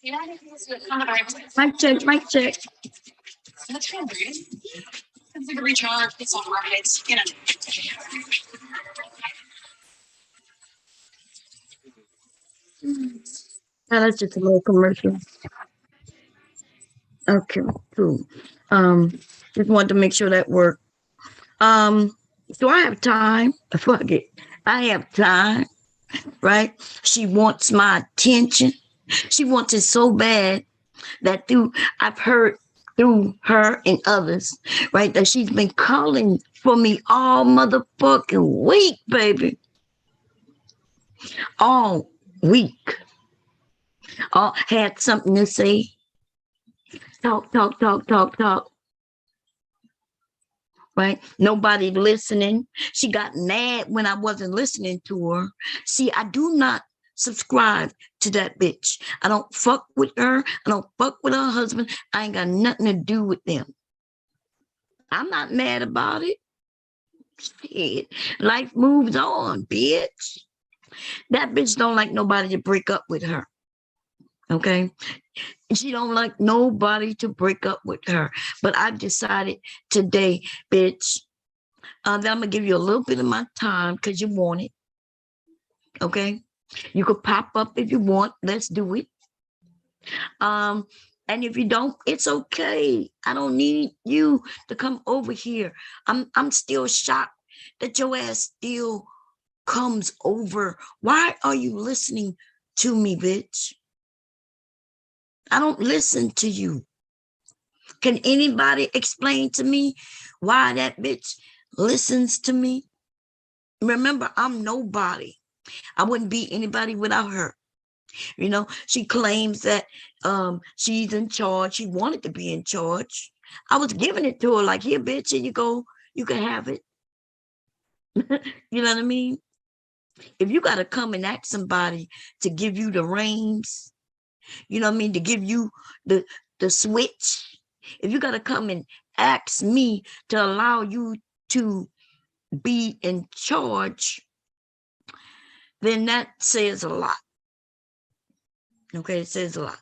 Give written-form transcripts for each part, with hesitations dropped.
Mic check, mic check. That's real weird. It's like a recharge. It's all right. You know. Now that's just a little commercial. Okay, cool. Um, just wanted to make sure that worked. Um, so I have time. Fuck it. I have time, right? She wants my attention. She wants it so bad that I've heard through her and others, right, that she's been calling for me all motherfucking week, baby. All week. All had something to say. Talk, talk, talk, talk, talk. Right? Nobody listening. She got mad when I wasn't listening to her. See, I do not subscribe to that bitch. I don't fuck with her. I don't fuck with her husband. I ain't got nothing to do with them. I'm not mad about it. Shit. Life moves on, bitch. That bitch don't like nobody to break up with her. Okay. She don't like nobody to break up with her. But I've decided today, bitch, that I'm gonna give you a little bit of my time because you want it. Okay. You could pop up if you want. Let's do it. Um, and if you don't, it's okay. I don't need you to come over here. I'm still shocked that your ass still comes over. Why are you listening to me, bitch? I don't listen to you. Can anybody explain to me why that bitch listens to me? Remember, I'm nobody. I wouldn't be anybody without her. You know, she claims that she's in charge. She wanted to be in charge. I was giving it to her like, here, bitch, here you go. You can have it. You know what I mean? If you got to come and ask somebody to give you the reins, you know what I mean, to give you the switch, if you got to come and ask me to allow you to be in charge, then that says a lot. Okay, it says a lot.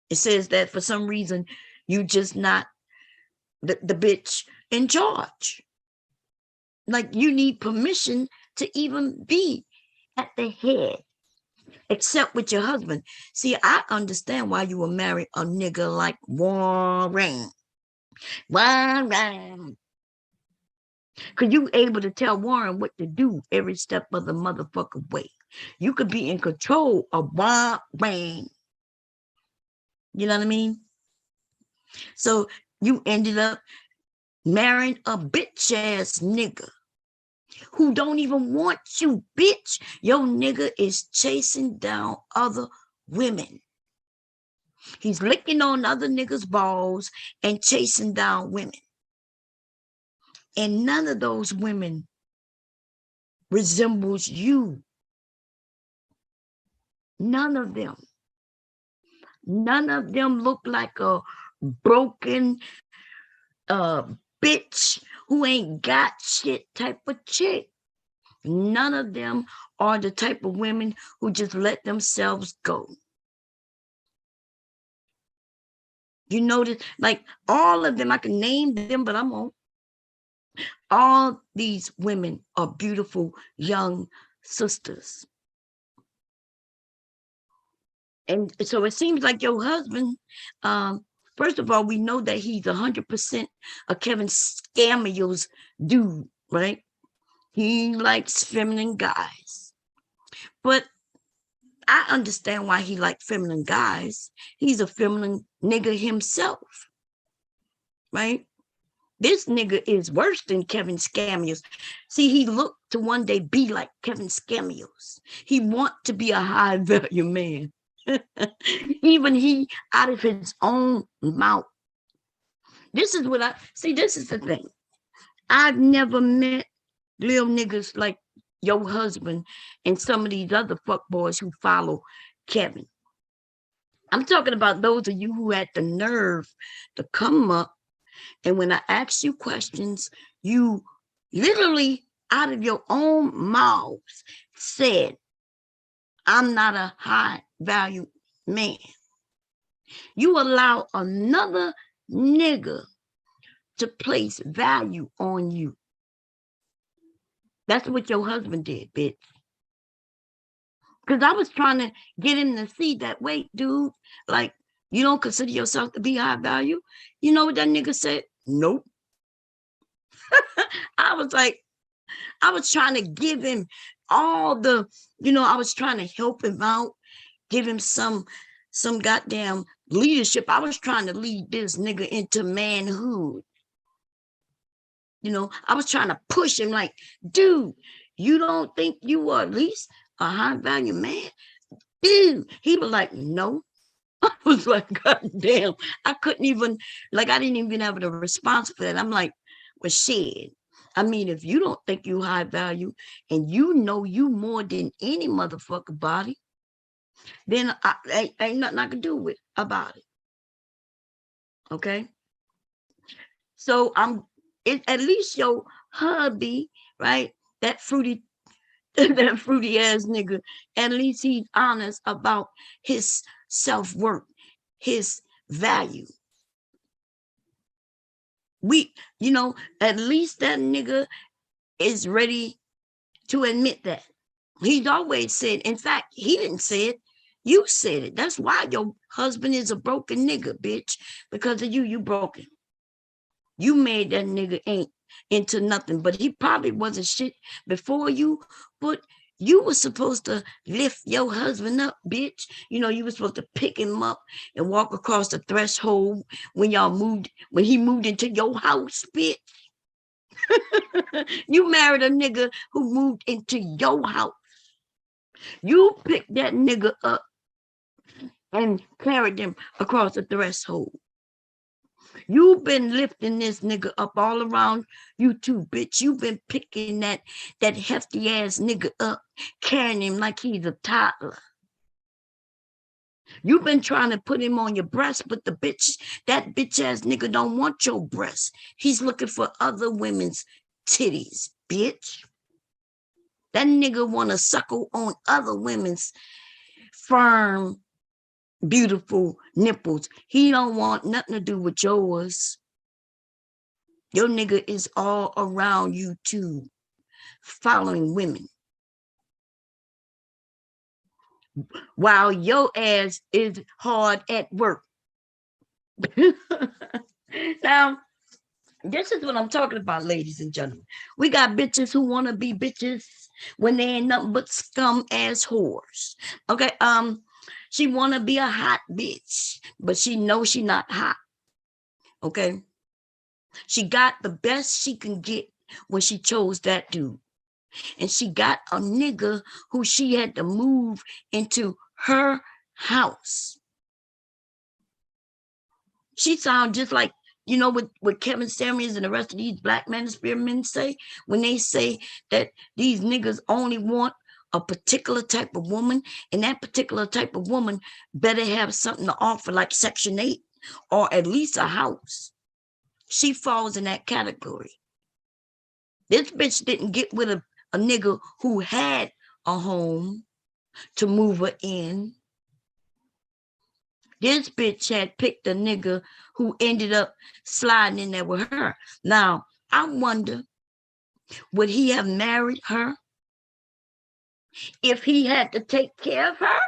It says that for some reason you just not the bitch in charge. Like you need permission to even be at the head, except with your husband. See, I understand why you will marry a nigga like Warren. Warren. Because you able to tell Warren what to do every step of the motherfucking way. You could be in control of Warren. You know what I mean? So you ended up marrying a bitch ass nigga who don't even want you, bitch. Your nigga is chasing down other women. He's licking on other niggas' balls and chasing down women. And none of those women resembles you. None of them. None of them look like a broken bitch who ain't got shit type of chick. None of them are the type of women who just let themselves go. You notice, like all of them, I can name them, but I'm on. All these women are beautiful young sisters. And so it seems like your husband, first of all, we know that he's 100% a Kevin Scamio's dude, right? He likes feminine guys. But I understand why he likes feminine guys. He's a feminine nigga himself, right? This nigga is worse than Kevin Scamios. See, he looked to one day be like Kevin Scamios. He want to be a high value man. Even he out of his own mouth. This is what I see. This is the thing. I've never met little niggas like your husband and some of these other fuck boys who follow Kevin. I'm talking about those of you who had the nerve to come up, and when I ask you questions, you literally out of your own mouths said, I'm not a high value man. You allow another nigga to place value on you. That's what your husband did, bitch. Because I was trying to get him to see that, wait, dude, like, you don't consider yourself to be high value? You know what that nigga said? Nope. I was like, I was trying to give him all the, I was trying to help him out, give him some goddamn leadership. I was trying to lead this nigga into manhood. I was trying to push him like, dude, you don't think you are at least a high value man? Dude, he was like, no. I was like, God damn. I couldn't even, like, I didn't even have a response for that. I'm like, well, shit. I mean, if you don't think you high value and you know you more than any motherfucker body, then ain't nothing I can do with about it. Okay. So at least your hubby, right? That fruity, that fruity ass nigga, at least he's honest about his self-worth, his value. At least that nigga is ready to admit that. He's always said, in fact, he didn't say it. You said it. That's why your husband is a broken nigga, bitch. Because of you broken. You made that nigga ain't into nothing, but he probably wasn't shit before you, but you were supposed to lift your husband up, bitch. You were supposed to pick him up and walk across the threshold when he moved into your house, bitch. You married a nigga who moved into your house. You picked that nigga up and carried him across the threshold. You've been lifting this nigga up all around you too, bitch. You've been picking that hefty ass nigga up, carrying him like he's a toddler. You've been trying to put him on your breast, but that bitch ass nigga don't want your breast. He's looking for other women's titties, bitch. That nigga want to suckle on other women's firm, beautiful nipples. He don't want nothing to do with yours. Your nigga is all around you too, following women. While your ass is hard at work. Now, this is what I'm talking about, ladies and gentlemen. We got bitches who want to be bitches when they ain't nothing but scum ass whores. Okay, she want to be a hot bitch, but she knows she not hot. Okay, she got the best she can get when she chose that dude. And she got a nigga who she had to move into her house. She sounds just like, what Kevin Samuels and the rest of these black manosphere men say when they say that these niggas only want a particular type of woman, and that particular type of woman better have something to offer, like Section 8 or at least a house. She falls in that category. This bitch didn't get with a nigga who had a home to move her in. This bitch had picked a nigga who ended up sliding in there with her. Now, I wonder, would he have married her if he had to take care of her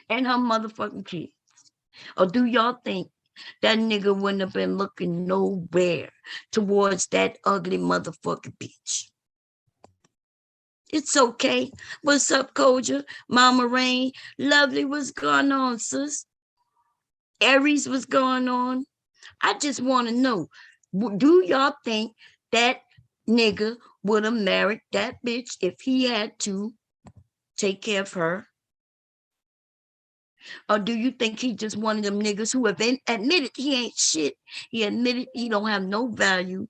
and her motherfucking kids? Or do y'all think that nigga wouldn't have been looking nowhere towards that ugly motherfucking bitch? It's okay. What's up, Koja? Mama Rain? Lovely, what's going on, sis? Aries, what's going on? I just want to know, do y'all think that nigga would have married that bitch if he had to take care of her? Or do you think he just one of them niggas who have admitted he ain't shit? He admitted he don't have no value.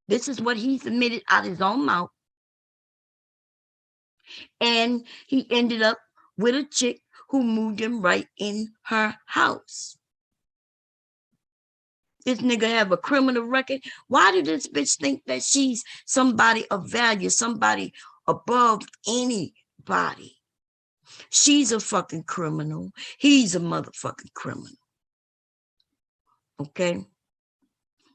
This is what he's admitted out his own mouth. And he ended up with a chick who moved him right in her house. This nigga have a criminal record. Why did this bitch think that she's somebody of value, somebody above anybody? She's a fucking criminal. He's a motherfucking criminal. Okay?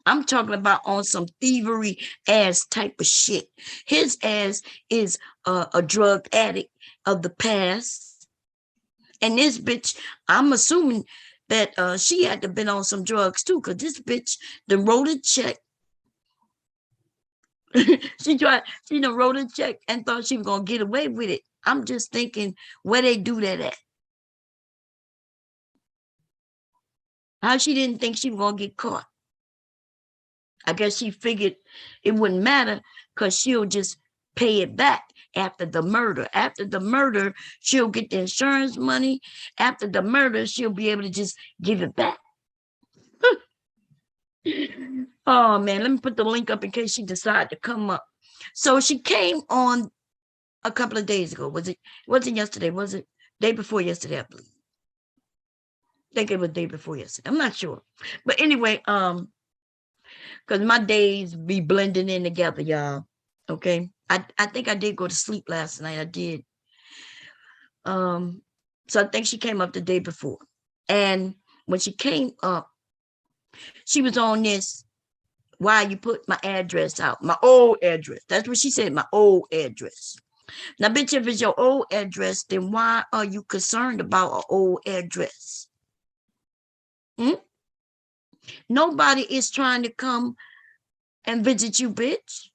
I'm talking about on some thievery ass type of shit. His ass is a drug addict of the past. And this bitch, I'm assuming that she had to been on some drugs too, because this bitch, the wrote a check. she done wrote a check and thought she was going to get away with it. I'm just thinking where they do that at. How she didn't think she was going to get caught. I guess she figured it wouldn't matter because she'll just pay it back after the murder. After the murder, she'll get the insurance money. After the murder, she'll be able to just give it back. Oh, man, let me put the link up in case she decided to come up. So she came on a couple of days ago. Wasn't yesterday? Was it day before yesterday, I believe? I think it was day before yesterday. I'm not sure. But anyway, because my days be blending in together, y'all. Okay. I think I did go to sleep last night. I did. So I think she came up the day before. And when she came up, she was on this, why you put my address out, my old address. That's what she said, my old address. Now, bitch, if it's your old address, then why are you concerned about an old address? Nobody is trying to come and visit you, bitch.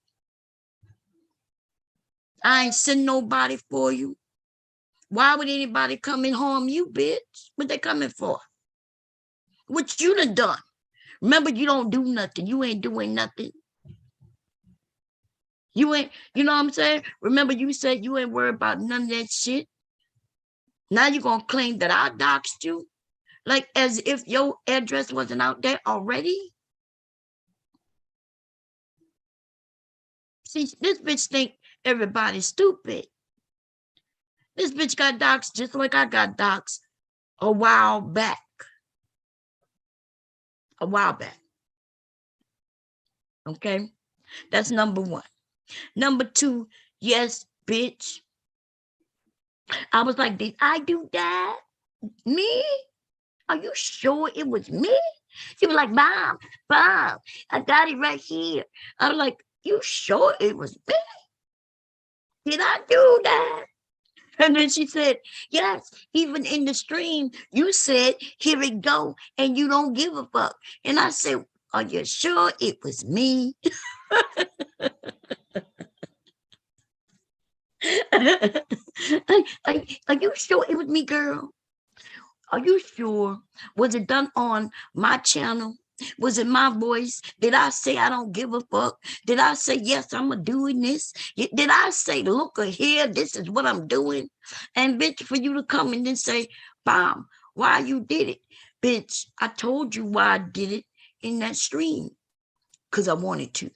I ain't send nobody for you. Why would anybody come and harm you, bitch? What they coming for? What you done? Remember, you don't do nothing. You ain't doing nothing. You ain't, you know what I'm saying? Remember, you said you ain't worried about none of that shit. Now you're going to claim that I doxed you? Like as if your address wasn't out there already? See, this bitch think everybody's stupid. This bitch got doxed just like I got doxed a while back. A while back. Okay? That's number one. Number two, yes, bitch. I was like, did I do that? Me? Are you sure it was me? She was like, Mom, I got it right here. I was like, you sure it was me? Did I do that? And then she said, yes, even in the stream, you said, here it go, and you don't give a fuck. And I said, are you sure it was me? Are you sure it was me, girl? Are you sure? Was it done on my channel? Was it my voice? Did I say I don't give a fuck? Did I say, yes, I'm doing this? Did I say, look here, this is what I'm doing? And bitch, for you to come and then say, Bomb, why you did it? Bitch, I told you why I did it in that stream. Because I wanted to.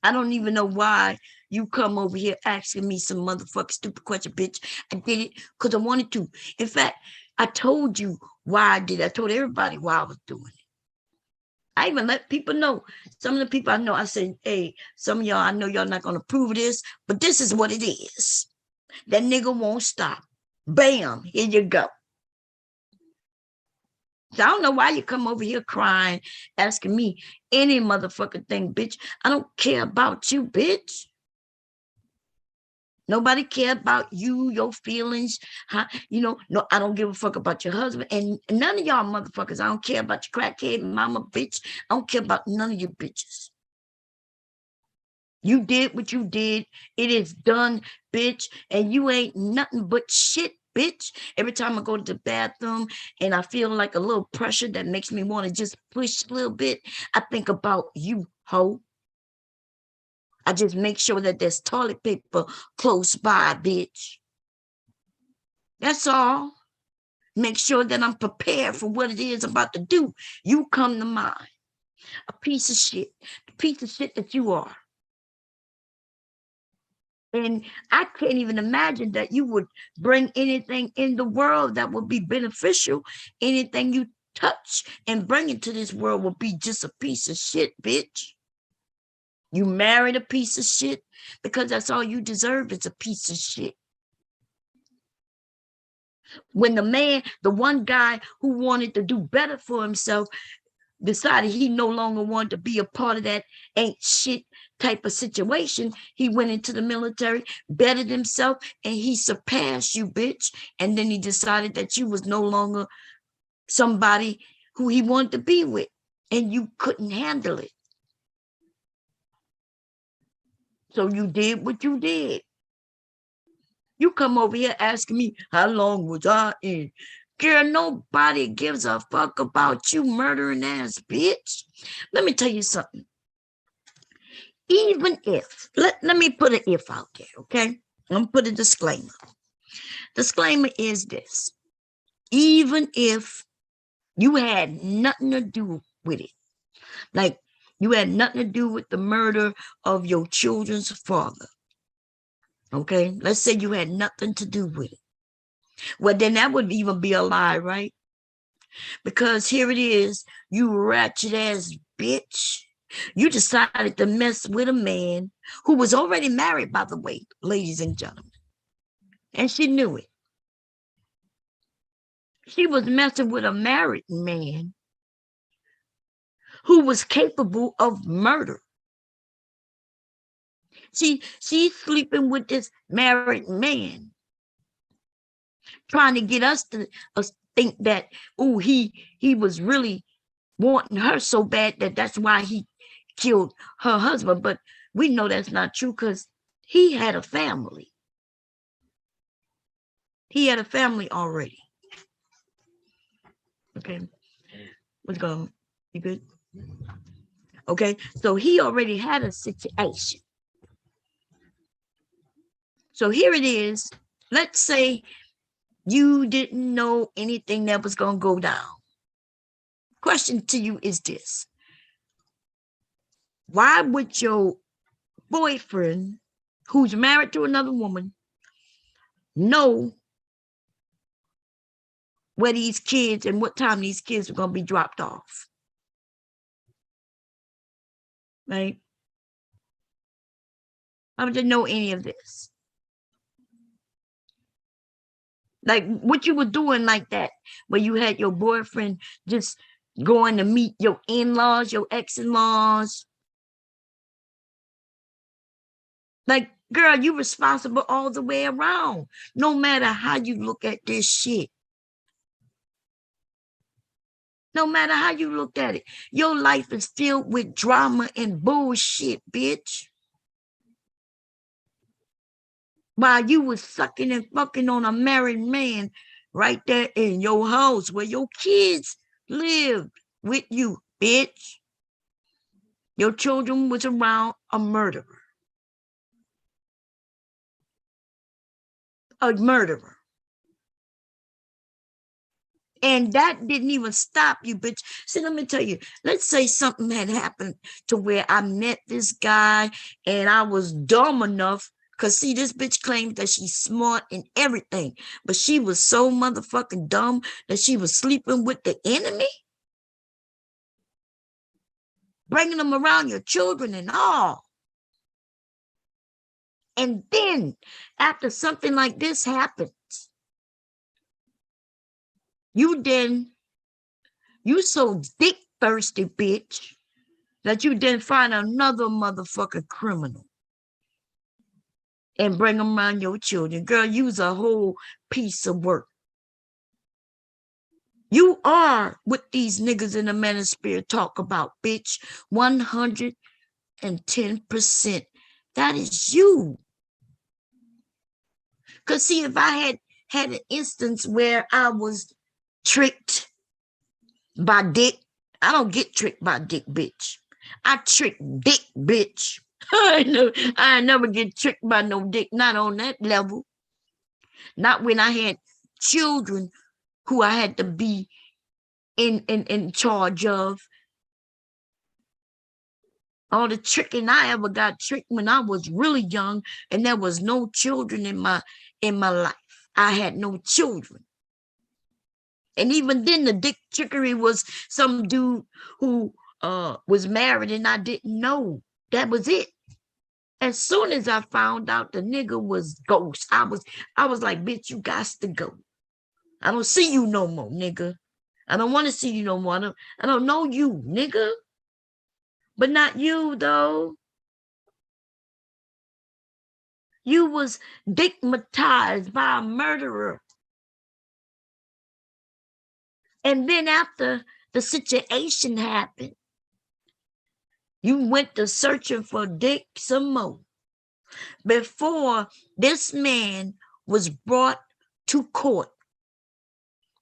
I don't even know why you come over here asking me some motherfucking stupid question, bitch. I did it because I wanted to. In fact, I told you why I did it. I told everybody why I was doing it. I even let people know. Some of the people I know, I said, hey, some of y'all, I know y'all not going to prove this, but this is what it is. That nigga won't stop. Bam, here you go. So I don't know why you come over here crying, asking me any motherfucking thing, bitch. I don't care about you, bitch. Nobody care about you, your feelings. Huh? No, I don't give a fuck about your husband. And none of y'all motherfuckers, I don't care about your crackhead mama, bitch. I don't care about none of you bitches. You did what you did. It is done, bitch. And you ain't nothing but shit, bitch. Every time I go to the bathroom and I feel like a little pressure that makes me want to just push a little bit, I think about you, hoe. I just make sure that there's toilet paper close by, bitch. That's all. Make sure that I'm prepared for what it is I'm about to do. You come to mind. A piece of shit. The piece of shit that you are. And I can't even imagine that you would bring anything in the world that would be beneficial. Anything you touch and bring into this world will be just a piece of shit, bitch. You married a piece of shit because that's all you deserve is a piece of shit. When the one guy who wanted to do better for himself decided he no longer wanted to be a part of that ain't shit type of situation, he went into the military, bettered himself, and he surpassed you, bitch. And then he decided that you was no longer somebody who he wanted to be with, and you couldn't handle it. So you did what you did. You come over here asking me, how long was I in? Girl, nobody gives a fuck about you, murdering ass bitch. Let me tell you something. Even if, let me put an if out there, okay? I'm going to put a disclaimer. Disclaimer is this. Even if you had nothing to do with it, like you had nothing to do with the murder of your children's father, okay? Let's say you had nothing to do with it. Well, then that would even be a lie, right? Because here it is, you ratchet ass bitch. You decided to mess with a man who was already married, by the way, ladies and gentlemen. And she knew it. She was messing with a married man who was capable of murder. She's sleeping with this married man, trying to get us to think that, oh, he was really wanting her so bad that that's why he killed her husband. But we know that's not true because he had a family. He had a family already. Okay. What's going on? You good? Okay. So he already had a situation. So here it is. Let's say you didn't know anything that was going to go down. Question to you is this. Why would your boyfriend, who's married to another woman, know where these kids and what time these kids are going to be dropped off? Right? I didn't know any of this. Like what you were doing like that, where you had your boyfriend just going to meet your in-laws, your ex-in-laws. Like, girl, you responsible all the way around, no matter how you look at this shit. No matter how you look at it, your life is filled with drama and bullshit, bitch. While you was sucking and fucking on a married man right there in your house where your kids lived with you, bitch. Your children was around a murderer. A murderer. And that didn't even stop you, bitch. See, let me tell you, let's say something had happened to where I met this guy and I was dumb enough. Because, see, this bitch claims that she's smart and everything. But she was so motherfucking dumb that she was sleeping with the enemy. Bringing them around your children and all. And then, after something like this happens, you so dick thirsty, bitch, that you then find another motherfucking criminal and bring them around your children. Girl, you's a whole piece of work. You are what these niggas in the manosphere talk about, bitch. 110%. That is you. Because see, if I had an instance where I was tricked by dick, I don't get tricked by dick, bitch. I trick dick, bitch. I never get tricked by no dick, not on that level. Not when I had children who I had to be in charge of. All the tricking I ever got tricked when I was really young, and there was no children in my life. I had no children. And even then, the dick trickery was some dude who was married and I didn't know. That was it. As soon as I found out the nigga was ghost, I was like, bitch, you got to go. I don't see you no more, nigga. I don't want to see you no more. I don't know you, nigga. But not you, though. You was stigmatized by a murderer. And then after the situation happened, you went to searching for dick some more. Before this man was brought to court,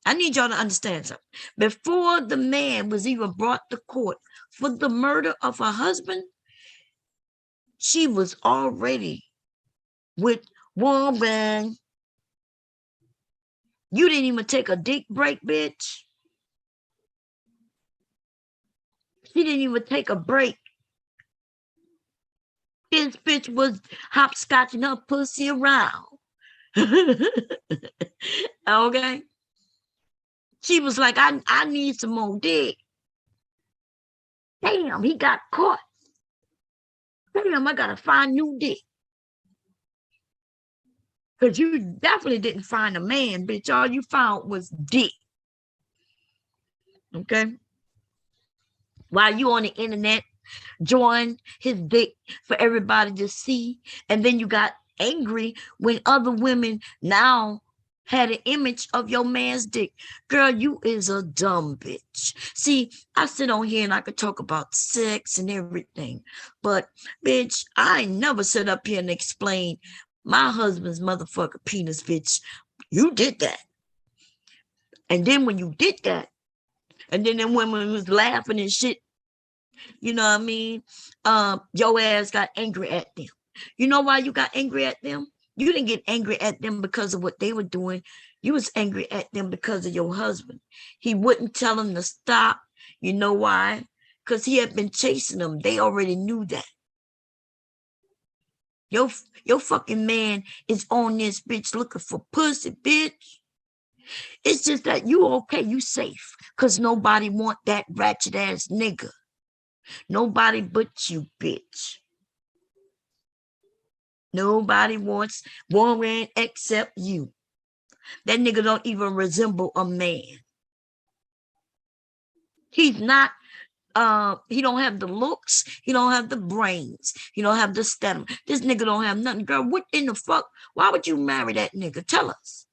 I need y'all to understand something. Before the man was even brought to court for the murder of her husband, she was already with woman. You didn't even take a dick break, bitch. She didn't even take a break. This bitch was hopscotching her pussy around. Okay. She was like, I need some more dick. Damn, he got caught. Damn, I gotta find new dick. Because you definitely didn't find a man, bitch. All you found was dick. Okay. While you on the internet, join his dick for everybody to see. And then you got angry when other women now had an image of your man's dick. Girl, you is a dumb bitch. See, I sit on here and I could talk about sex and everything. But, bitch, I ain't never sit up here and explain my husband's motherfucker penis, bitch. You did that. And then when you did that, and then them women was laughing and shit, you know what I mean? Your ass got angry at them. You know why you got angry at them? You didn't get angry at them because of what they were doing. You was angry at them because of your husband. He wouldn't tell them to stop. You know why? Because he had been chasing them. They already knew that. Your fucking man is on this bitch looking for pussy, bitch. It's just that you okay, you safe. Because nobody want that ratchet ass nigga. Nobody but you, bitch. Nobody wants Warren except you. That nigga don't even resemble a man. He's not, he don't have the looks, he don't have the brains, he don't have the stamina. This nigga don't have nothing. Girl, what in the fuck? Why would you marry that nigga? Tell us.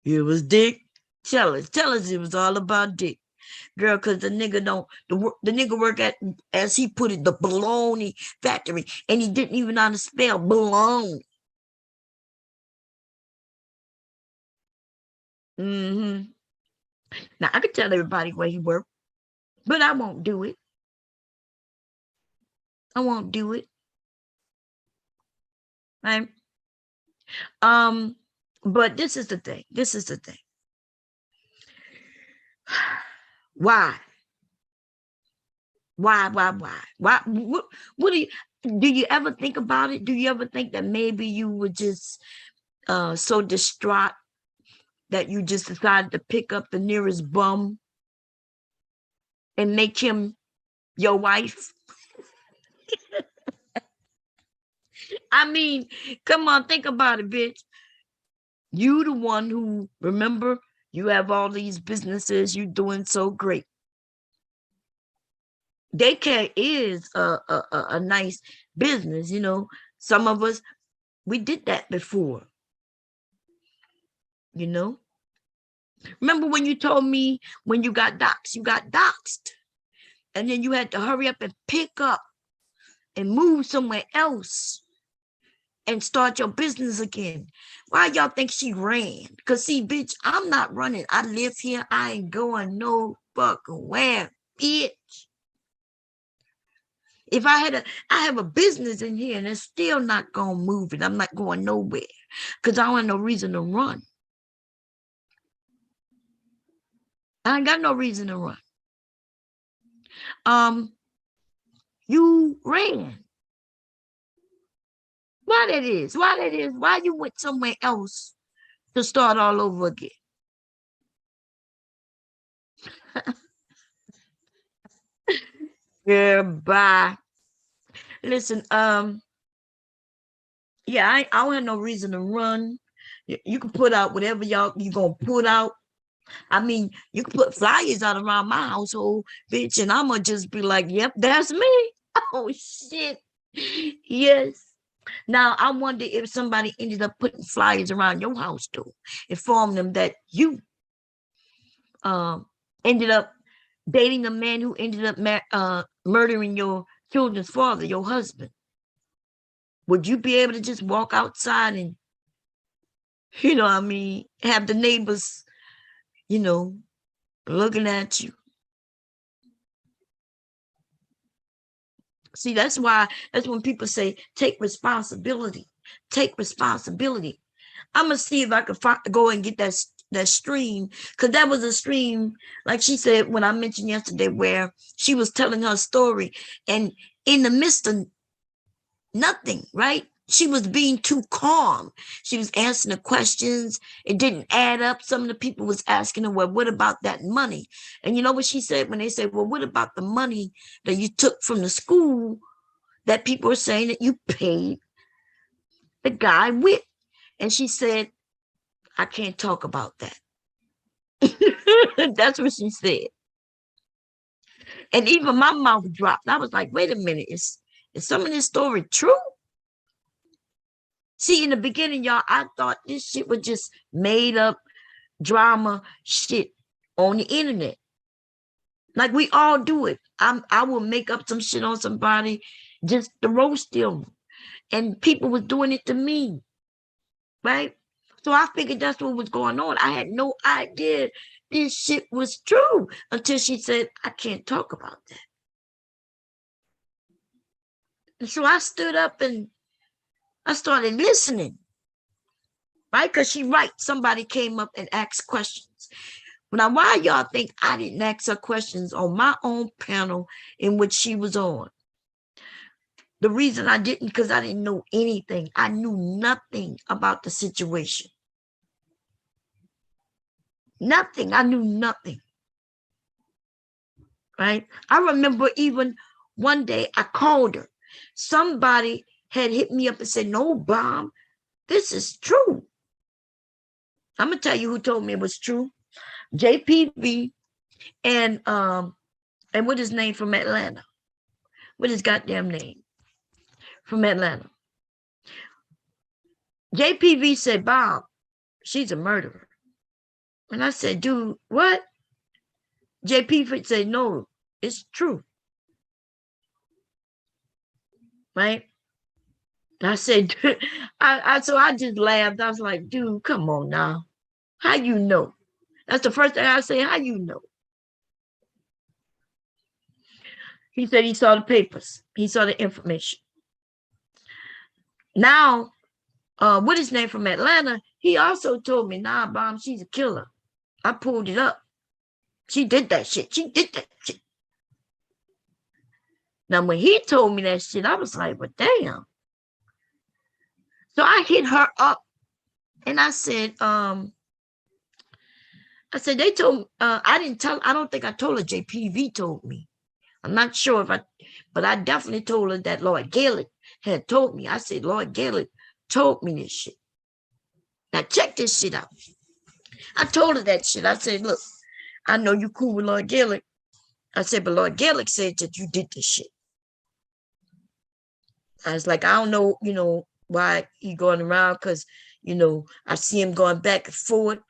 It was dick. Tell us it was all about dick. Girl, because the nigga don't, the nigga work at, as he put it, the baloney factory, and he didn't even know how to spell baloney. Mm-hmm. Now, I could tell everybody where he worked, but I won't do it. I won't do it. Right? But this is the thing. This is the thing. Why? Why? Why? What do you ever think about it? Do you ever think that maybe you were just so distraught that you just decided to pick up the nearest bum and make him your wife? I mean, come on, think about it, bitch. You the one who, remember, you have all these businesses, you doing so great. Daycare is a nice business, you know. Some of us, we did that before, you know. Remember when you told me when you got doxxed, and then you had to hurry up and pick up and move somewhere else and start your business again. Why y'all think she ran? Because see, bitch, I'm not running. I live here. I ain't going no fucking where, bitch. If I have a business in here and it's still not gonna move it, I'm not going nowhere because I don't have no reason to run. I ain't got no reason to run. You ran. Why that is? Why that is? Why you went somewhere else to start all over again? Goodbye. Listen, yeah, I don't have no reason to run. You can put out whatever you gonna put out. I mean, you can put flyers out around my household, bitch, and I'm gonna just be like, yep, that's me. Oh shit. Yes. Now I wonder if somebody ended up putting flyers around your house too, inform them that you um ended up dating a man who ended up murdering your children's father, your husband. Would you be able to just walk outside and, what I mean, have the neighbors, you know, looking at you? See, that's when people say, take responsibility. Take responsibility. I'm gonna see if I can go and get that stream, because that was a stream, like she said when I mentioned yesterday, where she was telling her story, and in the midst of nothing, right? She was being too calm. She was answering the questions. It didn't add up. Some of the people was asking her, well, what about that money? And you know what she said when they said, well, what about the money that you took from the school that people are saying that you paid the guy with? And she said, I can't talk about that. That's what she said. And even my mouth dropped. I was like, wait a minute, is some of this story true? See, in the beginning, y'all, I thought this shit was just made up drama shit on the internet. Like we all do it. I will make up some shit on somebody just to roast them. And people was doing it to me, right? So I figured that's what was going on. I had no idea this shit was true until she said, I can't talk about that. And so I stood up and I started listening, right? Because she right. Somebody came up and asked questions. Now, why y'all think I didn't ask her questions on my own panel in which she was on? The reason I didn't, because I didn't know anything. I knew nothing about the situation. Nothing. I knew nothing. Right? I remember even one day I called her. Somebody had hit me up and said, no, Bomb, this is true. I'm going to tell you who told me it was true. JPV and what his name from Atlanta? What his goddamn name? From Atlanta. JPV said, Bob, she's a murderer. And I said, dude, what? JPV said, no, it's true. Right? I said, so I just laughed. I was like, dude, come on now. How you know? That's the first thing I say, how you know? He said he saw the papers. He saw the information. Now, what his name from Atlanta, he also told me, nah, Bomb, she's a killer. I pulled it up. She did that shit. She did that shit. Now, when he told me that shit, I was like, well, damn. So I hit her up and I said, they told I don't think I told her. JPV told me. I'm not sure but I definitely told her that Lord Gaelic had told me. I said, Lord Gaelic told me this shit. Now check this shit out. I told her that shit. I said, look, I know you cool with Lord Gaelic. I said, but Lord Gaelic said that you did this shit. I was like, I don't know, why he going around, because, I see him going back and forth.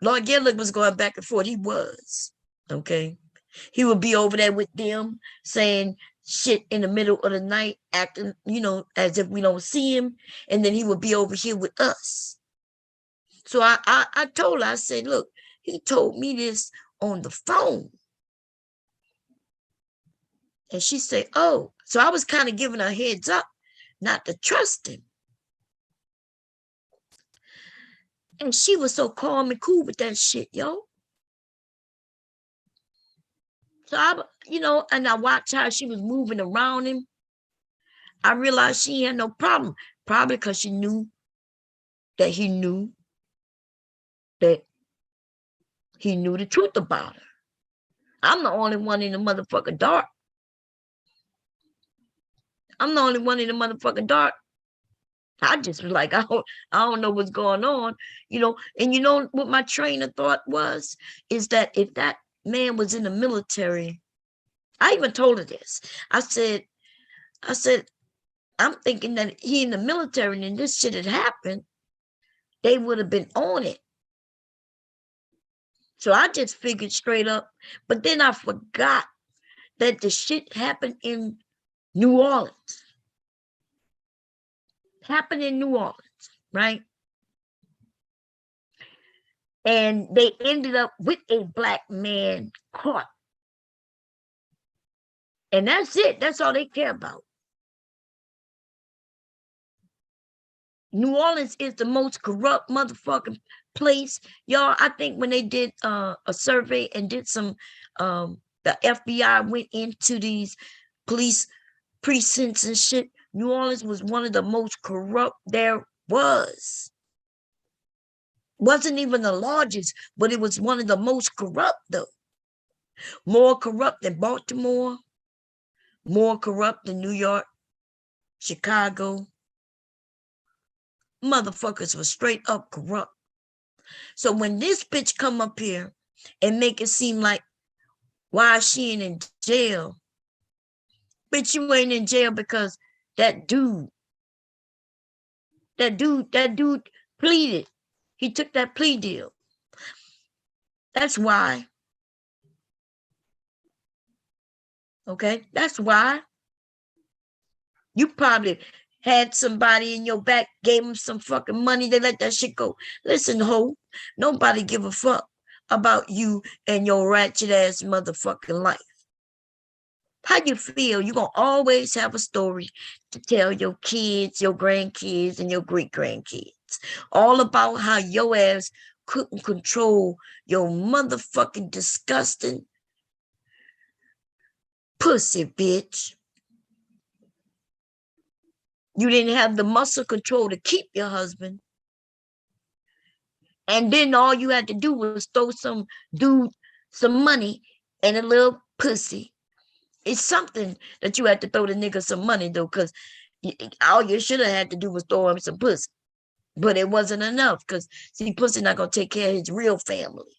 Lord Gaelic was going back and forth. He was. Okay. He would be over there with them saying shit in the middle of the night, acting, as if we don't see him. And then he would be over here with us. So I told her, I said, look, he told me this on the phone. And she said, oh, so I was kind of giving her a heads up not to trust him. And she was so calm and cool with that shit, yo. So and I watched how she was moving around him. I realized she had no problem. Probably because she knew that he knew the truth about her. I'm the only one in the motherfucking dark. I'm the only one in the motherfucking dark. I just was like, I don't know what's going on, and you know what my train of thought was, is that if that man was in the military, I even told her this. I said, I'm thinking that he in the military and this shit had happened, they would have been on it. So I just figured straight up, but then I forgot that the shit happened in New Orleans. Happened in New Orleans, right? And they ended up with a black man caught. And that's it. That's all they care about. New Orleans is the most corrupt motherfucking place. Y'all, I think when they did a survey and did some, the FBI went into these police precincts and shit, New Orleans was one of the most corrupt there was. Wasn't even the largest, but it was one of the most corrupt though. More corrupt than Baltimore, more corrupt than New York, Chicago. Motherfuckers were straight up corrupt. So when this bitch come up here and make it seem like, why is she in jail? Bitch, you ain't in jail because that dude pleaded. He took that plea deal. That's why. Okay, that's why. You probably had somebody in your back, gave them some fucking money, they let that shit go. Listen, ho, nobody give a fuck about you and your ratchet ass motherfucking life. How you feel? You're gonna always have a story to tell your kids, your grandkids, and your great grandkids. All about how your ass couldn't control your motherfucking disgusting pussy, bitch. You didn't have the muscle control to keep your husband. And then all you had to do was throw some dude some money and a little pussy. It's something that you had to throw the nigga some money though, because all you should have had to do was throw him some pussy. But it wasn't enough, because see, pussy not gonna take care of his real family.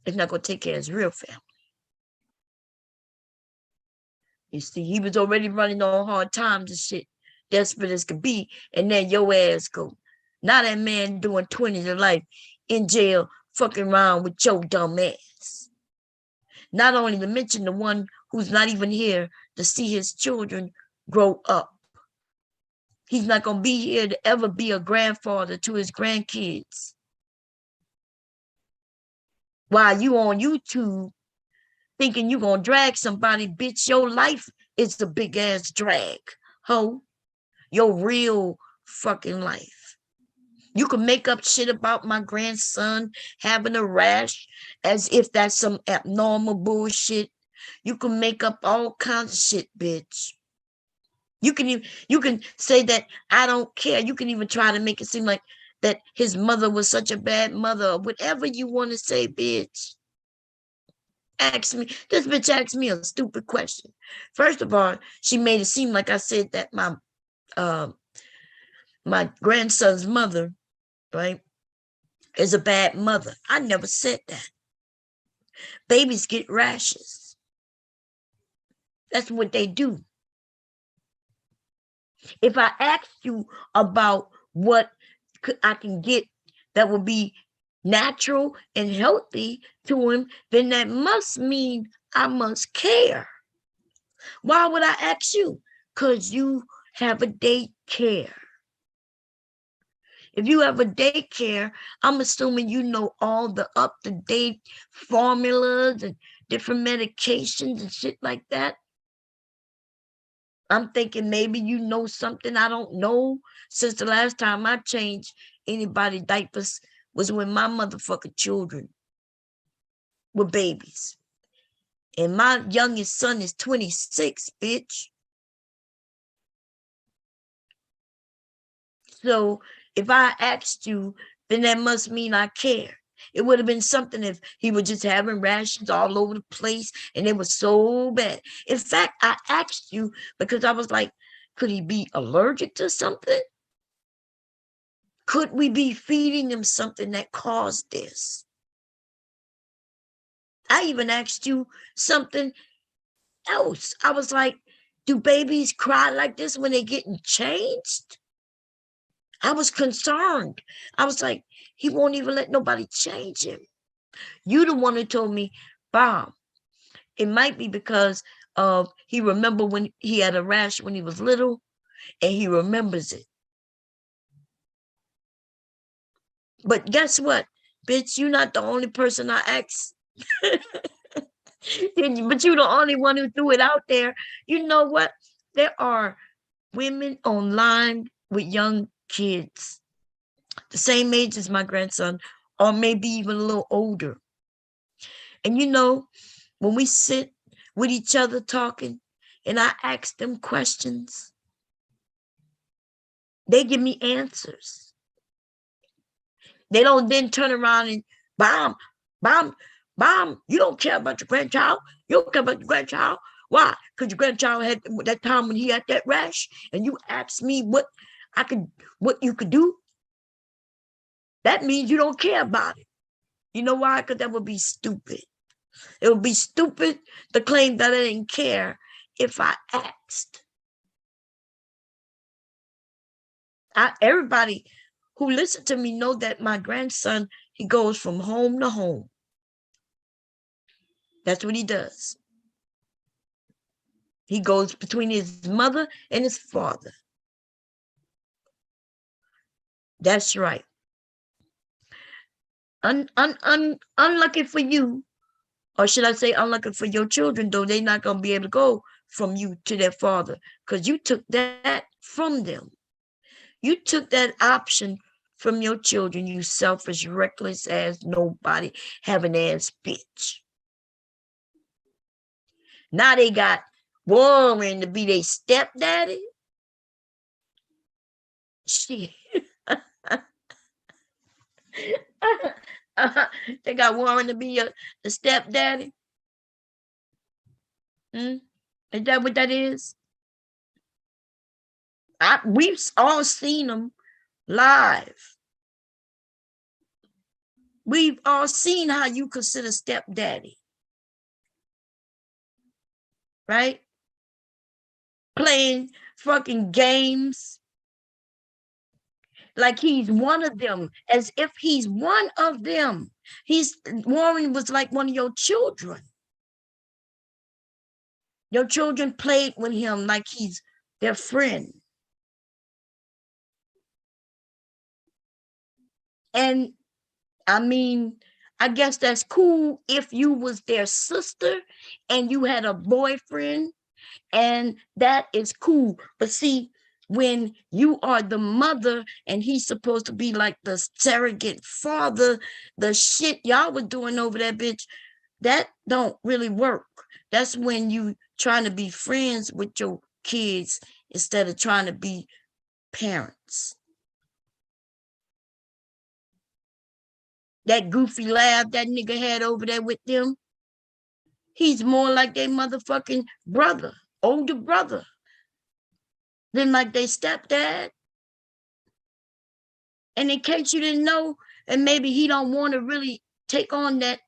It's not gonna take care of his real family. You see, he was already running on hard times and shit, desperate as could be, and then your ass go. Now that man doing 20 to life in jail, fucking around with your dumb ass. Not only to mention the one who's not even here to see his children grow up. He's not going to be here to ever be a grandfather to his grandkids. While you on YouTube thinking you going to drag somebody, bitch, your life is a big ass drag, ho. Your real fucking life. You can make up shit about my grandson having a rash as if that's some abnormal bullshit. You can make up all kinds of shit, bitch. You can say that I don't care. You can even try to make it seem like that his mother was such a bad mother, or whatever you want to say, bitch. This bitch asked me a stupid question. First of all, she made it seem like I said that my grandson's mother, right, is a bad mother. I never said that. Babies get rashes. That's what they do. If I asked you about what I can get that would be natural and healthy to him, then that must mean I must care. Why would I ask you? Because you have a daycare. If you have a daycare, I'm assuming you know all the up-to-date formulas and different medications and shit like that. I'm thinking maybe you know something I don't know. Since the last time I changed anybody diapers was when my motherfucking children were babies. And my youngest son is 26, bitch. So if I asked you, then that must mean I care. It would have been something if he was just having rashes all over the place and it was so bad. In fact, I asked you because I was like, could he be allergic to something? Could we be feeding him something that caused this? I even asked you something else. I was like, do babies cry like this when they're getting changed? I was concerned. I was like, he won't even let nobody change him. You the one who told me, Bob, it might be because of he remember when he had a rash when he was little and he remembers it. But guess what, bitch, you're not the only person I asked. But you're the only one who threw it out there. You know what? There are women online with young kids, the same age as my grandson, or maybe even a little older. And you know, when we sit with each other talking and I ask them questions, they give me answers. They don't then turn around and bomb, bomb, you don't care about your grandchild. You don't care about your grandchild. Why? Because your grandchild had that time when he had that rash and you asked me what you could do. That means you don't care about it. You know why? Because that would be stupid. It would be stupid to claim that I didn't care if I asked. Everybody who listen to me know that my grandson, he goes from home to home. That's what he does. He goes between his mother and his father. That's right. Unlucky for you, or should I say unlucky for your children, though they're not going to be able to go from you to their father because you took that from them. You took that option from your children, you selfish, reckless ass, nobody having ass bitch. Now they got Warren to be their stepdaddy. Shit. They got Warren to be the stepdaddy. Is that what that is? We've all seen them live. We've all seen how you consider stepdaddy. Right? Playing fucking games like he's one of them, as if he's one of them. Warren was like one of your children. Your children played with him like he's their friend. And I mean, I guess that's cool if you was their sister and you had a boyfriend, and that is cool. But see, when you are the mother and he's supposed to be like the surrogate father, the shit y'all were doing over that bitch, that don't really work. That's when you trying to be friends with your kids instead of trying to be parents. That goofy laugh that nigga had over there with them, he's more like their motherfucking brother, older brother, than like their stepdad. And in case you didn't know, and maybe he don't want to really take on that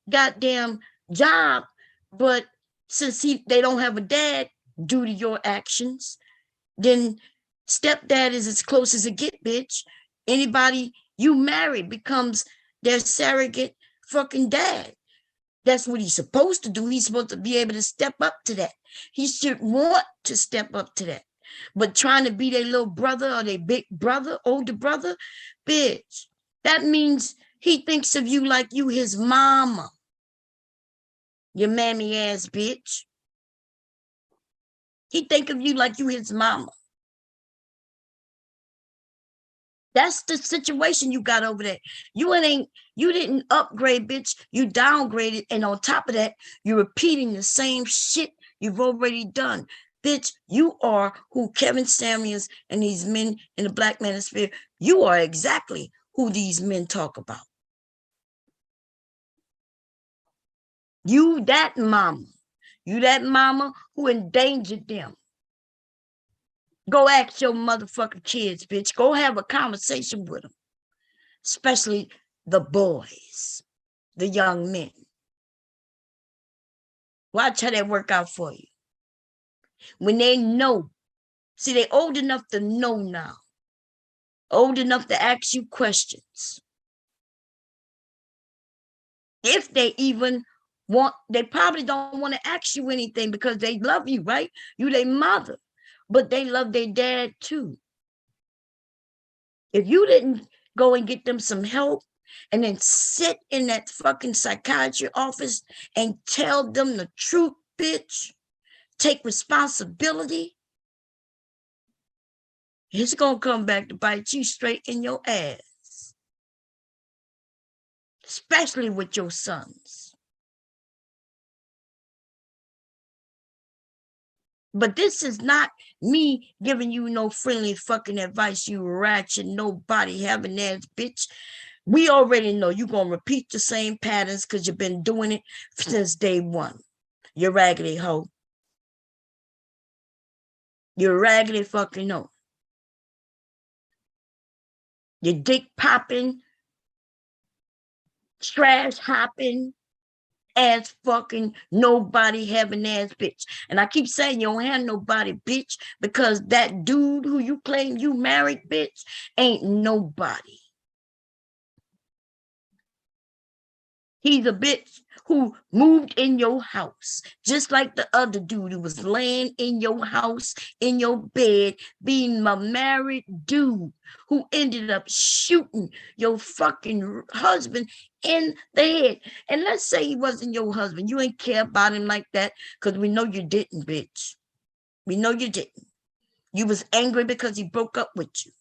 goddamn job, but since they don't have a dad due to your actions, then stepdad is as close as it get, bitch. Anybody you marry becomes their surrogate fucking dad. That's what he's supposed to do. He's supposed to be able to step up to that. He should want to step up to that. But trying to be their little brother or their big brother, older brother, bitch, that means he thinks of you like you his mama. You mammy ass bitch. He think of you like you his mama. That's the situation you got over there. You didn't upgrade, bitch. You downgraded. And on top of that, you're repeating the same shit you've already done. Bitch, you are who Kevin Samuels and these men in the Black Manosphere, you are exactly who these men talk about. You that mama. You that mama who endangered them. Go ask your motherfucking kids, bitch. Go have a conversation with them. Especially the boys, the young men. Watch how that work out for you. When they know, see, they old enough to know now. Old enough to ask you questions. If they even want, they probably don't want to ask you anything because they love you, right? You their mother, but they love their dad too. If you didn't go and get them some help and then sit in that fucking psychiatry office and tell them the truth, bitch, take responsibility, it's gonna come back to bite you straight in your ass, especially with your sons. But this is not me giving you no friendly fucking advice, you ratchet, nobody having ass bitch. We already know you're going to repeat the same patterns because you've been doing it since day one. You raggedy hoe. You raggedy fucking hoe. You dick popping, trash hopping, ass fucking, nobody having ass bitch. And I keep saying you don't have nobody bitch because that dude who you claim you married bitch ain't nobody. He's a bitch who moved in your house, just like the other dude who was laying in your house, in your bed, being my married dude who ended up shooting your fucking husband in the head. And let's say he wasn't your husband. You ain't care about him like that because we know you didn't, bitch. We know you didn't. You was angry because he broke up with you.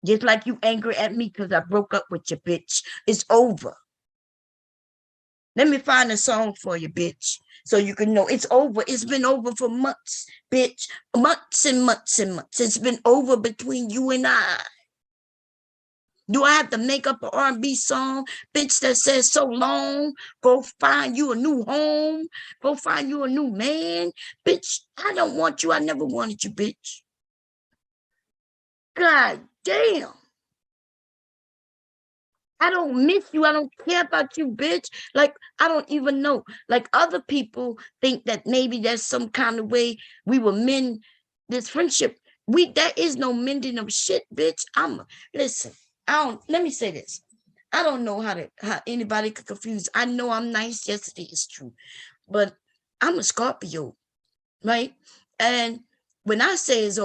Just like you angry at me because I broke up with you, bitch. It's over. Let me find a song for you, bitch, so you can know it's over. It's been over for months, bitch. Months and months and months. It's been over between you and I. Do I have to make up an R&B song, bitch, that says so long? Go find you a new home. Go find you a new man. Bitch, I don't want you. I never wanted you, bitch. God damn. I don't miss you. I don't care about you, bitch. Like, I don't even know. Like, other people think that maybe there's some kind of way we will mend this friendship. There is no mending of shit, bitch. Listen, let me say this. I don't know how anybody could confuse. I know I'm nice. Yes, it is true. But I'm a Scorpio, right? And when I say it's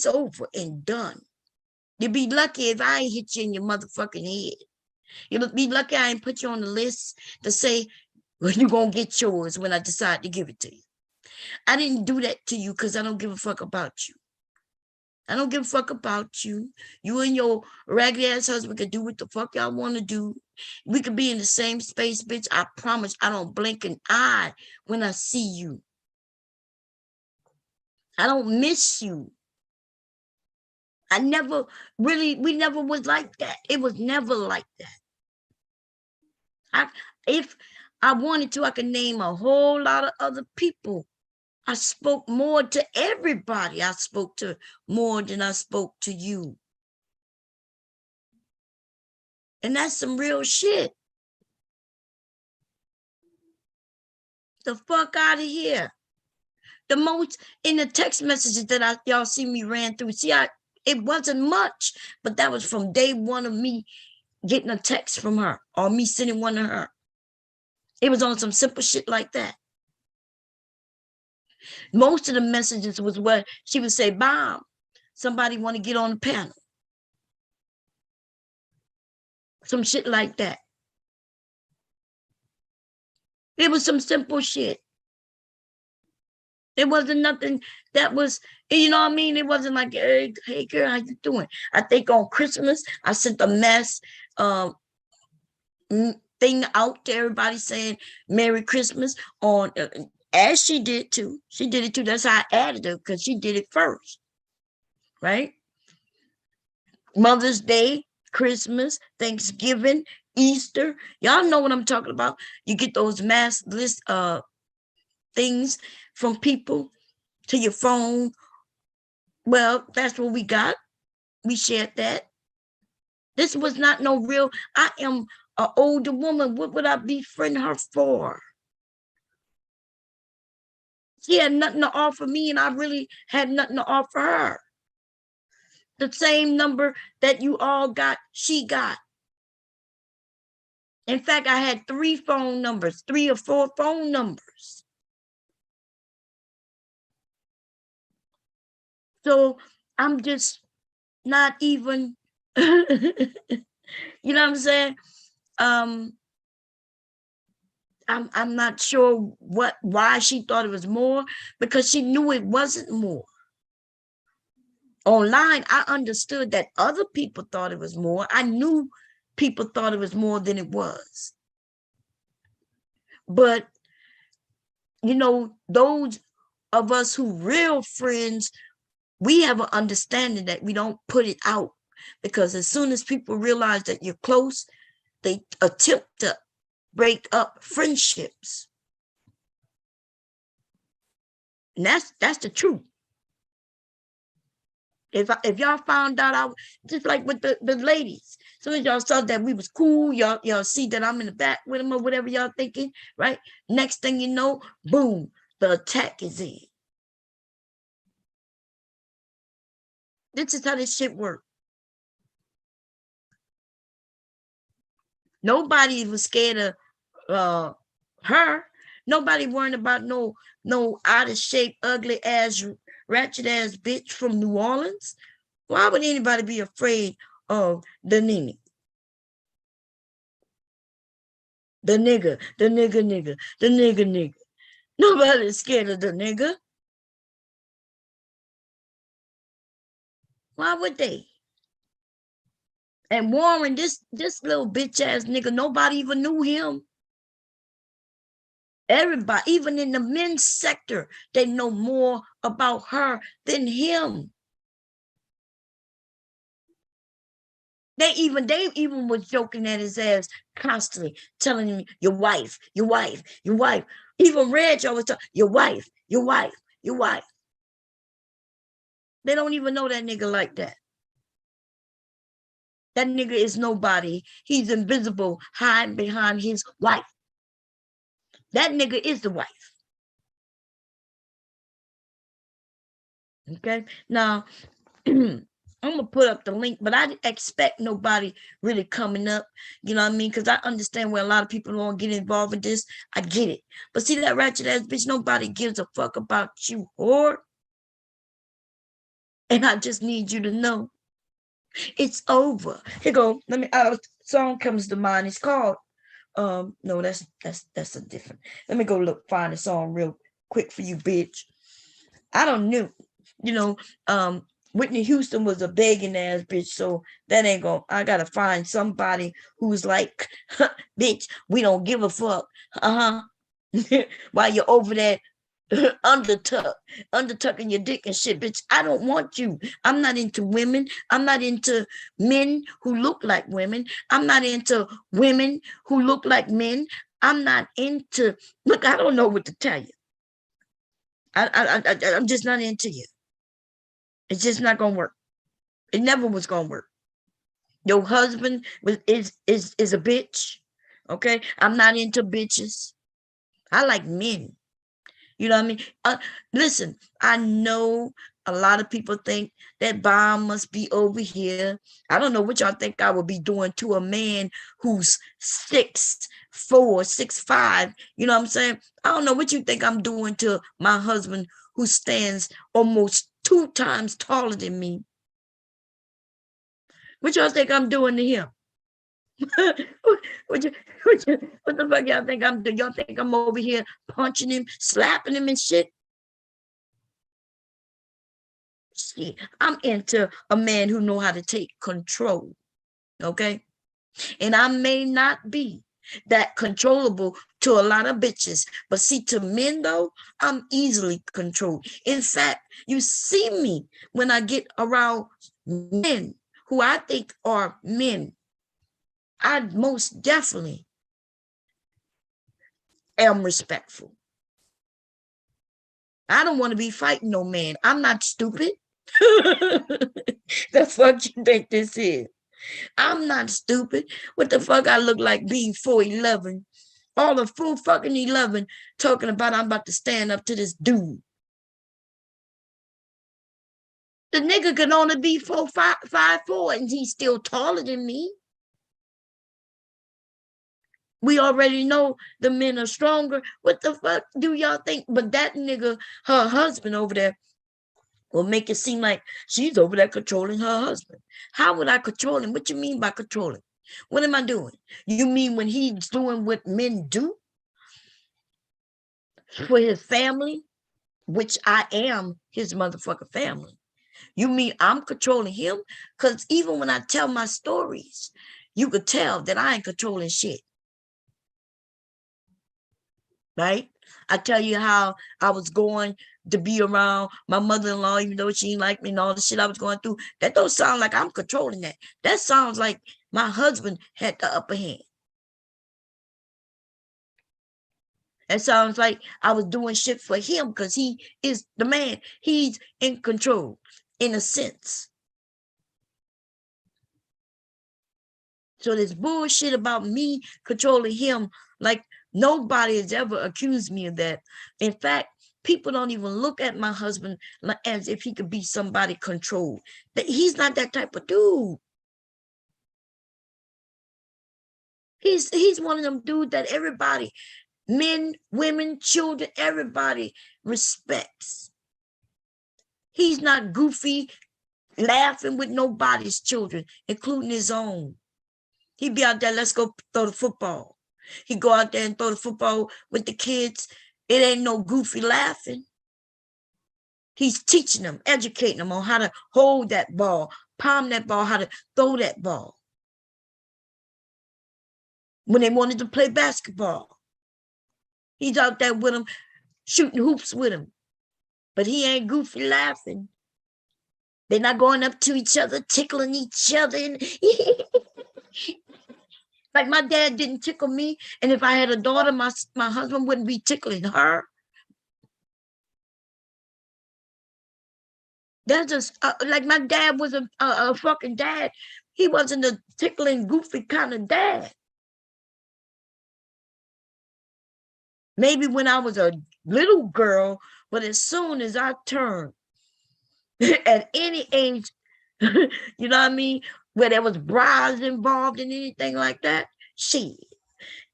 over and done. You'd be lucky if I hit you in your motherfucking head. You'll be lucky I ain't put you on the list to say, well, you're going to get yours when I decide to give it to you. I didn't do that to you because I don't give a fuck about you. I don't give a fuck about you. You and your raggedy ass husband can do what the fuck y'all want to do. We could be in the same space, bitch. I promise I don't blink an eye when I see you. I don't miss you. We never was like that. It was never like that. If I wanted to, I could name a whole lot of other people. I spoke more to everybody. I spoke to more than I spoke to you. And that's some real shit. The fuck out of here. The most in the text messages that y'all see me ran through. See, it wasn't much, but that was from day one of me getting a text from her or me sending one to her. It was on some simple shit like that. Most of the messages was where she would say, Bob, somebody want to get on the panel. Some shit like that. It was some simple shit. It wasn't nothing that was, you know what I mean? It wasn't like, hey girl, how you doing? I think on Christmas, I sent a mass thing out to everybody saying Merry Christmas on, as she did too. She did it too. That's how I added her because she did it first, right? Mother's Day, Christmas, Thanksgiving, Easter. Y'all know what I'm talking about. You get those mass list things from people to your phone. Well, that's what we got. We shared that. This was not no real. I am an older woman. What would I befriend her for? She had nothing to offer me, and I really had nothing to offer her. The same number that you all got, she got. In fact, I had 3 phone numbers, 3 or 4 phone numbers. So I'm just not even, you know what I'm saying? I'm not sure why she thought it was more, because she knew it wasn't more. Online, I understood that other people thought it was more. I knew people thought it was more than it was. But, you know, those of us who real friends, we have an understanding that we don't put it out, because as soon as people realize that you're close, they attempt to break up friendships. And that's the truth. If y'all found out, I just like with the ladies. As soon as y'all saw that we was cool, y'all see that I'm in the back with them or whatever y'all thinking, right? Next thing you know, boom, the attack is in. This is how this shit works. Nobody was scared of her. Nobody worrying about no out of shape, ugly ass, ratchet ass bitch from New Orleans. Why would anybody be afraid of the Nini? The nigga, the nigga. Nobody's scared of the nigga. Why would they? And Warren, this little bitch ass nigga, nobody even knew him. Everybody, even in the men's sector, they know more about her than him. They even was joking at his ass constantly, telling him, your wife. Even Reg always talking, your wife. They don't even know that nigga like that. That nigga is nobody. He's invisible, hiding behind his wife. That nigga is the wife. Okay, now I'm gonna put up the link, but I didn't expect nobody really coming up. You know what I mean? Because I understand where a lot of people don't get involved in this. I get it. But see that ratchet ass bitch, nobody gives a fuck about you, whore. And I just need you to know it's over. Here go. Let me song comes to mind. It's called no, that's a different. Let me go find the song real quick for you, bitch. I don't know. You know, Whitney Houston was a begging ass bitch, so that ain't gonna. I gotta find somebody who's like, bitch, we don't give a fuck. While you're over there undertucking your dick and shit, bitch. I don't want you. I'm not into women. I'm not into men who look like women. I'm not into women who look like men. I'm not into. Look, I don't know what to tell you. I'm just not into you. It's just not gonna work. It never was gonna work. Your husband is a bitch. Okay, I'm not into bitches. I like men. You know what I mean? Listen, I know a lot of people think that bomb must be over here. I don't know what y'all think I would be doing to a man who's 6'4", 6'5". You know what I'm saying? I don't know what you think I'm doing to my husband who stands almost 2 times taller than me. What y'all think I'm doing to him? what the fuck y'all think I'm doing? Y'all think I'm over here punching him, slapping him and shit? See, I'm into a man who know how to take control. Okay. And I may not be that controllable to a lot of bitches, but see, to men though, I'm easily controlled. In fact, you see me when I get around men who I think are men. I most definitely am respectful. I don't want to be fighting no man. I'm not stupid. The fuck you think this is? I'm not stupid. What the fuck I look like being 4'11"? All the full fucking 11 talking about I'm about to stand up to this dude. The nigga could only be 5'4", and he's still taller than me. We already know the men are stronger. What the fuck do y'all think? But that nigga, her husband over there, will make it seem like she's over there controlling her husband. How would I control him? What you mean by controlling? What am I doing? You mean when he's doing what men do for his family, which I am his motherfucking family? You mean I'm controlling him? Because even when I tell my stories, you could tell that I ain't controlling shit. Right? I tell you how I was going to be around my mother-in-law, even though she didn't like me and all the shit I was going through. That don't sound like I'm controlling that. That sounds like my husband had the upper hand. That sounds like I was doing shit for him because he is the man. He's in control, in a sense. So this bullshit about me controlling him, like nobody has ever accused me of that. In fact, people don't even look at my husband as if he could be somebody controlled. He's not that type of dude. He's one of them dudes that everybody, men, women, children, everybody respects. He's not goofy, laughing with nobody's children, including his own. He'd be out there, let's go throw the football. He'd go out there and throw the football with the kids. It ain't no goofy laughing. He's teaching them, educating them on how to hold that ball, palm that ball, how to throw that ball. When they wanted to play basketball, he's out there with them, shooting hoops with them. But he ain't goofy laughing. They're not going up to each other, tickling each other. Like my dad didn't tickle me, and if I had a daughter, my husband wouldn't be tickling her. That's just like my dad was a fucking dad. He wasn't a tickling, goofy kind of dad. Maybe when I was a little girl, but as soon as I turned at any age, you know what I mean, where there was brides involved in anything like that, shit,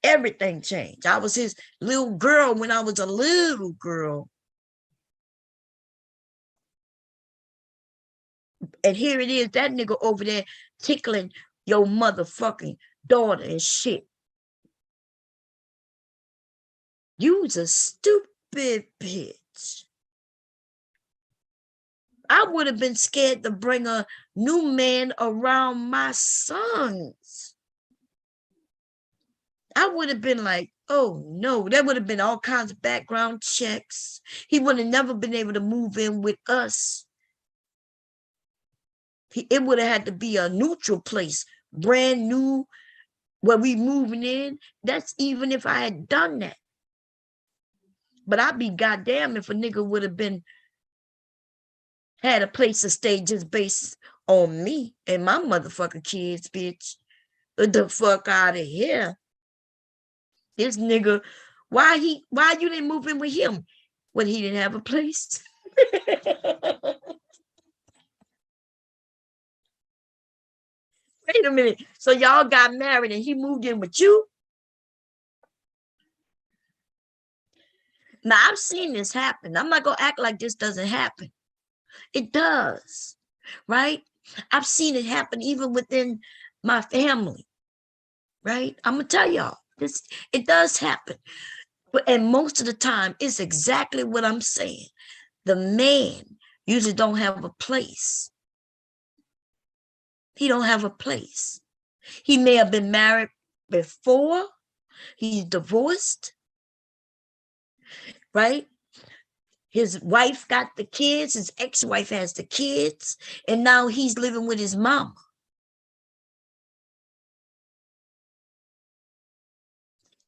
everything changed. I was his little girl when I was a little girl. And here it is, that nigga over there tickling your motherfucking daughter and shit. You's a stupid bitch. I would have been scared to bring a new man around my sons. I would have been like, oh no, there would have been all kinds of background checks. He would have never been able to move in with us. It would have had to be a neutral place, brand new, where we moving in. That's even if I had done that. But I'd be goddamn if a nigga would have been had a place to stay just based on me and my motherfucking kids, bitch. Get the fuck out of here. This nigga, why you didn't move in with him when he didn't have a place? Wait a minute. So y'all got married and he moved in with you? Now I've seen this happen. I'm not gonna act like this doesn't happen. It does, right? I've seen it happen even within my family, right? I'm gonna tell y'all this. It does happen, and most of the time, it's exactly what I'm saying. The man usually don't have a place. He don't have a place. He may have been married before. He's divorced, right? His wife got the kids. His ex-wife has the kids, and now he's living with his mama.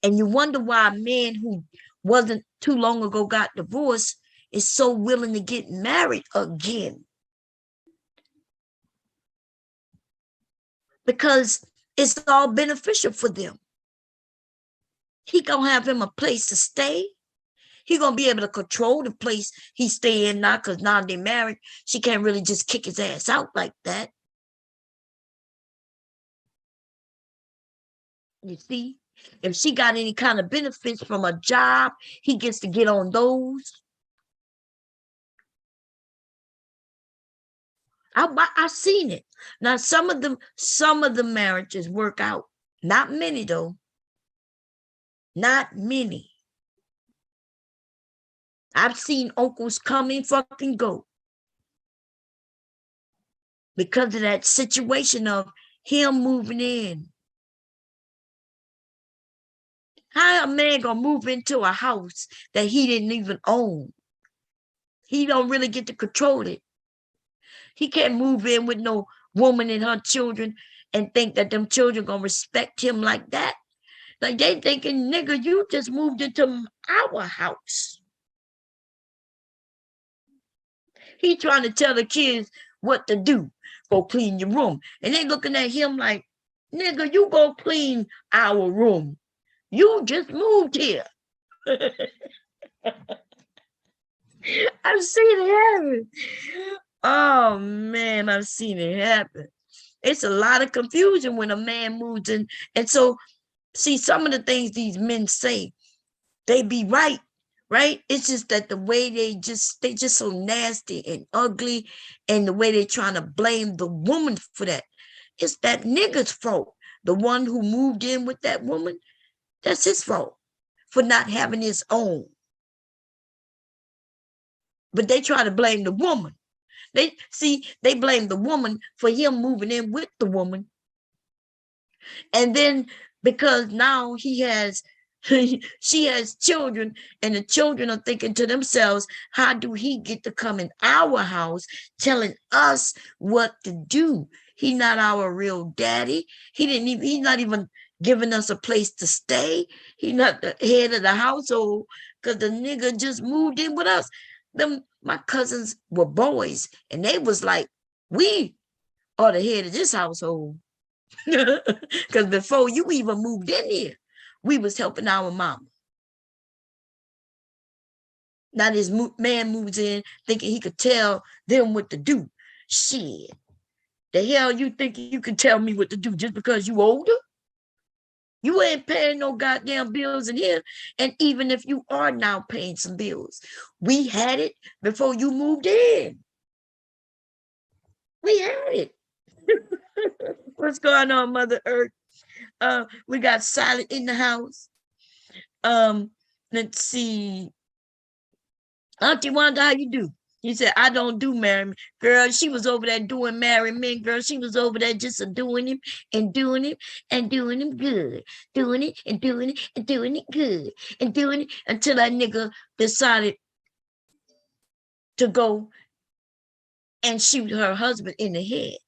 And you wonder why a man who wasn't too long ago got divorced is so willing to get married again. Because it's all beneficial for them. He gonna have him a place to stay. He gonna be able to control the place he stay in now, because now they're married. She can't really just kick his ass out like that. You see? If she got any kind of benefits from a job, he gets to get on those. I seen it. Now some of the marriages work out. Not many though. Not many. I've seen uncles come and fucking go because of that situation of him moving in. How a man gonna move into a house that he didn't even own? He don't really get to control it. He can't move in with no woman and her children and think that them children gonna respect him like that. Like they thinking, nigga, you just moved into our house. He trying to tell the kids what to do. Go clean your room. And they looking at him like, nigga, you go clean our room. You just moved here. I've seen it happen. Oh man, I've seen it happen. It's a lot of confusion when a man moves in. And so, see, some of the things these men say, they be right. It's just that the way they just so nasty and ugly, and the way they're trying to blame the woman for that. It's that nigga's fault. The one who moved in with that woman, that's his fault for not having his own. But they try to blame the woman. They blame the woman for him moving in with the woman. And then because now he has she has children, and the children are thinking to themselves, how do he get to come in our house telling us what to do? He's not our real daddy. He's not even giving us a place to stay. He's not the head of the household because the nigga just moved in with us. My cousins were boys, and they was like, we are the head of this household. Because before you even moved in here, we was helping our mama. Now this man moves in thinking he could tell them what to do. Shit. The hell you think you can tell me what to do just because you older? You ain't paying no goddamn bills in here. And even if you are now paying some bills, we had it before you moved in. We had it. What's going on, Mother Earth? We got Silent in the house. Let's see. Auntie Wanda, how you do? He said, I don't do marry men. Girl, she was over there doing marry men, girl. She was over there just doing him and doing him and doing him good. Doing it and doing it and doing it good. And doing it until that nigga decided to go and shoot her husband in the head.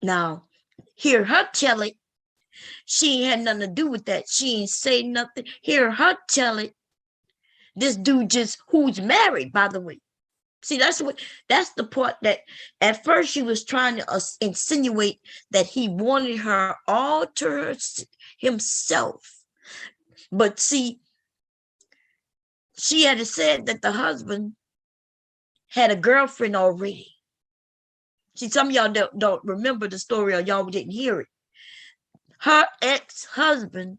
Now, hear her tell it. She ain't had nothing to do with that. She ain't say nothing. Hear her tell it. This dude just, who's married, by the way. See, that's the part that at first she was trying to insinuate that he wanted her all to himself. But see, she had said that the husband had a girlfriend already. See, some of y'all don't remember the story, or y'all didn't hear it. Her ex-husband,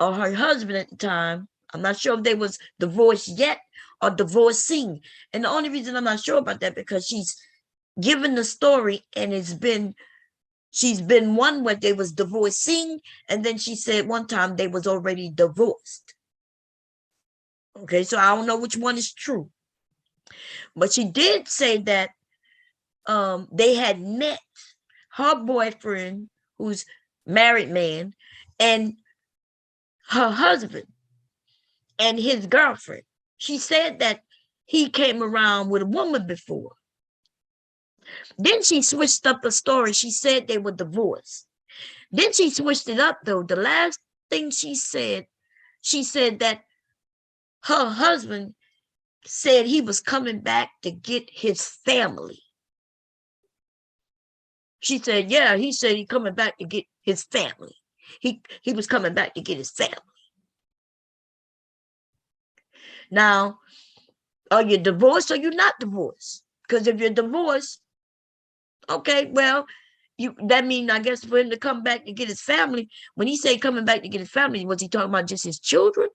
or her husband at the time, I'm not sure if they was divorced yet or divorcing. And the only reason I'm not sure about that, because she's given the story, and she's been one where they was divorcing, and then she said one time they was already divorced. Okay, so I don't know which one is true. But she did say that they had met her boyfriend, who's married man, and her husband and his girlfriend. She said that he came around with a woman before. Then she switched up the story. She said they were divorced. Then she switched it up though. The last thing she said that her husband said he was coming back to get his family. She said, yeah, he said he coming back to get his family. He was coming back to get his family. Now, are you divorced or you not divorced? Because if you're divorced, okay, well, that means, I guess, for him to come back to get his family, when he said coming back to get his family, was he talking about just his children?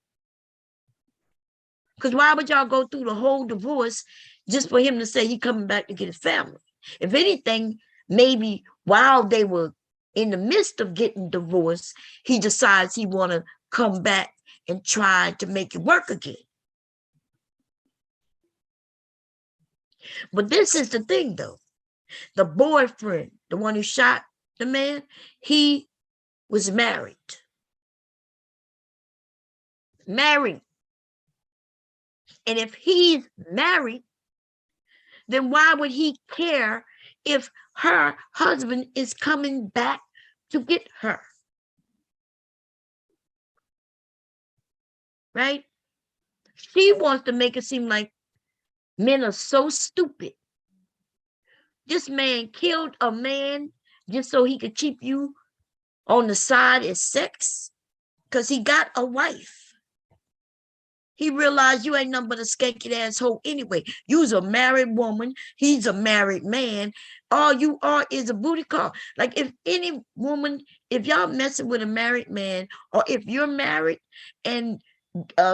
Because why would y'all go through the whole divorce just for him to say he coming back to get his family? If anything, maybe while they were in the midst of getting divorced, he decides he want to come back and try to make it work again. But this is the thing, though. The boyfriend, the one who shot the man, he was married. Married. And if he's married, then why would he care if her husband is coming back to get her? Right? She wants to make it seem like men are so stupid. This man killed a man just so he could keep you on the side as sex because he got a wife. He realized you ain't nothing but a skanky asshole anyway. You's a married woman. He's a married man. All you are is a booty call. Like if any woman, if y'all messing with a married man, or if you're married and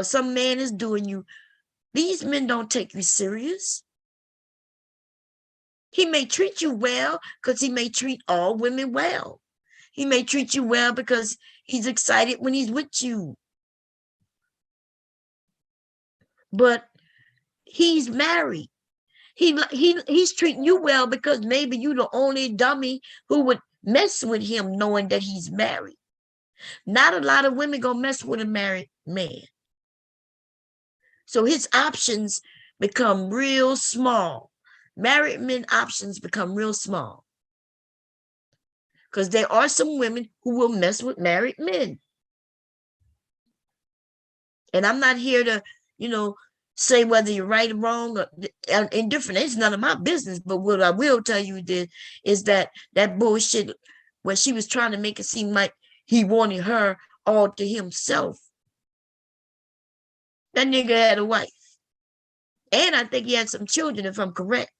some man is doing you, these men don't take you serious. He may treat you well because he may treat all women well. He may treat you well because he's excited when he's with you. But he's married. He's treating you well because maybe you're the only dummy who would mess with him knowing that he's married. Not a lot of women gonna mess with a married man. So his options become real small. Married men options become real small. Because there are some women who will mess with married men. And I'm not here to, say whether you're right or wrong or indifferent. It's none of my business. But what I will tell you is that bullshit where she was trying to make it seem like he wanted her all to himself. That nigga had a wife. And I think he had some children, if I'm correct.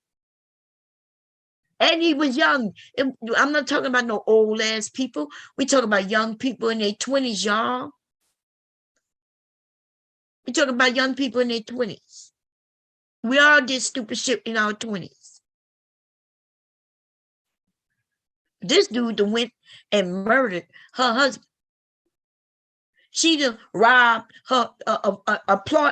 And he was young. I'm not talking about no old ass people. We talking about young people in their 20s, y'all. We talking about young people in their 20s. We all did stupid shit in our 20s. This dude went and murdered her husband. She done robbed her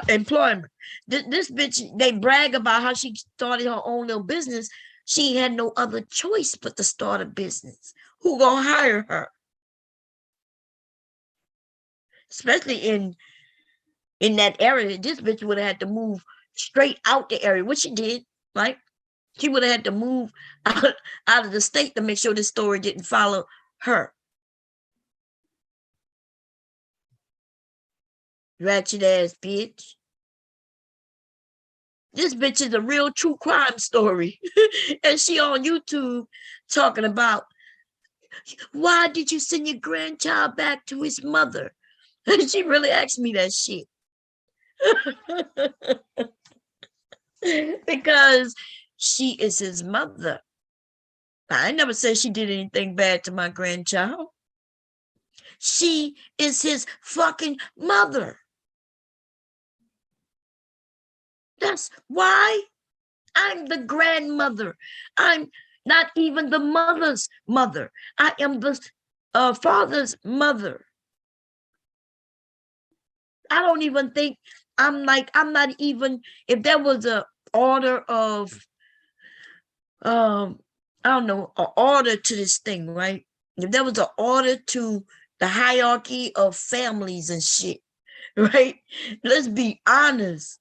employment. This bitch, they brag about how she started her own little business. She had no other choice but to start a business. Who gonna hire her? Especially in that area, this bitch would have had to move straight out the area, which she did, right? She would have had to move out of the state to make sure this story didn't follow her. Ratchet ass bitch. This bitch is a real true crime story. And she on YouTube talking about, why did you send your grandchild back to his mother? She really asked me that shit. Because she is his mother. I never said she did anything bad to my grandchild. She is his fucking mother. That's why I'm the grandmother. I'm not even the mother's mother. I am the father's mother. I don't even think I'm not even, if there was a order of, I don't know, an order to this thing, right? If there was an order to the hierarchy of families and shit, right? Let's be honest.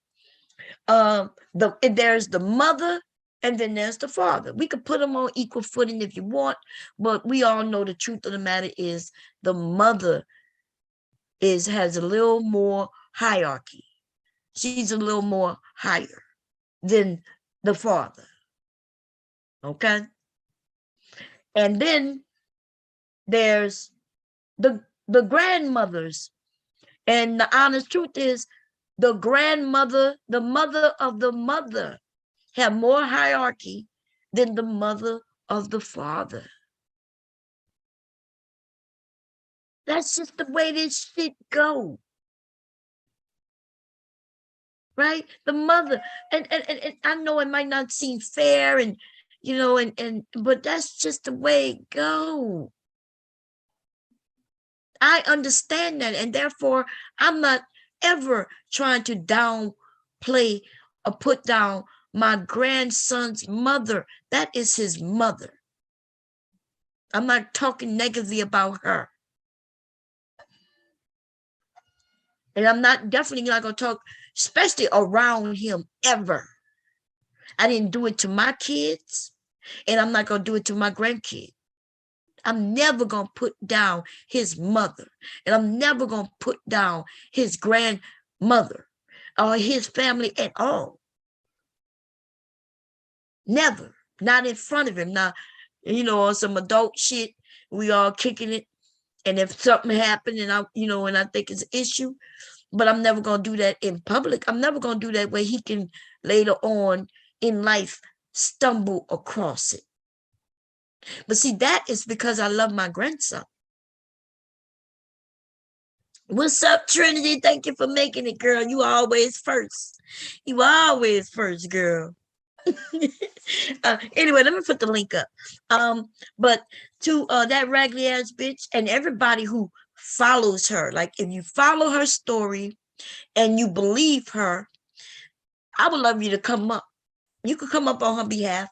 There's the mother, And then there's the father. We could put them on equal footing if you want, but we all know the truth of the matter is the mother has a little more hierarchy. She's a little more higher than the father. Okay. And then there's the grandmothers. And the honest truth is the grandmother, the mother of the mother, have more hierarchy than the mother of the father. That's just the way this shit go. Right? The mother. And I know it might not seem fair and but that's just the way it go. I understand that, and therefore I'm not ever trying to downplay or put down my grandson's mother. That is his mother. I'm not talking negatively about her. And I'm definitely not going to talk, especially around him, ever. I didn't do it to my kids, and I'm not going to do it to my grandkids. I'm never going to put down his mother, and I'm never going to put down his grandmother or his family at all. Never. Not in front of him. Now, on some adult shit, we all kicking it. And if something happened and I think it's an issue, but I'm never going to do that in public. I'm never going to do that where he can later on in life stumble across it. But see, that is because I love my grandson. What's up, Trinity? Thank you for making it, girl. You always first. You always first, girl. Anyway, let me put the link up. But to that raggedy ass bitch and everybody who follows her, like if you follow her story and you believe her, I would love you to come up. You could come up on her behalf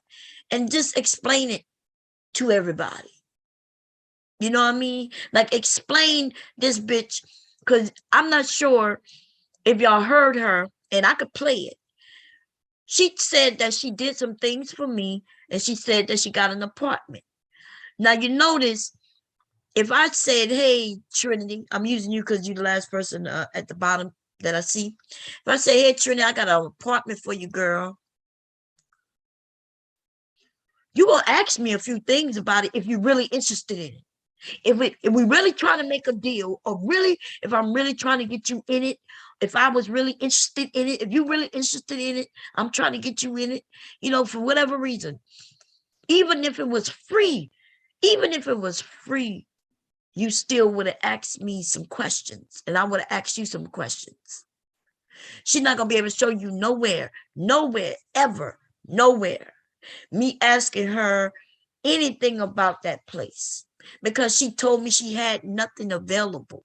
and just explain it to everybody. You know what I mean? Like explain this bitch, because I'm not sure if y'all heard her, and I could play it. She said that she did some things for me, and she said that she got an apartment. Now, you notice, if I said, hey, Trinity, I'm using you because you're the last person at the bottom that I see. If I say, hey, Trinity, I got an apartment for you, girl, you will ask me a few things about it if you're really interested in it. If we really trying to make a deal, or really, if I'm really trying to get you in it, if I was really interested in it, if you're really interested in it, I'm trying to get you in it, for whatever reason. Even if it was free, you still would have asked me some questions, and I would have asked you some questions. She's not going to be able to show you nowhere, ever, nowhere, me asking her anything about that place, because she told me she had nothing available.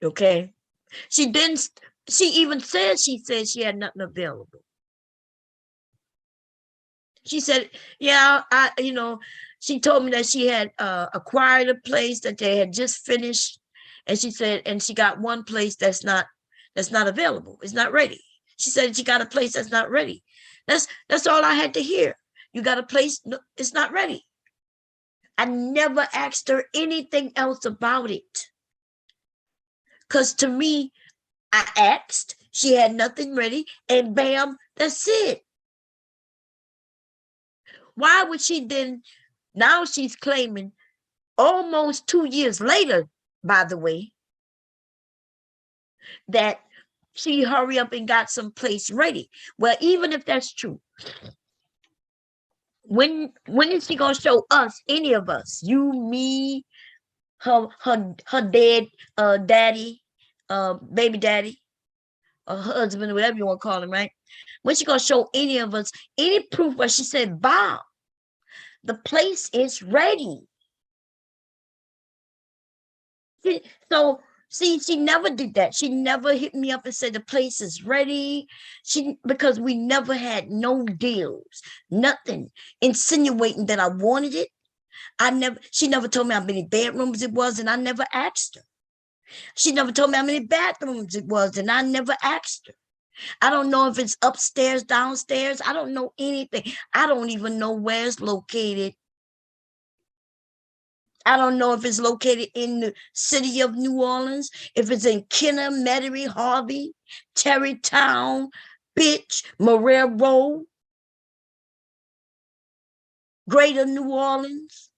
Okay. She even said she had nothing available. She said, yeah, she told me that she had acquired a place that they had just finished. And she said, and she got one place that's not available. It's not ready. She said she got a place that's not ready. That's all I had to hear. You got a place, no, it's not ready. I never asked her anything else about it. Because to me, I asked, she had nothing ready, and bam, that's it. Why would she then, now she's claiming almost 2 years later, by the way, that she hurry up and got some place ready. Well, even if that's true, when is she gonna show us, any of us, you, me, her dead daddy, baby daddy, or husband, whatever you want to call him, right? When she gonna show any of us any proof where she said, Bob, the place is ready? So see, she never did that. She never hit me up and said the place is ready. Because we never had no deals, nothing insinuating that I wanted it. She never told me how many bedrooms it was, and I never asked her. She never told me how many bathrooms it was, and I never asked her. I don't know if it's upstairs, downstairs. I don't know anything. I don't even know where it's located. I don't know if it's located in the city of New Orleans, if it's in Kenner, Metairie, Harvey, Terrytown, Bitch, Marrero, Greater New Orleans,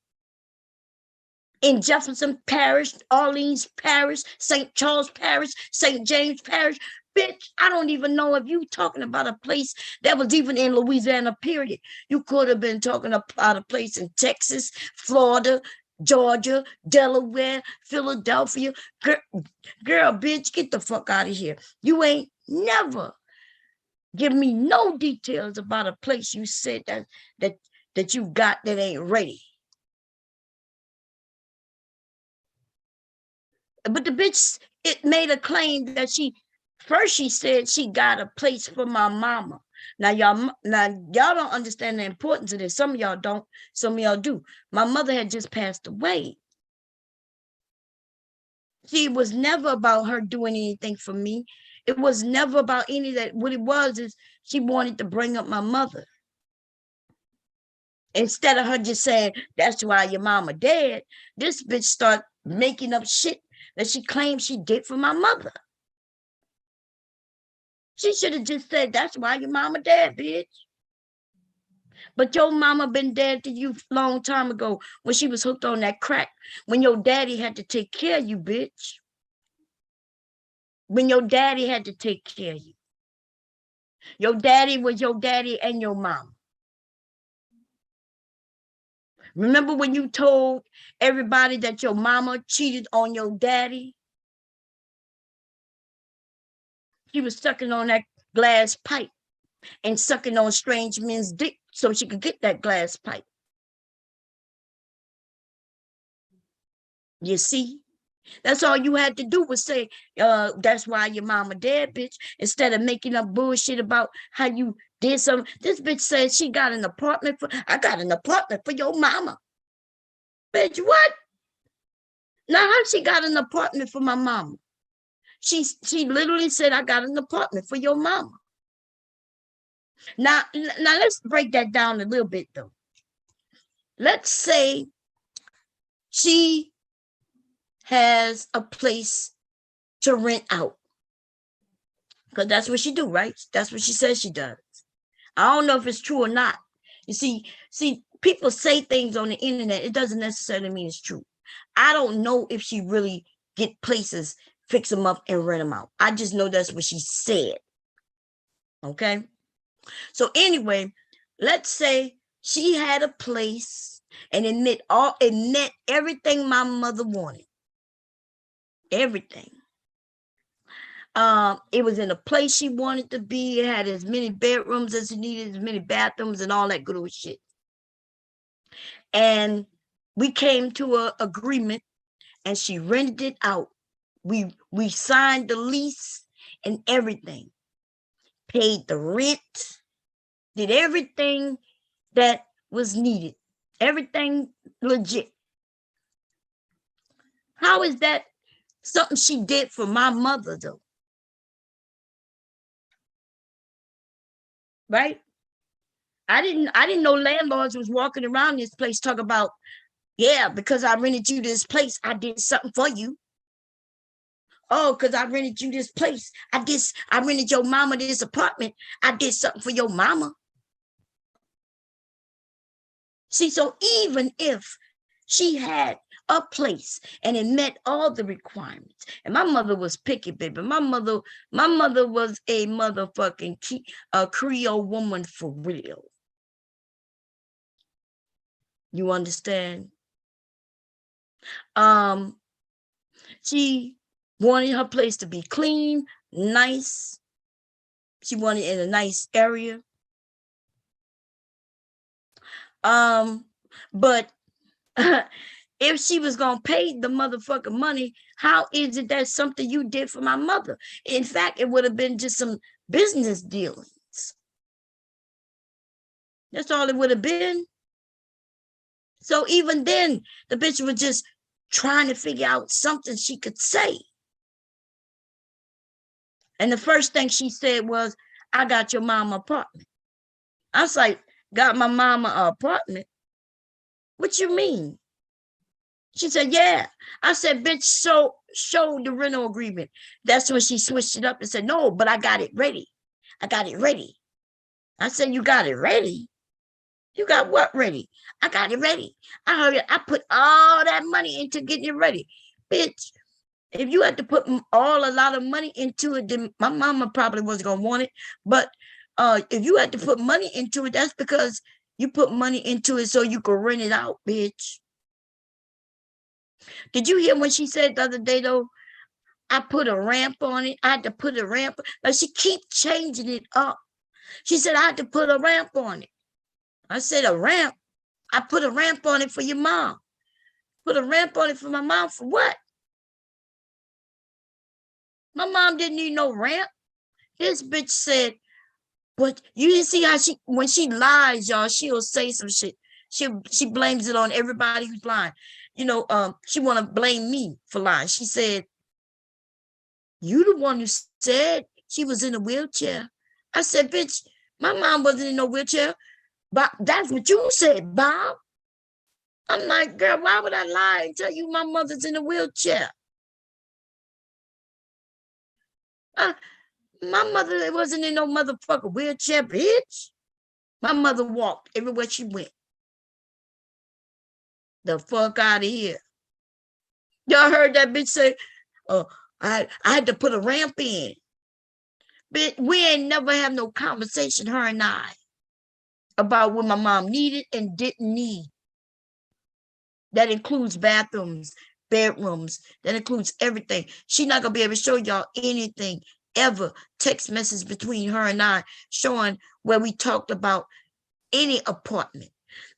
in Jefferson Parish, Orleans Parish, St. Charles Parish, St. James Parish. Bitch, I don't even know if you talking about a place that was even in Louisiana, period. You could have been talking about a place in Texas, Florida, Georgia, Delaware, Philadelphia. Girl, bitch, get the fuck out of here. You ain't never give me no details about a place you said that you got that ain't ready. But the bitch, it made a claim that she said she got a place for my mama. Now y'all don't understand the importance of this. Some of y'all don't, some of y'all do. My mother had just passed away. See, it was never about her doing anything for me. It was never about any of that. What it was is she wanted to bring up my mother. Instead of her just saying, that's why your mama dead, this bitch start making up shit that she claims she did for my mother. She should have just said, that's why your mama dead, bitch. But your mama been dead to you a long time ago when she was hooked on that crack, when your daddy had to take care of you, bitch. When your daddy had to take care of you. Your daddy was your daddy and your mama. Remember when you told everybody that your mama cheated on your daddy? She was sucking on that glass pipe and sucking on strange men's dick so she could get that glass pipe. You see? That's all you had to do was say, that's why your mama dead, bitch, instead of making up bullshit about how you did something. This bitch said she got an apartment I got an apartment for your mama. Bitch, what? Now how she got an apartment for my mama? She literally said, I got an apartment for your mama. Now let's break that down a little bit though. Let's say she has a place to rent out. Because that's what she do, right? That's what she says she does. I don't know if it's true or not. You see, people say things on the internet. It doesn't necessarily mean it's true. I don't know if she really get places, fix them up, and rent them out. I just know that's what she said. Okay? So anyway, let's say she had a place and it met everything my mother wanted. Everything. It was in a place she wanted to be. It had as many bedrooms as she needed, as many bathrooms and all that good old shit. And we came to an agreement and she rented it out. We signed the lease and everything. Paid the rent, did everything that was needed. Everything legit. How is that something she did for my mother though? Right? I didn't know landlords was walking around this place talking about, yeah, because I rented you this place, I did something for you. Oh, because I rented you this place. I rented your mama this apartment. I did something for your mama. See, so even if she had a place and it met all the requirements, and my mother was picky, baby. My mother was a motherfucking Creole woman for real. You understand? She wanted her place to be clean, nice. She wanted it in a nice area. But if she was gonna pay the motherfucking money, how is it that something you did for my mother? In fact, it would have been just some business dealings. That's all it would have been. So even then, the bitch was just trying to figure out something she could say. And the first thing she said was, I got your mama apartment. I was like, got my mama an apartment? What you mean? She said, yeah. I said, bitch, show the rental agreement. That's when she switched it up and said, no, but I got it ready. I got it ready. I said, you got it ready? You got what ready? I got it ready. I heard it. I put all that money into getting it ready. Bitch, if you had to put a lot of money into it, then my mama probably wasn't going to want it. But if you had to put money into it, that's because you put money into it so you could rent it out, bitch. Did you hear when she said the other day, though, I put a ramp on it? I had to put a ramp. Like, she keep changing it up. She said, I had to put a ramp on it. I said, a ramp? I put a ramp on it for your mom. Put a ramp on it for my mom for what? My mom didn't need no ramp. This bitch said, but you didn't see how when she lies, y'all, she'll say some shit. She blames it on everybody who's lying. You know, she want to blame me for lying. She said, you the one who said she was in a wheelchair. I said, bitch, my mom wasn't in no wheelchair. But that's what you said, Bob. I'm like, girl, why would I lie and tell you my mother's in a wheelchair? My mother wasn't in no motherfucker wheelchair, bitch. My mother walked everywhere she went. The fuck out of here. Y'all heard that bitch say, oh, I had to put a ramp in. Bitch, we ain't never have no conversation, her and I, about what my mom needed and didn't need. That includes bathrooms, bedrooms. That includes everything. She's not going to be able to show y'all anything ever. Text message between her and I showing where we talked about any apartment.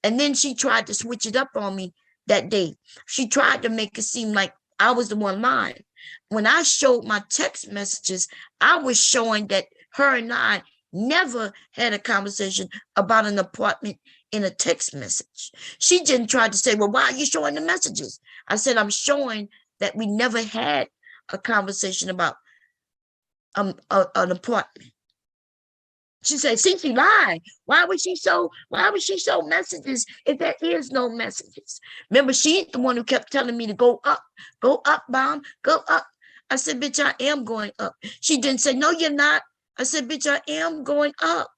And then she tried to switch it up on me that day. She tried to make it seem like I was the one lying. When I showed my text messages, I was showing that her and I never had a conversation about an apartment in a text message. She didn't try to say, well, why are you showing the messages? I said, I'm showing that we never had a conversation about an apartment. She said, see, she lied. Why would she show messages if there is no messages? Remember, she's the one who kept telling me to go up, Mom, go up. I said, bitch, I am going up. She didn't say, no, you're not. I said, bitch, I am going up.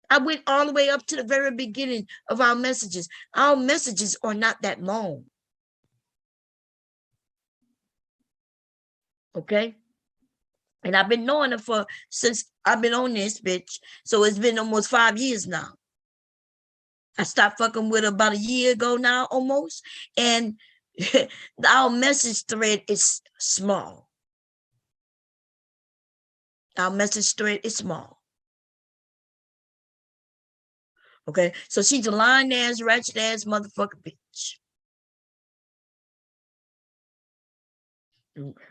I went all the way up to the very beginning of our messages. Our messages are not that long. Okay? And I've been knowing her since I've been on this bitch. So it's been almost 5 years now. I stopped fucking with her about a year ago now, almost. And our message thread is small. Our message thread is small. Okay? So she's a lying ass, ratchet ass motherfucking bitch.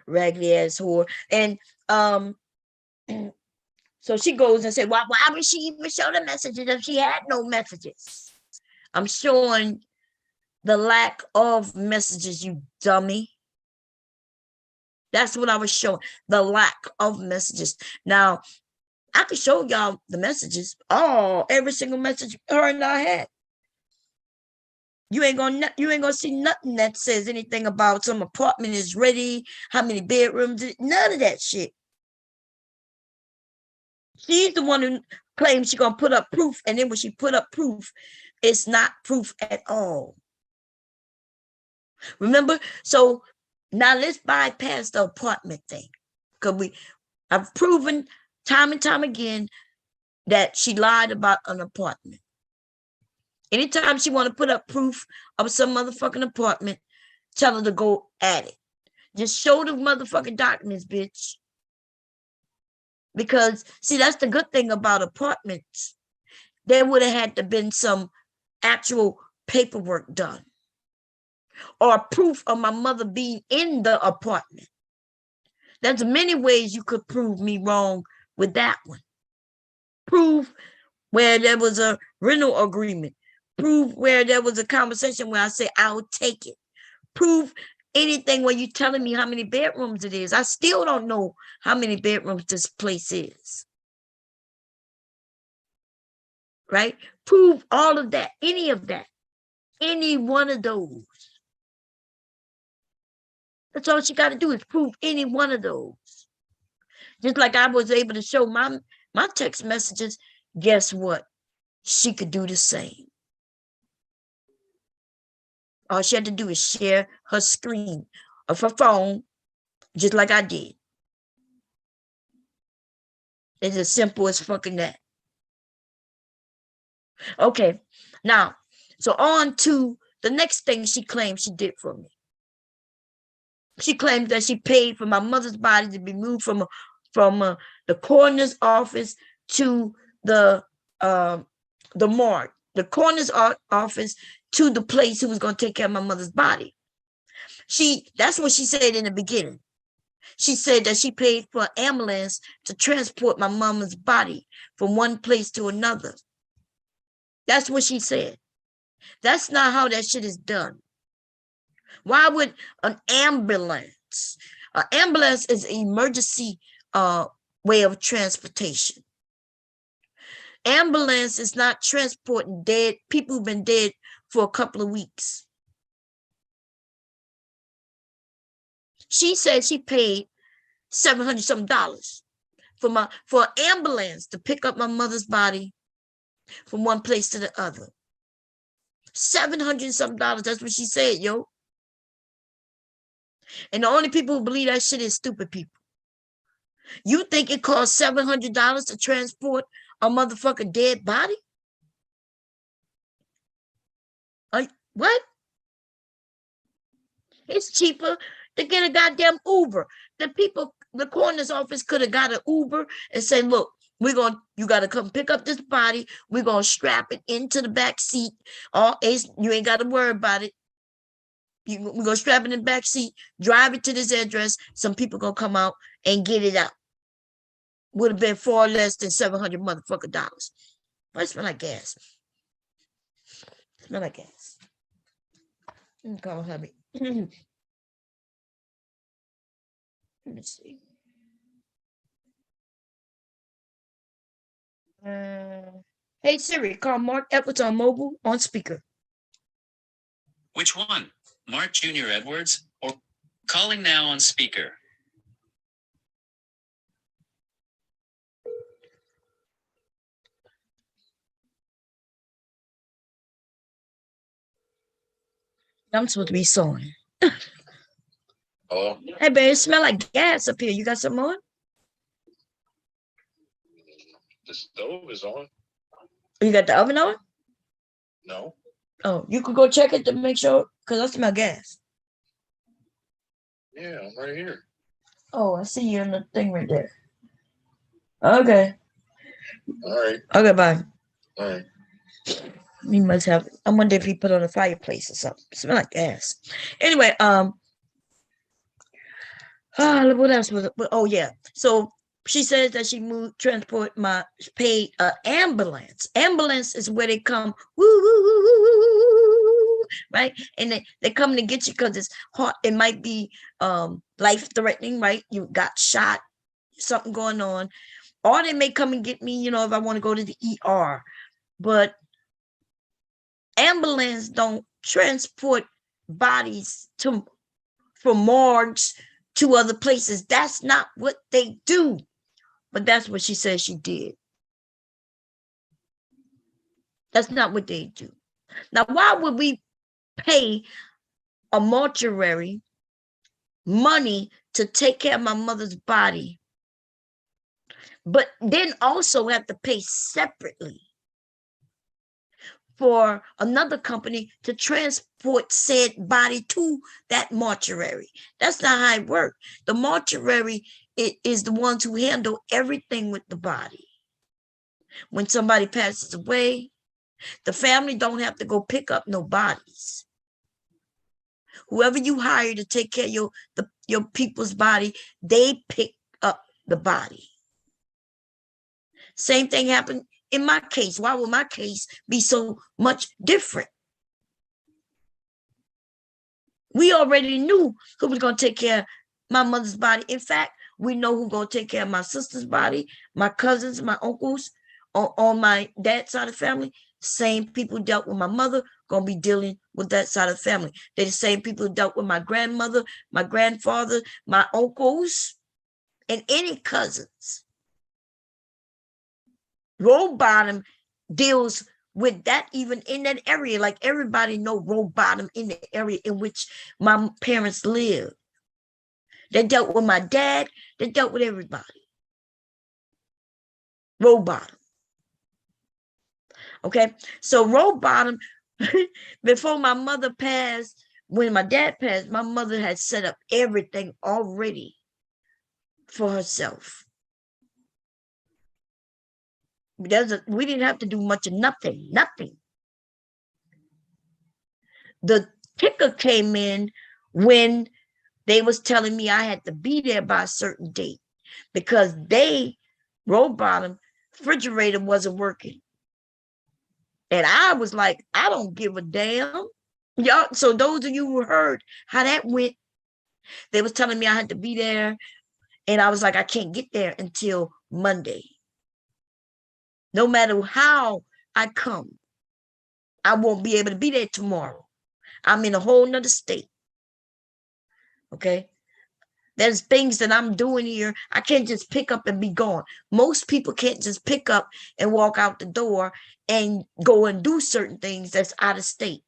Raggedy ass whore. And so she goes and said, why would she even show the messages if she had no messages? I'm showing the lack of messages, you dummy. That's what I was showing, the lack of messages. Now, I could show y'all the messages, every single message her and I had. You ain't gonna see nothing that says anything about some apartment is ready, how many bedrooms, none of that shit. She's the one who claims she's gonna put up proof, and then when she put up proof, it's not proof at all. Remember? So now let's bypass the apartment thing, because I've proven time and time again that she lied about an apartment. Anytime she want to put up proof of some motherfucking apartment, tell her to go at it. Just show the motherfucking documents, bitch. Because, see, that's the good thing about apartments. There would have had to been some actual paperwork done, or proof of my mother being in the apartment. There's many ways you could prove me wrong with that one. Prove where there was a rental agreement. Prove where there was a conversation where I say, I'll take it. Prove anything where you telling me how many bedrooms it is. I still don't know how many bedrooms this place is. Right? Prove all of that, any of that, any one of those. That's all she got to do is prove any one of those. Just like I was able to show my text messages, guess what? She could do the same. All she had to do is share her screen of her phone, just like I did. It's as simple as fucking that. Okay, now, so on to the next thing she claims she did for me. She claims that she paid for my mother's body to be moved from the coroner's office to the morgue, the coroner's office to the place who was going to take care of my mother's body. That's what she said in the beginning. She said that she paid for an ambulance to transport my mama's body from one place to another. That's what she said. That's not how that shit is done. Why would an ambulance? An ambulance is an emergency way of transportation. Ambulance is not transporting dead people who've been dead for a couple of weeks. She said she paid $700 something for an ambulance to pick up my mother's body from one place to the other. $700 something. That's what she said, yo. And the only people who believe that shit is stupid people. You think it costs $700 to transport a motherfucking dead body? What? It's cheaper to get a goddamn Uber. The coroner's office could have got an Uber and said, look, you got to come pick up this body. We're going to strap it into the back seat. You ain't got to worry about it. We're going to strap it in the back seat, drive it to this address. Some people going to come out and get it out. Would have been far less than $700 motherfucking dollars. But it smell like gas. Smell like gas. Call hubby. Let me see. Hey Siri, call Mark Edwards on mobile on speaker. Which one? Mark Jr. Edwards or calling now on speaker? I'm supposed to be sewing. Hello? Hey, babe, it smell like gas up here. You got some more? The stove is on? You got the oven on? No. Oh, you could go check it to make sure, because I smell gas. Yeah, I'm right here. Oh, I see you in the thing right there. Okay. All right. Okay, bye. All right. He must have. I wonder if he put on a fireplace or something. Smell like gas. Anyway, what else was it? Oh yeah. So she says that she paid an ambulance. Ambulance is where they come, woo, woo, woo, woo, woo, woo, right? And they come to get you because it's hard. It might be life threatening, right? You got shot, something going on, or they may come and get me, if I want to go to the ER. But ambulance don't transport bodies from morgues to other places. That's not what they do. But that's what she says she did. That's not what they do. Now, why would we pay a mortuary money to take care of my mother's body, but then also have to pay separately for another company to transport said body to that mortuary? That's not how it works. The mortuary is the ones who handle everything with the body. When somebody passes away, the family don't have to go pick up no bodies. Whoever you hire to take care of your people's body, they pick up the body. Same thing happened in my case. Why would my case be so much different? We already knew who was going to take care of my mother's body. In fact, we know who's going to take care of my sister's body, my cousins, my uncles, on my dad's side of the family. Same people dealt with my mother, going to be dealing with that side of the family. They're the same people who dealt with my grandmother, my grandfather, my uncles, and any cousins. Roll bottom deals with that even in that area. Like everybody know roll bottom in the area in which my parents live. They dealt with my dad. They dealt with everybody. Roll bottom. Okay. So roll bottom, before my mother passed, when my dad passed, my mother had set up everything already for herself. We didn't have to do much of nothing. The kicker came in when they was telling me I had to be there by a certain date because roll bottom refrigerator wasn't working. And I was like, I don't give a damn. Y'all, so those of you who heard how that went, they was telling me I had to be there. And I was like, I can't get there until Monday. No matter how I come, I won't be able to be there tomorrow. I'm in a whole nother state. Okay. There's things that I'm doing here. I can't just pick up and be gone. Most people can't just pick up and walk out the door and go and do certain things that's out of state.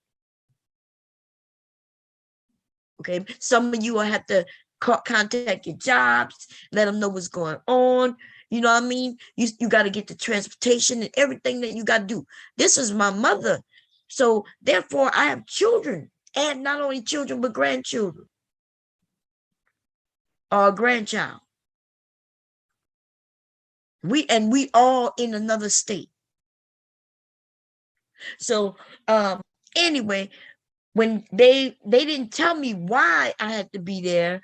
Okay. Some of you will have to contact your jobs, let them know what's going on. You know what I mean? You got to get the transportation and everything that you got to do. This is my mother. So therefore, I have children, and not only children, but grandchildren. Or a grandchild. We all in another state. So anyway, when they didn't tell me why I had to be there,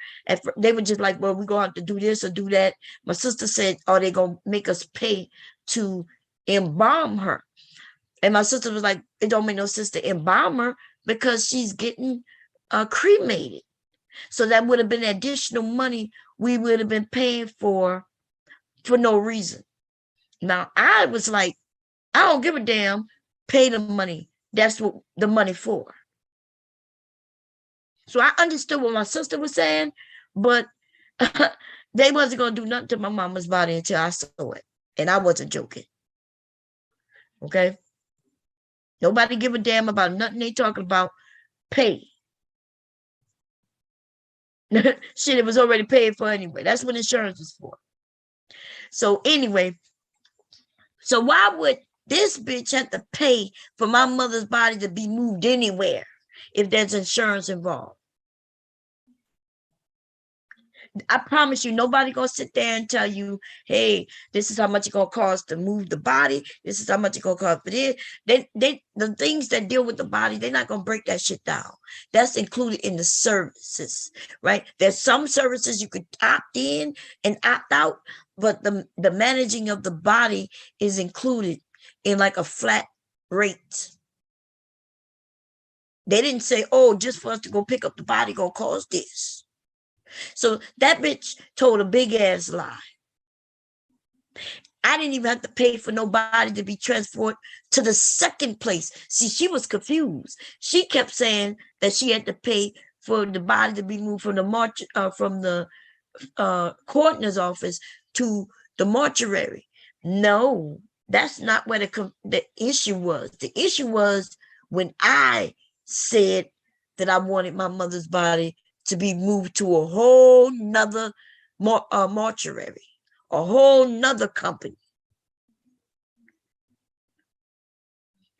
they were just like, well, we're gonna have to do this or do that. My sister said, are they gonna make us pay to embalm her? And my sister was like, it don't make no sense to embalm her because she's getting cremated. So that would have been additional money we would have been paying for no reason. Now I was like, I don't give a damn, pay the money. That's what the money for. So I understood what my sister was saying, but they wasn't going to do nothing to my mama's body until I saw it. And I wasn't joking. Okay? Nobody give a damn about nothing they talking about. Pay. Shit, it was already paid for anyway. That's what insurance is for. So anyway, so why would this bitch have to pay for my mother's body to be moved anywhere if there's insurance involved? I promise you, nobody gonna sit there and tell you, hey, this is how much it's gonna cost to move the body. This is how much it's gonna cost for this. The things that deal with the body, they're not gonna break that shit down. That's included in the services, right? There's some services you could opt in and opt out, but the managing of the body is included in like a flat rate. They didn't say, oh, just for us to go pick up the body gonna cost this. So that bitch told a big ass lie. I didn't even have to pay for nobody to be transported to the second place. See, she was confused. She kept saying that she had to pay for the body to be moved from the coroner's office to the mortuary. No, that's not where the issue was. The issue was when I said that I wanted my mother's body to be moved to a whole nother mortuary, a whole nother company.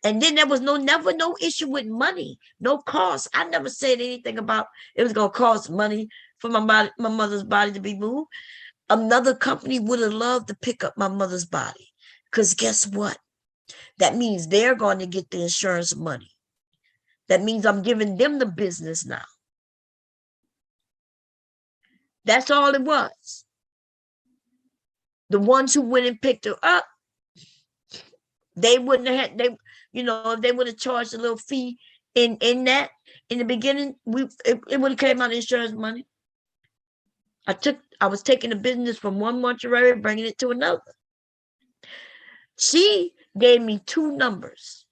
And then there was never no issue with money, no cost. I never said anything about it was gonna cost money for my mother's body to be moved. Another company would have loved to pick up my mother's body. Because guess what? That means they're going to get the insurance money. That means I'm giving them the business now. That's all it was. The ones who went and picked her up, they wouldn't have had, if they would have charged a little fee in the beginning, it would have came out of insurance money. I was taking the business from one mortuary, bringing it to another. She gave me 2 numbers.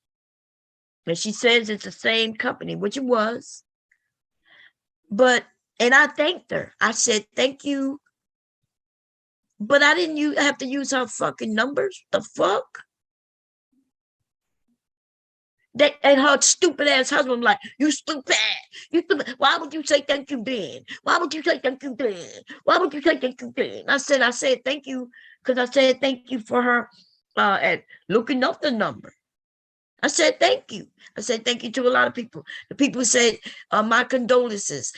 And she says it's the same company, which it was. And I thanked her. I said, thank you. But I didn't have to use her fucking numbers. The fuck? And her stupid ass husband like, you stupid. You stupid. Why would you say thank you, Ben? Why would you say thank you, Ben? Why would you say thank you, Ben? I said thank you because I said thank you for her at looking up the number. I said thank you. I said thank you to a lot of people. The people said my condolences.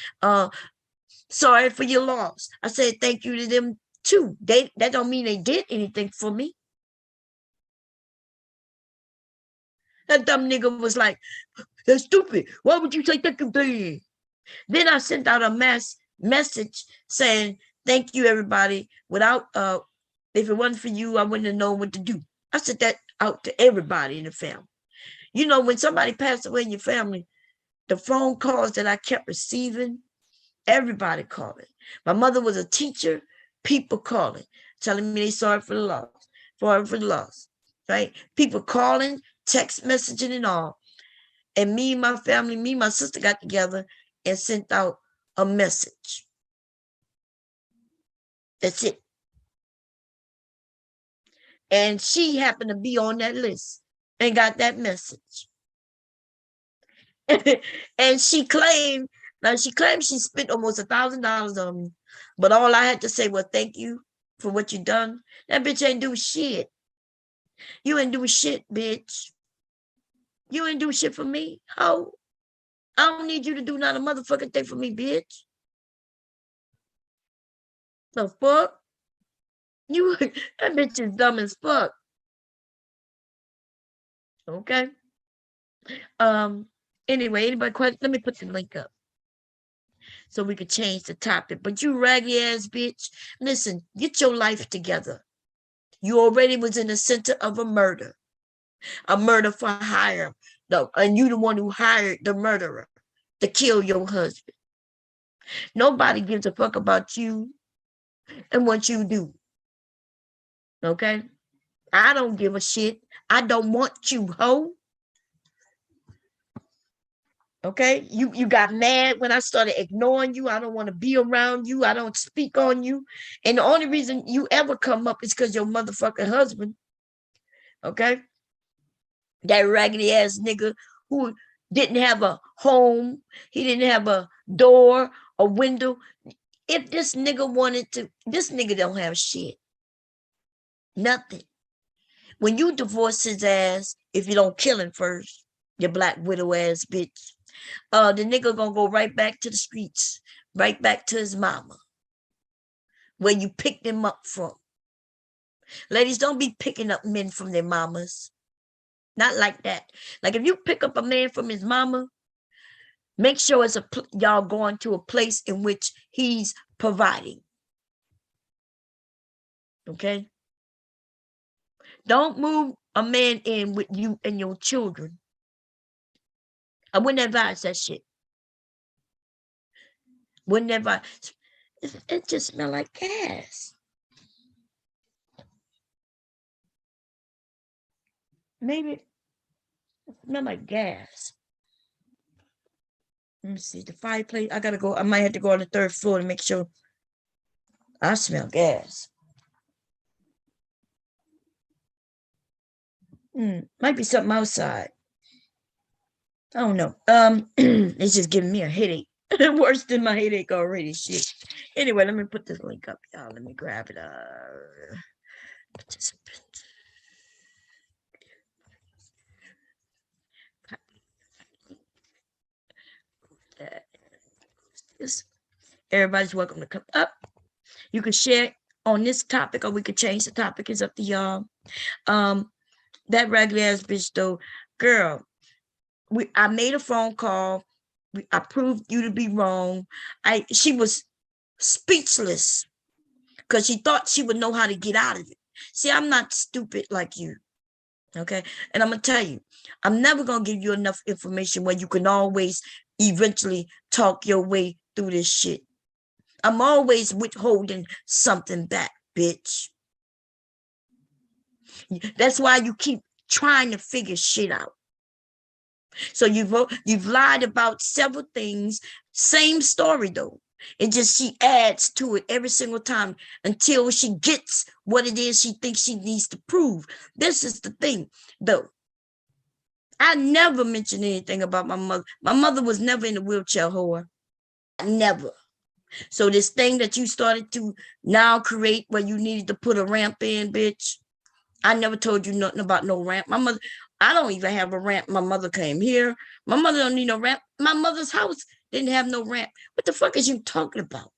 Sorry for your loss. I said thank you to them too. That don't mean they did anything for me. That dumb nigga was like, that's stupid. Why would you say thank you? Then I sent out a message saying, thank you, everybody. Without, if it wasn't for you, I wouldn't have known what to do. I sent that out to everybody in the family. You know, when somebody passed away in your family, the phone calls that I kept receiving, everybody calling. My mother was a teacher, people calling, telling me they sorry for the loss, right? People calling, text messaging and all. And me and my family, me and my sister got together and sent out a message. That's it. And she happened to be on that list and got that message. And she claimed she spent almost $1,000 on me. But all I had to say was thank you for what you done. That bitch ain't do shit. You ain't do shit, bitch. You ain't do shit for me. How? I don't need you to do not a motherfucking thing for me, bitch. The fuck? That bitch is dumb as fuck. Okay. Anyway, anybody question? Let me put the link up so we could change the topic. But you raggedy ass bitch, listen, get your life together. You already was in the center of a murder for hire. No, and you the one who hired the murderer to kill your husband. Nobody gives a fuck about you and what you do. Okay? I don't give a shit. I don't want you, hoe. Okay? You got mad when I started ignoring you. I don't want to be around you. I don't speak on you. And the only reason you ever come up is because your motherfucking husband. Okay? That raggedy ass nigga who didn't have a home. He didn't have a door, a window. If this nigga wanted to, this nigga don't have shit. Nothing. When you divorce his ass, if you don't kill him first, you black widow ass bitch, the nigga gonna go right back to the streets, right back to his mama, where you picked him up from. Ladies, don't be picking up men from their mamas. Not like that. Like if you pick up a man from his mama, make sure it's y'all going to a place in which he's providing. Okay? Don't move a man in with you and your children. I wouldn't advise that shit. Wouldn't advise. It just smell like gas. Maybe it smell like gas. Let me see the fireplace. I gotta go. I might have to go on the 3rd floor to make sure. I smell gas. Might be something outside. I don't know. It's just giving me a headache. Worse than my headache already. Shit. Anyway, let me put this link up, y'all. Let me grab it. Participant. Everybody's welcome to come up. You can share on this topic, or we could change the topic. It's up to y'all. That raggedy ass bitch though, girl. I made a phone call. I proved you to be wrong. She was speechless because she thought she would know how to get out of it. See, I'm not stupid like you. Okay. And I'm going to tell you, I'm never going to give you enough information where you can always eventually talk your way through this shit. I'm always withholding something back, bitch. That's why you keep trying to figure shit out. So you've lied about several things. Same story though. It just she adds to it every single time until she gets what it is she thinks she needs to prove. This is the thing, though. I never mentioned anything about my mother. My mother was never in a wheelchair, whore. Never. So this thing that you started to now create where you needed to put a ramp in, bitch. I never told you nothing about no ramp. My mother, I don't even have a ramp. My mother came here. My mother don't need no ramp. My mother's house didn't have no ramp. What the fuck is you talking about?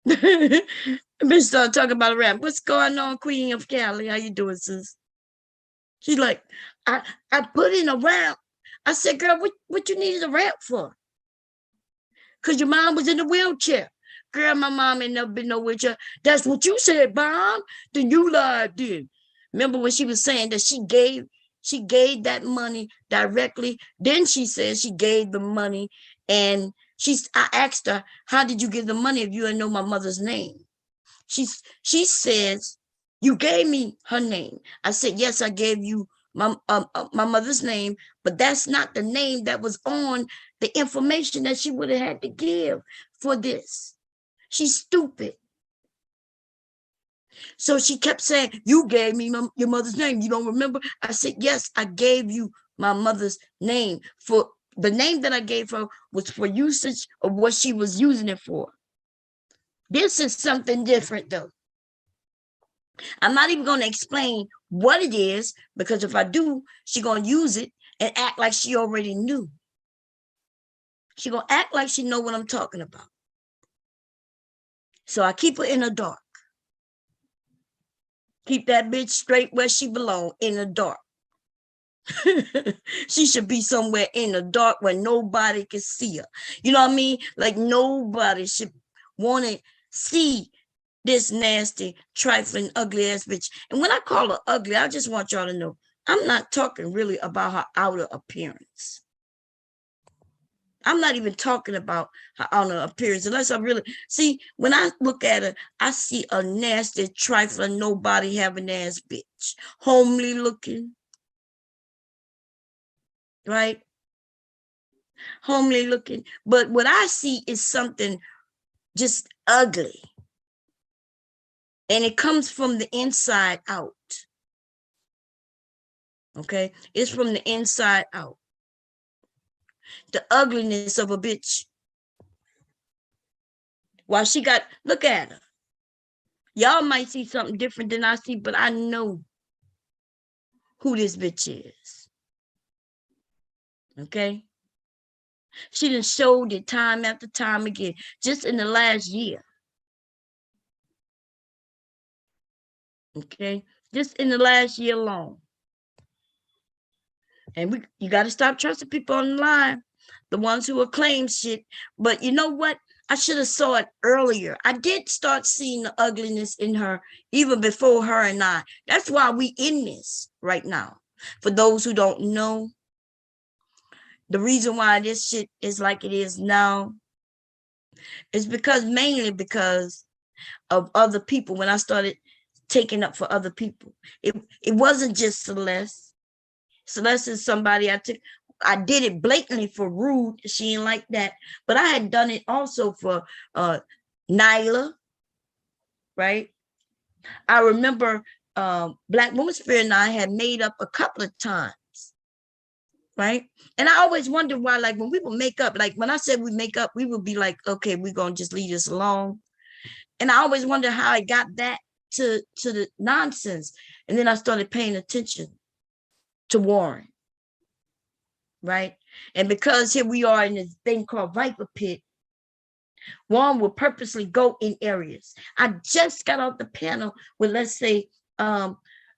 Bitch started talking about a ramp. What's going on, Queen of Cali? How you doing, sis? She's like, I put in a ramp. I said, girl, what you needed a ramp for? Because your mom was in a wheelchair. Girl, my mom ain't never been no wheelchair. That's what you said, Mom. Then you lied then. Remember when she was saying that she gave that money directly. Then she said she gave the money. And I asked her, how did you give the money if you didn't know my mother's name? She says, you gave me her name. I said, yes, I gave you my mother's name, but that's not the name that was on the information that she would have had to give for this. She's stupid. So she kept saying, you gave me your mother's name. You don't remember? I said, yes, I gave you my mother's name. For the name that I gave her was for usage of what she was using it for. This is something different, though. I'm not even going to explain what it is, because if I do, she's going to use it and act like she already knew. She's going to act like she know what I'm talking about. So I keep her in the dark. Keep that bitch straight where she belongs, in the dark. She should be somewhere in the dark where nobody can see her. You know what I mean? Like nobody should want to see this nasty, trifling, ugly ass bitch. And when I call her ugly, I just want y'all to know, I'm not talking really about her outer appearance. I'm not even talking about her outer appearance, unless I really see, when I look at her, I see a nasty, trifling, nobody having ass bitch. Homely looking. Right? Homely looking. But what I see is something just ugly. And it comes from the inside out. Okay? It's from the inside out. The ugliness of a bitch. While she got, look at her. Y'all might see something different than I see, but I know who this bitch is. Okay? She done showed it time after time again, just in the last year. Okay? Just in the last year alone. And you got to stop trusting people online, the ones who will claim shit. But you know what? I should have saw it earlier. I did start seeing the ugliness in her even before her and I. That's why we in this right now. For those who don't know, the reason why this shit is like it is now is mainly because of other people. When I started taking up for other people, it wasn't just Celeste. Celeste is somebody I did it blatantly for Rude. She ain't like that. But I had done it also for Nyla, right? I remember Black Woman Spirit and I had made up a couple of times, right? And I always wondered why, like when we would make up, like when I said we make up, we would be like, okay, we're going to just leave this alone. And I always wondered how I got that to the nonsense. And then I started paying attention to Warren. Right? And because here we are in this thing called Viper Pit, Warren will purposely go in areas. I just got off the panel with, let's say,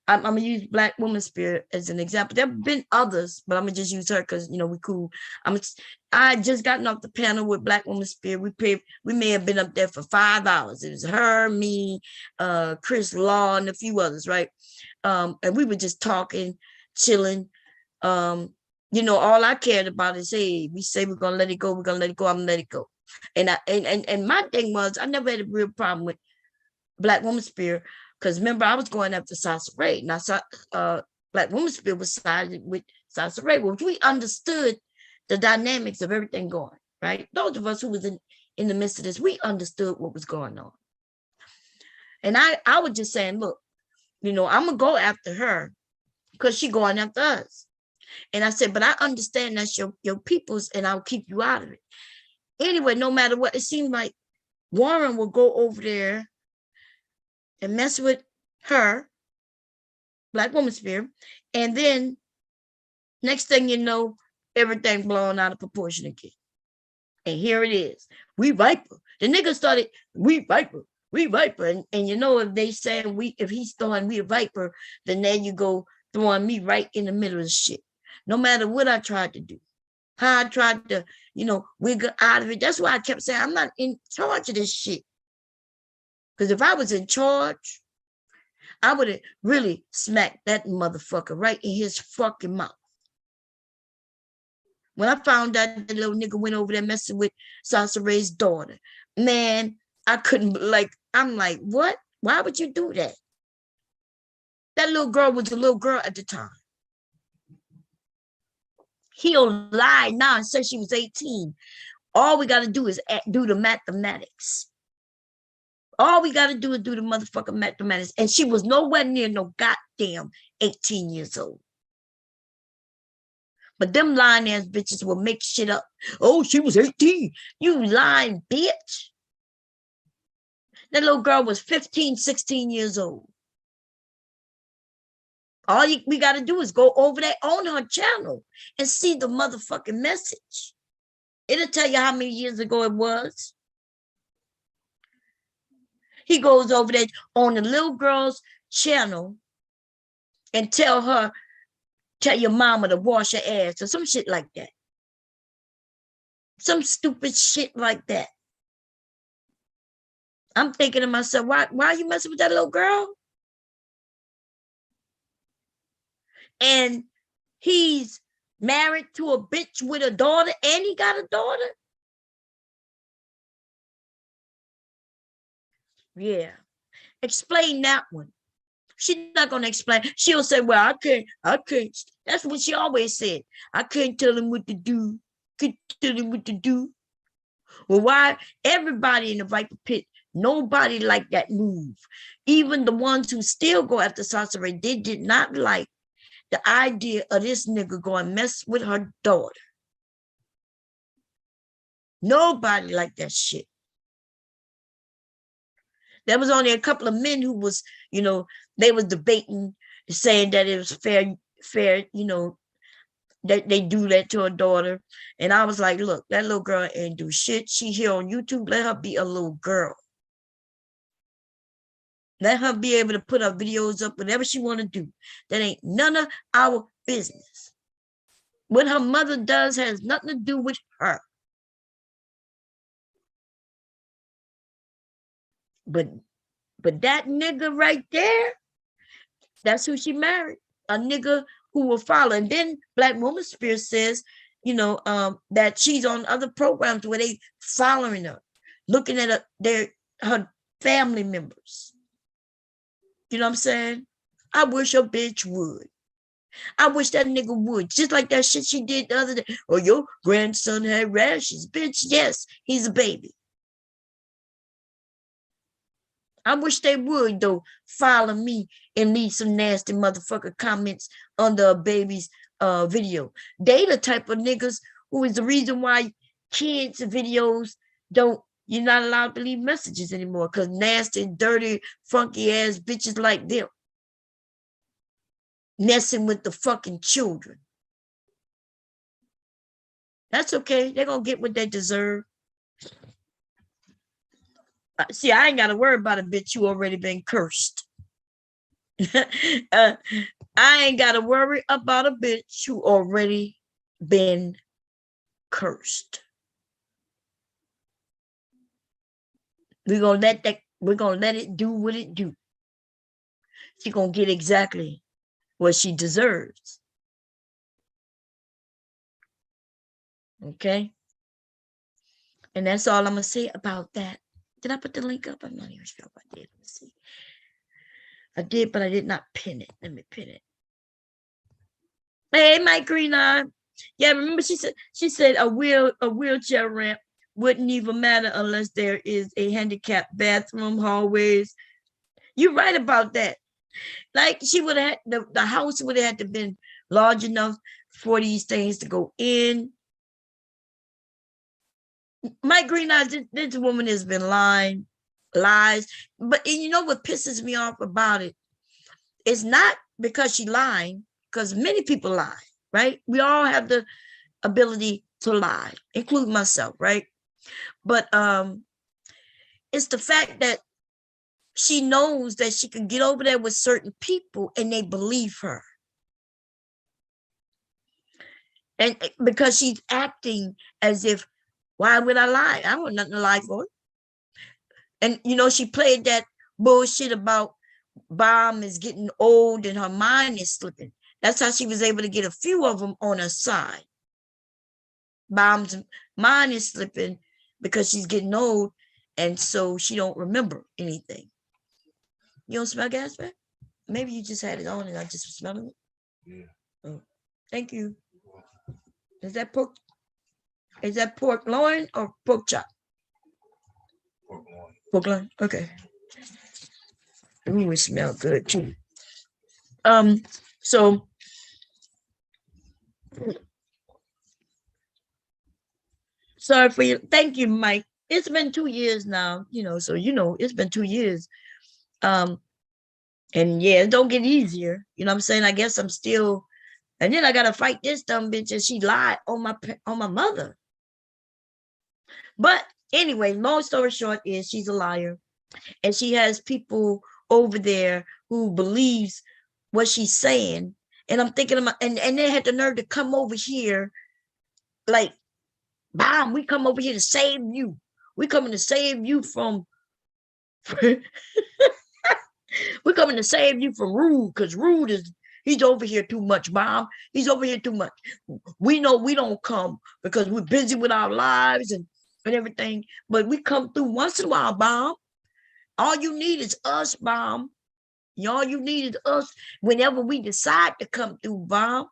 I'm gonna use Black Woman Spirit as an example. There have been others, but I'm gonna just use her because we cool. I just gotten off the panel with Black Woman Spirit. We may have been up there for 5 hours. It was her, me, Chris Law, and a few others, right? And we were just talking, chilling. All I cared about is, hey, we say we're gonna let it go, we're gonna let it go, I'm gonna let it go. And my thing was, I never had a real problem with Black Woman Spirit. Because remember, I was going after Sasa Ray. Now, Black Woman Spirit was sided with Sasa Ray, which we understood the dynamics of everything going, right? Those of us who was in the midst of this, we understood what was going on. And I was just saying, look, I'm going to go after her because she going after us. And I said, but I understand that's your people's, and I'll keep you out of it. Anyway, no matter what, it seemed like Warren will go over there and mess with her, Black Woman Spirit, and then next thing you know, everything blown out of proportion again. And here it is. We Viper. The nigga started, we Viper. And if they say if he's throwing we a Viper, then there you go throwing me right in the middle of the shit. No matter what I tried to do, how I tried to, wiggle out of it. That's why I kept saying I'm not in charge of this shit. Because if I was in charge, I would have really smacked that motherfucker right in his fucking mouth. When I found out that little nigga went over there messing with Sasa Ray's daughter, man, I couldn't, I'm like, what? Why would you do that? That little girl was a little girl at the time. He'll lie now and say she was 18. All we got to do is do the mathematics. All we got to do is do the motherfucking mathematics. And she was nowhere near no goddamn 18 years old. But them lying ass bitches will make shit up. Oh, she was 18. You lying bitch. That little girl was 15, 16 years old. All we got to do is go over there on her channel and see the motherfucking message. It'll tell you how many years ago it was. He goes over there on the little girl's channel and tell your mama to wash her ass or some shit like that. Some stupid shit like that. I'm thinking to myself, why are you messing with that little girl? And he's married to a bitch with a daughter and he got a daughter? Yeah. Explain that one. She's not going to explain. She'll say, well, I can't. That's what she always said. I can't tell him what to do. Well, why? Everybody in the Viper pit, nobody liked that move. Even the ones who still go after Sasa Ray, they did not like the idea of this nigga going mess with her daughter. Nobody liked that shit. There was only a couple of men who was, they was debating, saying that it was fair, that they do that to her daughter. And I was like, look, that little girl ain't do shit. She here on YouTube. Let her be a little girl. Let her be able to put her videos up, whatever she want to do. That ain't none of our business. What her mother does has nothing to do with her. But that nigga right there, that's who she married. A nigga who will follow. And then Black Woman Spirit says, that she's on other programs where they following her, looking at her family members. You know what I'm saying? I wish a bitch would. I wish that nigga would. Just like that shit she did the other day. Oh, your grandson had rashes. Bitch, yes, he's a baby. I wish they would, though, follow me and leave some nasty motherfucker comments under a baby's video. They the type of niggas who is the reason why kids' videos you're not allowed to leave messages anymore, because nasty, dirty, funky ass bitches like them messing with the fucking children. That's okay. They're going to get what they deserve. See, I ain't got to worry about a bitch who already been cursed. uh, I ain't got to worry about a bitch who already been cursed. We're gonna let it do what it do. She gonna get exactly what she deserves. Okay? And that's all I'm gonna say about that. Did I put the link up? I'm not even sure if I did. Let me see. I did, but I did not pin it. Let me pin it. Hey, Mike Green Eye. Yeah, remember she said a wheelchair ramp wouldn't even matter unless there is a handicapped bathroom, hallways. You're right about that. Like she would have had the house would have had to been large enough for these things to go in. Mike Green Eyes, this woman has been lying, lies. But you know what pisses me off about it? It's not because she lying, because many people lie, right? We all have the ability to lie, including myself, right? But it's the fact that she knows that she can get over there with certain people and they believe her. And because she's acting as if, why would I lie? I want nothing to lie for. And she played that bullshit about Bomb is getting old and her mind is slipping. That's how she was able to get a few of them on her side. Bomb's mind is slipping because she's getting old, and so she don't remember anything. You don't smell gas, man? Maybe you just had it on and I just was smelling it. Yeah. Oh, thank you. Is that pork? Is that pork loin or pork chop? Pork loin. Pork loin. Okay. Ooh, it smells good too. So sorry for you. Thank you, Mike. It's been 2 years now, so it's been 2 years. And yeah, it don't get easier. You know what I'm saying? I guess I'm still, and then I gotta fight this dumb bitch and she lied on my mother. But anyway, long story short is she's a liar. And she has people over there who believes what she's saying. And I'm thinking about, and they had the nerve to come over here like, Bomb, we come over here to save you. We coming to save you from we're coming to save you from Rude, because Rude he's over here too much, Bomb. He's over here too much. We know we don't come because we're busy with our lives and everything, but we come through once in a while, Bomb. All you need is us, Bomb. All you need is us whenever we decide to come through, Bomb.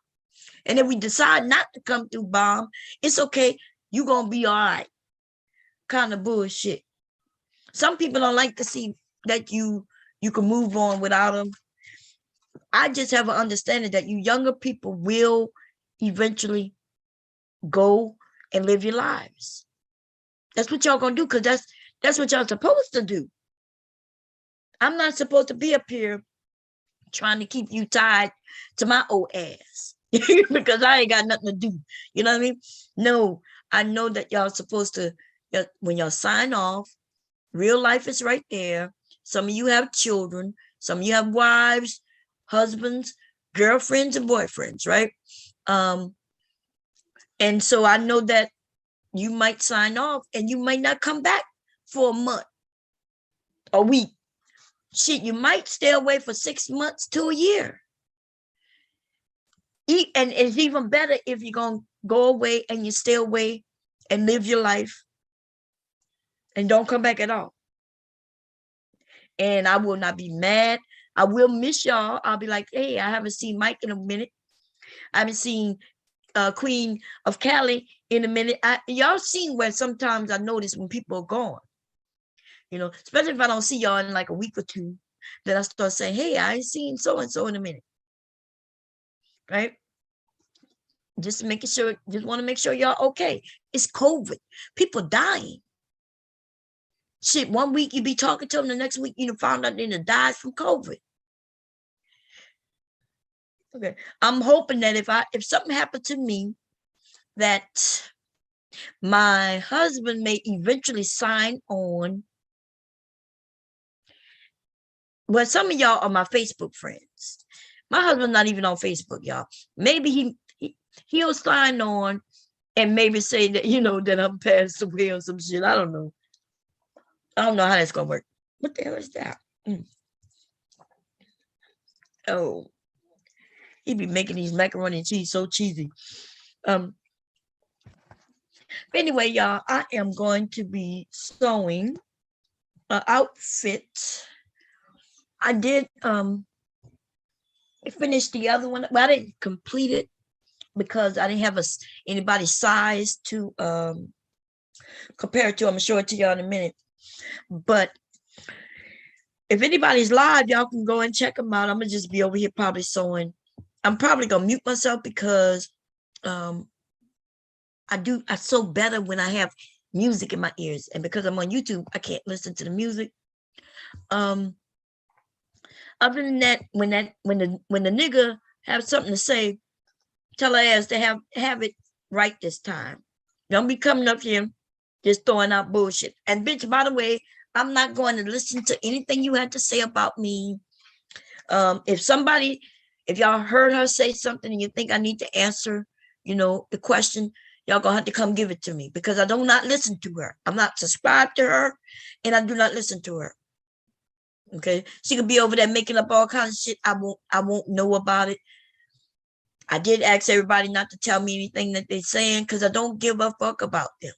And if we decide not to come through, Bomb, it's okay. You're going to be all right. Kind of bullshit. Some people don't like to see that you can move on without them. I just have an understanding that you younger people will eventually go and live your lives. That's what y'all gonna do, because that's what y'all supposed to do. I'm not supposed to be up here trying to keep you tied to my old ass because I ain't got nothing to do. You know what I mean? No, I know that y'all supposed to, when y'all sign off, real life is right there. Some of you have children. Some of you have wives, husbands, girlfriends, and boyfriends, right? And so I know that you might sign off and you might not come back for a month, a week. Shit, you might stay away for 6 months to a year. And it's even better if you're going to go away and you stay away and live your life and don't come back at all. And I will not be mad. I will miss y'all. I'll be like, hey, I haven't seen Mike in a minute. I haven't seen Queen of Cali in a minute. Y'all seen where sometimes I notice when people are gone. Especially if I don't see y'all in like a week or two, then I start saying, hey, I ain't seen so-and-so in a minute. Right? Just want to make sure y'all okay. It's COVID. People dying. Shit, 1 week you be talking to them, the next week you found out they died from COVID. Okay. I'm hoping that if something happened to me, that my husband may eventually sign on Well, some of y'all are my Facebook friends. My husband's not even on Facebook, y'all. Maybe he'll sign on and maybe say that, that I'm passed away or some shit. I don't know. I don't know how that's gonna work. What the hell is that? Oh, he be making these macaroni and cheese so cheesy. Anyway, y'all, I am going to be sewing an outfit. I did finish the other one, but I didn't complete it because I didn't have anybody's size to compare it to. I'm gonna show it to y'all in a minute. But if anybody's live, y'all can go and check them out. I'm gonna just be over here probably sewing. I'm probably gonna mute myself because I sew better when I have music in my ears, and because I'm on YouTube, I can't listen to the music. Other than that, when the nigga have something to say, tell her ass to have it right this time. Don't be coming up here just throwing out bullshit. And bitch, by the way, I'm not going to listen to anything you had to say about me. If y'all heard her say something and you think I need to answer, the question, y'all gonna have to come give it to me because I do not listen to her. I'm not subscribed to her and I do not listen to her. Okay. She could be over there making up all kinds of shit. I won't know about it. I did ask everybody not to tell me anything that they're saying because I don't give a fuck about them.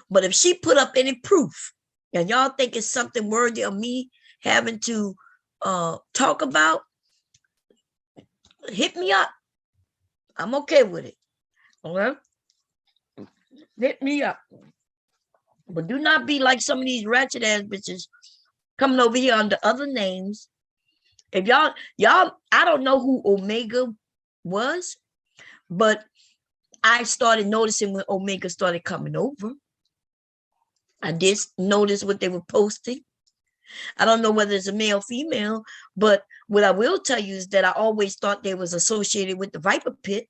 But if she put up any proof and y'all think it's something worthy of me having to talk about, hit me up. I'm okay with it. Okay? Hit me up. But do not be like some of these ratchet ass bitches coming over here under other names. If y'all, I don't know who Omega was, but I started noticing when Omega started coming over. I did notice what they were posting. I don't know whether it's a male or female, but what I will tell you is that I always thought they was associated with the Viper Pit.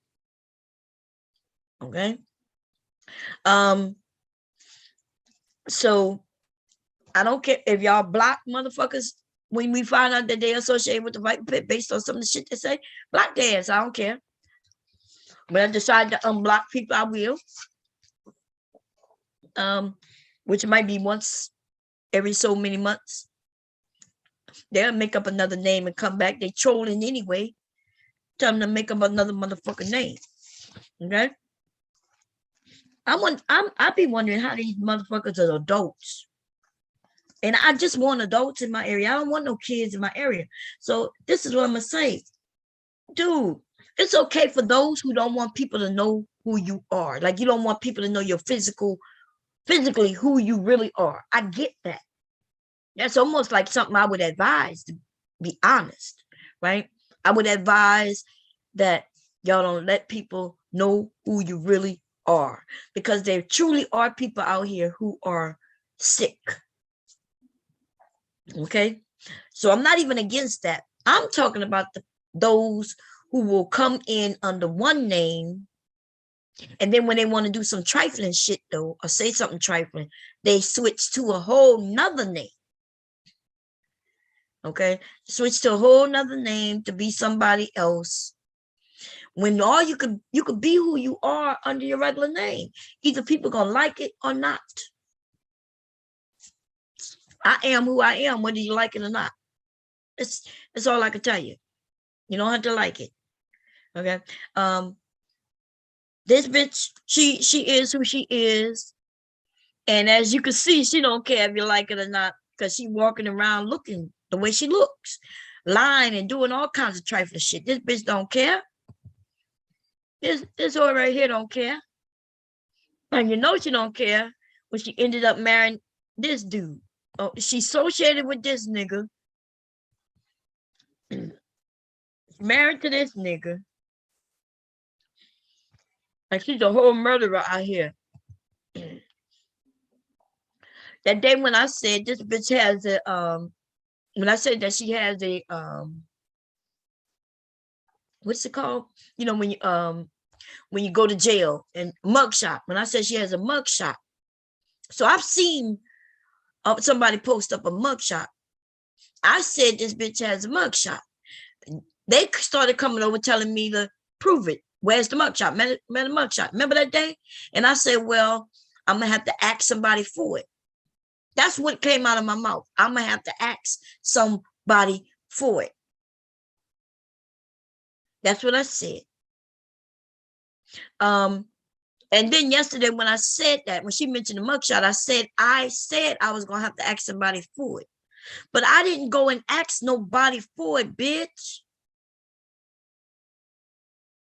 Okay. So I don't care if y'all block motherfuckers when we find out that they associated with the Viper Pit based on some of the shit they say. Block their ass. I don't care. When I decide to unblock people, I will. Which might be once every so many months. They'll make up another name and come back. They trolling anyway. Tell them to make up another motherfucking name. Okay? I be wondering how these motherfuckers are adults. And I just want adults in my area. I don't want no kids in my area. So this is what I'm gonna say. Dude, it's okay for those who don't want people to know who you are. Like you don't want people to know your physically who you really are. I get that. That's almost like something I would advise, to be honest, right? I would advise that y'all don't let people know who you really are, because there truly are people out here who are sick. Okay? So I'm not even against that. I'm talking about those who will come in under one name, and then when they want to do some trifling shit though, or say something trifling, they switch to a whole nother name. Okay, switch to a whole nother name to be somebody else. When all you could be who you are under your regular name. Either people gonna like it or not. I am who I am, whether you like it or not. That's all I can tell you. You don't have to like it. Okay. This bitch, she is who she is. And as you can see, she don't care if you like it or not, because she walking around looking the way she looks, lying and doing all kinds of trifling shit. This bitch don't care. This whore right here don't care. And you know she don't care when she ended up marrying this dude. Oh, she associated with this nigga. Married to this nigga. Like she's a whole murderer out here. That day when I said this bitch has a when I said that she has a what's it called? You know, when you go to jail, and mugshot. When I said she has a mugshot. So I've seen somebody post up a mugshot. I said this bitch has a mugshot. They started coming over telling me to prove it. Where's the mugshot? Met a mugshot. Remember that day? And I said, well, I'm going to have to ask somebody for it. That's what came out of my mouth. I'm going to have to ask somebody for it. That's what I said. And then yesterday when I said that, when she mentioned the mugshot, I said I was going to have to ask somebody for it. But I didn't go and ask nobody for it, bitch.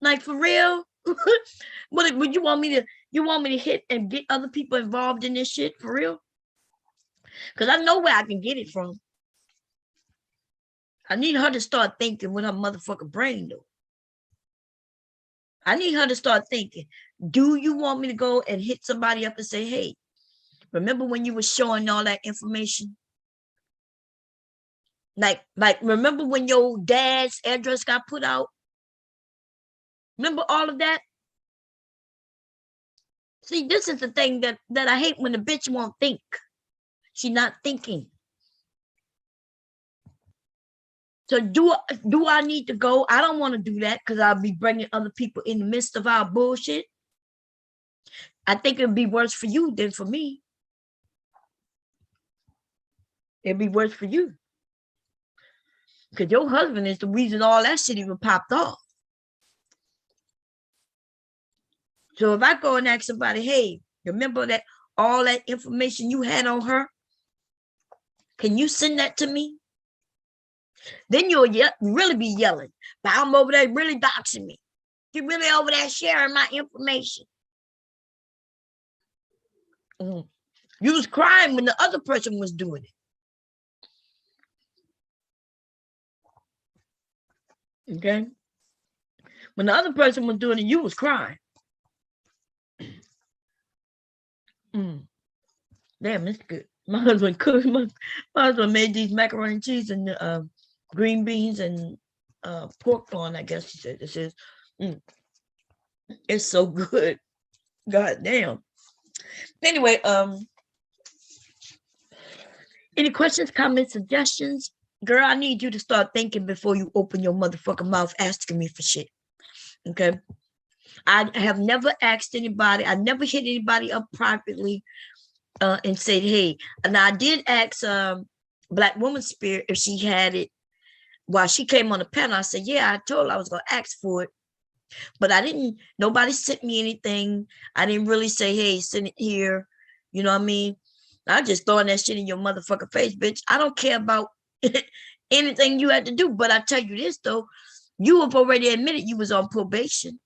Like, for real? What would you want me to hit and get other people involved in this shit, for real? Because I know where I can get it from. I need her to start thinking with her motherfucking brain, though. I need her to start thinking, do you want me to go and hit somebody up and say, hey, remember when you were showing all that information? Like, remember when your dad's address got put out? Remember all of that? See, this is the thing that I hate, when the bitch won't think. She's not thinking. So do I need to go? I don't want to do that because I'll be bringing other people in the midst of our bullshit. I think it'd be worse for you than for me. It'd be worse for you. Because your husband is the reason all that shit even popped off. So if I go and ask somebody, hey, remember that all that information you had on her? Can you send that to me? Then you'll really be yelling. But I'm over there really doxing me. You're really over there sharing my information. You was crying when the other person was doing it. Okay? When the other person was doing it, you was crying. Damn, that's good. My husband cooked. My husband made these macaroni and cheese and green beans and pork corn, I guess she said. This is. It's so good. God damn. Anyway, any questions, comments, suggestions? Girl, I need you to start thinking before you open your motherfucking mouth asking me for shit. Okay? I have never asked anybody. I never hit anybody up privately and said, hey. And I did ask Black Woman Spirit if she had it while she came on the panel. I said, yeah, I told her I was going to ask for it. But I didn't, nobody sent me anything. I didn't really say, hey, send it here. You know what I mean? I just throwing that shit in your motherfucking face, bitch. I don't care about anything you had to do. But I tell you this, though. You have already admitted you was on probation.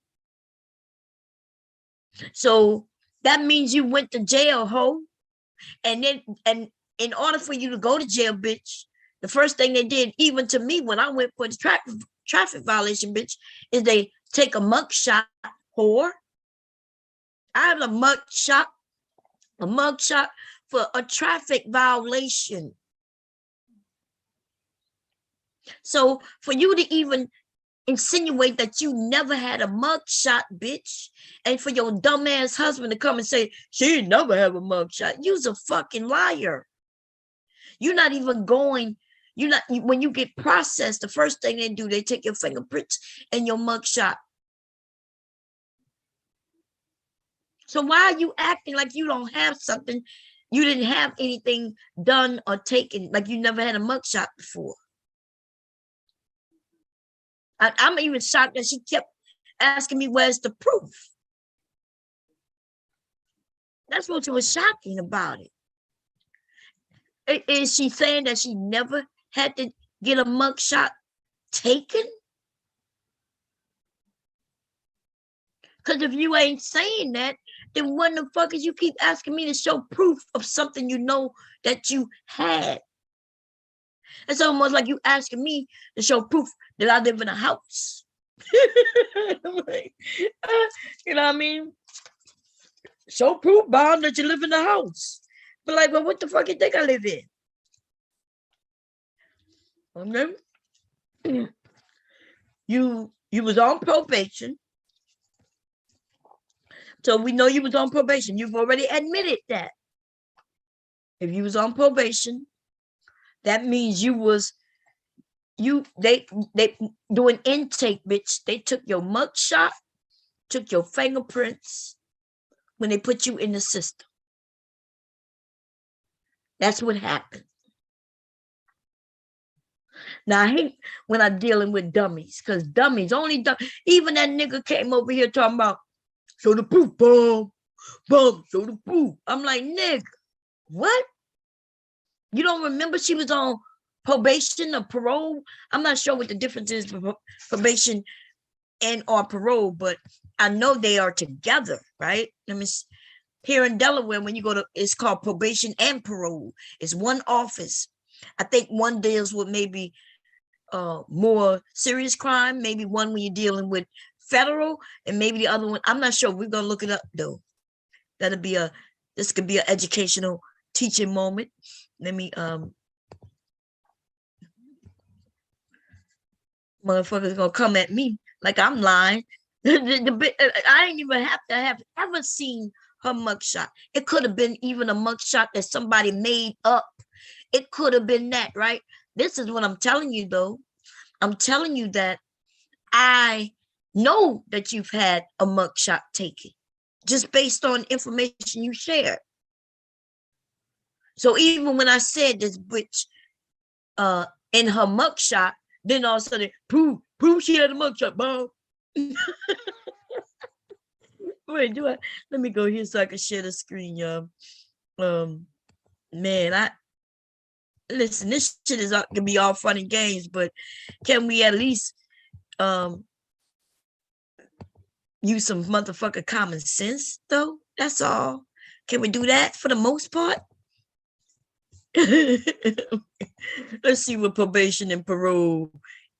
So that means you went to jail, ho. And in order for you to go to jail, bitch, the first thing they did, even to me, when I went for the traffic violation, bitch, is they take a mugshot, whore. I have a mugshot for a traffic violation. So for you to even insinuate that you never had a mugshot, bitch, and for your dumbass husband to come and say she never have a mugshot, you's a fucking liar. You're not even going. You're not. When you get processed, the first thing they do, they take your fingerprints and your mugshot. So why are you acting like you don't have something? You didn't have anything done or taken, like you never had a mugshot before. I'm even shocked that she kept asking me, where's the proof? That's what was shocking about it. Is she saying that she never had to get a mugshot taken? Because if you ain't saying that, then what the fuck is you keep asking me to show proof of something you know that you had? It's almost like you asking me to show proof that I live in a house. You know what I mean? Show proof, Bob, that you live in a house. But like, well, what the fuck you think I live in? Okay. You was on probation. So we know you was on probation. You've already admitted that. If you was on probation, that means you was they do an intake, bitch. They took your mugshot, took your fingerprints when they put you in the system. That's what happened. Now I hate when I'm dealing with dummies, because dummies only even that nigga came over here talking about show the proof, bum, show the proof. I'm like, nigga, what? You don't remember she was on probation or parole? I'm not sure what the difference is for probation and or parole, but I know they are together, right? I mean, here in Delaware, when you go to, it's called probation and parole. It's one office. I think one deals with maybe more serious crime, maybe one when you're dealing with federal, and maybe the other one, I'm not sure. We're gonna look it up though. This could be an educational teaching moment. Let me motherfuckers gonna come at me like I'm lying. I ain't even have to have ever seen her mugshot. It could have been even a mugshot that somebody made up. It could have been that, right? This is what I'm telling you though. I'm telling you that I know that you've had a mugshot taken just based on information you shared. So even when I said this bitch in her mugshot, then all of a sudden, prove she had a mugshot, Bob. Wait, let me go here so I can share the screen, y'all. Man, listen, this shit is gonna be all fun and games, but can we at least use some motherfucking common sense though? That's all. Can we do that for the most part? Let's see what probation and parole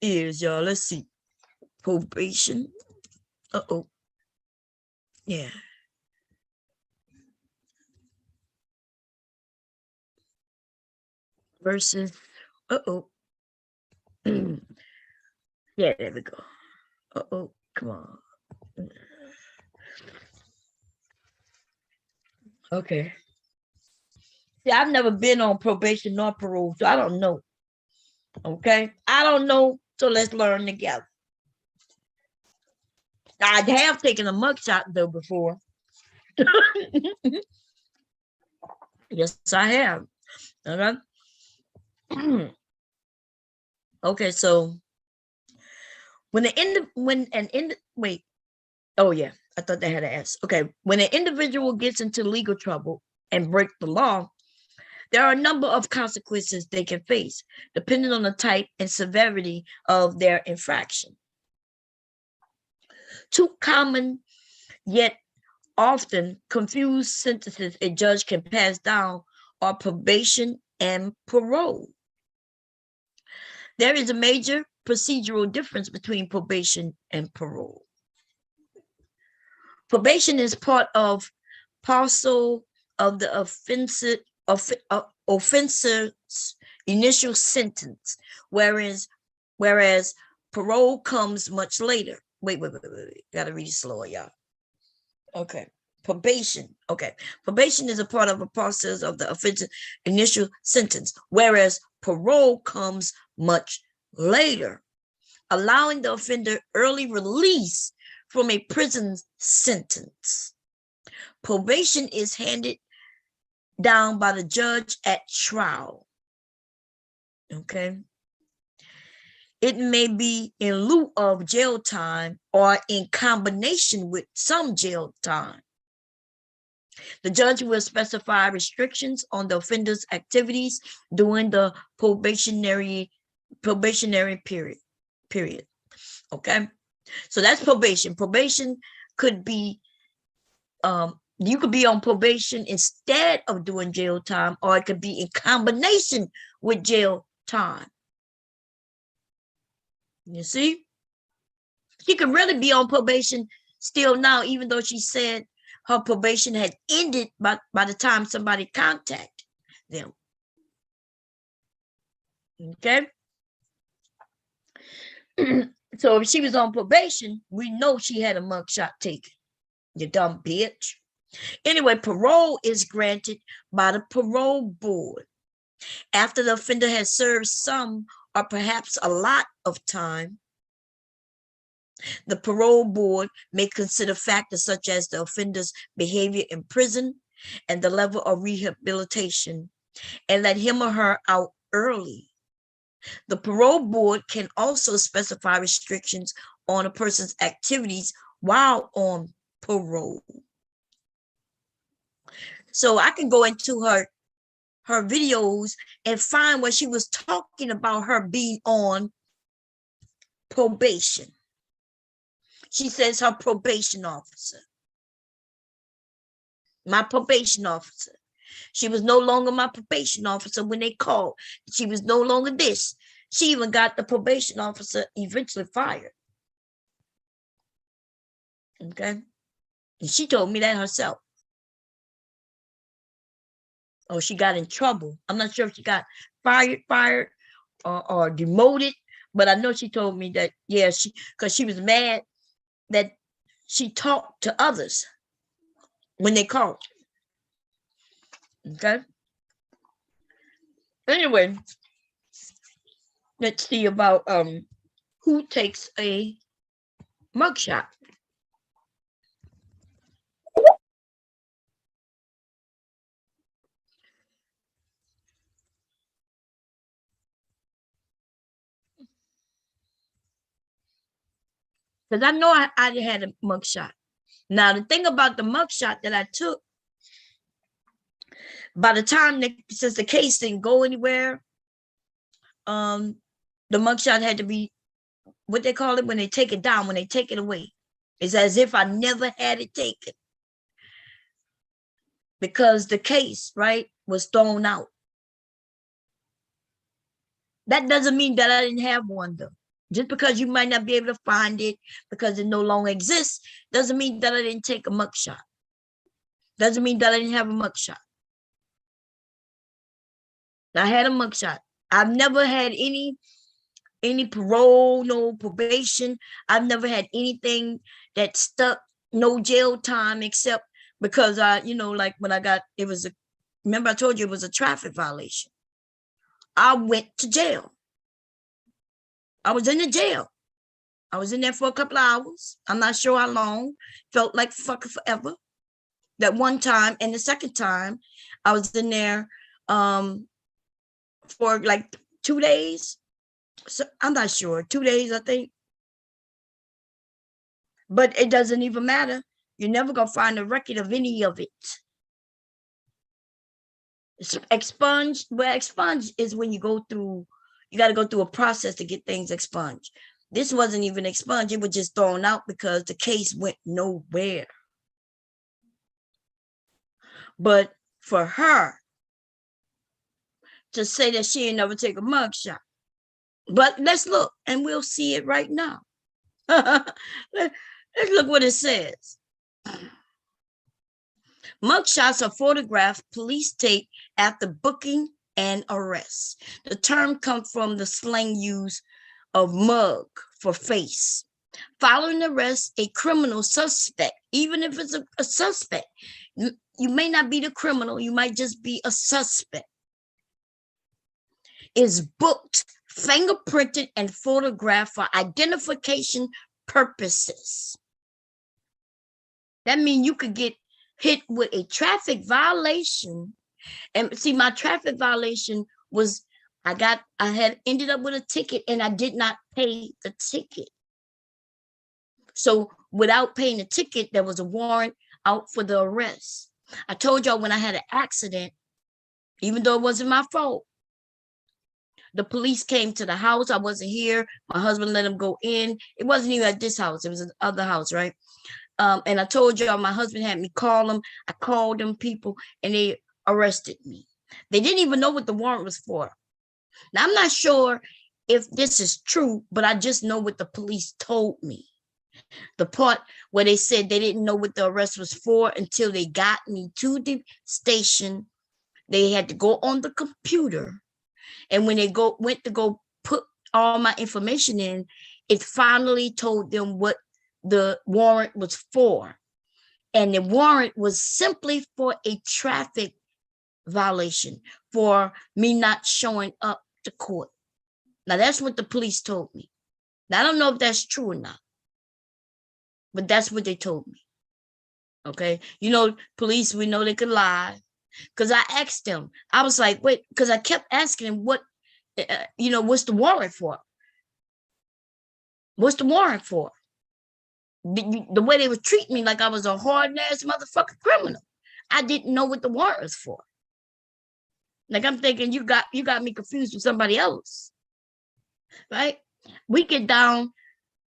is, y'all. Let's see. Probation. Uh-oh. Yeah. Versus. Uh-oh. Yeah, there we go. Uh-oh. Come on. Okay. See, I've never been on probation nor parole, so I don't know. Okay? I don't know, so let's learn together. I have taken a mugshot though before. Yes, I have. Okay. Okay, so when wait. Oh yeah, I thought they had to ask. Okay, when an individual gets into legal trouble and break the law, there are a number of consequences they can face, depending on the type and severity of their infraction. Two common yet often confused sentences a judge can pass down are probation and parole. There is a major procedural difference between probation and parole. Probation is part of parcel of the offenser's initial sentence, whereas parole comes much later. Wait. Gotta read it slower, y'all. Okay. Probation. Okay. Probation is a part of a process of the offensive initial sentence, whereas parole comes much later, allowing the offender early release from a prison sentence. Probation is handed down by the judge at trial. Okay. It may be in lieu of jail time or in combination with some jail time. The judge will specify restrictions on the offender's activities during the probationary period. Okay, so that's probation. Probation could be you could be on probation instead of doing jail time, or it could be in combination with jail time. You see, she could really be on probation still now, even though she said her probation had ended by the time somebody contacted them. Okay. So if she was on probation, we know she had a mugshot taken. You dumb bitch. Anyway, parole is granted by the parole board after the offender has served some or perhaps a lot of time, the parole board may consider factors such as the offender's behavior in prison and the level of rehabilitation and let him or her out early. The parole board can also specify restrictions on a person's activities while on parole. So I can go into her videos and find where she was talking about her being on probation. She says her probation officer. My probation officer. She was no longer my probation officer when they called. She was no longer this. She even got the probation officer eventually fired. Okay. And she told me that herself. Oh, she got in trouble. I'm not sure if she got fired or demoted, but I know she told me that, yeah, because she was mad that she talked to others when they called. Okay. Anyway, let's see about who takes a mugshot. Because I know I had a mugshot. Now, the thing about the mugshot that I took, by the time since the case didn't go anywhere, the mugshot had to be, what they call it when they take it down, when they take it away. It's as if I never had it taken. Because the case, right, was thrown out. That doesn't mean that I didn't have one, though. Just because you might not be able to find it because it no longer exists, doesn't mean that I didn't take a mugshot. Doesn't mean that I didn't have a mugshot. I had a mugshot. I've never had any parole, no probation. I've never had anything that stuck, no jail time, except because like when I got, remember I told you it was a traffic violation. I went to jail. I was in the jail. I was in there for a couple of hours. I'm not sure how long. Felt like fucking forever. That one time, and the second time, I was in there for like 2 days. So I'm not sure. 2 days, I think. But it doesn't even matter. You're never gonna find a record of any of it. It's expunged. Well, expunged is when you got to go through a process to get things expunged. This wasn't even expunged. It was just thrown out because the case went nowhere. But for her to say that she ain't never take a mugshot. But let's look and we'll see it right now. Let's look what it says. Mugshots are photographs police take after booking and arrest. The term comes from the slang use of mug for face. Following arrest, a criminal suspect, even if it's a suspect, you may not be the criminal, you might just be a suspect, is booked, fingerprinted, and photographed for identification purposes. That means you could get hit with a traffic violation. And see, my traffic violation was, I had ended up with a ticket and I did not pay the ticket. So without paying the ticket, there was a warrant out for the arrest. I told y'all when I had an accident, even though it wasn't my fault, the police came to the house. I wasn't here. My husband let him go in. It wasn't even at this house. It was an other house, right? And I told y'all my husband had me call them. I called them people and they arrested me. They didn't even know what the warrant was for. Now, I'm not sure if this is true, but I just know what the police told me. The part where they said they didn't know what the arrest was for until they got me to the station. They had to go on the computer. And when they went to go put all my information in, it finally told them what the warrant was for. And the warrant was simply for a traffic violation, for me not showing up to court. Now, that's what the police told me. Now, I don't know if that's true or not, but that's what they told me. Okay. You know, police, we know they could lie. Because I asked them, I was like, wait, because I kept asking him, what's the warrant for? What's the warrant for? The way they would treat me like I was a hard-ass motherfucking criminal. I didn't know what the warrant was for. Like, I'm thinking you got me confused with somebody else. Right? We get down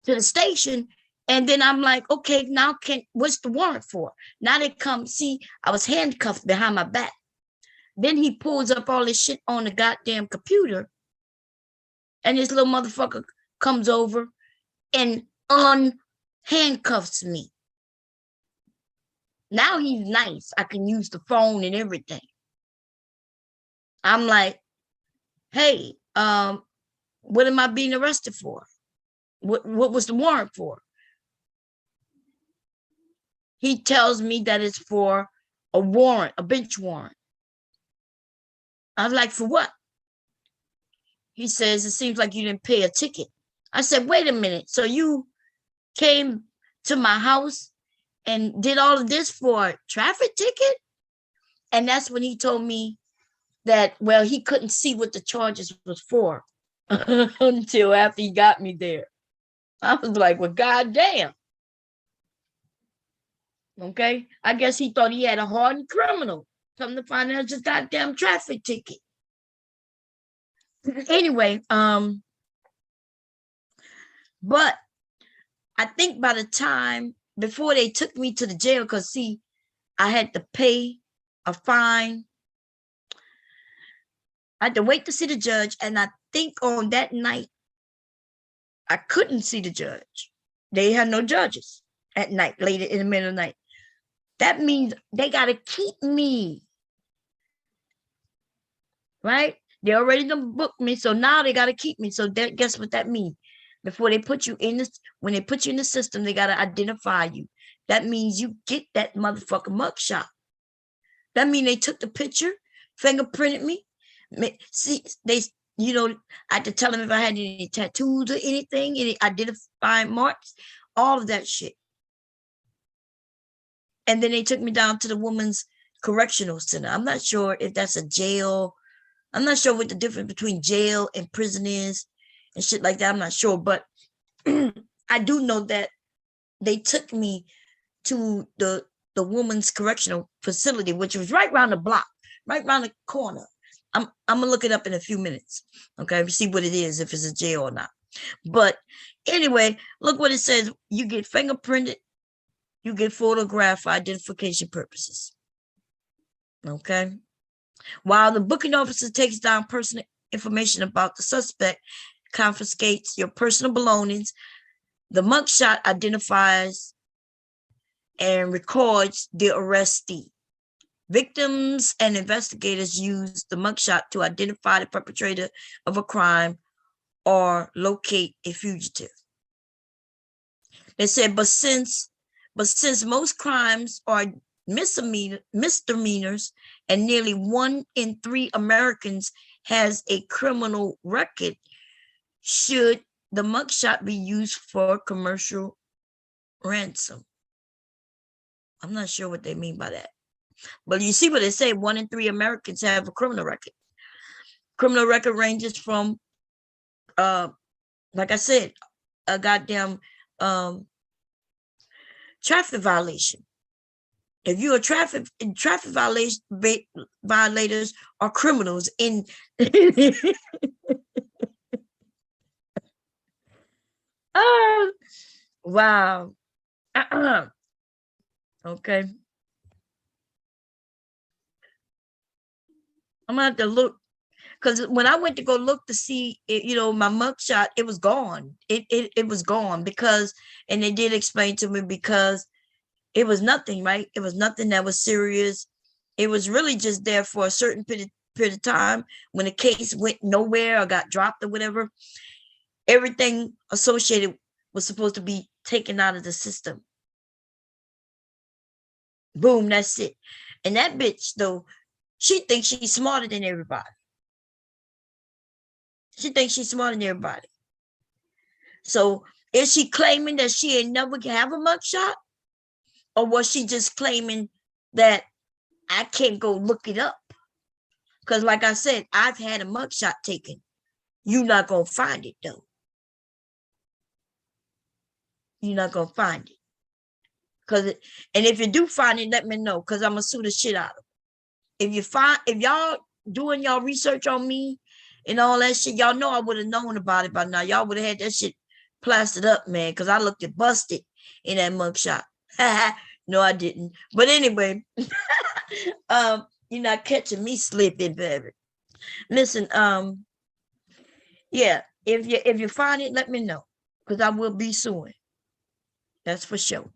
to the station, and then I'm like, okay, now what's the warrant for? Now they come see I was handcuffed behind my back. Then he pulls up all this shit on the goddamn computer, and this little motherfucker comes over and unhandcuffs me. Now he's nice. I can use the phone and everything. I'm like, hey, what am I being arrested for? What was the warrant for? He tells me that it's for a warrant, a bench warrant. I was like, for what? He says, it seems like you didn't pay a ticket. I said, wait a minute. So you came to my house and did all of this for a traffic ticket? And that's when he told me that, well, he couldn't see what the charges was for until after he got me there. I was like, well, goddamn. Okay. I guess he thought he had a hardened criminal. Come to find out, it's just goddamn traffic ticket. Anyway, but I think by the time before they took me to the jail, because see, I had to pay a fine. I had to wait to see the judge, and I think on that night I couldn't see the judge. They had no judges at night, late in the middle of the night. That means they got to keep me, right? They already done booked me, so now they got to keep me. So guess what that means? Before they put you in this, when they put you in the system, they got to identify you. That means you get that motherfucking mugshot. That means they took the picture, fingerprinted me. See, I had to tell them if I had any tattoos or anything, any identifying marks, all of that shit. And then they took me down to the women's correctional center. I'm not sure if that's a jail. I'm not sure what the difference between jail and prison is and shit like that. I'm not sure, but I do know that they took me to the women's correctional facility, which was right around the block, right around the corner. I'm gonna look it up in a few minutes. Okay, see what it is, if it's a jail or not. But anyway, look what it says. You get fingerprinted, you get photographed for identification purposes. Okay. While the booking officer takes down personal information about the suspect, confiscates your personal belongings, the mugshot identifies and records the arrestee. Victims and investigators use the mugshot to identify the perpetrator of a crime or locate a fugitive. They said, but since most crimes are misdemeanors, and nearly 1 in 3 Americans has a criminal record, should the mugshot be used for commercial ransom? I'm not sure what they mean by that. But you see what they say, 1 in 3 Americans have a criminal record. Criminal record ranges from, like I said, a goddamn traffic violation. If you're a traffic violators are criminals in oh, wow. Okay. I'm gonna have to look, because when I went to go look to see it, my mugshot, it was gone. It was gone because, and they did explain to me, because it was nothing, right? It was nothing that was serious. It was really just there for a certain period of time. When the case went nowhere or got dropped or whatever, everything associated was supposed to be taken out of the system. Boom, that's it. And that bitch, though, she thinks she's smarter than everybody. She thinks she's smarter than everybody. So is she claiming that she ain't never have a mugshot? Or was she just claiming that I can't go look it up? Because like I said, I've had a mugshot taken. You're not going to find it though. You're not going to find it. And if you do find it, let me know, because I'm going to sue the shit out of it. If y'all doing y'all research on me and all that shit, y'all know I would have known about it by now. Y'all would have had that shit plastered up, man, because I looked at busted in that mugshot. No, I didn't. But anyway, you're not catching me slipping, baby. Listen, yeah, if you find it, let me know, because I will be suing. That's for sure.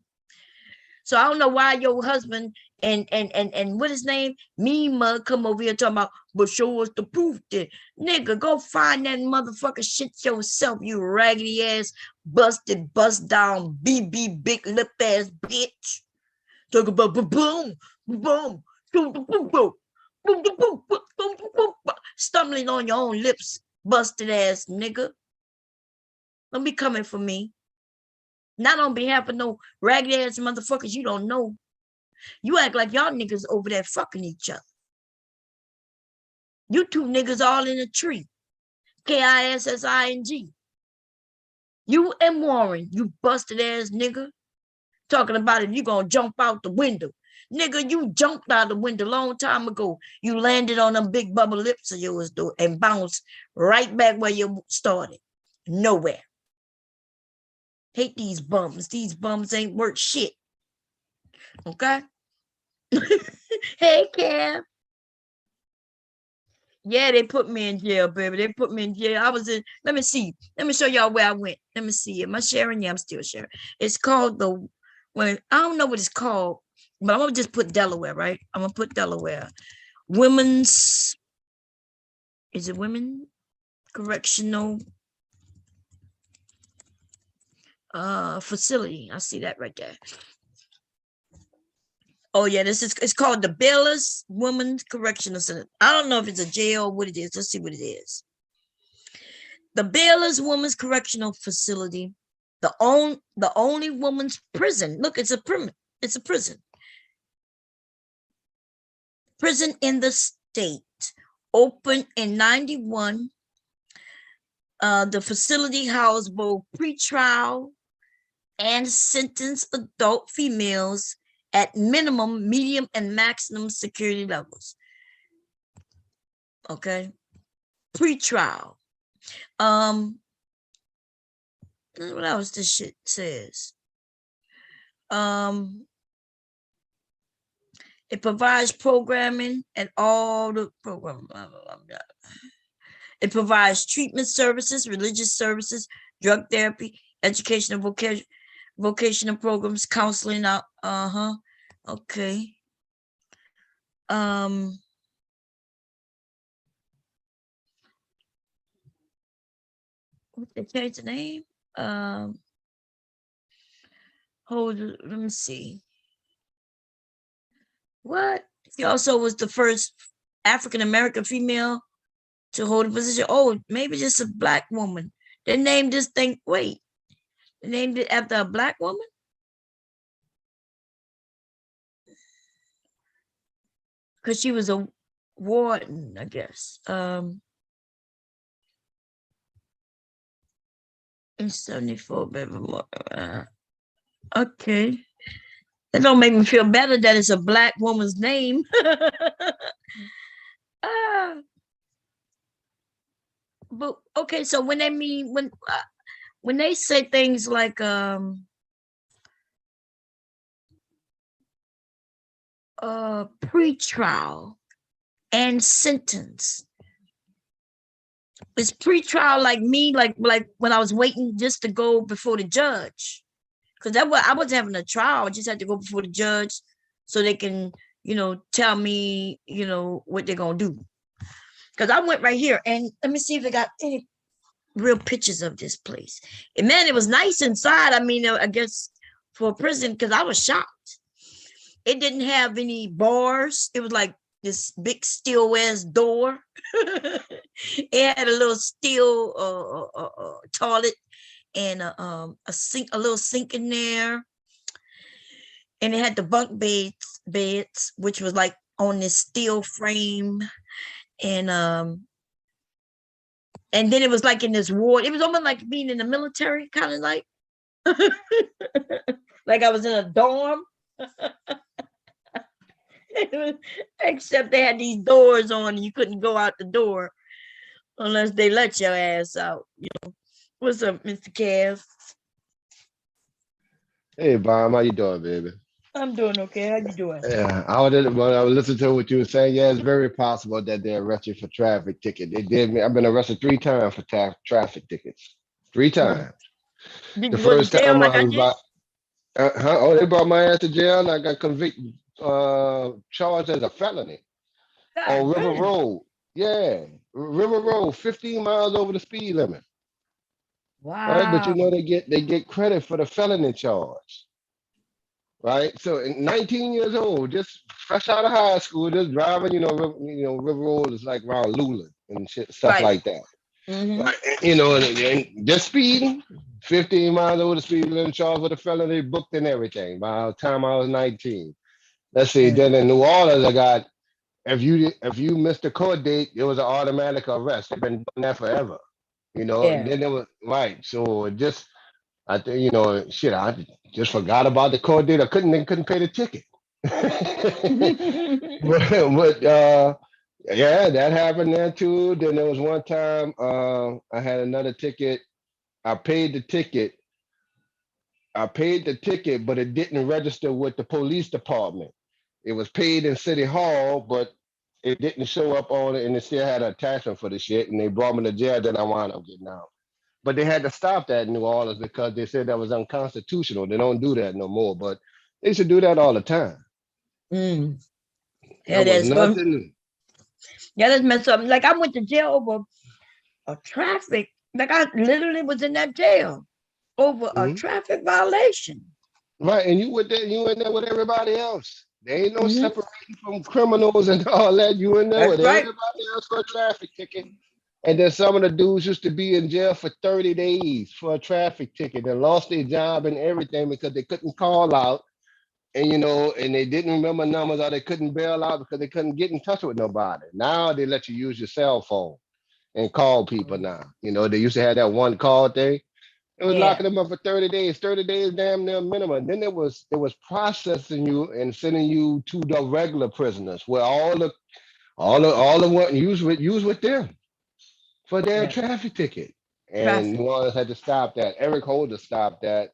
So I don't know why your husband and what his name, me mug, come over here talking about, but show us the proof. Then nigga, go find that motherfucker shit yourself, you raggedy ass, busted, bust down, BB big lip ass bitch. Talk about boom, boom, boom, boom, boom, boom, boom, boom, boom, boom, boom, stumbling on your own lips, busted ass nigga. Don't be coming for me. Not on behalf of no ragged ass motherfuckers you don't know. You act like y'all niggas over there fucking each other. You two niggas all in a tree. KISSING. You and Warren, you busted ass nigga. Talking about if you gonna jump out the window. Nigga, you jumped out the window a long time ago. You landed on them big bubble lips of yours though and bounced right back where you started. Nowhere. Hate these bums. These bums ain't worth shit. Okay? Hey, Cam. Yeah, they put me in jail, baby. They put me in jail. I was in, let me see. Let me show y'all where I went. Let me see. Am I sharing? Yeah, I'm still sharing. It's called I don't know what it's called, but I'm going to just put Delaware, right? I'm going to put Delaware. Is it Women Correctional Facility. I see that right there. Oh yeah, it's called the Bayless Women's Correctional Center. I don't know if it's a jail or what it is. Let's see what it is. The Bayless Women's Correctional Facility, the only women's prison. Look, it's a prison. Prison in the state, opened in 91. The facility housed both pretrial and sentenced adult females at minimum, medium, and maximum security levels. Okay. Pre-trial. What else this shit says? It provides programming and all the program. It provides treatment services, religious services, drug therapy, educational vocational programs, counseling out. Okay. What they change the name? Let me see. What? She also was the first African American female to hold a position. Oh, maybe just a black woman. They named this thing. Wait, they named it after a black woman. Because she was a warden, I guess. In 74, baby. Okay. That don't make me feel better that it's a black woman's name. But okay, so when they say things like pre-trial and sentence, is pre-trial like me, like when I was waiting just to go before the judge? Because I wasn't having a trial. I just had to go before the judge so they can, tell me, what they're gonna do. Because I went right here and let me see if they got any real pictures of this place. And man, it was nice inside. I mean, I guess for a prison, because I was shocked. It didn't have any bars. It was like this big steel ass door. It had a little steel toilet and a sink, a little sink in there, and it had the beds, which was like on this steel frame, and and then it was like in this ward. It was almost like being in the military, kind of like like I was in a dorm. Except they had these doors on, and you couldn't go out the door unless they let your ass out. What's up, Mr. Cass? Hey, Bob, how you doing, baby? I'm doing okay. How you doing? Yeah, I was listening to what you were saying. Yeah, it's very possible that they arrest you for traffic ticket. They did me. I've been arrested 3 times for traffic tickets. Three Huh. times. Did The you go to first jail time like I I was did? about, oh, they brought my ass to jail and I got convicted, charged as a felony God on River damn. Road. Yeah, River Road, 15 miles over the speed limit. Right, but Wow. you know they get credit for the felony charge. Right? So 19 years old, just fresh out of high school, just driving, River Road is like around Luling and shit, stuff Right. like that. Mm-hmm. Right. And just speeding, 15 miles over the speed limit, charged with a felony, booked and everything by the time I was 19. Let's see, Mm. then in New Orleans, I got if you missed a court date, it was an automatic arrest. They've been doing that forever. And Yeah. then it was right. So just I think shit. I just forgot about the court date. I couldn't pay the ticket. but yeah, that happened there too. Then there was one time I had another ticket. I paid the ticket. I paid the ticket, but it didn't register with the police department. It was paid in City Hall, but it didn't show up on it, and it still had an attachment for the shit. And they brought me to jail. Then I wound up getting out. But they had to stop that in New Orleans because they said that was unconstitutional. They don't do that no more, but they should do that all the time. Mm. Yeah, That was that's one. nothing. Yeah, that's messed up. Like I went to jail over a traffic. Like I literally was in that jail over a Mhm. traffic violation. Right, and you in there with everybody else. There ain't no Mm-hmm. separating from criminals and all that. You in there That's with right. everybody else for a traffic ticket. And then some of the dudes used to be in jail for 30 days for a traffic ticket and lost their job and everything because they couldn't call out and they didn't remember numbers or they couldn't bail out because they couldn't get in touch with nobody. Now they let you use your cell phone and call people now. They used to have that one call thing. It was Yeah. locking them up for 30 days. 30 days damn near minimum. Then it was processing you and sending you to the regular prisoners where all the one use with them for their Yeah. traffic ticket. And Traffic. New Orleans had to stop that. Eric Holder stopped that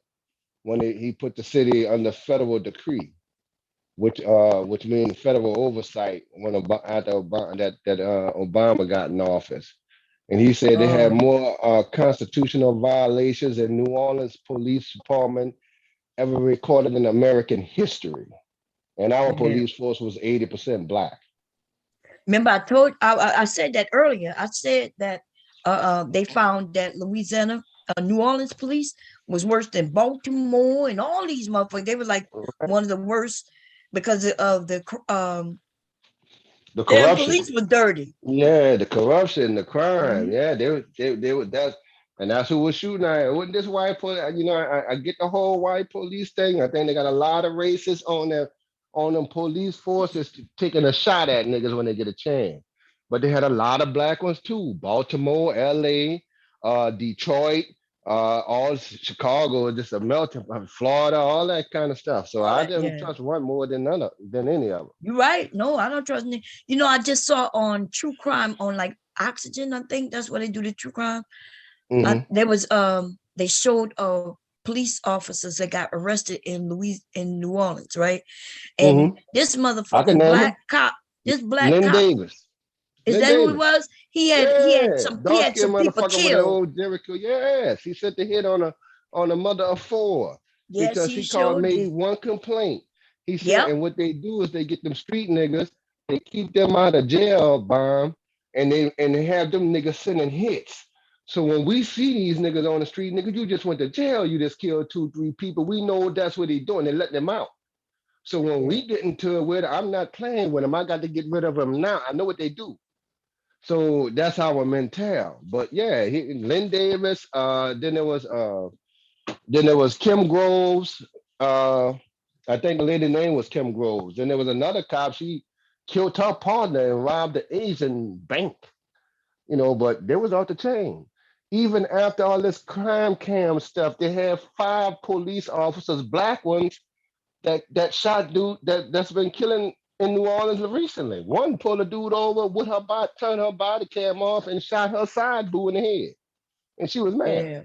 when he put the city under federal decree, which means federal oversight when after Obama got in office. And he said they had Oh, more constitutional violations in New Orleans Police Department ever recorded in American history. And our yeah. police force was 80% black. Remember, I said that earlier. I said that they found that Louisiana, New Orleans police was worse than Baltimore and all these motherfuckers. They were like one of the worst because of The their corruption. police was dirty. Yeah, the corruption, the crime. Mhm. Yeah, they were that, and that's who was shooting at. It wasn't this white police. I get the whole white police thing. I think they got a lot of racists on them police forces taking a shot at niggas when they get a chance. But they had a lot of black ones too. Baltimore, L.A., Detroit, all Chicago, just a melting pot, Florida, all that kind of stuff. So All I that, didn't yeah. trust one more than any of You're right. No, I don't trust any. I just saw on True Crime on like Oxygen. I think that's where they do the true crime. them. There was they showed police officers that got arrested in New Orleans, right? And Hmm. this I can motherfucking name black them. cop, this black Lynn cop, Davis. is Lynn that who it Davis. was? Yeah, He dark had skinned some people motherfucker with an killed. old Jericho. Yes, he sent the hit on a mother of four Yes, because he he called showed maybe did. one complaint. He said, Yep. and what they do is they get them street niggas, they keep them out of jail, bomb, and they have them niggas sending hits. So when we see these niggas on the street, nigga, you just went to jail, you just killed 2, 3 people. We know that's what he doing. They let them out. So when Yeah. we get into it with, I'm not playing with them. I got to get rid of them now. I know what they do. So that's our mental. But yeah, Lynn Davis. Then there was Kim Groves. Uh, I think the lady name was Kim Groves. Then there was another cop. She killed her partner and robbed the Asian bank. But they was off the chain. Even after all this crime cam stuff, they had 5 police officers, black ones, that shot dude that's been killing in New Orleans recently. One pulled a dude over with her body, turned her body cam off, and shot her side boo in the head, and she was mad. Yeah.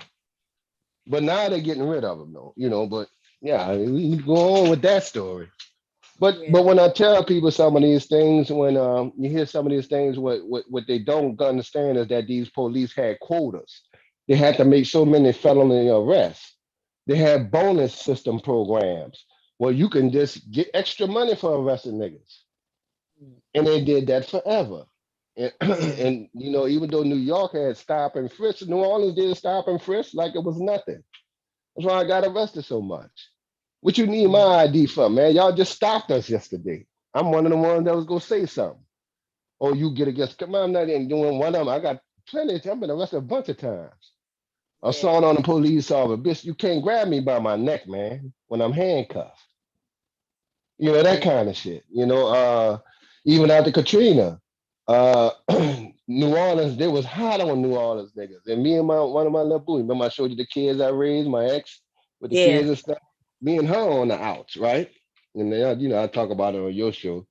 But now they're getting rid of him, though. But yeah, I mean, we can go on with that story. But Yeah. when I tell people some of these things, when you hear some of these things, what they don't understand is that these police had quotas. They had to make so many felony arrests. They had bonus system programs where you can just get extra money for arresting niggas, and they did that forever. And, Yeah. and even though New York had stop and frisk, New Orleans did stop and frisk like it was nothing. That's why I got arrested so much. What you need my Yeah. ID for, man? Y'all just stopped us yesterday. I'm one of the ones that was gonna say something. Oh, you get against. Come on, I'm not even doing one of them. I got plenty. I've been arrested a bunch of times. Assault Yeah. on a police officer. Bitch, you can't grab me by my neck, man, when I'm handcuffed. That Yeah. kind of shit. Even after Katrina, uh, New Orleans, they was hot on New Orleans niggas. And me and one of my little boys, remember I showed you the kids I raised, my ex with the Yeah. kids and stuff. Me and her on the outs, right? And then, I talk about it on your show.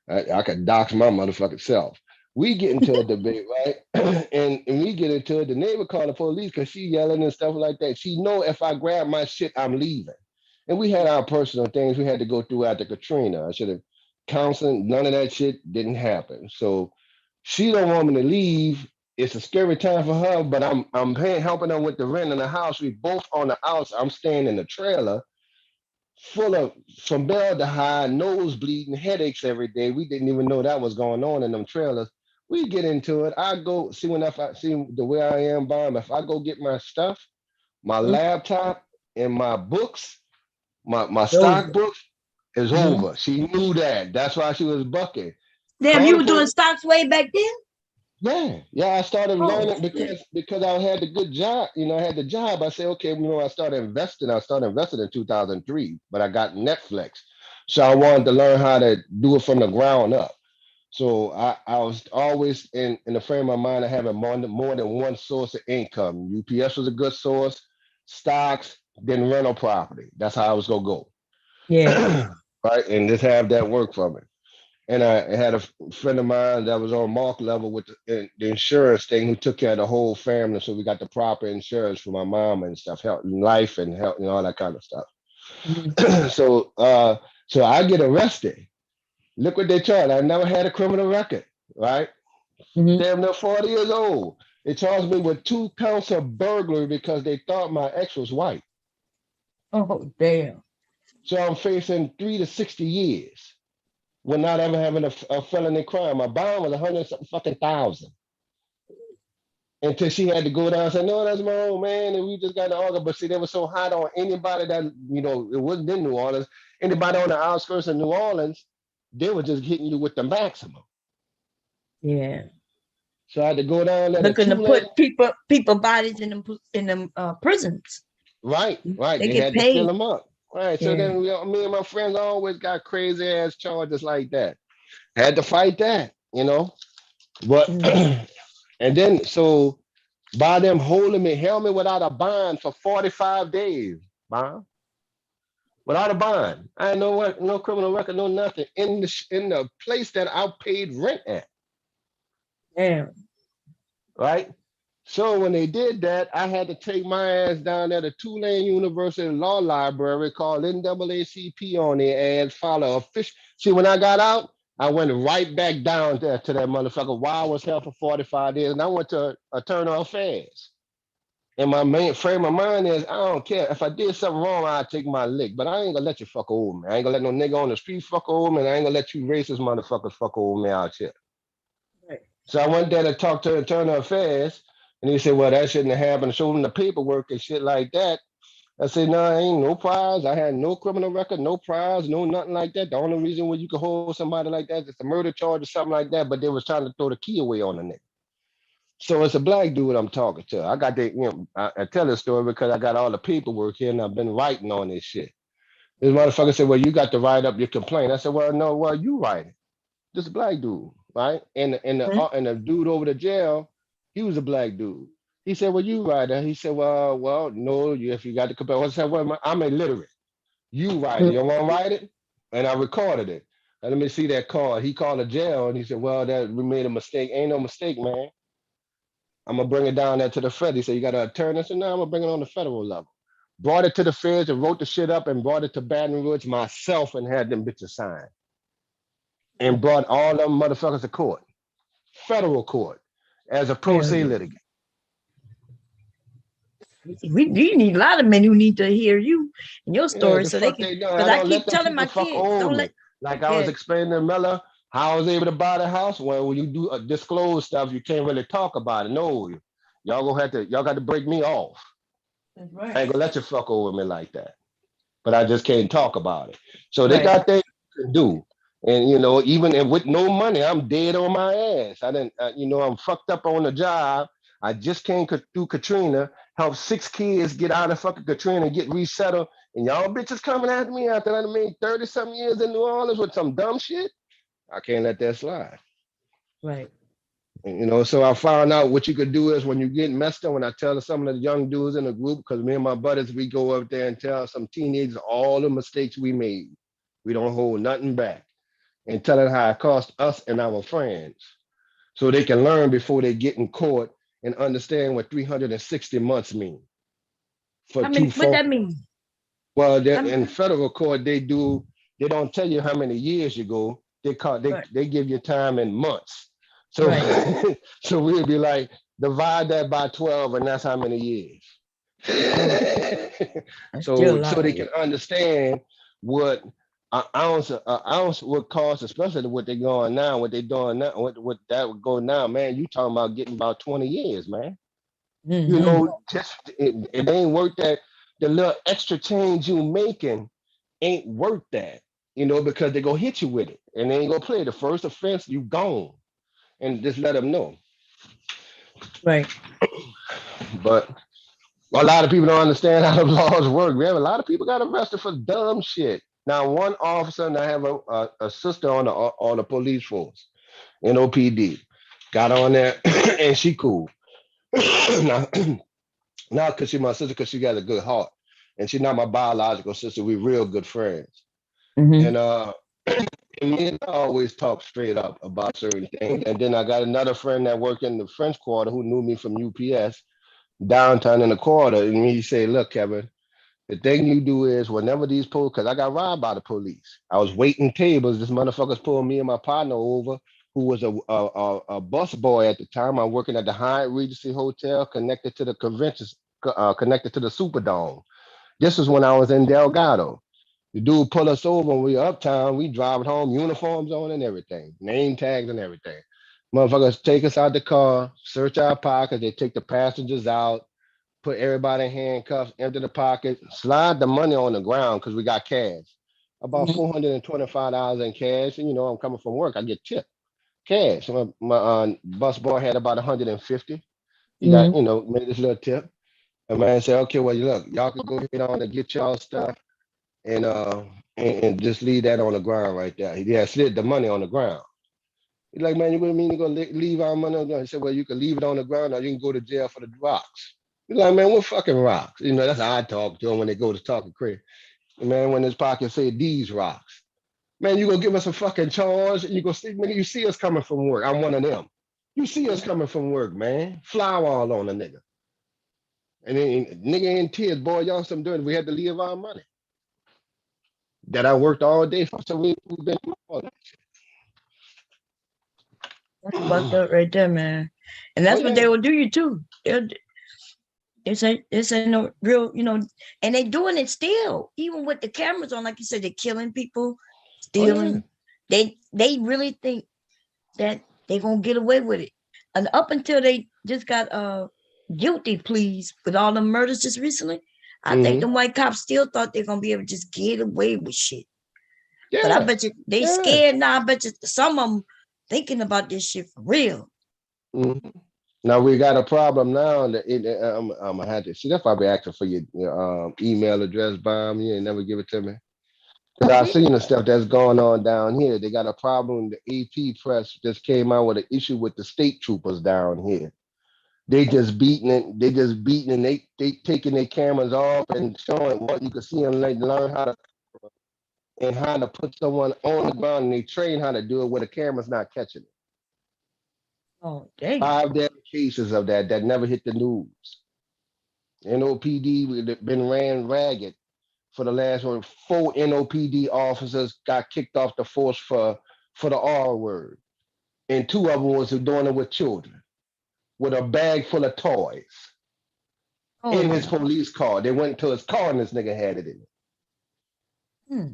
I could dox my motherfucking self. We get into a debate, right? and we get into it. The neighbor called the police because she yelling and stuff like that. She know if I grab my shit, I'm leaving. And we had our personal things we had to go through after Katrina. I should have counseling. None of that shit didn't happen. So she don't want me to leave. It's a scary time for her, but I'm paying, helping her with the rent in the house. We both on the house. I'm staying in the trailer full of formaldehyde, nose bleeding, headaches every day. We didn't even know that was going on in them trailers. We get into it. I go see when if I see the way I am, bomb. If I go get my stuff, my Mm. laptop and my books, my It's stock over. books is Hmm. over. She knew that. That's why she was bucking. Damn, Call you the were doing police. stocks way back then? Yeah, yeah. I started Oh learning shit. because I had the good job. I had the job. I said, okay, I started investing. I started investing in 2003, but I got Netflix, so I wanted to learn how to do it from the ground up. So I was always in the frame of mind of having more than one source of income. UPS was a good source, stocks, then rental property. That's how I was gonna go, Yeah. right? And just have that work for me. And I had a friend of mine that was on mark level with the insurance thing who took care of the whole family. So we got the proper insurance for my mom and stuff, health and life and health and all that kind of stuff. Hmm. So I get arrested. Look what they charged. I never had a criminal record, right? Hmm. Damn near 40 years old. They charged me with 2 counts of burglary because they thought my ex was white. Oh damn. So I'm facing 3 to 60 years with not ever having a felony crime. My bond was 100 something fucking thousand. Until she had to go down and say, no, that's my old man, and we just got to argue. But see, they were so hot on anybody that, it wasn't in New Orleans. Anybody on the outskirts of New Orleans, they were just hitting you with the maximum. Yeah. So I had to go down there to Looking to two-lane. put people bodies in them prisons. Right, right. They They get had to fill paid. them up. Right. So Yeah. then me and my friends always got crazy ass charges like that. Had to fight that. But Mm. and then so by them holding me, held me without a bond for 45 days. Bond. Without a bond. I had no criminal record, no nothing. In the place that I paid rent at. Damn. Right? So when they did that, I had to take my ass down there to Tulane University Law Library, called NAACP on their ass, follow a fish. See, when I got out, I went right back down there to that motherfucker while I was held for 45 days, and I went to Attorney Affairs. And my main frame of mind is, I don't care. If I did something wrong, I'd take my lick. But I ain't gonna let you fuck over me. I ain't gonna let no nigga on the street fuck over me, and I ain't gonna let you racist motherfuckers fuck over me out here. Right. So I went there to talk to Internal Affairs, and he said, "Well, that shouldn't have happened." Showed him the paperwork and shit like that. I said, no, ain't no prize. I had no criminal record, no prize, no nothing like that. The only reason where you could hold somebody like that is a murder charge or something like that, but they was trying to throw the key away on the nigga. So it's a black dude I'm talking to. I got the, I tell this story because I got all the paperwork here and I've been writing on this shit. This motherfucker said, well, you got to write up your complaint. I said, well, no, well, you write it. This black dude, right? And the dude over the jail, he was a black dude. He said, well, you write it. He said, well, no, if you got the complaint. I said, well, I'm illiterate. You write it. You want to write it? And I recorded it. And let me see that call. He called the jail and he said, well, that we made a mistake. Ain't no mistake, man. I'm gonna bring it down there to the Fed. He said, you got an attorney? I said, no, I'm gonna bring it on the federal level. Brought it to the feds and wrote the shit up and brought it to Baton Rouge myself and had them bitches sign. And brought all them motherfuckers to court, federal court, as a pro se litigant. You need a lot of men who need to hear you and your Yeah, story the so they fuck can. they do. Because I I don't keep let them telling people my fuck kids, over don't me. let. Like I was Yeah, explaining to Miller how I was able to buy the house. Well, when you do disclose stuff, you can't really talk about it. No, y'all got to break me off. that's I right. ain't gonna let you fuck over me like that. But I just can't talk about it. So they Right. got things to do. And even with no money, I'm dead on my ass. I didn't, I'm fucked up on the job. I just came through Katrina, helped 6 kids get out of fucking Katrina and get resettled. And y'all bitches coming after me after I made 30 something years in New Orleans with some dumb shit. I can't let that slide. Right. So I found out what you could do is when you get messed up, when I tell some of the young dudes in the group, because me and my buddies, we go up there and tell some teenagers all the mistakes we made. We don't hold nothing back and tell them how it cost us and our friends so they can learn before they get in court and understand what 360 months mean for How many? two What phone. that mean? Well, How many? in federal court, they don't tell you how many years you go. Right. They give you time in months. So Right. so we'd be like, divide that by 12, and that's how many years. Oh, that's still a So lot of they years. can understand what an ounce would cost, especially what they're going now, what they're doing now, what that would go now, man. You talking about getting about 20 years, man. Mm-hmm. Just it ain't worth that. The little extra change you making ain't worth that, because they gonna hit you with it and they ain't gonna play the first offense, you gone. And just let them know. Right. But a lot of people don't understand how the laws work. We have a lot of people got arrested for dumb shit. Now, one officer, and I have a sister on the police force, NOPD, got on there, and she cool. now, not because she's my sister, because she got a good heart, and she's not my biological sister. We real good friends, Mm-hmm. and and me and I always talk straight up about certain things. And then I got another friend that worked in the French Quarter who knew me from UPS downtown in the quarter, and he said, "Look, Kevin, the thing you do is whenever these police, because I got robbed by the police. I was waiting tables. This motherfuckers pulled me and my partner over, who was a bus boy at the time. I'm working at the Hyatt Regency Hotel, connected to the convention, connected to the Superdome. This was when I was in Delgado. The dude pull us over when we uptown. We driving home, uniforms on and everything, name tags and everything. Motherfuckers take us out the car, search our pockets. They take the passengers out, put everybody in handcuffs, empty the pocket, slide the money on the ground because we got cash. About Mm-hmm. $425 in cash. And I'm coming from work, I get tipped. Cash. My bus boy had about 150. He got, Mm-hmm. made this little tip. And man said, okay, well, look, y'all can go ahead on and get y'all stuff and just leave that on the ground right there. He had slid the money on the ground. He's like, man, you what I mean? You're gonna leave our money on the ground? He said, well, you can leave it on the ground or you can go to jail for the rocks. He's like, man, what fucking rocks? That's how I talk to him when they go to talking crazy. Man, when his pocket say these rocks. Man, you gonna give us a fucking charge? You gonna see, man, you see us coming from work. I'm one of them. You see us coming from work, man. Flour all on a nigga. And then nigga in tears, boy, y'all some doing. We had to leave our money that I worked all day for. So we've been all that. That's fucked up right there, man. And Oh that's what yeah. they will do you too. It's a no real, and they doing it still, even with the cameras on, like you said, they're killing people, Oh yeah. stealing. They really think that they're gonna get away with it. And up until they just got guilty pleas with all the murders just recently, I think the white cops still thought they're gonna be able to just get away with shit. But I Yeah, bet you they yeah. scared now. I bet you some of them thinking about this shit for real. Mhm. Now we got a problem now. I'm gonna have to see. That's why I be asking for your email address, bomb. You ain't never give it to me. Cause I Mhm. seen the stuff that's going on down here. They got a problem. The AP press just came out with an issue with the state troopers down here. They just beating it. They just beating and they taking their cameras off and showing what you can see them. They learn how to and how to put someone on the ground, and they train how to do it where the camera's not catching it. Oh, dang. 5 damn cases of that never hit the news. NOPD been ran ragged for the last one. 4 NOPD officers got kicked off the force for the R word, and 2 of them was doing it with children with a bag full of toys in his Oh, police car. They went to his car and this nigga had it in it. hmm.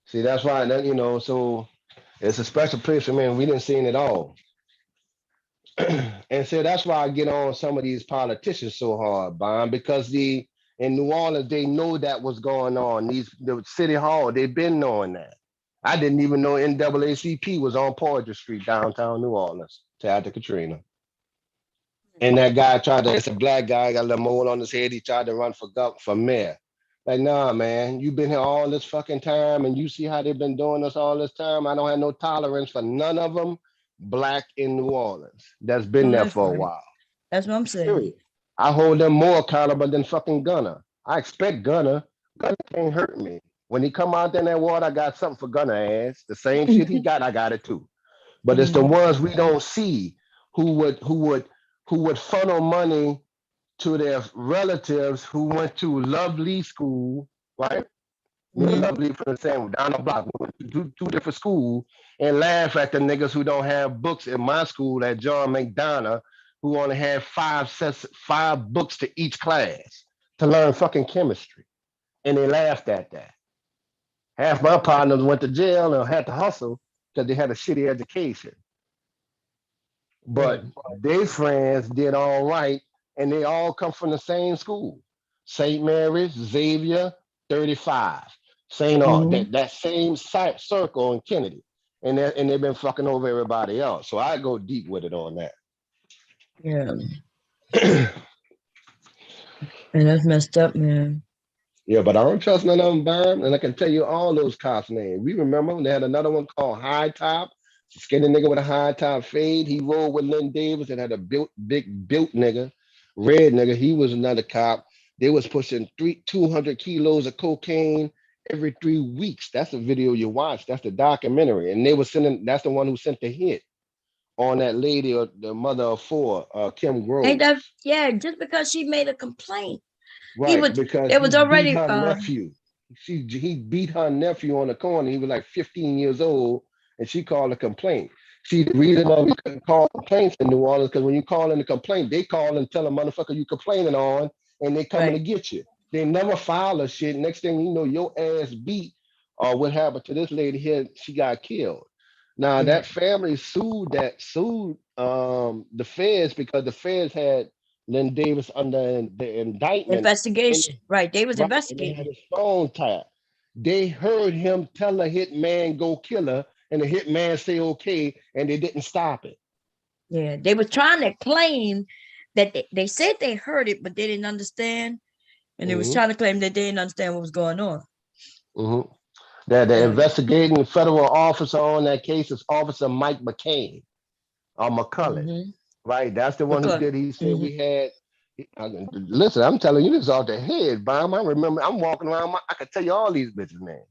See, that's why so it's a special place for me. We didn't see it all. And so that's why I get on some of these politicians so hard, Bond, because in New Orleans they know that was going on. The city hall, they've been knowing that. I didn't even know NAACP was on Poetry Street, downtown New Orleans, to after Katrina. And that guy it's a black guy, got a little mole on his head. He tried to run for mayor. Like, nah, man, you've been here all this fucking time and you see how they've been doing this all this time. I don't have no tolerance for none of them black in New Orleans. That's been No, there that's for a right. while. That's what I'm saying. Period. I hold them more accountable than fucking Gunner. I expect Gunner. Gunner can't hurt me. When he come out there in that water, I got something for Gunner ass. The same shit he got, I got it too. But it's the Mhm. ones we don't see who would funnel money to their relatives who went to Lovely School, right? Me and Mhm. Lovely from the same down the block, we went to two different schools, and laugh at the niggas who don't have books in my school at John McDonough, who only had 5 books to each class to learn fucking chemistry, and they laughed at that. Half my partners went to jail and had to hustle because they had a shitty education. Yeah. But their friends did all right, and they all come from the same school. St. Mary's, Xavier, 35. St. All Mhm. that same circle in Kennedy. And they've been fucking over everybody else. So I go deep with it on Yeah. that. And that's messed up, man. Yeah, but I don't trust none of them, Byron. And I can tell you all those cops' names. We remember when they had another one called High Top, skinny nigga with a high top fade. He rolled with Lynn Davis and had a big built nigga, red nigga. He was another cop. They was pushing 200 kilos of cocaine every 3 weeks. That's the video you watch. That's the documentary. And they were sending. That's the one who sent the hit on that lady or the mother of 4, Kim Ain't Groves. that yeah, just because she made a complaint. He Right, was because there he was beat already her nephew. He beat her nephew on the corner. He was like 15 years old, and she called a complaint. See, the reason why we couldn't call complaints in New Orleans because when you call in a complaint, they call and tell a motherfucker you complaining on, and they coming to right. get you. They never file a shit. Next thing you know, your ass beat. Or what happened to this lady here? She got killed. Now Yeah. that family sued the feds because the feds had Lynn Davis under the indictment and Investigation. Right. They was right, and they had investigating. his phone tapped. They heard him tell a hitman go kill her, and the hitman say okay, and they didn't stop it. Yeah. They were trying to claim that they said they heard it, but they didn't understand. And they was Mm-hmm. trying to claim that they didn't understand what was going on. Mm-hmm. The Yeah. investigating federal officer on that case is Officer Mike McCain or McCullen, Mm-hmm. right? That's the one who Because did. He said mm-hmm. we had. Listen, I'm telling you this off the head, Bob. I remember I'm walking around. I could tell you all these bitches' names.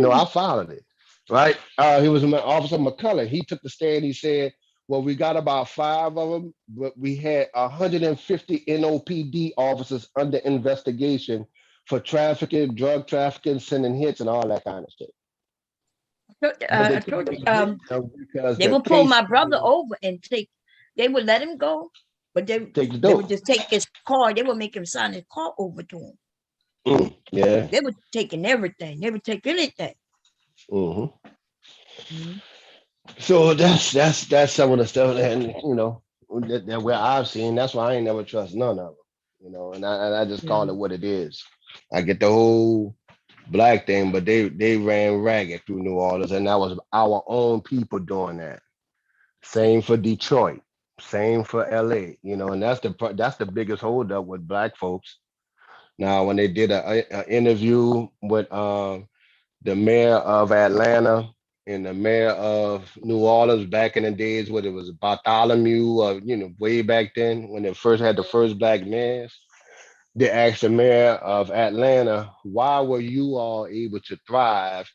I followed it, right? He was Officer McCullough. He took the stand. He said, well, we got about 5 of them, but we had 150 NOPD officers under investigation for trafficking, drug trafficking, sending hits, and all that kind of shit. But they I told couldn't them get them because they the would pull case my brother over and they would let him go, but take the they would dope. just take his car. They would make him sign his car over to him. Yeah. They were taking everything. They would take anything. Hmm. Mhm. So that's some of the stuff that that where I've seen. That's why I ain't never trust none of them. and I just call Yeah. it what it is. I get the whole black thing, but they ran ragged through New Orleans, and that was our own people doing that. Same for Detroit, same for LA, and that's the biggest holdup with black folks. Now, when they did a interview with the mayor of Atlanta and the mayor of New Orleans back in the days when it was Bartholomew, way back then when they first had the first black mayors. They asked the mayor of Atlanta, why were you all able to thrive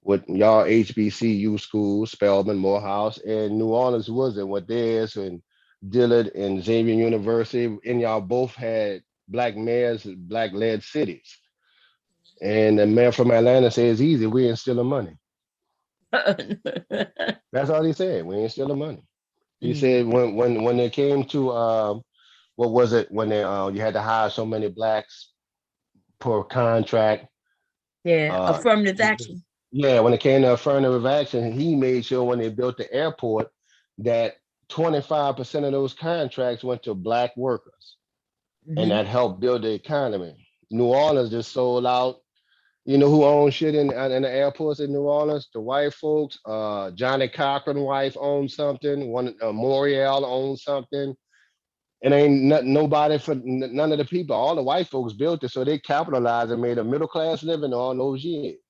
with y'all HBCU schools, Spelman, Morehouse, and New Orleans wasn't what theirs, and Dillard and Xavier University, and y'all both had black mayors, black led cities. And the mayor from Atlanta says, easy, we ain't stealing money. That's all he said. We ain't stealing money. He Mm. said when it came to what was it when they you had to hire so many blacks per contract. Yeah, Uh, affirmative action. yeah, when it came to affirmative action, he made sure when they built the airport that 25% of those contracts went to black workers, and Hmm. that helped build the economy. New Orleans just sold out. You know who owns shit in the airports in New Orleans? The white folks. Johnny Cochran wife owns something. One Morial owns something. It ain't nobody for none of the people. All the white folks built it, so they capitalized and made a middle class living all those years.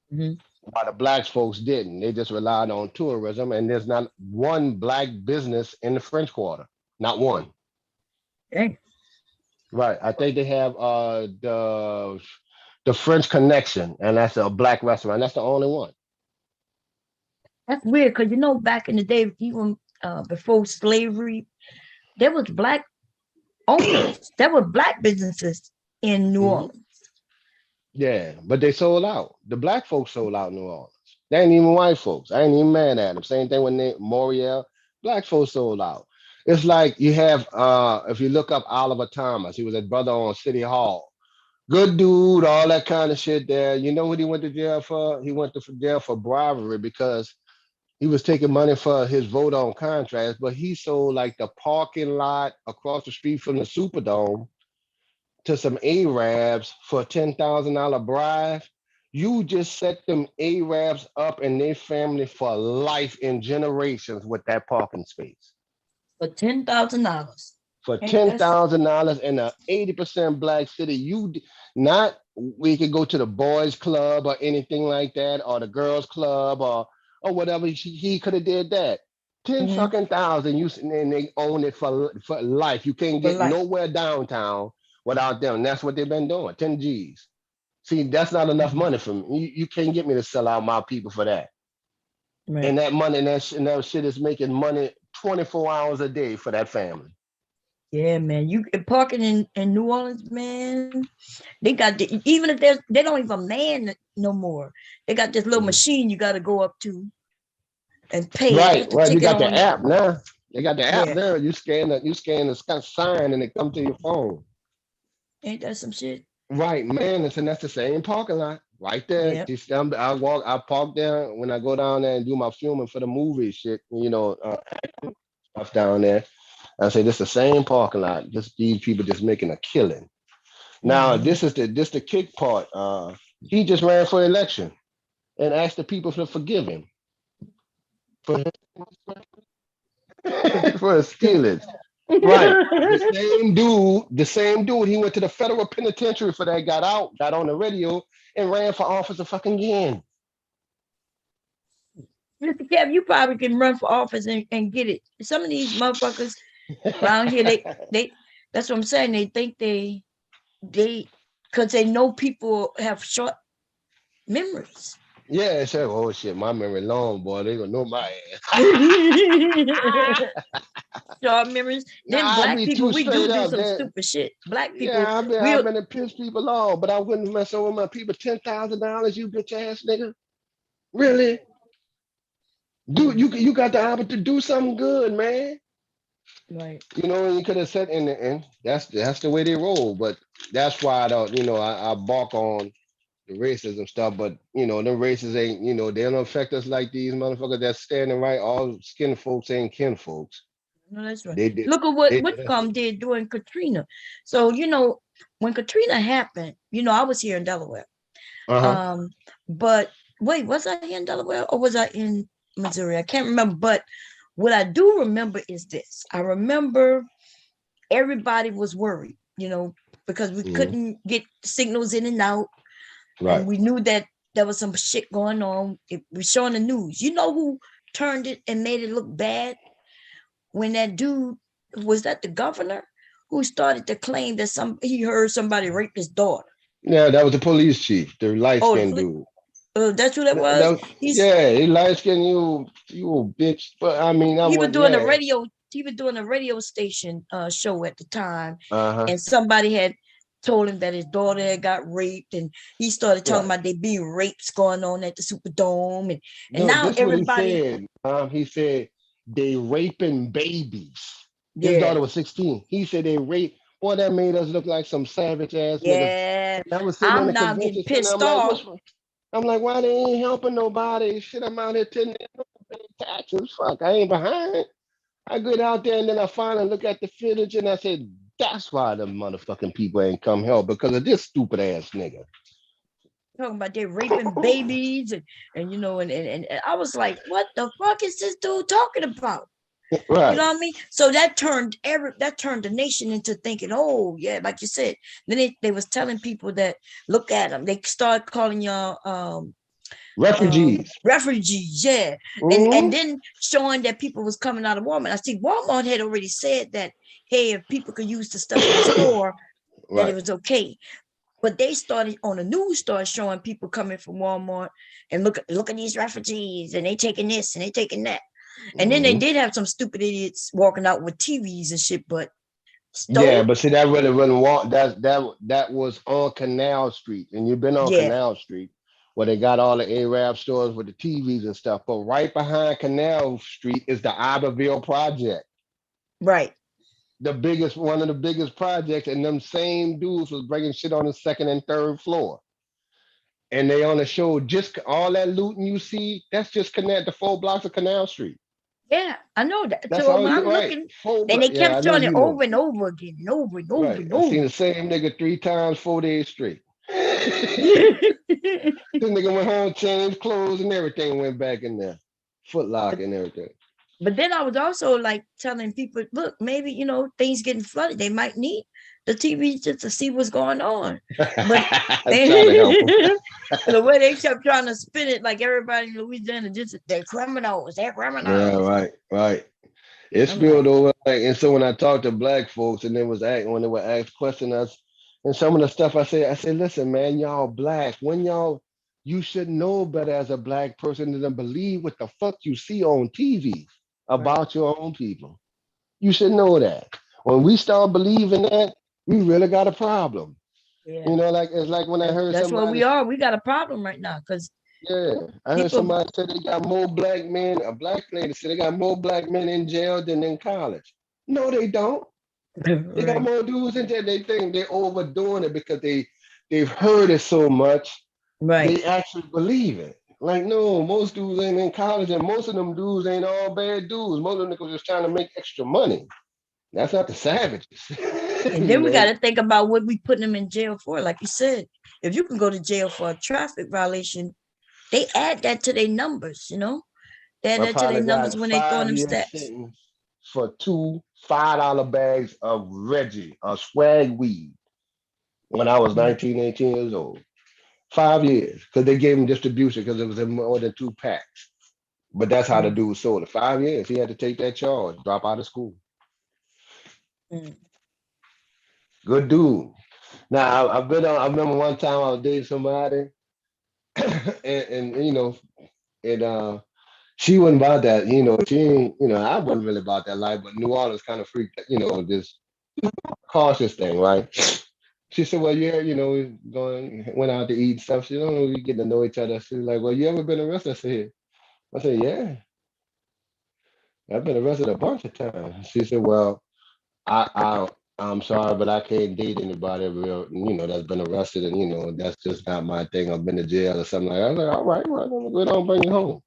Hmm. While the black folks didn't. They just relied on tourism, and there's not one black business in the French Quarter. Not one. Dang. Right. I think they have the French Connection, and that's a black restaurant. That's the only one. That's weird because back in the day, even before slavery, there was black owners. There were black businesses in New Mhm. Orleans. Yeah, but they sold out. The black folks sold out New Orleans. They ain't even white folks. I ain't even mad at them. Same thing with Moriel. Black folks sold out. It's like you have if you look up Oliver Thomas, he was a brother on City Hall. Good dude, all that kind of shit there. You know what he went to jail for? He went to jail for bribery because he was taking money for his vote on contracts, but he sold like the parking lot across the street from the Superdome to some Arabs for a $10,000 bribe. You just set them Arabs up and their family for life in generations with that parking space. For $10,000. For Ain't ten that's thousand dollars in a 80% black city, not we could go to the boys club or anything like that, or the girls club or whatever. He could have did that. Ten hmm fucking thousand, and they own it for life. You can't for get life. nowhere downtown without them. That's what they've been doing. 10 G's. See, that's not enough Mhm. money for me. You can't get me to sell out my people for that. And Right. that money and that shit is making money 24 hours a day for that family. Yeah, man. You parking in New Orleans, man. They got even if they don't even man no more. They got this little Mhm. machine you got to go up to and pay, Right, put the right. You ticket got the on. app now. They got the app Yeah, there. You scan the sign and it come to your phone. ain't that some shit? Right, man. And that's the same parking lot right there. Yeah. I park there when I go down there and do my filming for the movie shit. Stuff down there. I say this the same parking lot. Just these people just making a killing. Now Hmm. this the kick part. He just ran for election and asked the people to forgive him for for his stealing. Right. The same dude, he went to the federal penitentiary for that, got out, got on the radio, and ran for office fucking again. Mr. Kev, you probably can run for office and get it. Some of these motherfuckers around here, they that's what I'm saying. They think they because they know people have short memories. Yeah, it said, oh shit, my memory long, boy. They gonna know my Short ass. memories. Nah, Then I'll black be people, too we straight do up. some That stupid shit. Black people, yeah, I've we'll been to piss people off, but I wouldn't mess over my people. $10,000, you bitch ass nigga. Really? Do you got the opportunity to do something good, man? right. You could have said in the end. That's the way they roll. But that's why I don't. I balk on the racism stuff. But them races ain't. They don't affect us like these motherfuckers that's standing right. All skin folks ain't kin folks. No, that's right. They did. Look at what They did us. did during Katrina. So when Katrina happened, I was here in Delaware. Uh-huh. Um, but wait, was I here in Delaware or was I in Missouri? I can't remember. But what I do remember is this. I remember everybody was worried, because we Hmm. couldn't get signals in and out, and Right. we knew that there was some shit going on. It was showing the news. You know who turned it and made it look bad? When that dude, was that the governor, who started to claim that he heard somebody rape his daughter. Yeah, that was the police chief, the light Oh, skinned dude. that's who that That was. He's yeah, he light skinned you bitch. But I mean, that he was was doing a yeah. radio he was doing a radio station show at the time, Uh-huh. and somebody had told him that his daughter had got raped, and he started talking Right. about there being rapes going on at the Superdome, and No, now this what he everybody. said. He said they raping babies. His Yeah, daughter was 16. He said they rape. Boy, that made us look like some savage ass niggas. yeah. And I was sitting in I'm the now getting convention center. pissed I'm like, off. what's wrong? I'm like, why they ain't helping nobody? Shit, I'm out here telling them to pay taxes. Fuck, I ain't behind. I get out there and then I finally look at the footage and I said, that's why the motherfucking people ain't come help because of this stupid ass nigga. Talking about they raping babies, and I was like, what the fuck is this dude talking about? You know Right. what I mean? So that turned the nation into thinking, oh yeah, like you said. Then they was telling people that, look at them. They start calling y'all Refugees. refugees, yeah, and Mhm. then showing that people was coming out of Walmart. I see Walmart had already said that, hey, if people could use the stuff in the store, that it Right. was okay. But they started on the news, started showing people coming from Walmart and look at these refugees, and they taking this and they taking that. And then they Hmm. did have some stupid idiots walking out with TVs and shit, but Yeah, stole. but see that really wouldn't walk. That was on Canal Street, and you've been on Yeah, Canal Street where they got all the Arab stores with the TVs and stuff. But right behind Canal Street is the Iberville project, right. the biggest one of the biggest projects, and them same dudes was bringing shit on the second and third floor. And they on the show just all that looting you see. That's just connect the 4 blocks of Canal Street. Yeah, I know that. That's So all when you I'm right. looking, Four then block. they Yeah, kept I know showing it you know. over and over again, and over and over Right. and I seen the over. same nigga 3 times, 4 days straight. But This nigga went home, changed clothes and everything, went back in there. Foot lock and everything. then I was also like telling people, look, maybe things getting flooded. They might need the TV just to see what's going on. But I'm they, trying to help him. the way they kept trying to spin it, like everybody in Louisiana, just they're criminals. They're Yeah, criminals. right, right. It I'm like, spilled over, like, and so when I talked to black folks, and they was acting when they were asked questions, us, and some of the stuff I said, listen, man, y'all black. When y'all, you should know better as a black person than believe what the fuck you see on TV right, about your own people. You should know that. When we start believing that, we really got a problem. yeah. You know, like it's like when I heard That's where somebody, we are. We got a problem right now because yeah, I heard people, somebody say they got more black men. A black lady said they got more black men in jail than in college. No, they don't. They got right, more dudes in jail. They think they're overdoing it because they've heard it so much. right. They actually believe it. Like, no, most dudes ain't in college, and most of them dudes ain't all bad dudes. Most of them niggas just trying to make extra money. That's not the savages, And you then we got know. to think about what we putting them in jail for. Like you said, if you can go to jail for a traffic violation, they add that to their numbers. They add My that to their partner numbers got when they throwing them 5 year stats. sentence for 2 $5 bags of Reggie, a swag weed, when I was Mm, 19, 18 years old. 5 years, because they gave him distribution because it was in more than 2 packs. But that's how the mm, dude sold it. 5 years. He had to take that charge, drop out of school. mm, Good dude. Now I've been on. I remember one time I was dating somebody, and and she wasn't about that. She ain't. I wasn't really about that life, but New Orleans kind of freaked. This cautious thing, right? She said, "Well, yeah, we went out to eat and stuff. She don't know we getting to know each other." She was like, "Well, you ever been arrested?" I said, "Yeah, I've been arrested a bunch of times." She said, "Well, I'm sorry, but I can't date anybody real, that's been arrested, and that's just not my thing. I've been to jail or something like that." I was like, "All right, well, then we don't bring you home."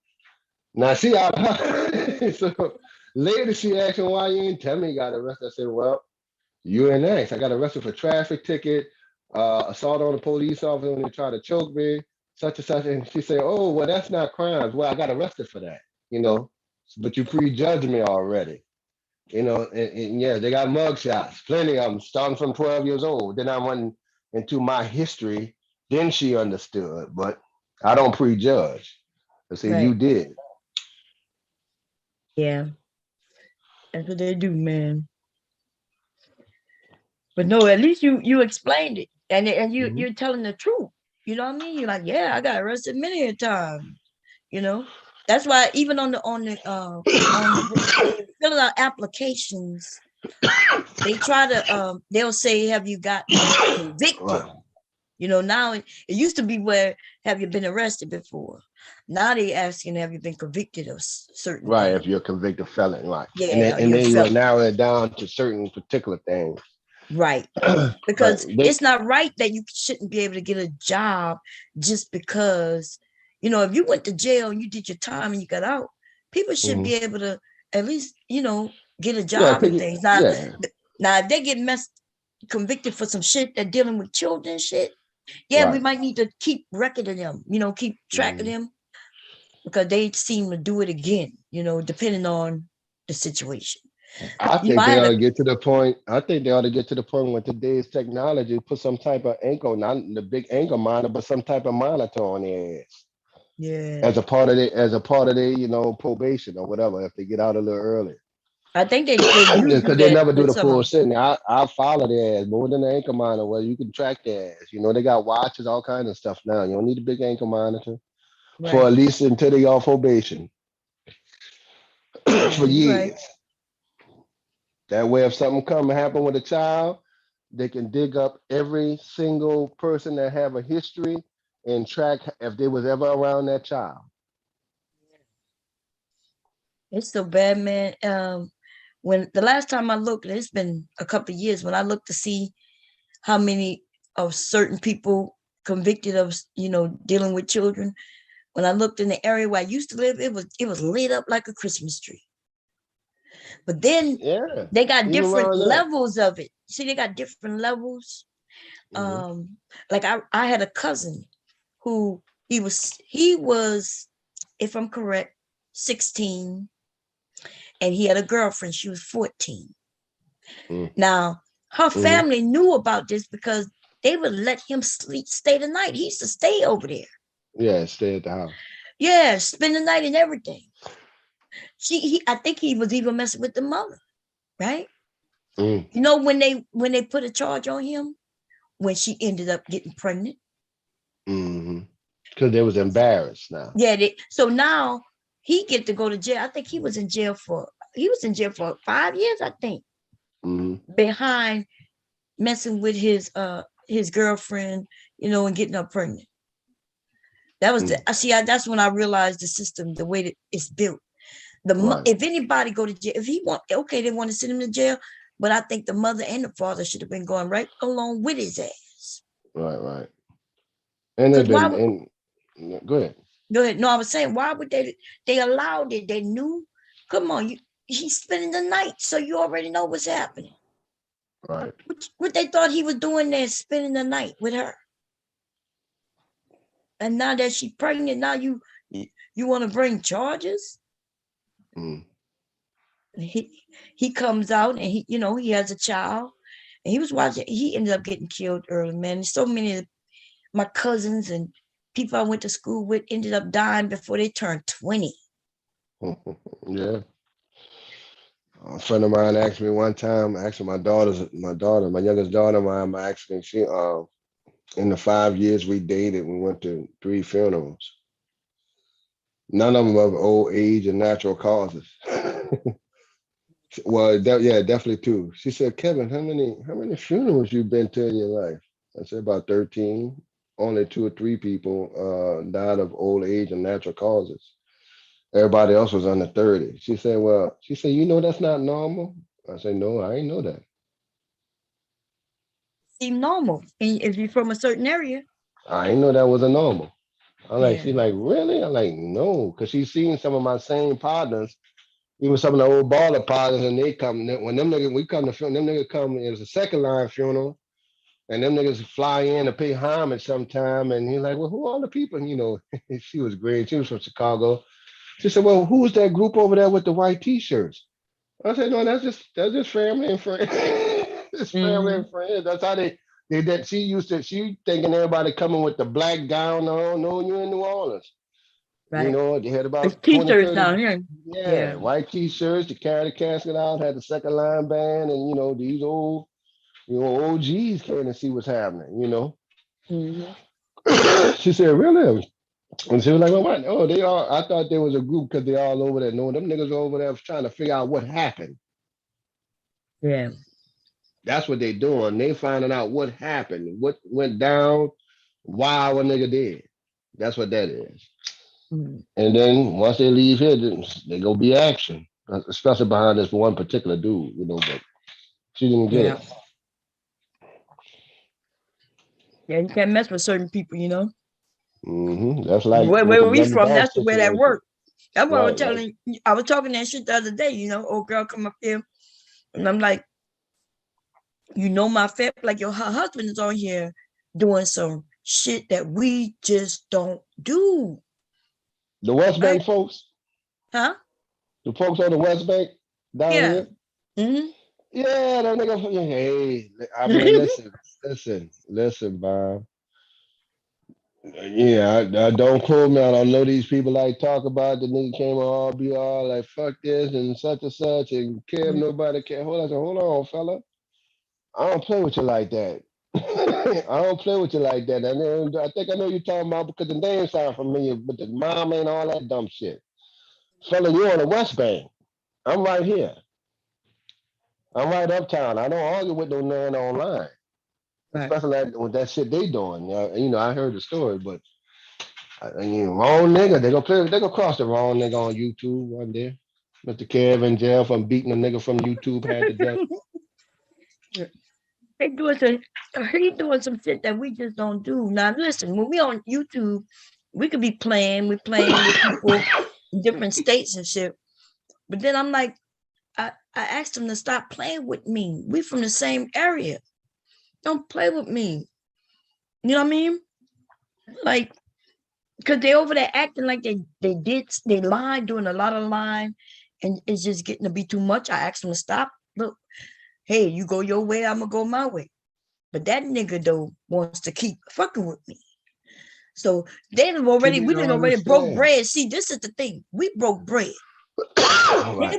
Now, see, so Later, she asked me why you didn't tell me you got arrested. I said, well, you ain't next. I got arrested for traffic ticket, assault on a police officer when they tried to choke me, such and such. And she said, oh, well, that's not crimes. Well, I got arrested for that, you know, but you prejudged me already. You know, and yeah, they got mug shots, plenty of them, starting from 12 years old. Then I went into my history. Then she understood, but I don't prejudge. I say, you Right. did. Yeah. That's what they do, man. But no, at least you explained it. And Mhm. you're telling the truth. You know what I mean? You're like, yeah, I got arrested many a time. You know? That's why even when you fill out applications, they try to they'll say, have you gotten convicted? Right. You know, now it used to be where have you been arrested before? Now they asking, have you been convicted of certain Right, things? if you're a convicted felon, right. And Yeah, and you're a then you will felon. narrow it down to certain particular things. Right. But Because they it's not right that you shouldn't be able to get a job just because, if you went to jail and you did your time and you got out, people should mhm. be able to at least, get a Yeah, job pick and it, things. Now, yeah, now if they get convicted for some shit that dealing with children shit, yeah, we right. might need to keep record of them, keep track of Mhm. them because they seem to do it again, depending on the situation. I think I they had ought a to get to the point. I think they ought to get to the point with today's technology, put some type of ankle, not the big ankle monitor, but some type of monitor on their ass yeah. as a part of their, probation or whatever. If they get out a little early, I think they do do because they that never do with the some of full them. sitting. I follow their ass more than the ankle monitor. Well, you can track their ass. You know, they got watches, all kinds of stuff now. You don't need a big ankle monitor for Right. at least until they off probation Yeah, for you're right. years. That way, if something come happen with a child, they can dig up every single person that have a history and track if they was ever around that child. It's so bad, man. When the last time I looked, it's been a couple of years. When I looked to see how many of certain people convicted of, dealing with children. When I looked in the area where I used to live, it was lit up like a Christmas tree. But then Yeah, they got even different around there. levels of it. See, they got different levels. Hmm. Like I had a cousin who he was, if I'm correct, 16, and he had a girlfriend. She was 14. Now, her Hmm. family knew about this because they would let him stay the night. He used to stay over there. Yeah, stay at the house. Yeah, spend the night and everything. I think he was even messing with the mother, right? Mm. When they put a charge on him, when she ended up getting pregnant. Hmm. Because they was embarrassed now. Yeah, so now he get to go to jail. I think he was in jail for 5 years, I think, Hmm. behind messing with his girlfriend, and getting her pregnant. That was Mm. that's when I realized the system, the way that it's built. Right, If anybody go to jail, if he want, okay, they want to send him to jail, but I think the mother and the father should have been going right along with his ass. right. And they've Because why been would in. Go ahead. go ahead? No, I was saying, why would they allowed it? They knew. Come on, he's spending the night, so you already know what's happening. Right. What they thought he was doing there, spending the night with her, and now that she's pregnant, now you want to bring charges? Mm. He comes out and he has a child, and he was watching. He ended up getting killed early, man. So many of my cousins and people I went to school with ended up dying before they turned 20. Yeah. A friend of mine asked me one time. Actually, my youngest daughter, mine, asked me. She in the 5 years we dated, we went to 3 funerals. None of them of old age and natural causes. Well, yeah, definitely two. She said, Kevin, how many funerals you been to in your life? I said about 13. Only 2 or 3 people died of old age and natural causes. Everybody else was under 30. She said, that's not normal. I said, no, I ain't know that. Seem normal, and if you're from a certain area. I ain't know that was a normal. I'm like, Yeah, she's like, really? I'm like, no, because she's seen some of my same partners Even some of the old baller pilots, and they come when them niggas we come to film, them niggas come. It was a second line funeral, and them niggas fly in to pay homage sometime. And he's like, "Well, who are the people?" And, she was great. She was from Chicago. She said, "Well, who's that group over there with the white T-shirts?" I said, "No, that's just family and friends. It's family Mm-hmm. and friends. That's how they that she thinking everybody coming with the black gown on. No, you in New Orleans. Right. They had It's about 20, t-shirts 30. down here. Yeah, Yeah. white T-shirts to carry the casket out, had the second line band, and these old, OGs came to see what's happening. Mm-hmm. She said, "Really?" And she was like, "Well, what? Oh, they all. I thought there was a group because they all over there. No, them niggas over there trying to figure out what happened. Yeah. That's what they doing. They finding out what happened, what went down, why a nigga did. That's what that is. Mm-hmm. And then once they leave here, then they go be action, especially behind this one particular dude. But she didn't get Yeah. it. Yeah, you can't mess with certain people. That's like with Where the we Lemon from, Dog that's the way that situation. work. That's what I was Right, like telling you. I was talking that shit the other day. Old girl come up here and I'm like, my fat, like her husband is on here doing some shit that we just don't do. the West Right? Bank folks, Huh? the folks on the West Bank down Yeah. here. Mm-hmm. Yeah, that nigga. Yeah, hey, I mean, listen, Bob. Yeah, I don't quote me. I don't know these people like talk about the nigga came on all be all like fuck this and such and care if nobody care. Hold on, fella. I don't play with you like that. I don't play with you like that. And then I think I know you're talking about because the name sound familiar, but the mom and all that dumb shit. Fella, you on the West Bank. I'm right here. I'm right uptown. I don't argue with no man online, Right. especially with that shit they doing. I heard the story, but wrong nigga. They gonna play. They gonna cross the wrong nigga on YouTube one day. Mr. Kev in jail from beating a nigga from YouTube had to death. They doing some, he doing some shit that we just don't do. Now listen, when we on YouTube, we could be we playing with people in different states and shit. But then I'm like, I asked them to stop playing with me. We from the same area. Don't play with me. You know what I mean? Like, cause they over there acting like they lied, doing a lot of lying, and it's just getting to be too much. I asked them to stop. Look, hey, you go your way, I'm gonna go my way. But that nigga though wants to keep fucking with me. So See, they we don't didn't already broke understand. bread. See, this is the thing. We broke bread. Right.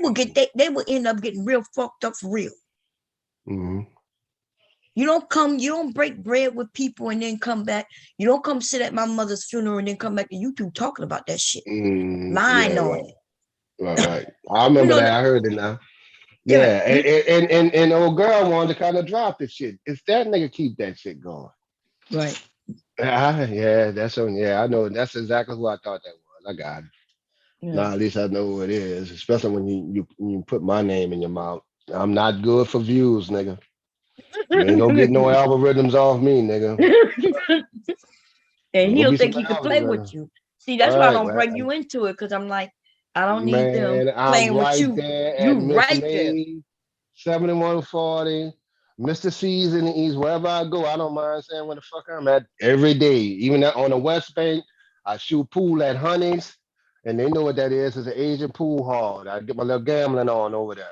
They will end up getting real fucked up for real. Mm-hmm. You don't break bread with people and then come back. You don't come sit at my mother's funeral and then come back to YouTube talking about that shit. Yeah, Lying on right. it. Right. I You remember know that. that, I heard it now. yeah. Yeah, and old girl wanted to kind of drop the shit. If that nigga keep that shit going. Right. Yeah, that's on. Yeah, I know. That's exactly who I thought that was. I got it. Yeah. Now at least I know who it is. Especially when you put my name in your mouth. I'm not good for views, nigga. You ain't gonna get no algorithms off me, nigga. And Ain't gonna he'll be some think he could play with algorithms. you. See, All that's why I right, don't well, bring you into it because I'm like, I don't need them man, I'm playing with right you. there at You Miss right there. May, 7140, Mr. C's in the East, wherever I go. I don't mind saying where the fuck I'm at every day. Even on the West Bank, I shoot pool at Honey's, and they know what that is. It's an Asian pool hall. I get my little gambling on over there.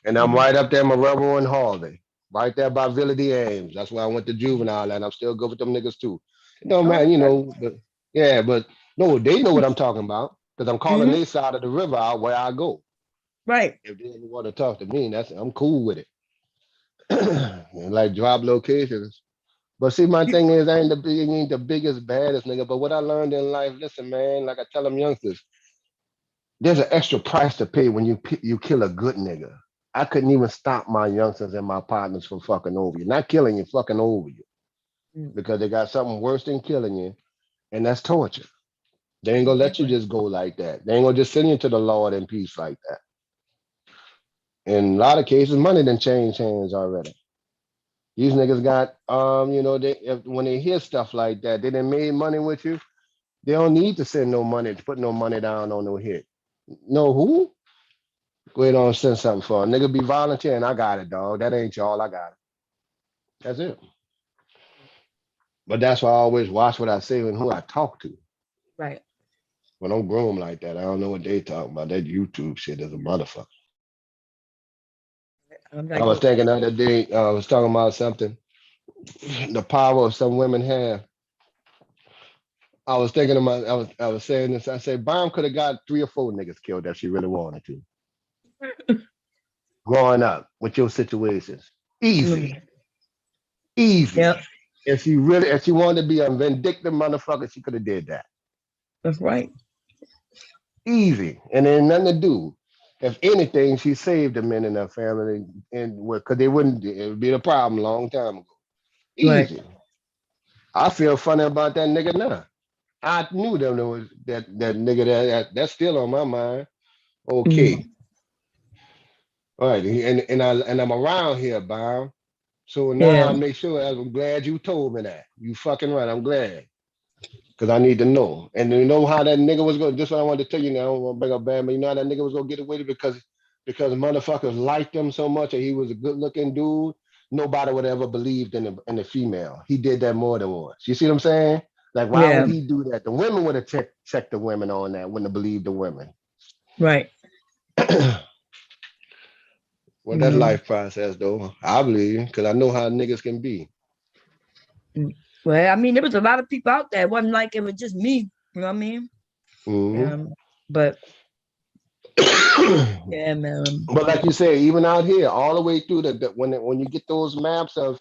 And I'm Mhm. right up there in my Rebel and Harley. Right there by Villa D. Ames. That's where I went to juvenile, and I'm still good with them niggas too. It don't matter, Okay. but yeah, but no, they know what I'm talking about because I'm calling Hmm. their side of the river out where I go. Right. If they ever want to talk to me, I'm cool with it. And like drop locations. But see, my You, thing is, ain't the biggest, baddest nigga. But what I learned in life, listen, man, like I tell them youngsters, there's an extra price to pay when you kill a good nigga. I couldn't even stop my youngsters and my partners from fucking over you. Not killing you, fucking over you. mm, Because they got something worse than killing you, and that's torture. They ain't gonna let you exactly. just go like that. They ain't gonna just send you to the Lord in peace like that. In a lot of cases, money done changed hands already. These niggas got when they hear stuff like that, they done made money with you. They don't need to send no money to put no money down on no hit. No who? Go ahead on and send something for a nigga be volunteering. I got it, dog. That ain't y'all. I got it. That's it. But that's why I always watch what I say and who I talk to. Right. When I'm groom like that, I don't know what they talking about. That YouTube shit is a motherfucker. I'm I like, was thinking the other day, I was talking about something, the power of some women have. I was thinking about, I was saying this. I said, Bomb could have got 3 or 4 niggas killed if she really wanted to. Growing up with your situations, easy, yep, easy. If she wanted to be a vindictive motherfucker, she could have did that. that's right. Easy, and there ain't nothing to do. If anything, she saved the men in her family, and because they wouldn't, it would be a problem a long time ago. Right. Easy. I feel funny about that nigga now. I knew there was that nigga that's still on my mind. Mhm. Okay, all right, and I'm around here, Bob. So now Yeah, I make sure. I'm glad you told me that. You fucking right. I'm glad because I need to know. And you know how that nigga was going. This is what I wanted to tell you now. I don't want to bring up bad, but you know how that nigga was gonna get away with it because motherfuckers liked him so much, and he was a good looking dude. Nobody would ever believed in the female. He did that more than once. You see what I'm saying? Like, why would yeah, he do that? The women would have checked the women on that. Wouldn't have believed the women. right. Well, You that's know. life process though. I believe because I know how niggas can be. Mm. Well, I mean, there was a lot of people out there. It wasn't like it was just me. You know what I mean? Hmm. But yeah, man. But like you say, even out here, all the way through when you get those maps of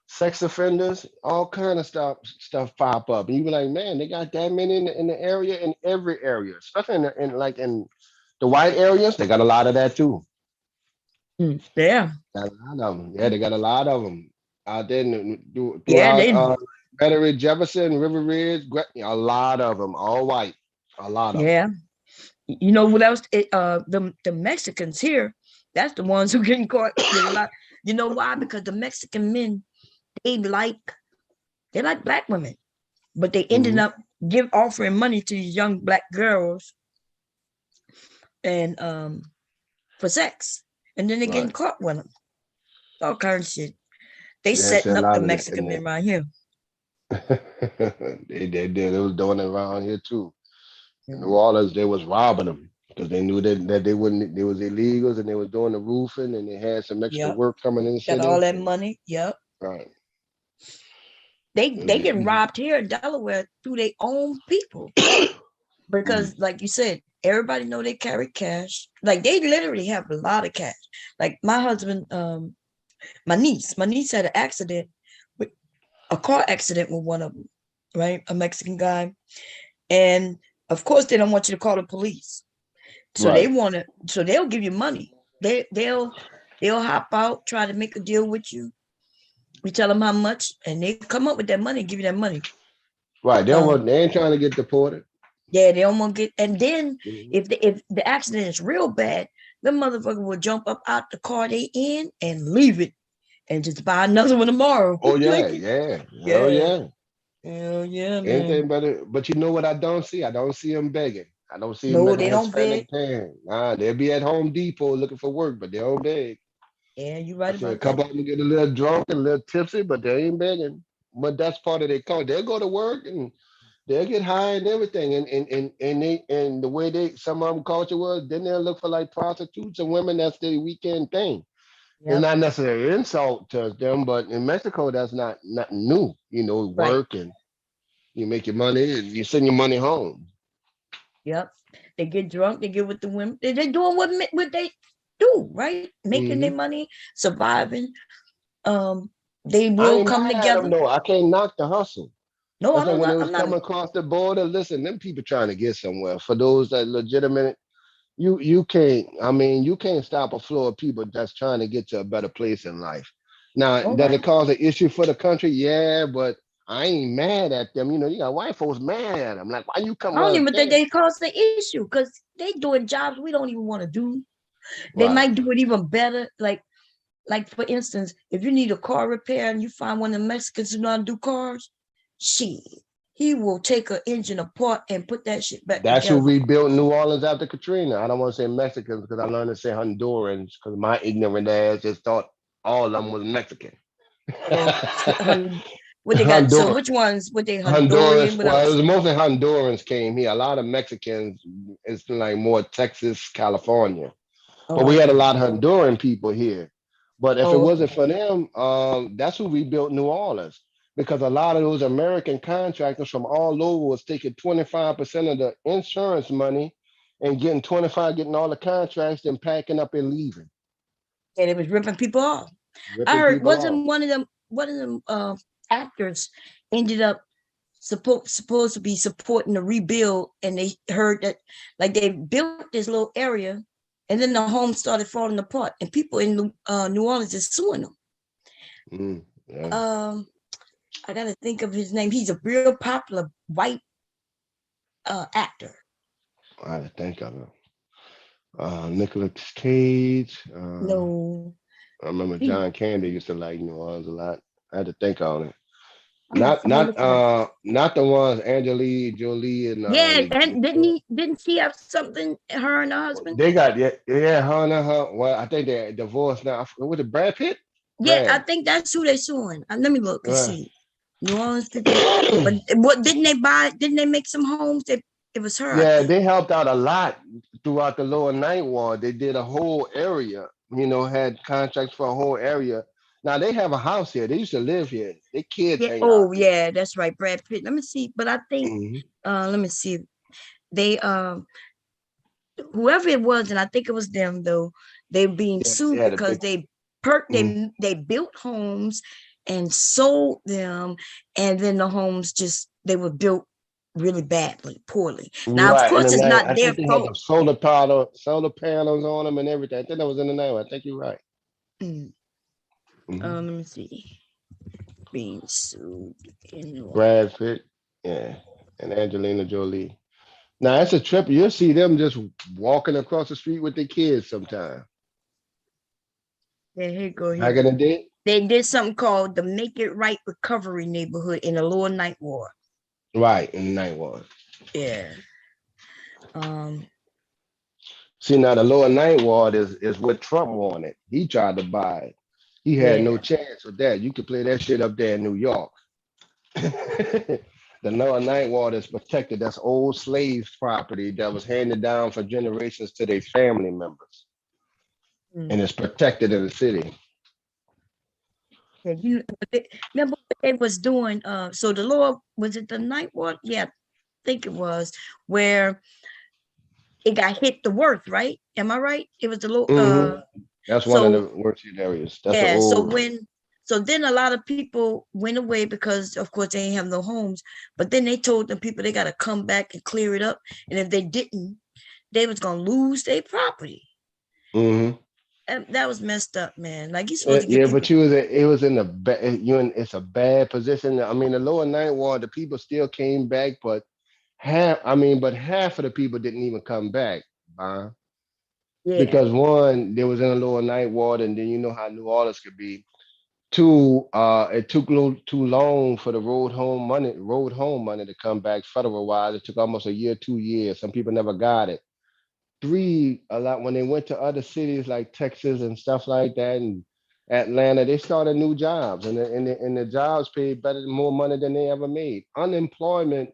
sex offenders, all kind of stuff pop up, and you be like, man, they got that many in the area, in every area, especially in the white areas. They got a lot of that too. Yeah, Got a lot of them. Yeah, they got a lot of them out there yeah. throughout They, Betteridge, Jefferson, River Ridge. A lot of them, all white. A lot of them. yeah. You know what else? The Mexicans here, that's the ones who getting caught with a lot. You know why? Because the Mexican men, they like they like black women, but they ended Hmm. up offering money to these young black girls and for sex, and then they're getting Right. caught with them. All kinds of shit. They Yeah, see setting a up the lot of that in Mexican men there. right here. They did. They was doing it around here too. In New Mhm. Orleans, they was robbing them because they knew that they wouldn't. They was illegals and they was doing the roofing and they had some extra Yep, work coming in the got all city. that money. Yep, Right. It was they just getting easy. robbed here in Delaware through their own people Mm. because, like you said, everybody know they carry cash. Like they literally have a lot of cash. Like my husband, my niece had an accident with a car accident with one of them, right? A Mexican guy, and of course they don't want you to call the police. So they Right. want to, so they'll give you money. They'll hop out, try to make a deal with you. We tell them how much, and they come up with that money, give you that money. Right. They don't Um, want. They ain't trying to get deported. yeah, they don't want to get. And then Mhm. if the accident is real bad, the motherfucker will jump up out the car they in and leave it, and just buy another one tomorrow. Oh yeah, Like, yeah, hell yeah, yeah. hell yeah, man. Anything better. But you know what I don't see? I don't see them begging. I don't see No, many they don't beg. Hispanic parents. Nah, they'll be at Home Depot looking for work, but they don't beg. Yeah, you I right see a about that. couple of them get a little drunk and a little tipsy, but they ain't begging. But that's part of their culture. They'll go to work and they'll get high and everything. And the way they some of them culture was, then they'll look for like prostitutes and women. That's their weekend thing. It's Yep, not necessarily an insult to them, but in Mexico, that's not new. You know, right. work and you make your money and you send your money home. Yep. They get drunk. They get with the women. They doing what they do, right? Making their Hmm. money, surviving. Um, they I will ain't come mad at them together. though. I can't knock the hustle. No, I I said don't. when they I'm was not. coming across the border, listen, them people trying to get somewhere. For those that legitimate, you can't. I mean, you can't stop a flow of people that's trying to get to a better place in life. Now, All does it right. cause an issue for the country? Yeah, but I ain't mad at them. You know, you got white folks mad at them. Like, why you come? I don't Well, even think damn. they cause the issue because they doing jobs we don't even want to do. They Right. might do it even better. Like for instance, if you need a car repair and you find one of the Mexicans who know how to do cars, shit, he will take an engine apart and put that shit back That's who together. rebuilt New Orleans after Katrina. I don't want to say Mexicans because I learned to say Hondurans because my ignorant ass just thought all of them was Mexican. Oh, what they got? So Honduras. which ones? What they Honduras. Honduran? What Well, it else? was mostly Hondurans came here. A lot of Mexicans. It's like more Texas, California. But we Oh, had a okay. lot of Honduran people here. But if it Oh, wasn't okay. for them, that's who rebuilt New Orleans. Because a lot of those American contractors from all over was taking 25% of the insurance money and getting 25, getting all the contracts and packing up and leaving, And it was ripping people off. I ripping heard people off. wasn't one of them actors ended up supposed to be supporting the rebuild, and they heard that like they built this little area, and then the home started falling apart, and people in New Orleans is suing them. Yeah, I gotta think of his name. He's a real popular white actor. I had to think of it. Nicolas Cage. No, I remember he. John Candy used to like New Orleans a lot. I had to think on it. I'm gonna look it up. Not the ones Angelique Jolie and Yeah, and didn't she have something? Her and her husband. they got yeah her and her. Well, I think they're divorced now. Was it Brad Pitt? Yeah, I Brad. think that's who they suing. Let me look and Right. see. New Orleans people. But what didn't they buy? Didn't they make some homes? It was her, I Yeah, think. they helped out a lot throughout the lower ninth ward. They did a whole area, had contracts for a whole area. Now they have a house here. They used to live here. Their kids Yeah. hang out Oh, yeah, that's right, Brad Pitt. Let me see. But I think here. let me see. They whoever it was, and I think it was them though, they being Yeah, they sued had a because big. they perked Mhm. they built homes and sold them, and then the homes just they were built really badly, poorly. Now, of Right, and course, then it's not I their think they had the fault. solar panels on them and everything. I think that was in the name. I think you're right. Mm. Hmm. Let me see. Being sued in New Brad Orleans. Pitt, yeah, and Angelina Jolie. Now that's a trip. You'll see them just walking across the street with their kids sometime. Yeah, here you go. Back Here in the day, they did something called the Make It Right Recovery Neighborhood in the Lower Ninth Ward. right in the night ward. Yeah. Um. See now the lower ninth ward is what Trump wanted. He tried to buy it. He had no Yeah. chance with that. You could play that shit up there in New York. The lower ninth ward is protected. That's old slaves property that was handed down for generations to their family members, and Mm. it's protected in the city. Yeah, remember what they was doing? So the Lord was it the night ward? Yeah, I think it was where it got hit the worst, right? Am I right? It was the Lord. Hmm. That's one of So the worst hit areas. That's an yeah, old. so then a lot of people went away because of course they ain't have no homes. But then they told the people they got to come back and clear it up, and if they didn't, they was gonna lose their property. Hmm. And that was messed up, man. Like you supposed to give Yeah, but people. it was in the you in it's a bad position. I mean, the lower ninth ward, the people still came back, but half of the people didn't even come back, Yeah, because one, they was in the lower ninth ward, and then you know how New Orleans could be. Two, it took a little too long for the road home money to come back federal wise. It took almost a year, 2 years. Some people never got it. Three, a lot when they went to other cities like Texas and stuff like that, and Atlanta, they started new jobs, and the jobs paid better, more money than they ever made. Unemployment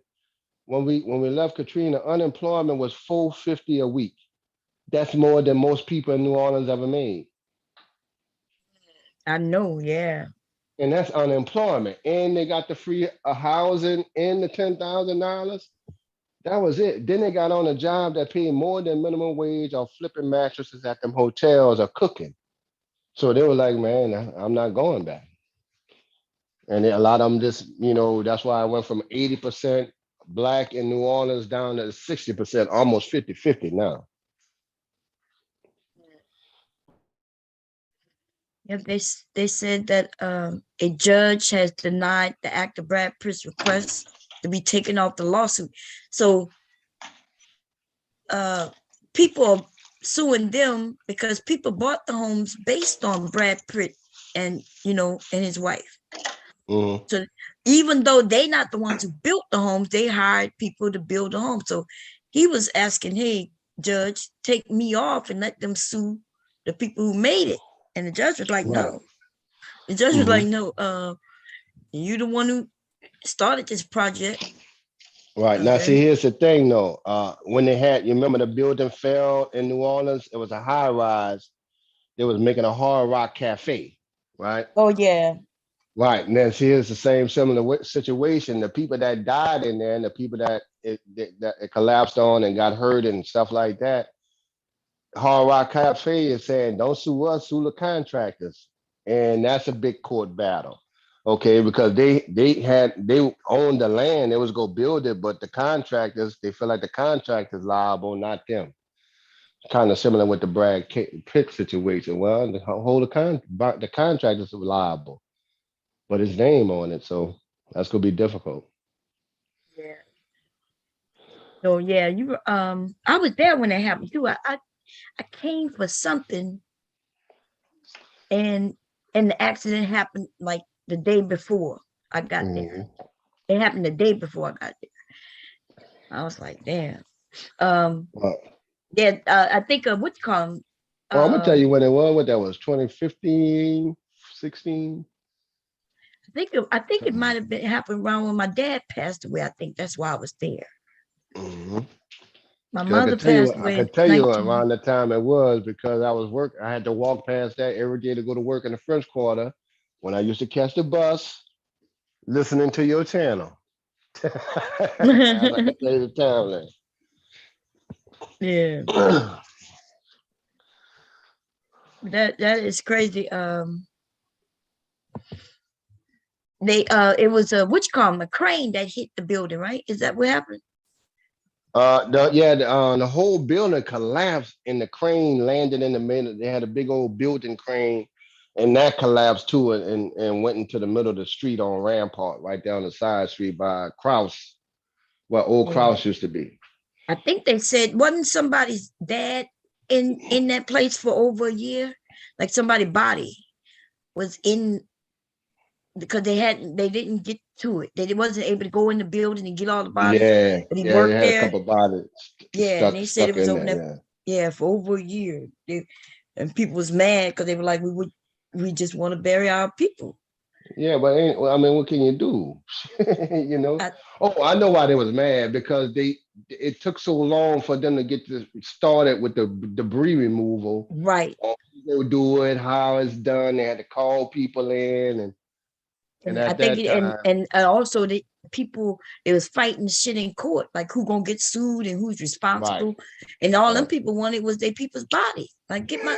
when we left Katrina, unemployment was 450 a week. That's more than most people in New Orleans ever made. I know. Yeah. And that's unemployment. And they got the free housing and the $10,000. That was it. Then they got on a job that paid more than minimum wage or flipping mattresses at them hotels or cooking. So they were like, man, I'm not going back. And a lot of them just, that's why I went from 80% black in New Orleans down to 60%, almost 50-50 now. Yep, they said that a judge has denied the actor Brad Pitt's request to be taken off the lawsuit. So uh, people are suing them because people bought the homes based on Brad Pitt and and his wife. Mhm. So even though they not the ones who built the homes, they hired people to build the homes. So he was asking, hey, judge, take me off and let them sue the people who made it. And the judge was like, Right. no. The judge was Hmm. like, no, you the one who started this project. Right. Now, see, And here's the thing, though. When they had, you remember the building fell in New Orleans? It was a high rise. They was making a hard rock cafe, right? oh yeah. Right. And then see, it's the same similar situation. The people that died in there and the people that it collapsed on and got hurt and stuff like that. Hard Rock Cafe is saying, don't sue us, sue the contractors. And that's a big court battle. Okay, because they owned the land, they was go build it, but the contractors, they feel like the contractors liable, not them. Kind of similar with the Pitt situation. Well, the contractors are liable, but his name on it, so that's gonna be difficult. Yeah. So yeah, you were I was there when it happened too. I came for something and the accident happened like the day before I got there. Hmm. It happened the day before I got there. I was like, damn. Um, Well, yeah, I think what you call 'em, I'm gonna tell um, you when it was. What that was, 2015, 16. I think it might have been happened around when my dad passed away. I think that's why I was there. Mm-hmm. My Cause mother passed I away in could tell you 19. around the time it was because I was work. I had to walk past that every day to go to work in the French Quarter when I used to catch the bus, listening to your channel. As I could tell you the Yeah, time. that is crazy. They it was a what you call 'em, a crane that hit the building, right? Is that what happened? The whole building collapsed and the crane landed in the middle. They had a big old building crane, and that collapsed too, and went into the middle of the street on Rampart, right down the side street by Kraus, where old Yeah. Kraus used to be. I think they said wasn't somebody's dad in that place for over a year? Like somebody's body was in because they didn't get to it. They wasn't able to go in the building and get all the bodies, Yeah, but he yeah, they worked had a there. couple bodies Yeah, and they said it stuck was in on there. that. Yeah, Yeah, for over a year. And people was mad because they were like, we just want to bury our people. yeah, but I mean, what can you do? you know. I, Oh, I know why they was mad because it took so long for them to get started with the debris removal. right. Or who go do it, how it's done. They had to call people in, and And I at think that it, time, and also the people it was fighting shit in court, like who gonna get sued and who's right, responsible, and all them right. people wanted was their people's body. Like get my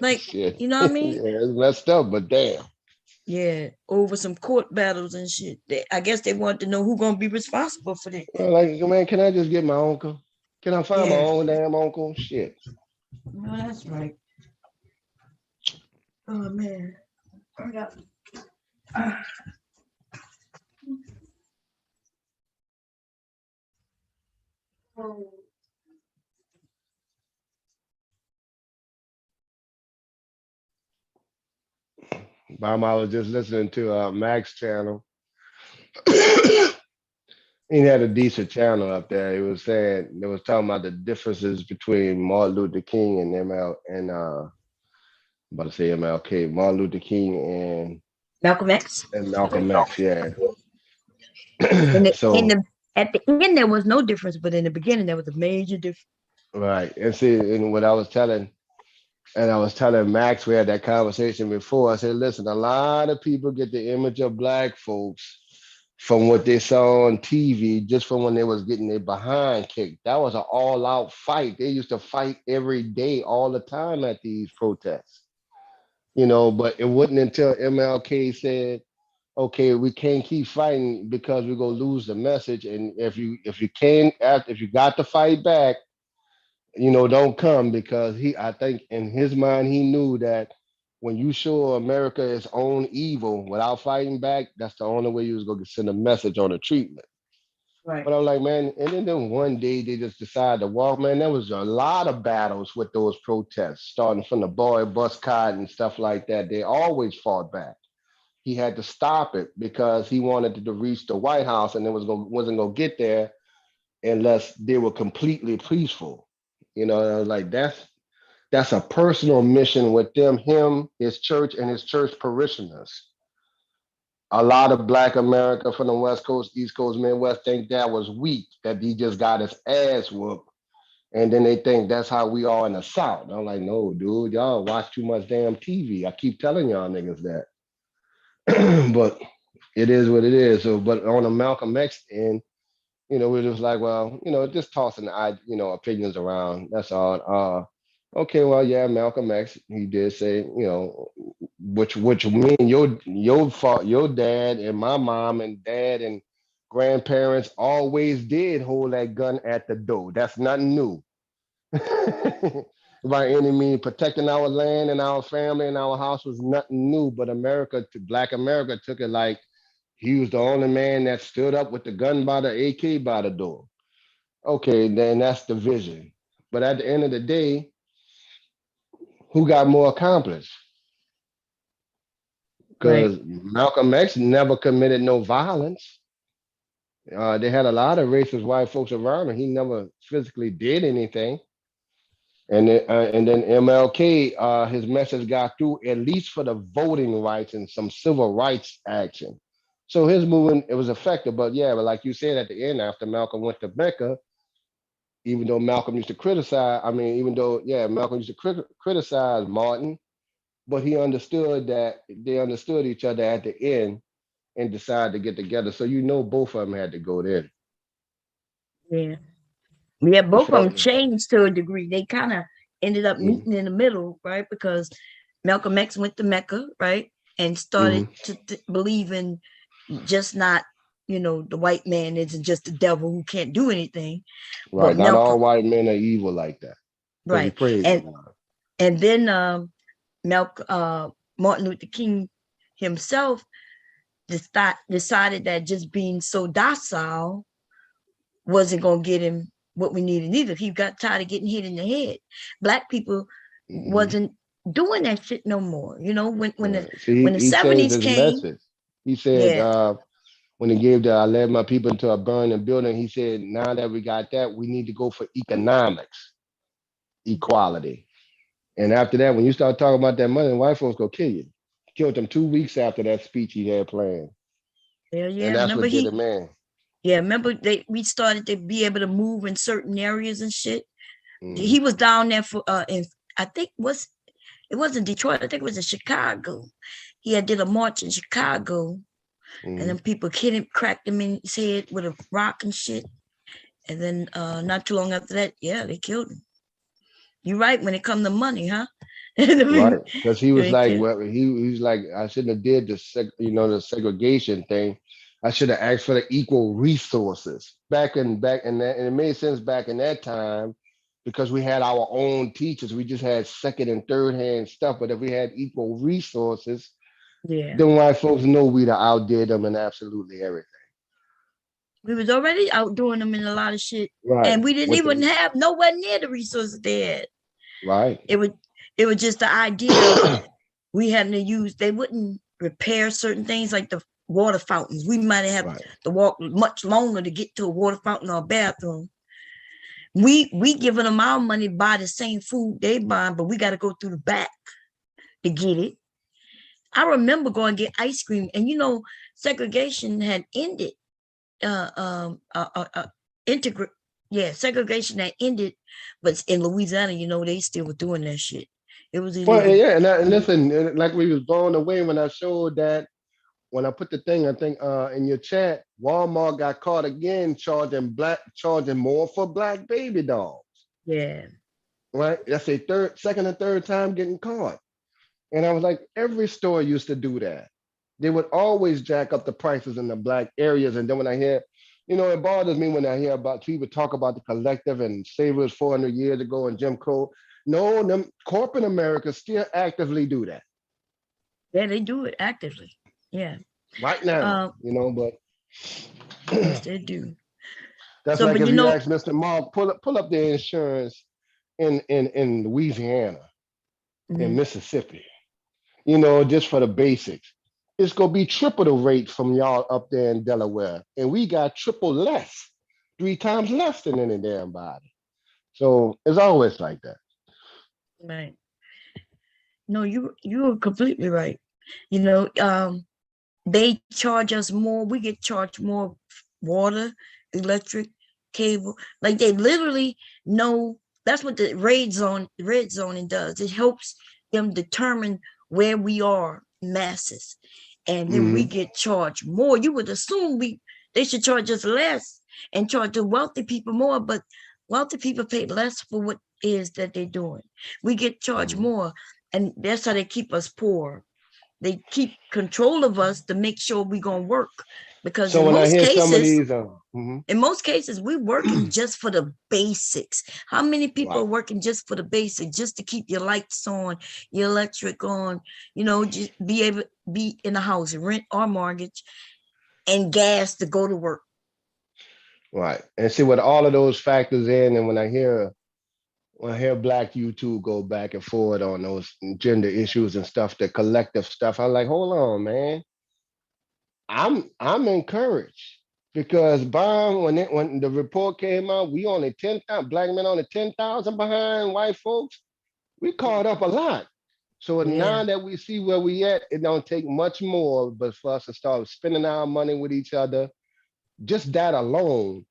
like Shit, you know yeah, what I mean? it's messed up, but damn. Yeah, over some court battles and shit. I guess they wanted to know who gonna be responsible for that. Well, like, man, can I just get my uncle? Can I find my Yeah, own damn uncle? Shit. no, that's right. Oh man, I got. Oh. Mom, I was just listening to Mac's channel. He had a decent channel up there. He was saying they was talking about the differences between Martin Luther King and I'm about to say MLK, Martin Luther King Malcolm X. and Malcolm X. Yeah. In So the at the end there was no difference, but in the beginning there was a major difference. right, and see, and what I was telling. And I was telling Max, we had that conversation before. I said, listen, a lot of people get the image of black folks from what they saw on TV, just from when they was getting their behind kicked. That was an all-out fight. They used to fight every day, all the time at these protests. But it wasn't until MLK said, okay, we can't keep fighting because we're gonna lose the message. And if you got to fight back, don't come because I think in his mind, he knew that when you show America its own evil without fighting back, that's the only way you was going to send a message on the treatment. Right. But I'm like, man, and then one day they just decided to walk. Man, there was a lot of battles with those protests, starting from the boy bus card and stuff like that. They always fought back. he had to stop it because he wanted to reach the White House, and it wasn't gonna get there unless they were completely peaceful. You know, and I was like, that's a personal mission with them, him, his church, and his church parishioners. A lot of Black America from the West Coast, East Coast, Midwest think that was weak, that he just got his ass whooped. And then they think that's how we are in the South. I'm like, no, dude, y'all watch too much damn TV. I keep telling y'all niggas that. But it is what it is. So, but on the Malcolm X end, we're just like, well, just tossing opinions around. That's all. Okay, well, yeah, Malcolm X, he did say, which me and your dad and my mom and dad and grandparents always did hold that gun at the door. That's nothing new. By any means, protecting our land and our family and our house was nothing new. But Black America took it like he was the only man that stood up with the gun by the AK by the door. Okay, then that's the vision. But at the end of the day, who got more accomplished? Right. Because Malcolm X never committed no violence. They had a lot of racist white folks around him. He never physically did anything. And then MLK, his message got through at least for the voting rights and some civil rights action. So his movement, it was effective. But yeah, but like you said at the end, after Malcolm went to Mecca, even though Malcolm used to criticize, I mean, even though, yeah, Malcolm used to criticize Martin, but he understood that they understood each other at the end and decided to get together. So both of them had to go there. Yeah. Yeah, You both of felt them me? changed to a degree. They kind of ended up Mm-hmm. meeting in the middle, right? Because Malcolm X went to Mecca, right? And started Mm-hmm. to believe in just not, the white man isn't just the devil who can't do anything. But Right. Not Malcolm, all white men are evil like that because he right. prayed to And God. and then Malcolm Martin Luther King himself decided that just being so docile wasn't going to get him what we needed either. He got tired of getting hit in the head. Black people Mm-hmm. wasn't doing that shit no more. When the Right. See, when the he changed 70s his came, message. He said, yeah, when he gave I led my people into a burning building, he said, now that we got that, we need to go for economics, equality. And after that, when you start talking about that money, white folks go kill you. Killed him 2 weeks after that speech he had planned. yeah, And yeah. that's what did it, man. Remember we started to be able to move in certain areas and shit. Mm-hmm. He was down there for in I think it wasn't Detroit, I think it was in Chicago. He had did a march in Chicago, and Mm-hmm. then people hit him, cracked him in his head with a rock and shit. And then not too long after that, yeah, they killed him. You're right when it come to money, huh? Right, because he was They like, killed. well, he was like, I shouldn't have did the segregation thing. I should have asked for the equal resources back in that, and it made sense back in that time because we had our own teachers. We just had second and third hand stuff, but if we had equal resources, Yeah. then white folks know we'd have outdid them in absolutely everything. We was already outdoing them in a lot of shit. Right, And we didn't with even the have nowhere near the resources they had. right, It was it was just the idea of we having to use, they wouldn't repair certain things like the water fountains. We might have right, to walk much longer to get to a water fountain or a bathroom. We giving them our money to buy the same food they buying, but we got to go through the back to get it. I remember going to get ice cream, and segregation had ended. Uh, um, uh, uh, uh segregation had ended, but in Louisiana, they still were doing that shit. It was well, illegal. yeah, and listen, like we was blown away when I showed that when I put the thing, I think in your chat, Walmart got caught again charging more for black baby dolls. Yeah, Right? That's a second and third time getting caught. And I was like, every store used to do that. They would always jack up the prices in the black areas. And then when I hear, it bothers me when I hear about people talk about the collective and slavery 400 years ago and Jim Crow. No, them corporate America still actively do that yeah, they do it actively. Yeah, right now, um, but yes, they do. that's So, like but if you ask Mr. Mark, pull up the insurance in Louisiana, in mhm, Mississippi, just for the basics. it's gonna be triple the rate from y'all up there in Delaware, and we got triple less, 3 times less than any damn body. So it's always like that. Right. No, you're completely right. You know, they charge us more. We get charged more water, electric, cable. Like they literally know. That's what the red zoning does. It helps them determine where we are masses, and then we Hmm. get charged more. You would assume they should charge us less and charge the wealthy people more, but wealthy people pay less for what is that they're doing. We get charged Hmm. more, and that's how they keep us poor. They keep control of us to make sure we're gonna work. Because So when I hear some of these, in most cases, we're working just for the basics. How many people right, are working just for the basics, just to keep your lights on, your electric on, just be able to be in the house, rent or mortgage, and gas to go to work. right, and see what all of those factors in, and when I hear Black YouTube go back and forth on those gender issues and stuff, the collective stuff, I'm like, hold on, man. I'm encouraged because Bomb when the report came out, we only 10,000 black men only 10,000 behind white folks. We caught up a lot. So Yeah, now that we see where we at, it don't take much more but for us to start spending our money with each other. Just that alone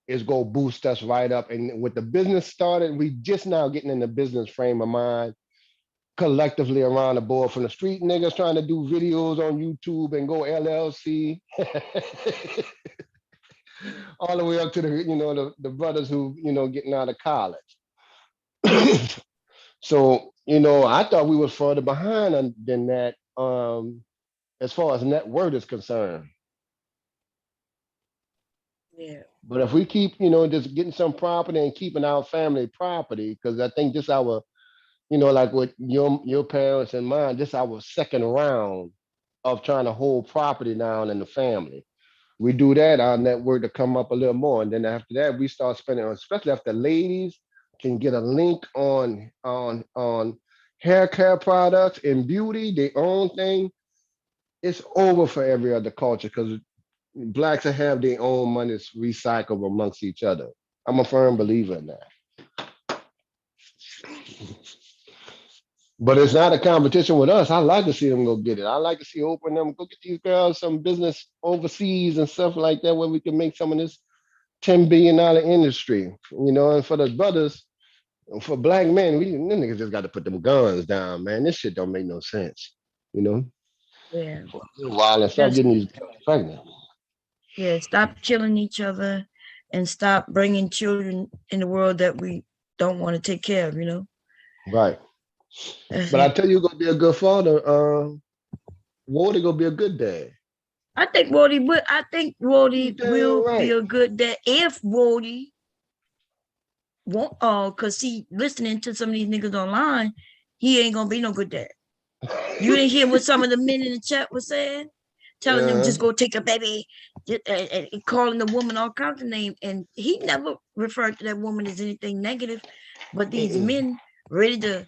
is gonna boost us right up. And with the business started, we just now getting in the business frame of mind collectively around the board from the street niggas trying to do videos on YouTube and go LLC all the way up to the brothers who getting out of college. So I thought we were further behind than that as far as net worth is concerned. yeah, But if we keep just getting some property and keeping our family property, because I think this our like with your parents and mine, this our second round of trying to hold property down in the family. We do that, our net worth to come up a little more, and then after that, we start spending on, especially if the ladies can get a link on hair care products and beauty, their own thing. It's over for every other culture because blacks will have their own money recycled amongst each other. I'm a firm believer in that. But it's not a competition with us. I like to see them go get it. I like to see open them, go get these girls some business overseas and stuff like that where we can make some of this $10 billion industry. And for the brothers, for black men, we them niggas just got to put them guns down, man. This shit don't make no sense. You know, yeah. for a little while and stop Just getting these girls pregnant. yeah, stop killing each other, and stop bringing children in the world that we don't want to take care of. Right. That's But I it. tell you, you're gonna be a good father. Wardy gonna be a good dad. I think You Wody damn will be right. a good dad if Wody won't. Cause see, listening to some of these niggas online, he ain't gonna be no good dad. You didn't hear what some of the men in the chat were saying, telling them uh, just go take a baby, and calling the woman all kinds of names, and he never referred to that woman as anything negative. But these men ready to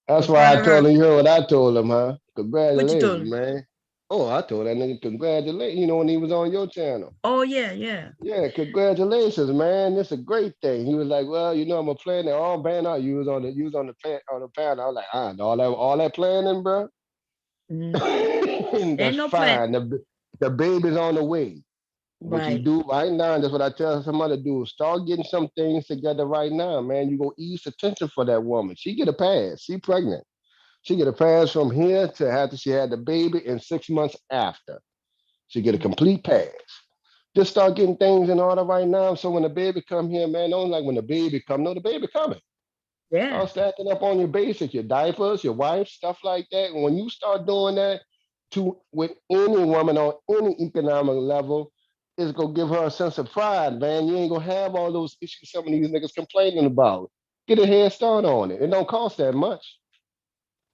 That's why refer I to her. told him. You heard what I told him, huh? What you told Congratulations, him? man. Oh, I told that nigga congratulations. When he was on your channel. Oh yeah, yeah. Yeah, congratulations, man. It's a great thing. He was like, well, I'm a planner. All band out. You was on the panel. I was like, all that planning, bro. Mm. Ain't That's no plan. fine. The baby's on the way. What you Right, do right now, that's what I tell somebody to do. Start getting some things together right now, man. You go ease the tension for that woman. She get a pass. She pregnant. She get a pass from here to after she had the baby and 6 months after. She get a complete pass. Just start getting things in order right now. So when the baby come here, man, don't like when the baby come. No, the baby coming. yeah. Start stacking up on your basic, your diapers, your wife, stuff like that. And when you start doing that to with any woman on any economic level, it's gonna give her a sense of pride, man. You ain't gonna have all those issues some of these niggas complaining about. Get a head start on it. It don't cost that much.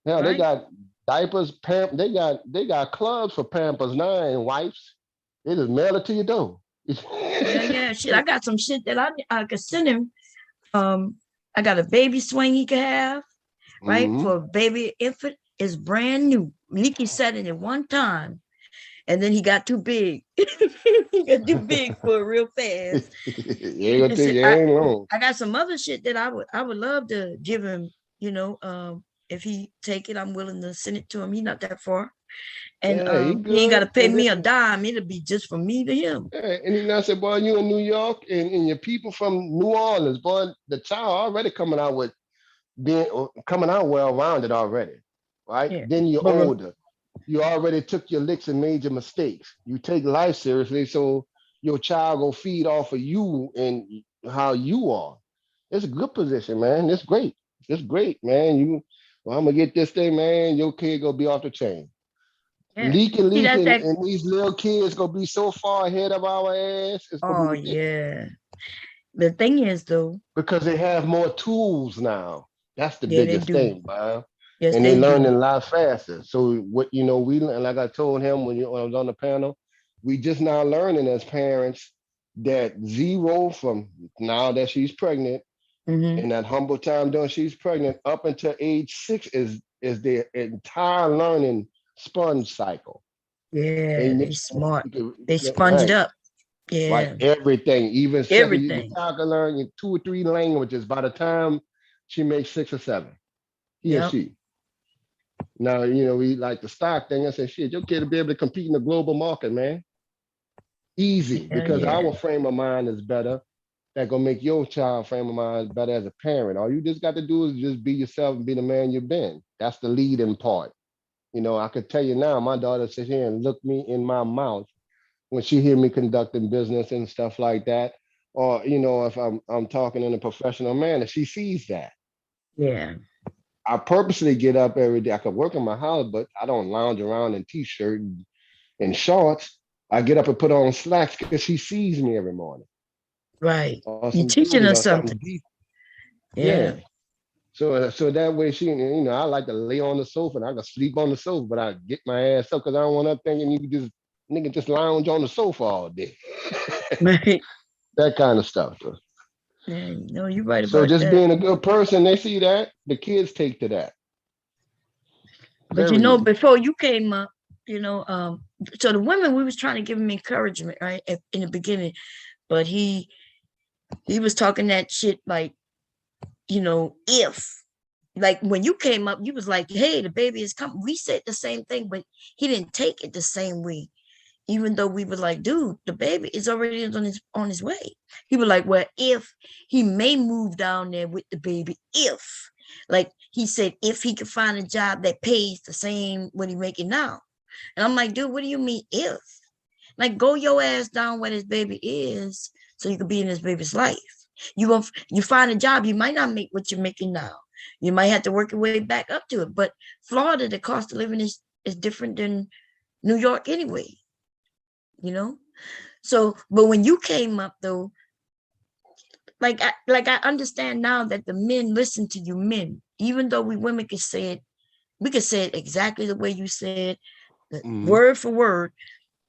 Now they Right. got diapers, they got clubs for Pampers now and wipes. They just mail it to your door. Yeah, yeah. Shit, I got some shit that I could send him. Um, I got a baby swing he could have, right? Hmm. For a baby infant is brand new. Nikki said it at one time. And then he got too big. He got too big for it real fast. You ain't gonna And take so you ain't long. I got some other shit that I would love to give him, if he take it, I'm willing to send it to him. He not that far. And Yeah, he he ain't gotta good. pay And me a then dime. It'll be just from me to him. yeah, and he now said, boy, you in New York and your people from New Orleans, boy, the child already coming out with being coming out well rounded already. Right? Yeah. Then you're But older. You already took your licks and made your mistakes. You take life seriously, so your child will feed off of you and how you are. It's a good position, man. It's great. It's great, man. Well, I'm gonna get this thing, man. Your kid gonna be off the chain. yeah. Leaking, See, that's leaking, that. and these little kids gonna be so far ahead of our ass. It's gonna be Oh ridiculous yeah. The thing is though, because they have more tools now. That's the yeah, they biggest do. thing, man. Yes, And they they learning do. a lot faster. So what we and like I told him when I was on the panel, we just now learning as parents that zero from now that she's pregnant Hmm. and that humble time during she's pregnant up until age 6 is their entire learning sponge cycle. They Yeah, know they smart. you can, They sponged right, up. right, Yeah, everything, even second. The everything. child can learn in 2 or 3 languages by the time she makes 6 or 7. He or Yep. she. Now, we like the stock thing. I said, shit, your kid will be able to compete in the global market, man. Easy, Yeah, because yeah. our frame of mind is better. That gonna make your child frame of mind better as a parent. All you just got to do is just be yourself and be the man you've been. That's the leading part. I could tell you now, my daughter sits here and look me in my mouth when she hear me conducting business and stuff like that. Or, if I'm talking in a professional manner, she sees that. Yeah. I purposely get up every day. I could work in my house, but I don't lounge around in t-shirt and shorts. I get up and put on slacks because she sees me every morning, Right. or You some teaching jeans us or something. something deep. Yeah. Yeah. So that way I like to lay on the sofa and I can sleep on the sofa, but I get my ass up because I don't want her thinking you can just nigga just lounge on the sofa all day. Right. That kind of stuff. So. Yeah, no, you're right So about just that. being a good person, they see that, the kids take to that. But Very easy. before you came up, you know, um, so the women, we was trying to give him encouragement, right, in the beginning, but he was talking that shit like, if, like when you came up, you was like, hey, the baby is coming. We said the same thing, but he didn't take it the same way. Even though we were like, dude, the baby is already on his way. He was like, well, if he may move down there with the baby, if, like he said, if he could find a job that pays the same what he making now. And I'm like, dude, what do you mean if? Like, go your ass down where this baby is so you could be in this baby's life. You find a job, you might not make what you're making now. You might have to work your way back up to it. But Florida, the cost of living is different than New York anyway, you know? So, but when you came up though, I understand now that the men listen to you men, even though we women could say it, we could say it exactly the way you said, Mhm. word for word,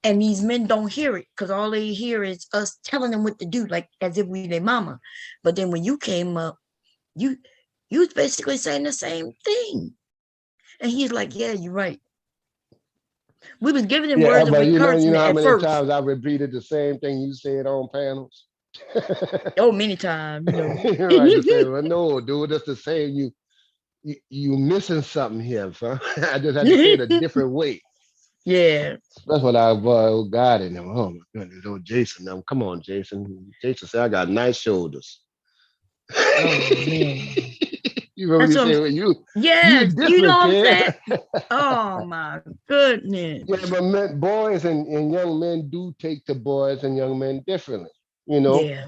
and these men don't hear it because all they hear is us telling them what to do, like as if we their mama. But then when you came up, you you was basically saying the same thing, and he's like, "Yeah, you're right." We was giving him Yeah, words of but you know encouragement how at many first. times I repeated the same thing you said on panels? Oh, many times, Right, to say, well, no, dude, that's the same. You missing something here, son. I just had to say it a different way. Yeah. That's what I got in him. Oh my goodness, oh Jason, now come on, Jason. Jason said I got nice shoulders. Oh man. You remember That's you what I'm. said, well, you Yes, you know different, what I'm kid. saying. Oh my goodness. Yeah, but boys and young men do take to boys and young men differently, you know. Yeah.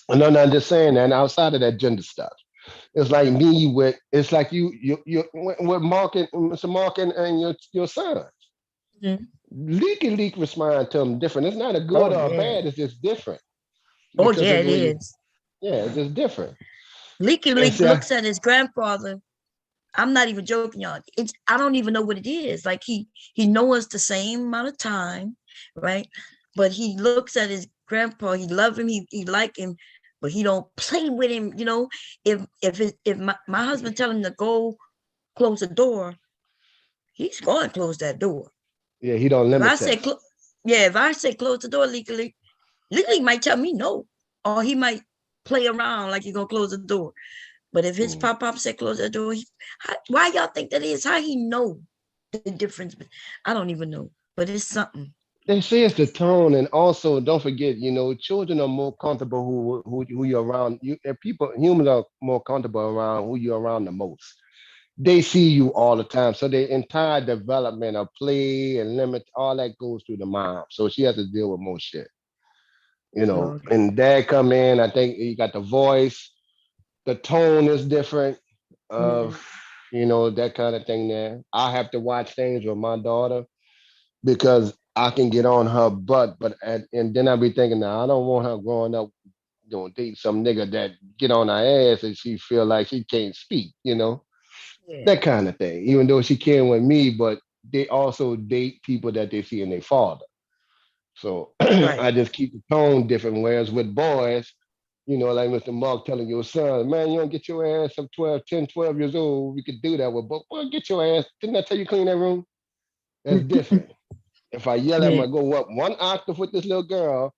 And I'm not just saying that. And outside of that gender stuff, it's like me with it's like you with Mark and Mr. Mark and your son. Mhm. Leak respond to them different. It's not a Oh good or a yeah. bad. It's just different Oh because yeah, of it the way you. is. Yeah, it's just different. Leaky And Leak see, looks at his grandfather. I'm not even joking, y'all. I don't even know what it is. Like he knows us the same amount of time, right? But he looks at his grandpa. He love him. He like him, but he don't play with him. If my husband tell him to go close the door, he's going to close that door. yeah, he don't If I limit say test. Yeah, if I say close the door legally, legally might tell me no, or he might play around like you're gonna close the door. But if his Mm. pop said close the door, why y'all think that is? How he know the difference? I don't even know, but it's something. They say it's the tone, and also don't forget, you know, children are more comfortable who you're around. You and people, humans are more comfortable around who you're around the most. They see you all the time, so the entire development of play and limit, all that goes through the mom. So she has to deal with more shit, you know. Okay. And dad come in, I think you got the voice, the tone is different, Mm-hmm. of you know that kind of thing. There, I have to watch things with my daughter because I can get on her butt, and then I be thinking, now I don't want her growing up doing date some nigga that get on her ass and she feel like she can't speak, you know, Yeah. that kind of thing. Even though she can with me, but they also date people that they see in their father. So Right. I just keep the tone different. Whereas with boys, you know, like Mr. Mark telling your son, man, you don't get your ass up 12, 10, 12 years old. We could do that with, but boy, get your ass. Didn't I tell you clean that room? That's different. If I yell at him, Yeah. I go up one octave with this little girl,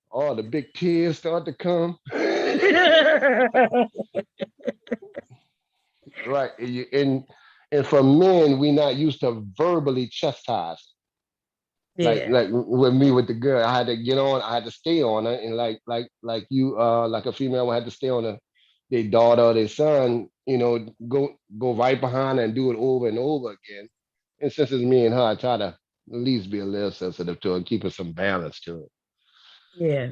all the big tears start to come. Right. And for men, we not used to verbally chastise. Like Yeah. with me with the girl, I had to get on, I had to stay on her, and like you like a female had to stay on her, their daughter or their son, you know, go right behind her and do it over and over again. And since it's me and her, I try to at least be a little sensitive to it, keeping some balance to Yeah.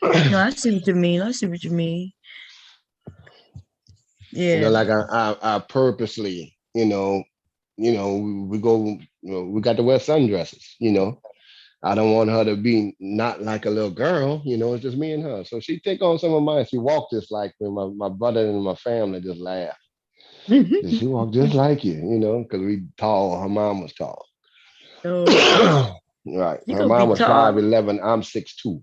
No, it. I see what you mean. I see what you mean. You know, Yeah. like I purposely, we go, we got to wear sundresses, you know. I don't want her to be not like a little girl, you know, it's just me and her. So she take on some of mine. She walked just like me. My brother and my family just laugh. She walked just like you know, because we tall. Her mom was tall. Oh, okay. Right. She Her gonna be mom was tall. 5'11". I'm 6'2".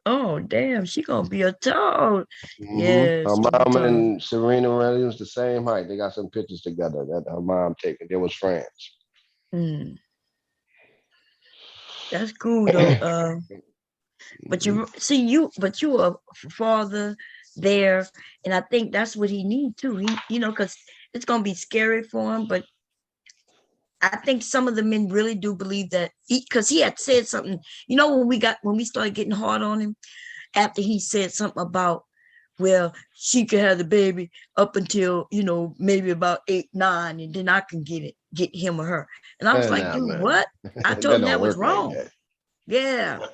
Oh, damn. She gonna be a tall. Yeah, Her she gonna be mom tall. and Serena Williams the same height. They got some pictures together that her mom taken. They was friends. Mm, that's cool though. But Mhm. but you are a father there, and I think that's what he needs too. Because it's gonna be scary for him. But I think some of the men really do believe that because he had said something. When we started getting hard on him after he said something about, well, she could have the baby up until maybe about 8, 9, and then I can get him or her. And I was like, Nah, dude, man, what? I told that him don't that was work like wrong. that. Yeah.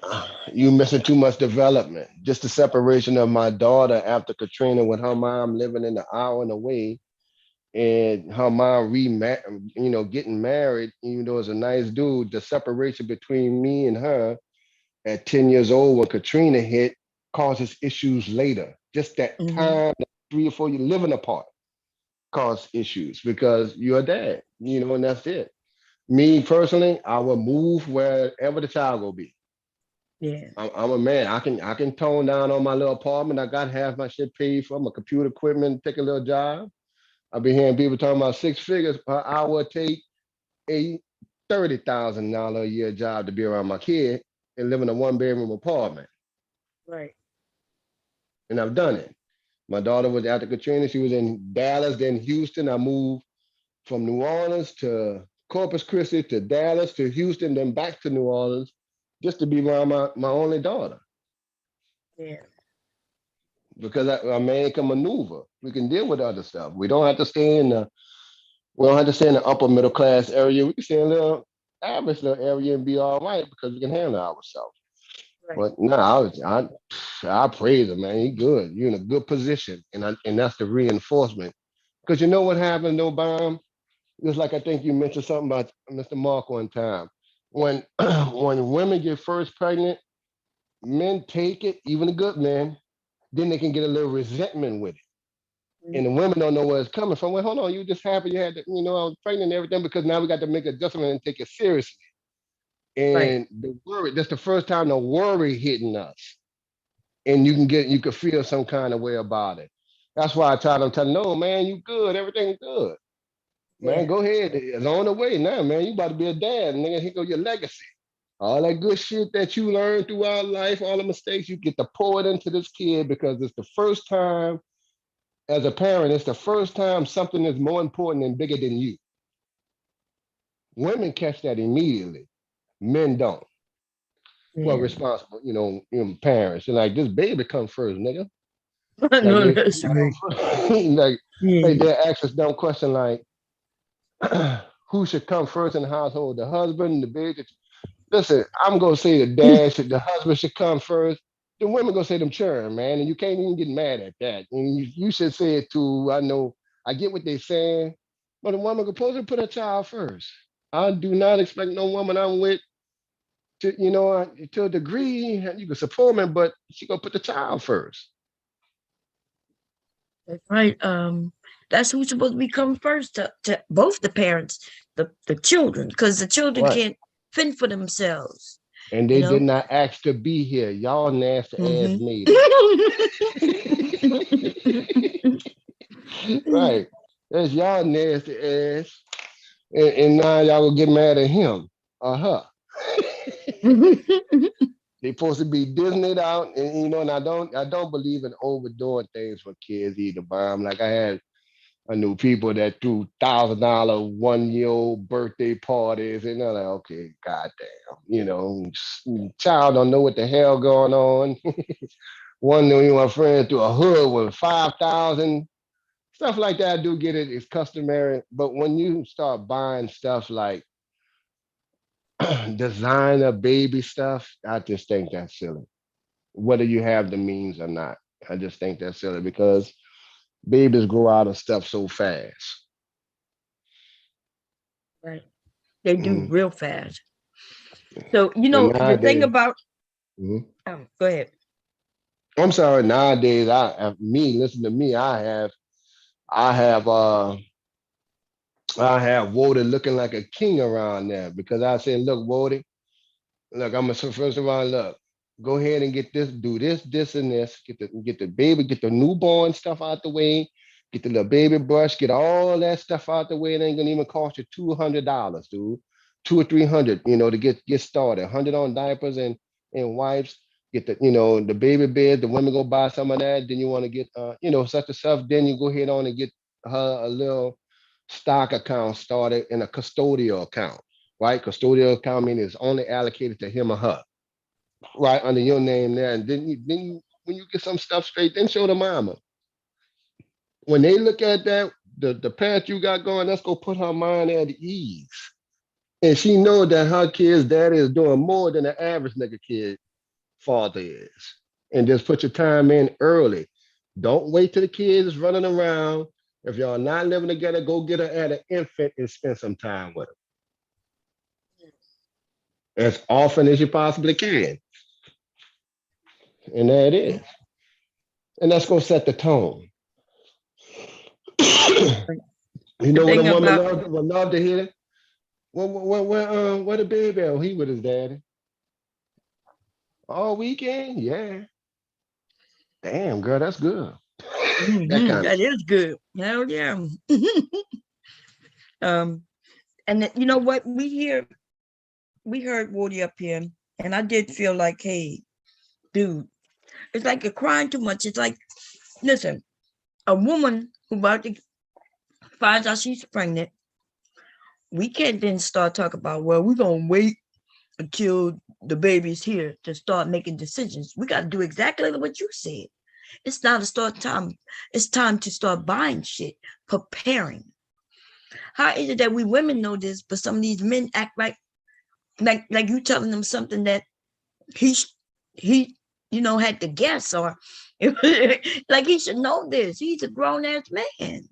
You missing too much development. Just the separation of my daughter after Katrina, with her mom living in the hour away, and her mom getting married, even though it's a nice dude. The separation between me and her at 10 years old when Katrina hit causes issues later. Just that Hmm. time, 3 or 4 years living apart, cause issues because you're a dad, you know, and that's it. Me personally, I will move wherever the child will be. Yeah. I'm a man. I can tone down on my little apartment. I got half my shit paid for. My computer equipment, take a little job. I've been hearing people talking about 6 figures per hour take a $30,000 a year job to be around my kid and live in a 1 bedroom apartment. Right. And I've done it. My daughter was after Katrina. She was in Dallas, then Houston. I moved from New Orleans to Corpus Christi to Dallas to Houston, then back to New Orleans just to be around my only daughter. Yeah. Because a man can maneuver. We can deal with other stuff. We don't have to stay in the upper middle class area. We can stay in a little average little area and be all right because we can handle ourselves. Right. But no, I praise him, man. He good. You're in a good position, and that's the reinforcement. Because you know what happened, though, Bomb? Just like I think you mentioned something about Mr. Mark one time. When when women get first pregnant, men take it, even the good men, then they can get a little resentment with it. And the Mhm. women don't know where it's coming from. Well, hold on, you just happy you had, I was pregnant and everything because now we got to make adjustment and take it seriously. Right. And the worry, that's the first time the worry hitting us. And you can feel some kind of way about it. That's why I try to tell them, no, man, you good, everything's good. Man, Yeah. go ahead. It's on the way now, man. You about to be a dad, and then here go your legacy. All that good shit that you learned throughout life, all the mistakes, you get to pour it into this kid because it's the first time, as a parent, it's the first time something is more important and bigger than you. Women catch that immediately. Men don't. Well, Yeah. responsible, parents. And like, this baby come first, nigga. I Like, know they that's right. like Yeah. they ask us dumb question like, who should come first in the household? The husband, the baby. Listen, I'm gonna say the dad should, the husband should come first. The women gonna say them churn, man, and you can't even get mad at that. And you should say it too. I know, I get what they're saying, but a woman supposed to put her child first. I do not expect no woman I'm with to, to a degree, you can support me, but she gonna put the child first. That's right. That's who's supposed to become first to both the parents, the children, because the children Right. can't fend for themselves. And You they know. did not ask to be here. Y'all nasty ass Hmm. made them. Right. That's y'all nasty ass. And now y'all gonna get mad at him or her. They supposed to be Disneyed out, and and I don't believe in overdoing things for kids either, Bomb. Like I knew people that threw $1,000 1-year-old birthday parties, and they're like, okay, goddamn, child don't know what the hell going on. One of my friends threw a hood with 5,000. Stuff like that, I do get it. It's customary. But when you start buying stuff like designer baby stuff, I just think that's silly. Whether you have the means or not, I just think that's silly because babies grow out of stuff so fast. Right. They do Mhm. real fast. So And the thing nowadays, about mhm. go ahead. I'm sorry. Nowadays, listen to me. I have, I have Woody looking like a king around there because I said, look, Woody. Look, I'm gonna first of all look. Go ahead and get this, do this, this, and this. Get the baby, get the newborn stuff out the way. Get the little baby brush, get all that stuff out the way. It ain't gonna even cost you $200, dude. 2 or 300, to get started. 100 on diapers and wipes. Get the baby bed. The women go buy some of that. Then you want to get such and stuff. Then you go ahead on and get her a little stock account started in a custodial account, right? Custodial account means it's only allocated to him or her, right? Under your name there. And then when you get some stuff straight, then show the mama. When they look at that, the path you got going, that's gonna put her mind at ease. And she know that her kid's daddy is doing more than the average nigga kid father is. And just put your time in early. Don't wait till the kids is running around. If y'all not living together, go get her at an infant and spend some time with her as often as you possibly can. And there it is. And that's gonna set the tone. You The know what a thing woman about would love to hear? Where the baby at? He with his daddy. All weekend? Yeah. Damn, girl, that's good. That kind of that shit. is good. Hell yeah. um, and you know what we heard Woody up here, and I did feel like, hey, dude, it's like you're crying too much. It's like, listen, a woman who about to finds out she's pregnant, we can't then start talking about, well, we're gonna wait until the baby's here to start making decisions. We got to do exactly what you said. It's not a start time. It's time to start buying shit, preparing. How is it that we women know this, but some of these men act like you telling them something that he he had to guess, or like he should know this. He's a grown ass man.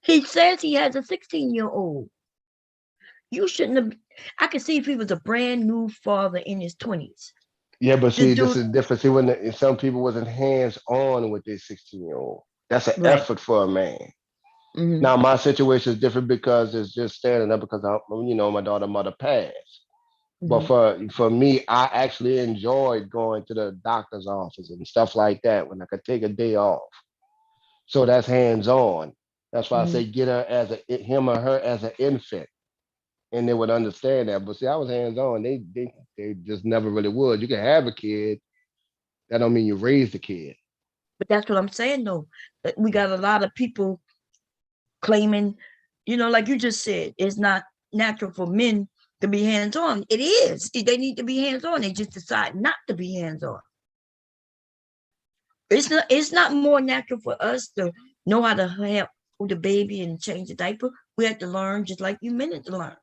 He says he has a 16-year-old. You shouldn't have. I could see if he was a brand new father in his 20s. Yeah, but This see, this dude, is different. See, when some people wasn't hands on with their 16-year-old. That's an right? effort for a man. Hmm. Now, my situation is different because it's just standing up because my daughter mother passed. But Hmm. for me, I actually enjoyed going to the doctor's office and stuff like that when I could take a day off. So that's hands on. That's why I Hmm. say get her as him or her as an infant. and they would understand that. But see, I was hands on. They just never really would. You can have a kid, that don't mean you raise the kid. But that's what I'm saying though. That we got a lot of people claiming, like you just said, it's not natural for men to be hands on. It is. They need to be hands on. They just decide not to be hands on. It's not more natural for us to know how to help hold the baby and change the diaper. We have to learn just like you men had to learn.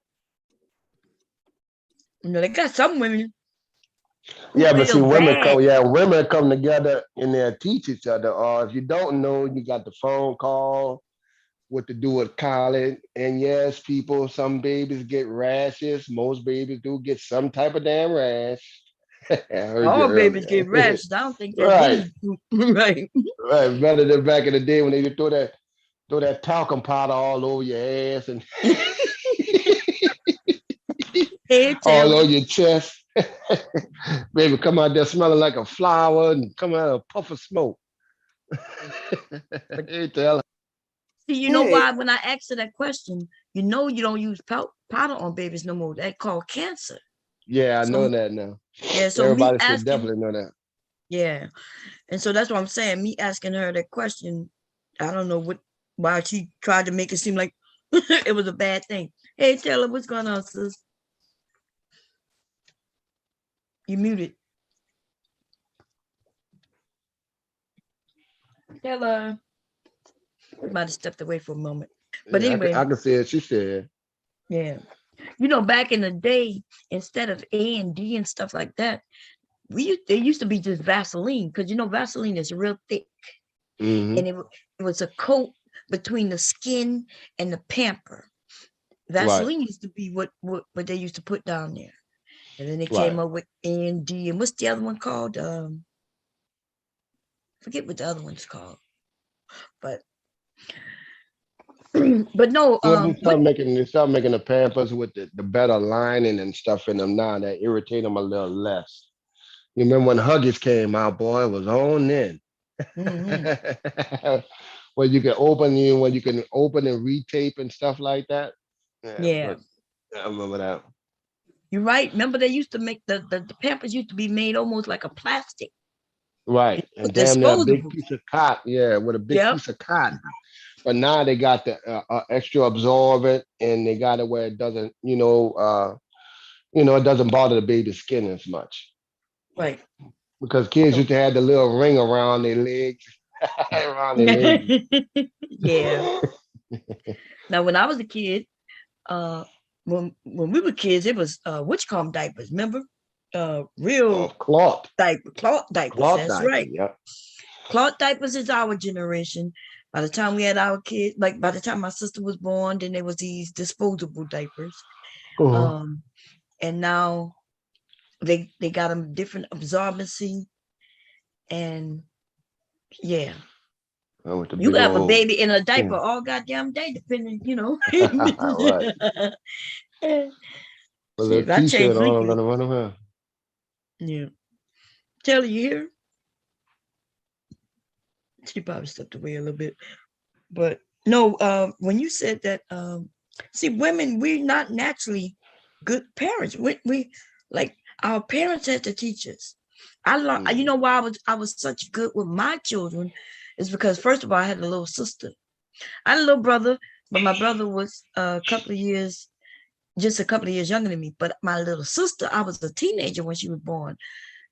They got some women who Yeah, but see, feel bad. women come together and they teach each other. Or if you don't know, you got the phone call, what to do with colic. And yes, people, some babies get rashes. Most babies do get some type of damn rash. I heard you All babies earlier. get rashes. I don't think that's Right, any right. right. Better than back in the day when they would throw that talcum powder all over your ass and Hey all Taylor. on your chest. Baby, come out there smelling like a flower and come out a puff of smoke. But Hey, tell her. see, you know Hey, why when I asked her that question, you don't use powder on babies no more. That called cancer. Yeah, I know So that now. yeah, so me Everybody should asking, definitely know that. yeah. And so that's what I'm saying. Me asking her that question, I don't know why she tried to make it seem like it was a bad thing. Hey Taylor, what's going on, sis? You muted. Taylor. We might have stepped away for a moment. But Yeah, anyway, I can see it. She said, yeah. Back in the day, instead of A and D and stuff like that, they used to be just Vaseline, because Vaseline is real thick, mm-hmm. and it was a coat between the skin and the pamper. Right, Vaseline used to be what they used to put down there, and then they right. came up with A and D, and what's the other one called? Forget what the other one's called, but but no, Well, what? they start making the Pampers with the better lining and stuff in them now that irritate them a little less. You remember when Huggies came out, boy, it was on then. Mhm. When you can open and retape and stuff like that. Yeah, Yeah, but I remember that. you're right. Remember they used to make the Pampers used to be made almost like a plastic. Right. It was And damn near a big disposable. piece of cotton. Yeah, with a big Yep. piece of cotton. But now they got the extra absorbent and they got it where it doesn't, it doesn't bother the baby's skin as much. Right. Because kids So used to have the little ring around their legs, around their legs. yeah. Now when I was a kid, uh when we were kids, it was what you call them diapers, remember? Real Cloth, cloth diapers. cloth That's diaper. right. Yep. Cloth diapers is our generation. By the time we had our kids, like by the time my sister was born, then there was these disposable diapers. Uh-huh. Um, and now they got them different absorbency, and yeah, With the you big have a old, baby in a diaper yeah. all goddamn day, depending. Right. With a Shit, I t-shirt changed on, I'm weekly. gonna run around. Yeah, Taylor, you here? She probably stepped away a little bit, but no. When you said that, see, women, we're not naturally good parents. We like our parents had to teach us. I learned. You Mm. know why I was such good with my children is because first of all, I had a little sister. I had a little brother, but my brother was just a couple of years younger than me. But my little sister, I was a teenager when she was born.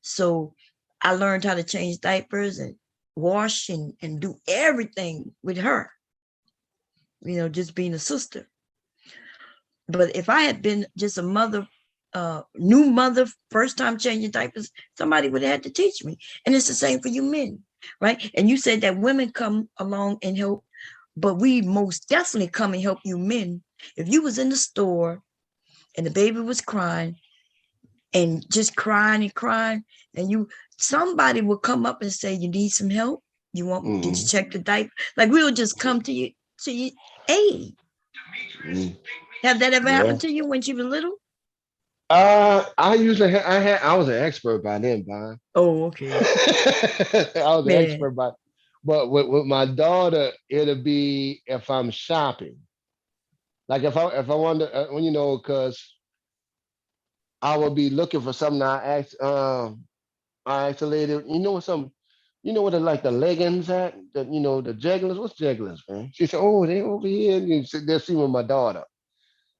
So I learned how to change diapers and wash and do everything with her, just being a sister. But if I had been just a mother, new mother, first time changing diapers, somebody would have had to teach me. And it's the same for you men, right? And you said that women come along and help, but we most definitely come and help you men. If you was in the store and the baby was crying and just crying and crying, and somebody would come up and say, "You need some help? Did you Mm. check the diaper?" Like we would just come to you aid. Mm. Have that ever Yeah. happened to you when you were little? I was an expert by then, Bob. Oh, okay. I was an Man. expert by, but with my daughter, it'll be if I'm shopping. Like if I wanted, you know, because I would be looking for something. I asked a lady, you know what, like the leggings at, you know, the jegglers. What's jegglers, man? She said, oh, they over here. And they'll see with my daughter,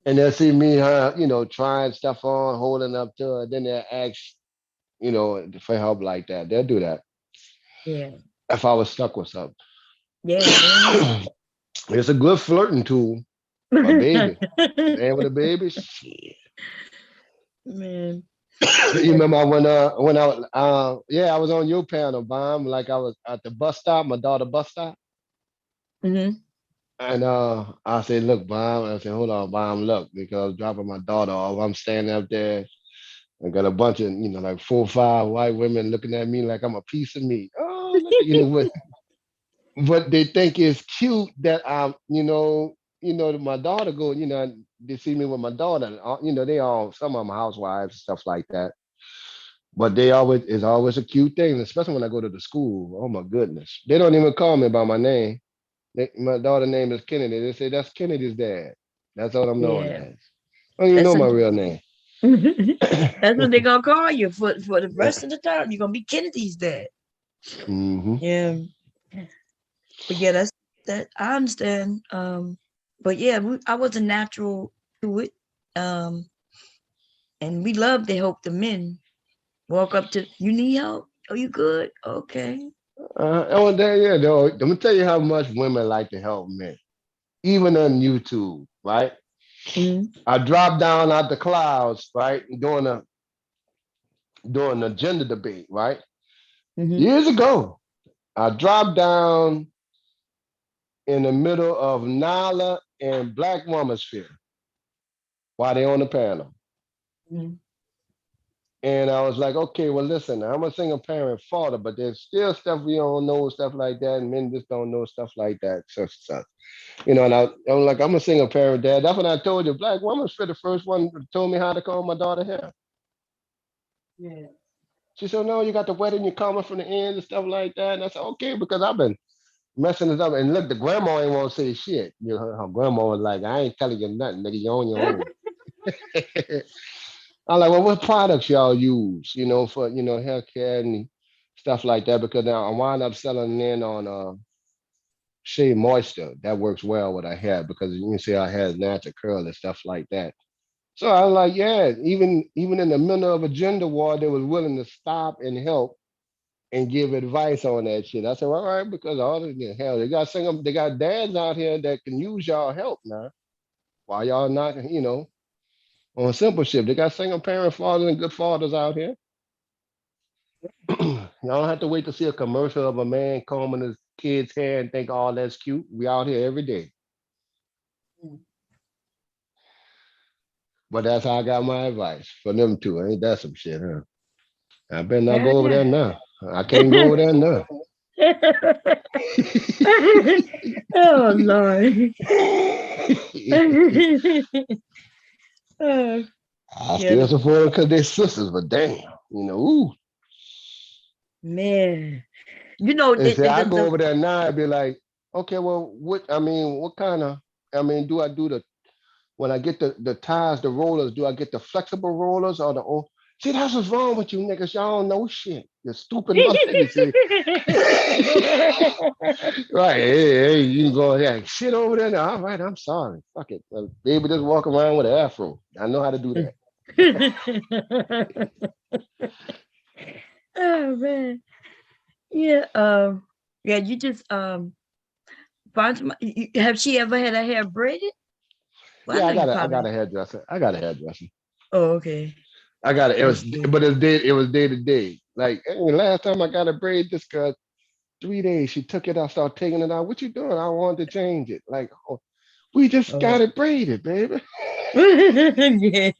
and they'll see me, her, you know, trying stuff on, holding up to her. Then they'll ask, you know, for help like that. They'll do that Yeah. if I was stuck with something. Yeah. Yeah. It's a good flirting tool. My baby, man with a baby, shit. Man. You remember when I was yeah, I was on your panel, Bomb. Like I was at the bus stop, my daughter bus stop, Hmm. and I said, "Look, Bomb." I said, "Hold on, Bomb, look," because I was dropping my daughter off. I'm standing up there. I got a bunch of, you know, like 4 or 5 white women looking at me like I'm a piece of meat. Oh, look at, you know what? But they think it's cute that I'm, my daughter go, they see me with my daughter. You know, they all, some of them housewives, stuff like that. But they always, it's always a cute thing, especially when I go to the school. Oh my goodness. They don't even call me by my name. My daughter's name is Kennedy. They say, that's Kennedy's dad. That's all I'm known Yeah. as. I don't even That's know a, my real name. that's what they're gonna call you for the rest of the time. You're gonna be Kennedy's dad. Hmm. Yeah. But yeah, that's that I understand. But yeah, I was a natural to it. Um, and we love to help the men walk up to you need help. Are you good? Okay. Oh, there, yeah, though. Let me tell you how much women like to help men, even on YouTube, right? Mm-hmm. I dropped down out the clouds, right, during a gender debate, right? Mm-hmm. Years ago, I dropped down in the middle of Nala and Black Woman Sphere while they on the panel. Mm-hmm. And I was like, okay, well, listen, I'm a single parent father, but there's still stuff we don't know, stuff like that, and men just don't know stuff like that, such and such. You know, and I'm like, I'm a single parent dad. That's what I told you. Black Woman Sphere, the first one told me how to comb my daughter hair. Yeah. She said, no, you got the wet and you're coming from the ends and stuff like that. And I said, okay, because I've been messing it up. And look, the grandma ain't want to say shit. You know, her grandma was like, I ain't telling you nothing, nigga, you're on your own. I'm like, well, what products y'all use, for, hair care and stuff like that? Because now I wound up selling in on Shea Moisture. That works well with our hair because you can see our hair is natural curl and stuff like that. So I was like, yeah, even in the middle of a gender war, they was willing to stop and help and give advice on that shit. I said, well, all right, because all the hell, they got dads out here that can use y'all help now. Why y'all not, on simple shit? They got single parent fathers and good fathers out here. Y'all don't have to wait to see a commercial of a man combing his kid's hair and think, oh, that's cute. We out here every day. But that's how I got my advice for them two. Ain't that some shit, huh? I better not Yeah, go over there yeah. now. I can't go over there now. Oh Lord. Oh, I yeah, still support them because they're sisters, but damn, ooh. man. You know And say I go the over there now, I'd be like, okay, well, what kind of, do I do when I get the ties, the rollers, do I get the flexible rollers or the old? See, that's what's wrong with you niggas. Y'all don't know shit. You stupid mother. You see. Right. Hey, you can go ahead. Shit over there now. All right, I'm sorry. Fuck it. Well, baby, just walk around with an afro. I know how to do that. Oh man. Yeah, yeah, you just find some have she ever had her hair braided? Well, I Yeah, know you I got probably a hairdresser. I got a hairdresser. oh, okay. I got it. It was, Okay. but it was day to day. Like last time I got a braid, this girl 3 days she took it. I started taking it out. What you doing? I wanted to change it. Like, oh, we just Oh. got it braided, baby. Yeah.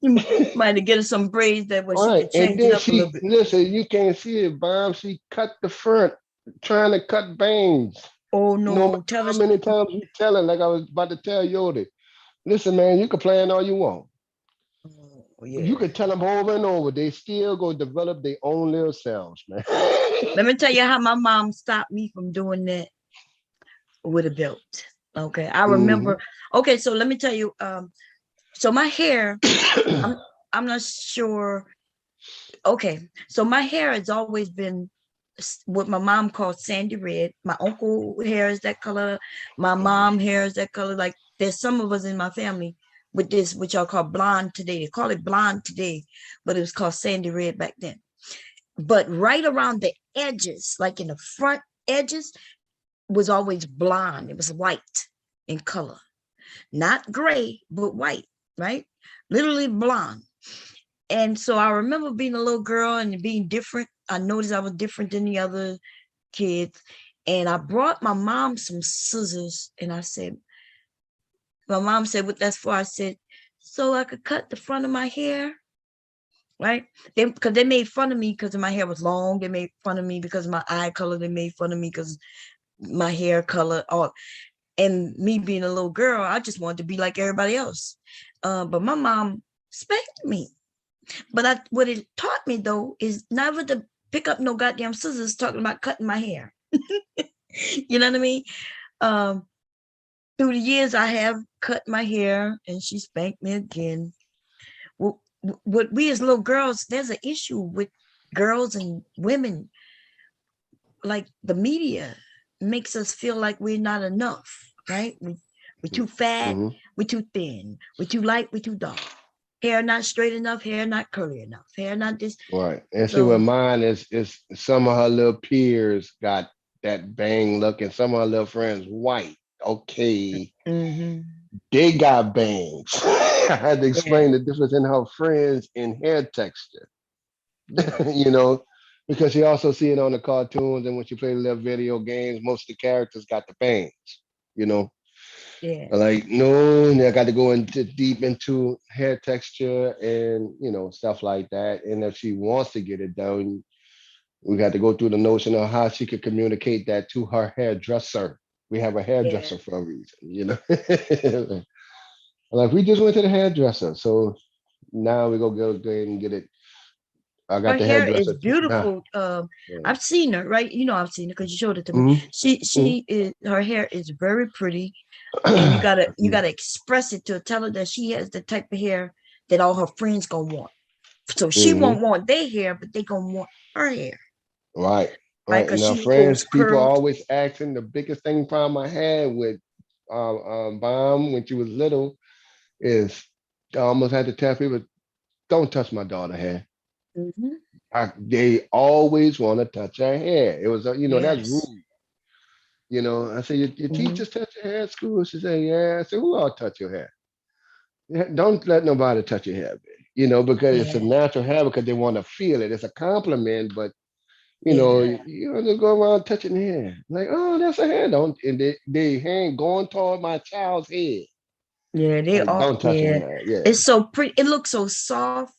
You might have get her some braids that way All she right, could and change it then up a little she bit. listen. You can't see it, Bomb. She cut the front, trying to cut bangs. Oh No no, matter tell how us. many times we tell her, like I was about to tell Yodi, listen, man, you can plan all you want. Oh You yeah. can tell them over and over. They still go develop their own little selves, man. Let me tell you how my mom stopped me from doing that with a belt. Okay, I Mhm. remember. Okay, so let me tell you. So my hair, I'm I'm not sure. Okay, so my hair has always been what my mom called sandy red. My uncle hair is that color. My mom hair is that color. Like there's some of us in my family with this, which y'all call blonde today. They call it blonde today, but it was called sandy red back then. But right around the edges, like in the front edges, was always blonde. It was white in color, not gray, but white, right? Literally blonde. And so I remember being a little girl and being different. I noticed I was different than the other kids. And I brought my mom some scissors and I said, my mom said, what that's for? I said, so I could cut the front of my hair, right? Because they made fun of me because my hair was long. They made fun of me because of my eye color. They made fun of me because my hair color. All and me being a little girl, I just wanted to be like everybody else. But my mom spanked me. But what it taught me though is never to pick up no goddamn scissors talking about cutting my hair. You know what I mean? Um, through the years, I have cut my hair, and she spanked me again. What we as little girls, there's an issue with girls and women. Like the media makes us feel like we're not enough, right? We're too fat, Mhm. we're too thin, we're too light, we're too dark. Hair not straight enough, hair not curly enough, hair not this. Right. And see what So mine is some of her little peers got that bang look and some of her little friends white. Okay. mm-hmm. They got bangs. I had to Yeah, explain the difference in her friends in hair texture, yeah, you know, because you also see it on the cartoons and when you play the little video games, most of the characters got the bangs, you know. yeah, Like, no, I got to go into deep into hair texture and, stuff like that. And if she wants to get it done, we got to go through the notion of how she could communicate that to her hairdresser. We have a yeah. hairdresser for a reason. Like we just went to the hairdresser, so now we go ahead and get it. I Her got the hair is hairdresser too. Nah. beautiful. Yeah. I've seen her, right? You know, I've seen her because you showed it to me. Mm-hmm. She is her hair is very pretty, and you Mm-hmm. gotta express it to her, tell her that she has the type of hair that all her friends gonna want. So she Mm-hmm. won't want their hair, but they gonna want her hair, Right. right? Right. And Because now, she goes friends, people curls. always asking the biggest thing problem I had with Bomb when she was little is I almost had to tell people, don't touch my daughter hair. Mhm. They always want to touch her hair. It was, that's Yes. rude. I said, your Mhm. teachers touch your hair at school? She said, yeah. I said, who all touch your hair? Yeah, don't let nobody touch your hair, baby. Because it's a Yeah. natural hair because they want to feel it. It's a compliment, but Yeah. you don't just go around touching the hair. Like, oh, that's a hair. Don't and they hand going toward my child's head. Yeah. They Like, all. don't touch her Yeah. hair. Yeah. It's so pretty. It looks so soft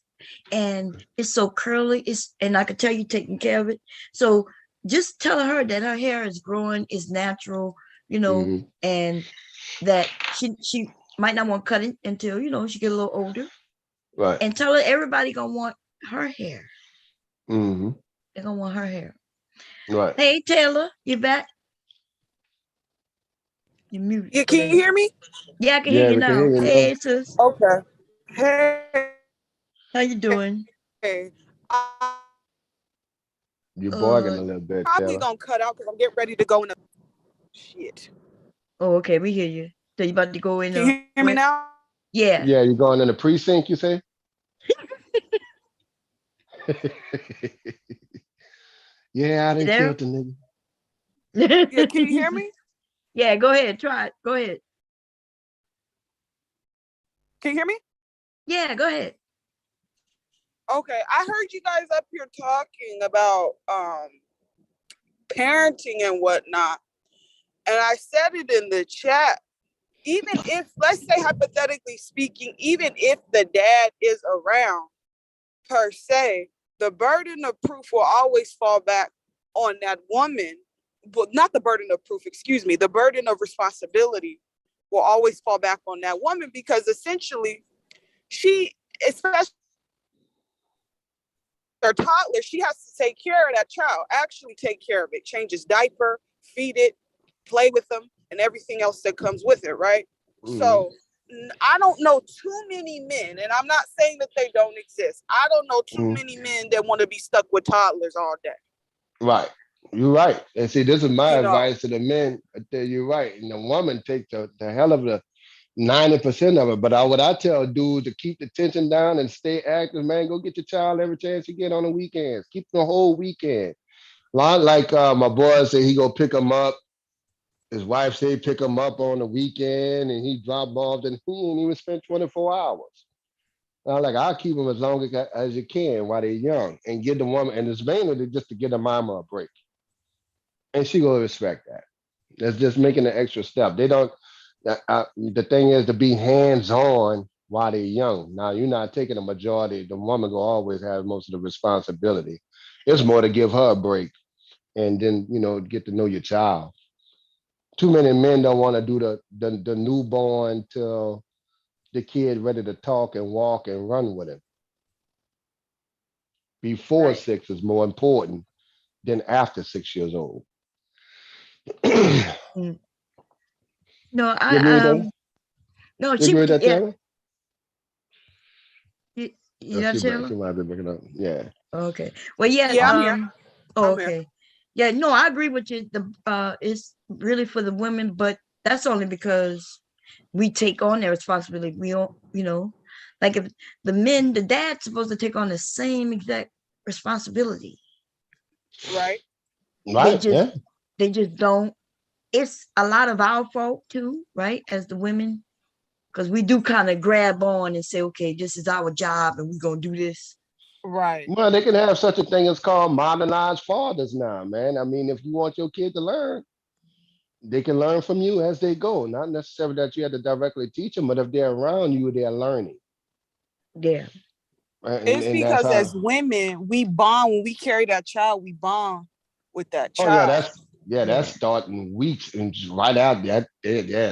and it's so curly. And I could tell you taking care of it. So just tell her that her hair is growing, is natural, Hmm. and that she might not want to cut it until she get a little older. Right. And tell her everybody gonna want her hair. Hmm. They're gonna want her hair. Right. Hey Taylor, you back? You muted. Yeah, Oh, can there you you hear go. me? Yeah, I can hear Yeah, you we can hear now. you now. Hey sis, Okay. Hey. how you doing? I'm You're barking Uh, a little bit, probably Taylor. gonna cut out because I'm getting ready to go in the shit. oh, okay, we hear you. So you about to go in Can you hear me where? now? Yeah. Yeah, you're going in the precinct, you say? Yeah, I You didn't kill there? the nigga. Yeah, can you hear me? Yeah, go ahead. Try it. Go ahead. Can you hear me? Yeah, go ahead. Okay. I heard you guys up here talking about parenting and whatnot. And I said it in the chat. Even if, let's say hypothetically speaking, even if the dad is around per se, the burden of proof will always fall back on that woman. Well, not the burden of proof, excuse me, the burden of responsibility will always fall back on that woman because essentially she, especially her toddler, she has to take care of that child, actually take care of it, change his diaper, feed it, play with them, and everything else that comes with it, right? Mhm. So I don't know too many men, and I'm not saying that they don't exist. I don't know too Mhm. many men that want to be stuck with toddlers all day. Right. You're right. And see, this is my You know, advice to the men. I tell you right. And the woman take the hell of the 90% of it. But what I tell dudes to keep the tension down and stay active, man, go get your child every chance you get on the weekends. Keep the whole weekend. Like my boy said, he go pick him up. His wife say pick him up on the weekend, and he drop off, and he ain't even spent 24 hours. I'm like, I'll keep them as long as you can while they're young, and give the woman, and it's mainly just to give the mama a break, and she gonna respect that. That's just making an extra step. They don't. The thing is to be hands on while they're young. Now you're not taking the majority. The woman will always have most of the responsibility. It's more to give her a break, and then get to know your child. Too many men don't want to do the newborn till the kid ready to talk and walk and run with him. Before Right. 6 is more important than after 6 years old. You Mm. No, agree with that? no, You agree with that, yeah, Taylor? you, you Oh, know, she Taylor? might be breaking up. Yeah. Okay. Well, yeah, yeah, I'm here. I'm here. okay. Yeah, no, I agree with you. It's really for the women, but that's only because we take on their responsibility. We don't, like if the dad's supposed to take on the same exact responsibility. Right. They Right. just Yeah. they just don't. It's a lot of our fault too, right? As the women, because we do kind of grab on and say, okay, this is our job and we're gonna do this. Right. Well, they can have such a thing as called modernized fathers now, man. I mean, if you want your kid to learn, they can learn from you as they go. Not necessarily that you have to directly teach them, but if they're around you, they're learning. Yeah. Right? And, It's and that's because as how. women, we bond when we carry that child. We bond with that Oh yeah, child. Yeah. that's starting weeks and just right out that yeah,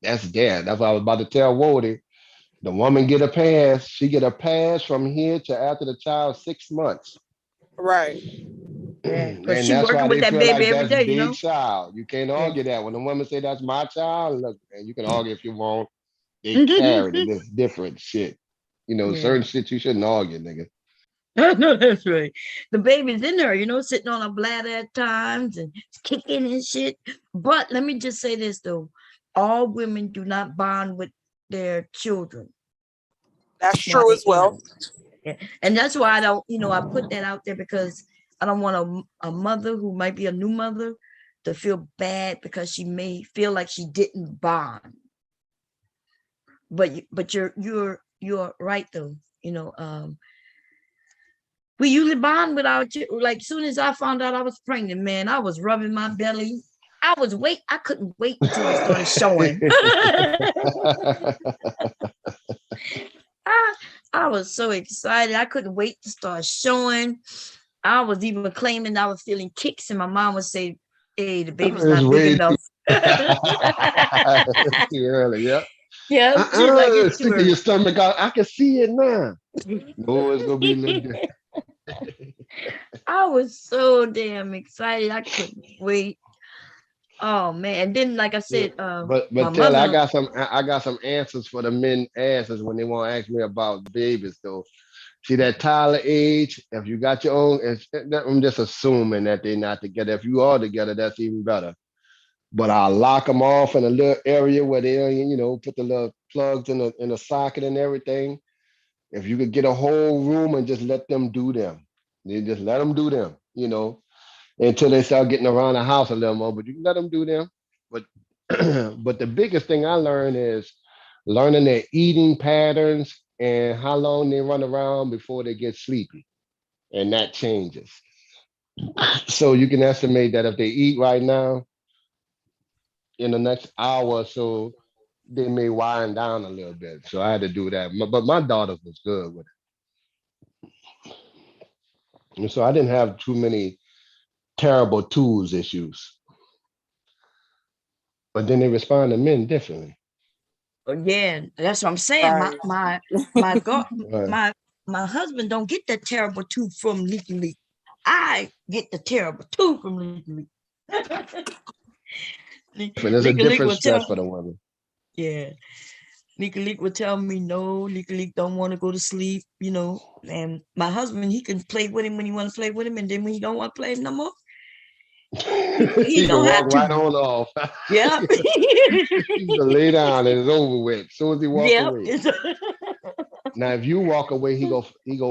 that's there. That's what I was about to tell Wody. The woman get a pass. She get a pass from here to after the child 6 months. Right. Yeah. Because And she that's working why with they that feel baby like every that's day, their child. You can't Yeah. argue that. When the woman say that's my child, look, man, you can argue if you want. They Yeah. carried it. It's different shit. Yeah. Certain shit you shouldn't argue, nigga. No, that's right. The baby's in there, sitting on a bladder at times and kicking and shit. But let me just say this though. All women do not bond with their children That's while true they're as well. young. Yeah. And that's why I don't, I put that out there because I don't want a mother who might be a new mother to feel bad because she may feel like she didn't bond. But you're right though. We usually bond with our like soon as I found out I was pregnant, man, I was rubbing my belly. I couldn't wait until it started showing. I, I was so excited. I couldn't wait to start showing. I was even claiming I was feeling kicks, and my mom would say, "Hey, the baby's It's not big way enough." too early. Yeah. Yeah, she's like, "It's too Stick in your early." stomach out. I can see it now. No, it's gonna be a little different. I was so damn excited. I couldn't wait. Oh man! And then, like I Yeah. said, my But tell mother. I got some answers for the men asses when they want to ask me about babies though. See that Tyler age, if you got your own, I'm just assuming that they're not together. If you are together, that's even better. But I'll lock them off in a little area where they, put the little plugs in the socket and everything. If you could get a whole room and just let them do them, you just let them do them, until they start getting around the house a little more. But you can let them do them. But but the biggest thing I learned is learning their eating patterns and how long they run around before they get sleepy, and that changes. So you can estimate that if they eat right now, in the next hour or so, they may wind down a little bit. So I had to do that. But my daughter was good with it. And so I didn't have too many terrible tools issues. But then they respond to men differently. Again, that's what I'm saying. My Right. my my God, Right. my husband don't get that terrible tooth from Leaky Leak. I get the terrible tooth from Leaky Leak. There's a Leak different will stress tell for the women. yeah. Leak will tell me no. Leak don't want to go to sleep, And my husband, he can play with him when he want to play with him, and then when he don't want to play no more, he He can don't walk have right to. on off. Yep. He can lay down and it's over with as soon as he walk Yep. away. Now, if you walk away, he go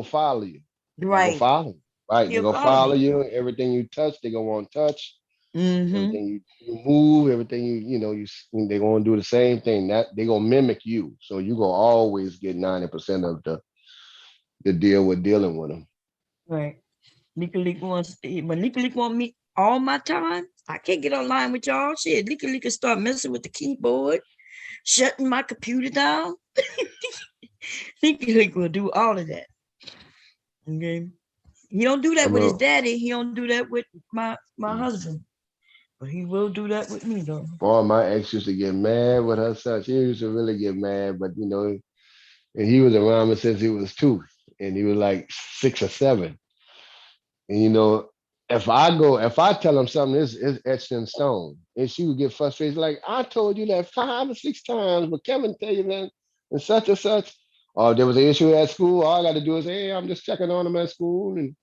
follow you. He go Right. follow you. Right. They He'll go follow follow me. you. Everything you touch, they gonna want to touch. Mm-hmm. Everything you move, everything they gonna do the same thing. That they gonna mimic you. So you gonna always get 90% of the deal with dealing with them. Right. Leak want me all my time. I can't get online with y'all. Shit, Leak start messing with the keyboard, shutting my computer down. Leak will do all of that. Okay. He don't do that I'm with his a daddy. He don't do that with my husband. But he will do that with me though. boy, my ex used to get mad with her son. She used to really get mad, but and he was around me since he was 2, and he was like 6 or 7. And if I tell him something, it's etched in stone. And she would get frustrated, like, I told you that 5 or 6 times, but Kevin tell you that and such and such. Or there was an issue at school. All I got to do is, hey, I'm just checking on him at school. And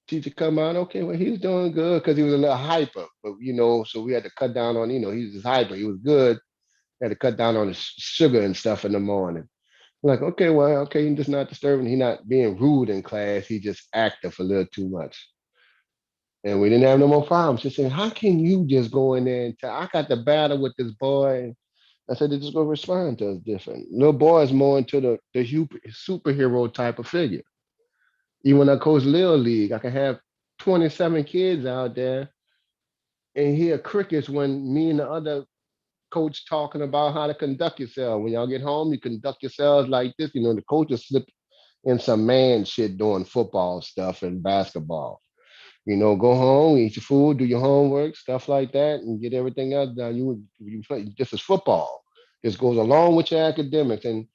teacher come out, okay, well, he's doing good because he was a little hyper. But, so we had to cut down on, he was just hyper. He was good. Had to cut down on the sugar and stuff in the morning. Like, okay, well, okay, he's just not disturbing. He's not being rude in class. He just active a little too much. And we didn't have no more problems. She said, how can you just go in there and tell, I got the battle with this boy. I said, they're just going to respond to us different. Little boy is more into the superhero type of figure. Even when I coach Little League, I can have 27 kids out there and hear crickets when me and the other coach talking about how to conduct yourself. When y'all get home, you conduct yourselves like this. The coaches slip in some man shit doing football stuff and basketball. Go home, eat your food, do your homework, stuff like that, and get everything else done. You play. This is football. This goes along with your academics, and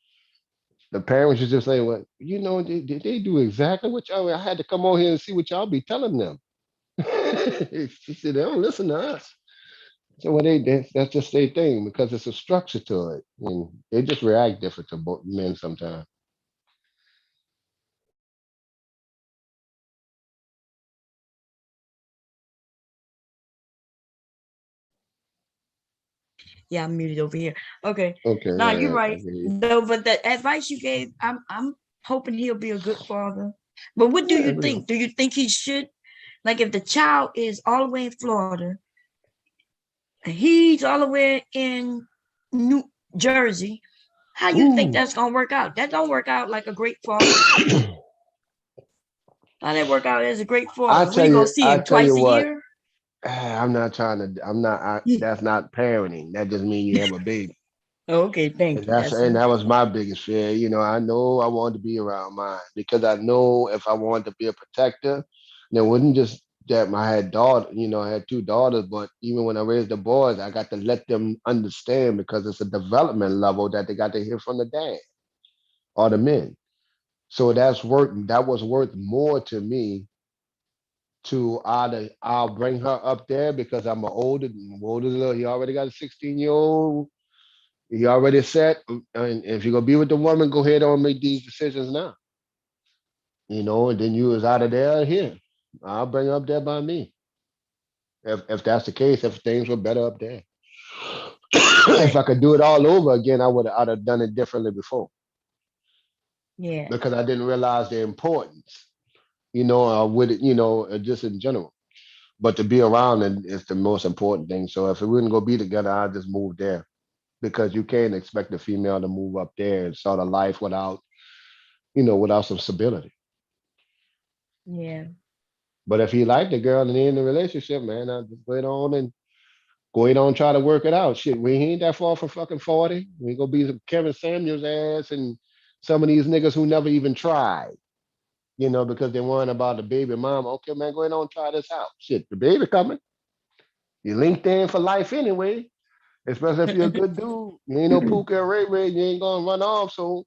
the parents should just say, "Well, they do exactly what y'all. I had to come on here and see what y'all be telling them." She said, "They don't listen to us." So that's just their thing because it's a structure to it, and they just react different to both men sometimes. Yeah, I'm muted over here. Okay. Okay, Now you're yeah, I right. hear you. No, but the advice you gave, I'm hoping he'll be a good father. But what do Yeah, you think? Do you think he should, like, if the child is all the way in Florida and he's all the way in New Jersey, how you think Ooh. that's gonna work out? That don't work out like a great father. How that work out as a great I father? What, tell you gonna you, see I him tell you twice a what. year? I'm not trying to. I'm not. That's not parenting. That just means you have a baby, Okay, thank and you. That's that was my biggest fear. I know I wanted to be around mine because I know if I wanted to be a protector, then it wasn't just that I had daughter. I had 2 daughters, but even when I raised the boys, I got to let them understand because it's a development level that they got to hear from the dad or the men. So that was worth more to me to either I'll bring her up there because I'm older little. He already got a 16-year-old. He already set. And if you're gonna be with the woman, go ahead and make these decisions now. And then you was out of there here. I'll bring her up there by me. If that's the case, if things were better up there. If right. I could do it all over again, I'd have done it differently before Yeah. because I didn't realize the importance, with it, just in general. But to be around it is the most important thing. So if we wouldn't go be together, I'd just move there because you can't expect a female to move up there and start a life without some stability. Yeah. But if he liked the girl and they in the relationship, man, I just go ahead on and try to work it out. Shit, we ain't that far from fucking 40. We gonna be some Kevin Samuels ass and some of these niggas who never even tried, because they worrying about the baby mama. Okay, man, go ahead on and try this out. Shit, the baby coming. You linked in for life anyway. Especially if you're a good dude. You ain't no Puka or Ray Ray, you ain't gonna run off. So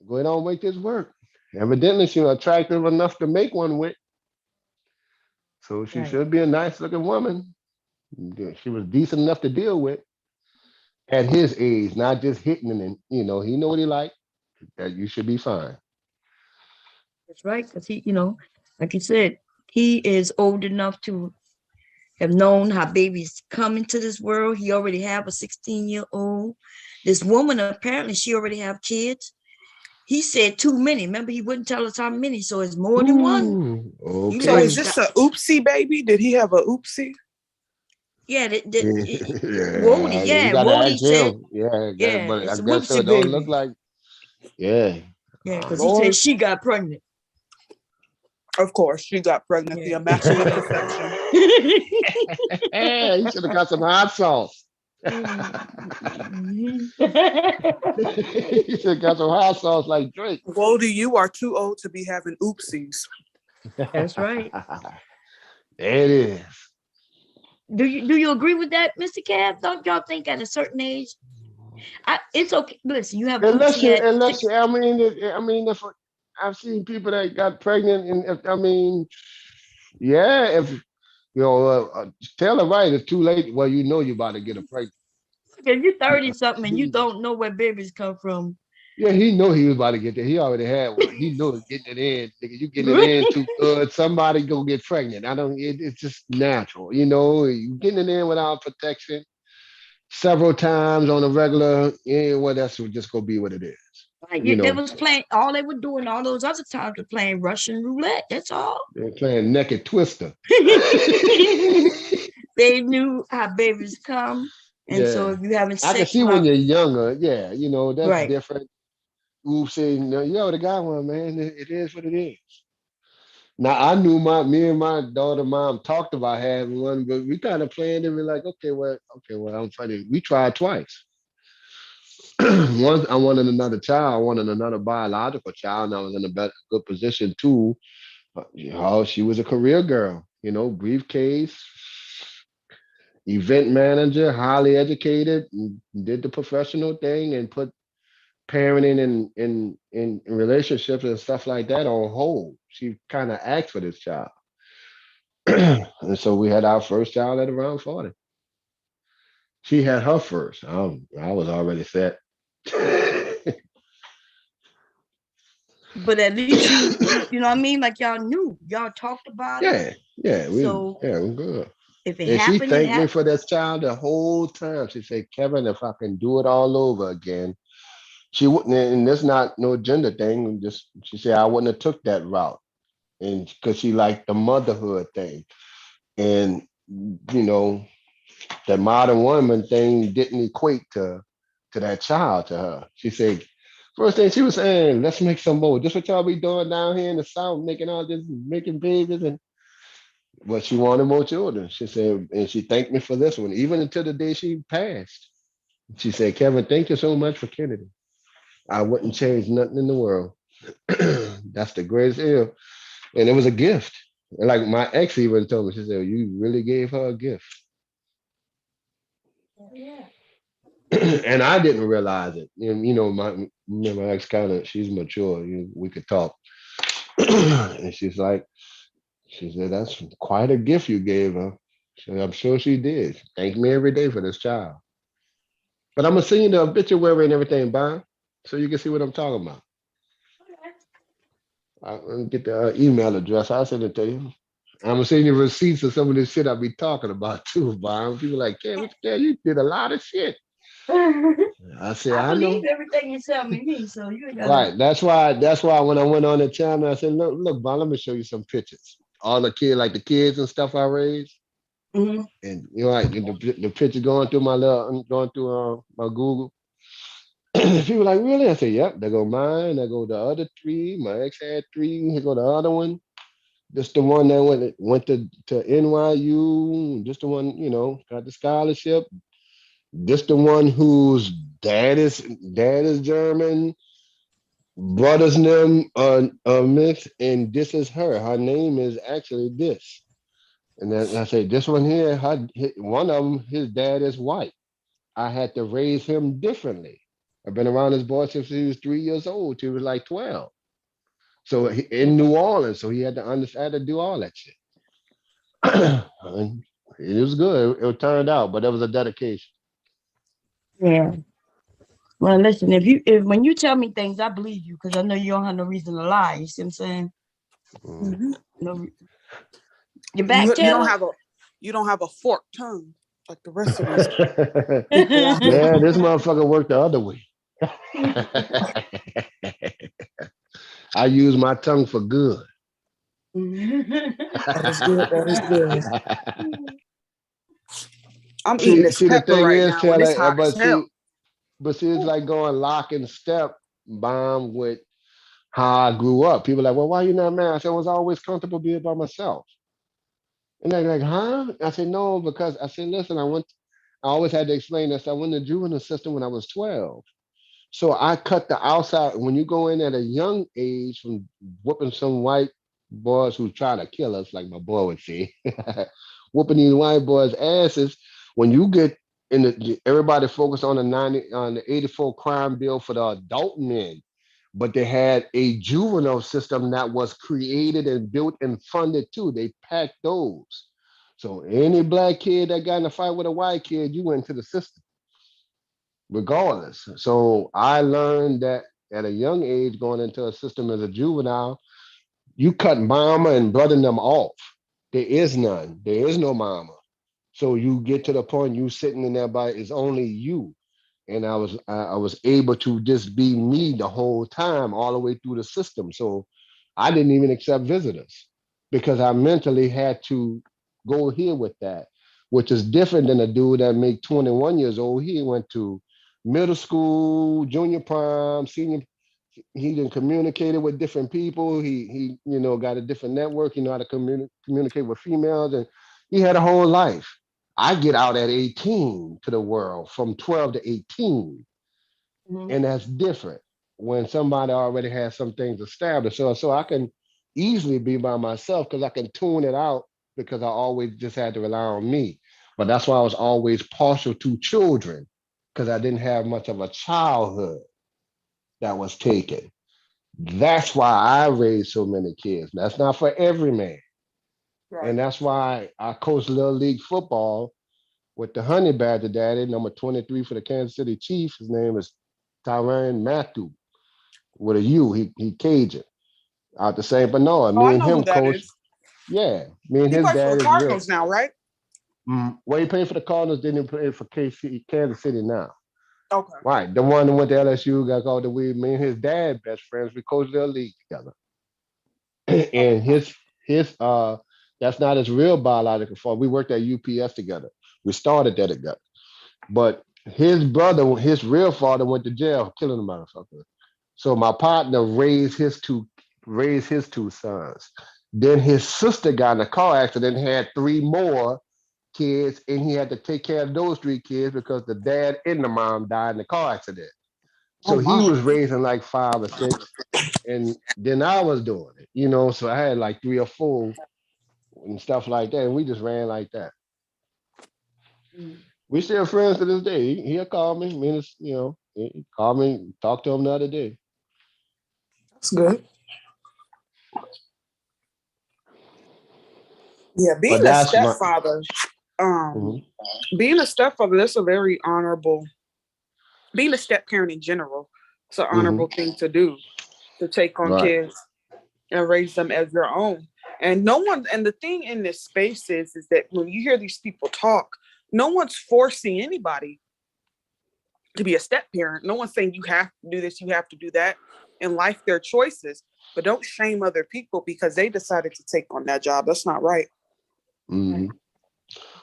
go ahead on and make this work. Evidently, she's attractive enough to make one with. So she Right. should be a nice looking woman. She was decent enough to deal with at his age, not just hitting him. And he know what he like. That you should be fine. That's right, because like you said, he is old enough to have known how babies come into this world. He already have a 16-year-old. This woman apparently she already have kids. He said too many. Remember, he wouldn't tell us how many, so it's more than one. Ooh, You So guys is okay. got, this a oopsie baby? Did he have a oopsie? yeah, Yeah, Wody, you yeah, gotta Wody ask said, him. Yeah, yeah, but I it's a guess so. whoopsie It don't look baby. like. Yeah. Yeah, because he said Lord, she got pregnant. of course, she got pregnant. The Yeah. immaculate conception. Hey, you should have got some hot sauce. Mhm. You should have got some hot sauce like Drake. Wody, you are too old to be having oopsies. That's right. There it is. Do you agree with that, Mr. Cab? Don't y'all think at a certain age, it's okay. Listen, you have an Unless oopsie you, at unless you, six. if I've seen people that got pregnant, and yeah, if tell her right, it's too late. Well, you're about to get a pregnant. If you're 30 something and you He, don't know where babies come from. yeah, he know he was about to get there. He already had one. He knew it getting it in. Nigga, you getting it in too good. Somebody go get pregnant. I don't. It's just natural. You getting it in without protection several times on a regular. Yeah, well, that's just gonna be what it is. Like You they know, was playing all they were doing all those other times were playing Russian roulette. That's all. they're playing naked twister. They knew how babies come. And so Yeah, if you having I can sex see when while you're younger. Yeah, that's right. different. Oops, saying, the guy one, man. It is what it is. Now I knew me and my daughter mom talked about having one, but we kind of planned and we're like, okay, well, I'm funny. We tried twice. Once I wanted another child, I wanted another biological child, and I was in a good position too. She was a career girl, briefcase, event manager, highly educated, and did the professional thing and put parenting and in relationships and stuff like that on hold. She kind of asked for this child. And so we had our first child at around 40. She had her first. I was already set. But at least you know what I mean? Like y'all knew. Y'all talked about it. Yeah, yeah, So we're good. if it And she happened, it thanked me happened. for this child the whole time. She said, Kevin, if I can do it all over again, she wouldn't, and that's not no gender thing. Just she said I wouldn't have took that route. And because she liked the motherhood thing. And you know, the modern woman thing didn't equate to that child to her. She said, first thing she was saying, let's make some more. This what y'all be doing down here in the South, making all this, making babies, and but she wanted more children. She said, and she thanked me for this one, even until the day she passed. She said, Kevin, thank you so much for Kennedy. I wouldn't change nothing in the world. That's the greatest ill. And it was a gift. And like my ex even told me, she said, you really gave her a gift. Yeah. And I didn't realize it. My ex kind of, she's mature. We could talk. And she said, that's quite a gift you gave her. She said, I'm sure she did. Thank me every day for this child. But I'm gonna send you the obituary and everything, Bob, so you can see what I'm talking about. I'll get the email address. I'll send it to you. I'm gonna send you receipts of some of this shit I'll be talking about too, Bob. People like, yeah, what the hell? You did a lot of shit. I said, I I believe know. everything you tell me, so you ain't gotta. Right. That's why when I went on the channel, I said, look, Bob, let me show you some pictures. All the kids, like the kids and stuff I raised. Mhm. And like the picture going through my Google. People like, really? I said, yep, there go mine, there go the other three. My ex had three, here go the other one. Just the one that went to NYU, just the one, got the scholarship. Just the one whose dad is German, brothers them are mixed, and this is her. Her name is actually this. And then I say, this one here, one of them, his dad is white. I had to raise him differently. I've been around this boy since he was 3 years old. He was like 12. So in New Orleans, so he had to understand, had to do all that shit. And it was good. It turned out, but it was a dedication. Yeah. Well, listen, if when you tell me things, I believe you because I know you don't have no reason to lie. You see what I'm saying? Mm. Mhm. No, your back You don't channel. have a forked tongue like the rest of these people out here. Man, this motherfucker worked the other way. I use my tongue for good. That is good. That is good. I'm eating see, this see, the pepper thing right is, now, and it's Taylor, hot as hell. but see, it's like going lock and step, bomb with how I grew up. People are like, well, why you not married? I said, I was always comfortable being by myself. And they're like, huh? I said, no, because I said, listen, I always had to explain this. I went to the juvenile system when I was 12. So I cut the outside. When you go in at a young age from whooping some white boys who try to kill us, like my boy would say, whooping these white boys' asses. When you get in everybody focused on the 84 crime bill for the adult men, but they had a juvenile system that was created and built and funded too. They packed those. So any black kid that got in a fight with a white kid, you went to the system regardless. So I learned that at a young age, going into a system as a juvenile, you cut mama and brother them off. There is none. There is no mama. So you get to the point you sitting in there by it's only you. And I was able to just be me the whole time, all the way through the system. So I didn't even accept visitors because I mentally had to go here with that, which is different than a dude that make 21 years old. He went to middle school, junior prime, senior. He didn't communicated with different people. He got a different network. He know how to communicate with females, and he had a whole life. I get out at 18 to the world from 12 to 18. Mhm. And that's different when somebody already has some things established. So I can easily be by myself because I can tune it out because I always just had to rely on me. But that's why I was always partial to children because I didn't have much of a childhood that was taken. That's why I raised so many kids. That's not for every man. Right. And that's why I coach Little League football with the Honey Badger daddy, number 23 for the Kansas City Chiefs. His name is Tyrann Matthew with a U. He Cajun out the St. Bernard. Oh, Me I and know who him that coach. is. Yeah, me and He his plays for dad the is real. Cardinals now, right? Well, he played for the Cardinals, then he played for Kansas City now. Okay. Right, the one that went to LSU, got called the weed. Me and his dad, best friends. We coached their league together. And his that's not his real biological father. We worked at UPS together. We started that together. But his brother, his real father went to jail for killing a motherfucker. So my partner raised his two sons. Then his sister got in a car accident, had three more kids, and he had to take care of those three kids because the dad and the mom died in the car accident. Oh So he my. was raising like five or six, and then I was doing it. So I had like three or four and stuff like that, and we just ran like that. Mm, We still friends to this day. He'll call me. Me and he called me, talked to him the other day. that's good. Yeah, But that's my. um, Mhm. being a stepfather, that's a very honorable. Being a step parent in general, it's an Mhm. honorable thing to do, to take on Right. kids and raise them as your own. And no one, and the thing in this space is that when you hear these people talk, no one's forcing anybody to be a step parent. No one's saying you have to do this, you have to do that. In life, their choices, but don't shame other people because they decided to take on that job. That's not right. Mhm.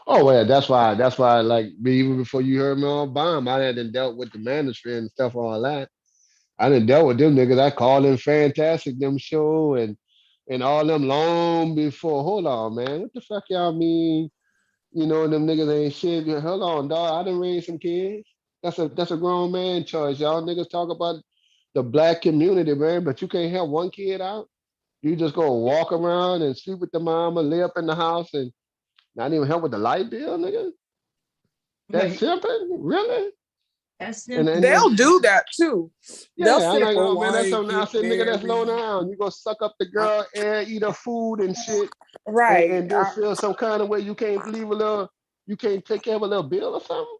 Oh well, that's why. That's why. Like even before you heard me on bomb, I hadn't dealt with the ministry and stuff all that. I didn't dealt with them niggas. I called them fantastic them show and all them long before. Hold on, man. What the fuck y'all mean? Them niggas ain't shit. Hold on, dog. I done raised some kids. That's a grown man choice. Y'all niggas talk about the black community, man, but you can't have one kid out. You just go walk around and sleep with the mama, lay up in the house, and not even help with the light bill, nigga. That's Right. simple, really? That's And simple. then They'll do that too. They'll yeah, I'm say, like, "Oh, oh man, that's why something. I get said, nigga, that's low married?" down. You gonna suck up the girl and eat her food and shit, Right. and then feel some kind of way you can't leave a little, you can't take care of a little bill or something.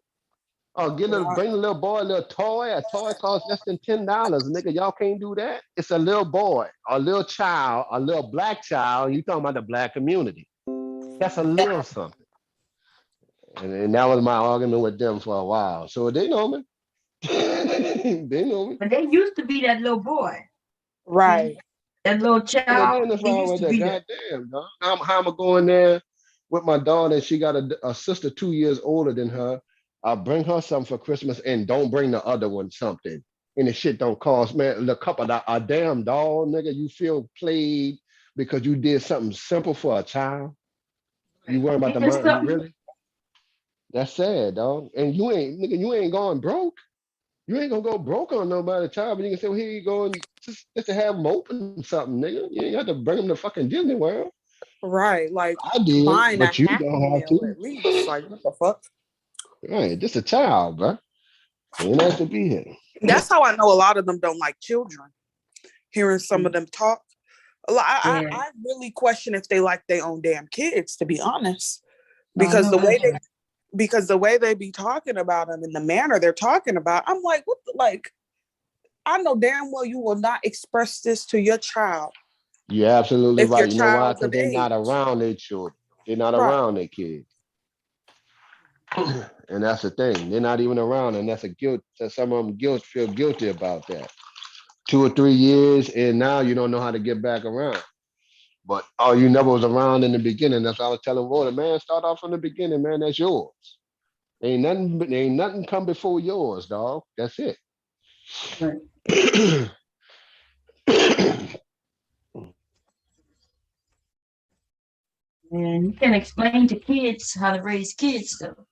Or Right. bring a little boy a little toy. A toy costs less than $10. Nigga, y'all can't do that. It's a little boy, a little child, a little black child. You talking about the black community. That's a little something. And that was my argument with them for a while. So they know me. They know me. But they used to be that little boy. See, Right. that little But child, then that's they why I used was to like, be that. goddamn, dog. How am I going there with my daughter? And she got a sister 2 years older than her. I'll bring her something for Christmas and don't bring the other one something. And the shit don't cost, man. The couple of a damn doll, nigga. You feel played because you did something simple for a child. You worry about the Ain't that mom. You something? really? That's sad, dog. And you ain't, nigga, you ain't going broke. You ain't gonna go broke on nobody child, but you can say, well, here you go, and just to have them open something, nigga. You ain't have to bring them to fucking Disney World. Right. Like I did, buying a but you Happy don't have Meal to. at least. Like what the fuck? Right, just a child, bro. Ain't nice to be here. That's how I know a lot of them don't like children. Hearing some of Mm, them talk, yeah, I really question if they like their own damn kids. To be honest, I don't because know that's right. the way they be talking about them and the manner they're talking about, I'm like, what? Like, I know damn well you will not express this to your child You're absolutely if your right. You know why? child's Because of they're not age. around their children. They're not Right. around their kids. And that's the thing. They're not even around, and that's a guilt. Some of them feel guilty about that. 2 or 3 years, and now you don't know how to get back around. But oh, you never was around in the beginning. That's what I was telling Roy. Man, start off from the beginning, man. That's yours. Ain't nothing come before yours, dog. That's it. Right. And you can explain to kids how to raise kids, though.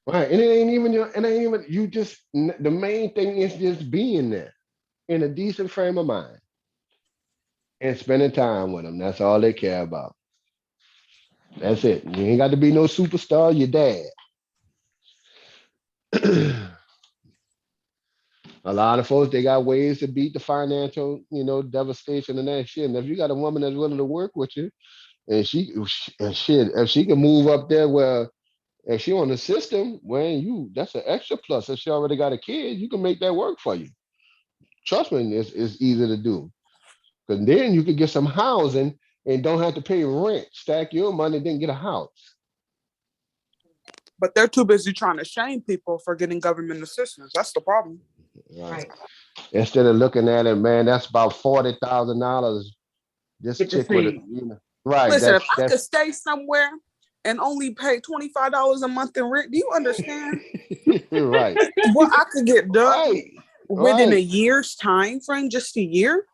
Right. And it ain't even you just the main thing is just being there in a decent frame of mind and spending time with them. That's all they care about. That's it. You ain't got to be no superstar, your dad. A lot of folks they got ways to beat the financial, devastation and that shit. And if you got a woman that's willing to work with you, and shit, if she can move up there where if she on the system, well, that's an extra plus. If she already got a kid, you can make that work for you. Trust me, it's easy to do. Because then you could get some housing and don't have to pay rent. Stack your money, then get a house. But they're too busy trying to shame people for getting government assistance. That's the problem. Right. Right. Instead of looking at it, man, that's about $40,000. This Get the chick with it, seed. right. Listen, if I could That's stay somewhere and only pay $25 a month in rent, do you understand right. what I could get done Right. within a Right. year's time frame? Just a year?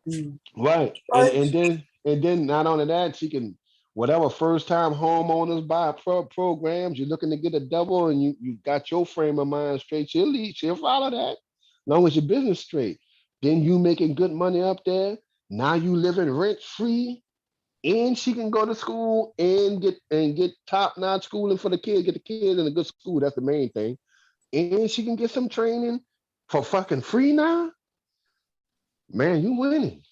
Mm. Right. And Like, and then not only that, she can whatever first time homeowners buy programs, you're looking to get a double and you got your frame of mind straight, she'll follow that. Long as your business straight. Then you making good money up there. Now you living rent free. And she can go to school and get top notch schooling for the kids, get the kids in a good school. That's the main thing. And she can get some training for fucking free now. Man, you winning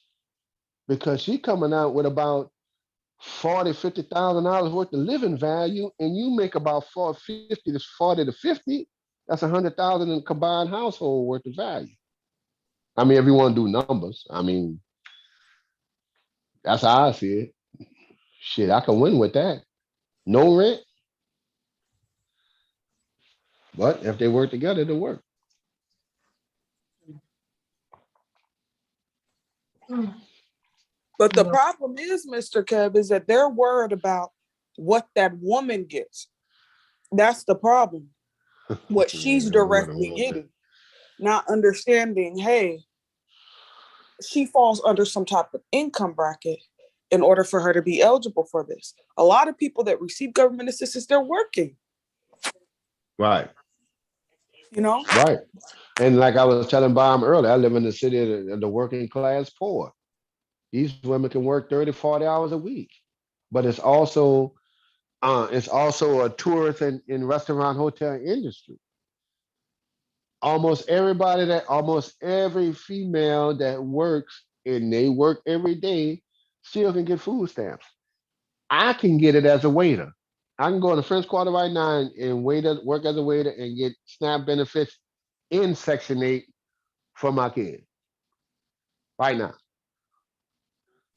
because she coming out with about 40, $50,000 worth of living value, and you make about 40 to 50. That's 100,000 in combined household worth of value. I mean, if you want to do numbers, I mean, that's how I see it. Shit, I can win with that. No rent, but if they work together, it'll work. Mm. but the Well, problem is, Mr. Kev, is that they're worried about what that woman gets. That's the problem. What she's Yeah, what a directly woman. getting. Not understanding, hey, she falls under some type of income bracket in order for her to be eligible for this. A lot of people that receive government assistance, they're working, Right, you know? right. And like I was telling Bob earlier, I live in the city of the working class poor. These women can work 30, 40 hours a week. But it's also It's also a tourist and restaurant hotel industry. Almost every female that works and they work every day still can get food stamps. I can get it as a waiter. I can go in the French Quarter right now and work as a waiter and get SNAP benefits in Section 8 for my kid right now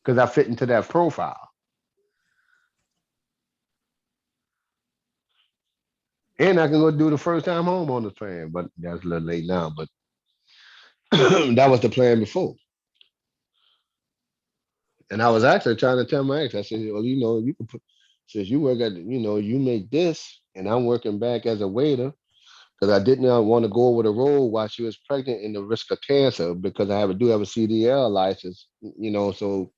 because I fit into that profile. And I can go do the first time home on the plan, but that's a little late now. But that was the plan before. And I was actually trying to tell my ex, I said, well, you can put, since you work at, you make this, and I'm working back as a waiter, because I did not want to go over the road while she was pregnant and the risk of cancer, because do have a CDL license, so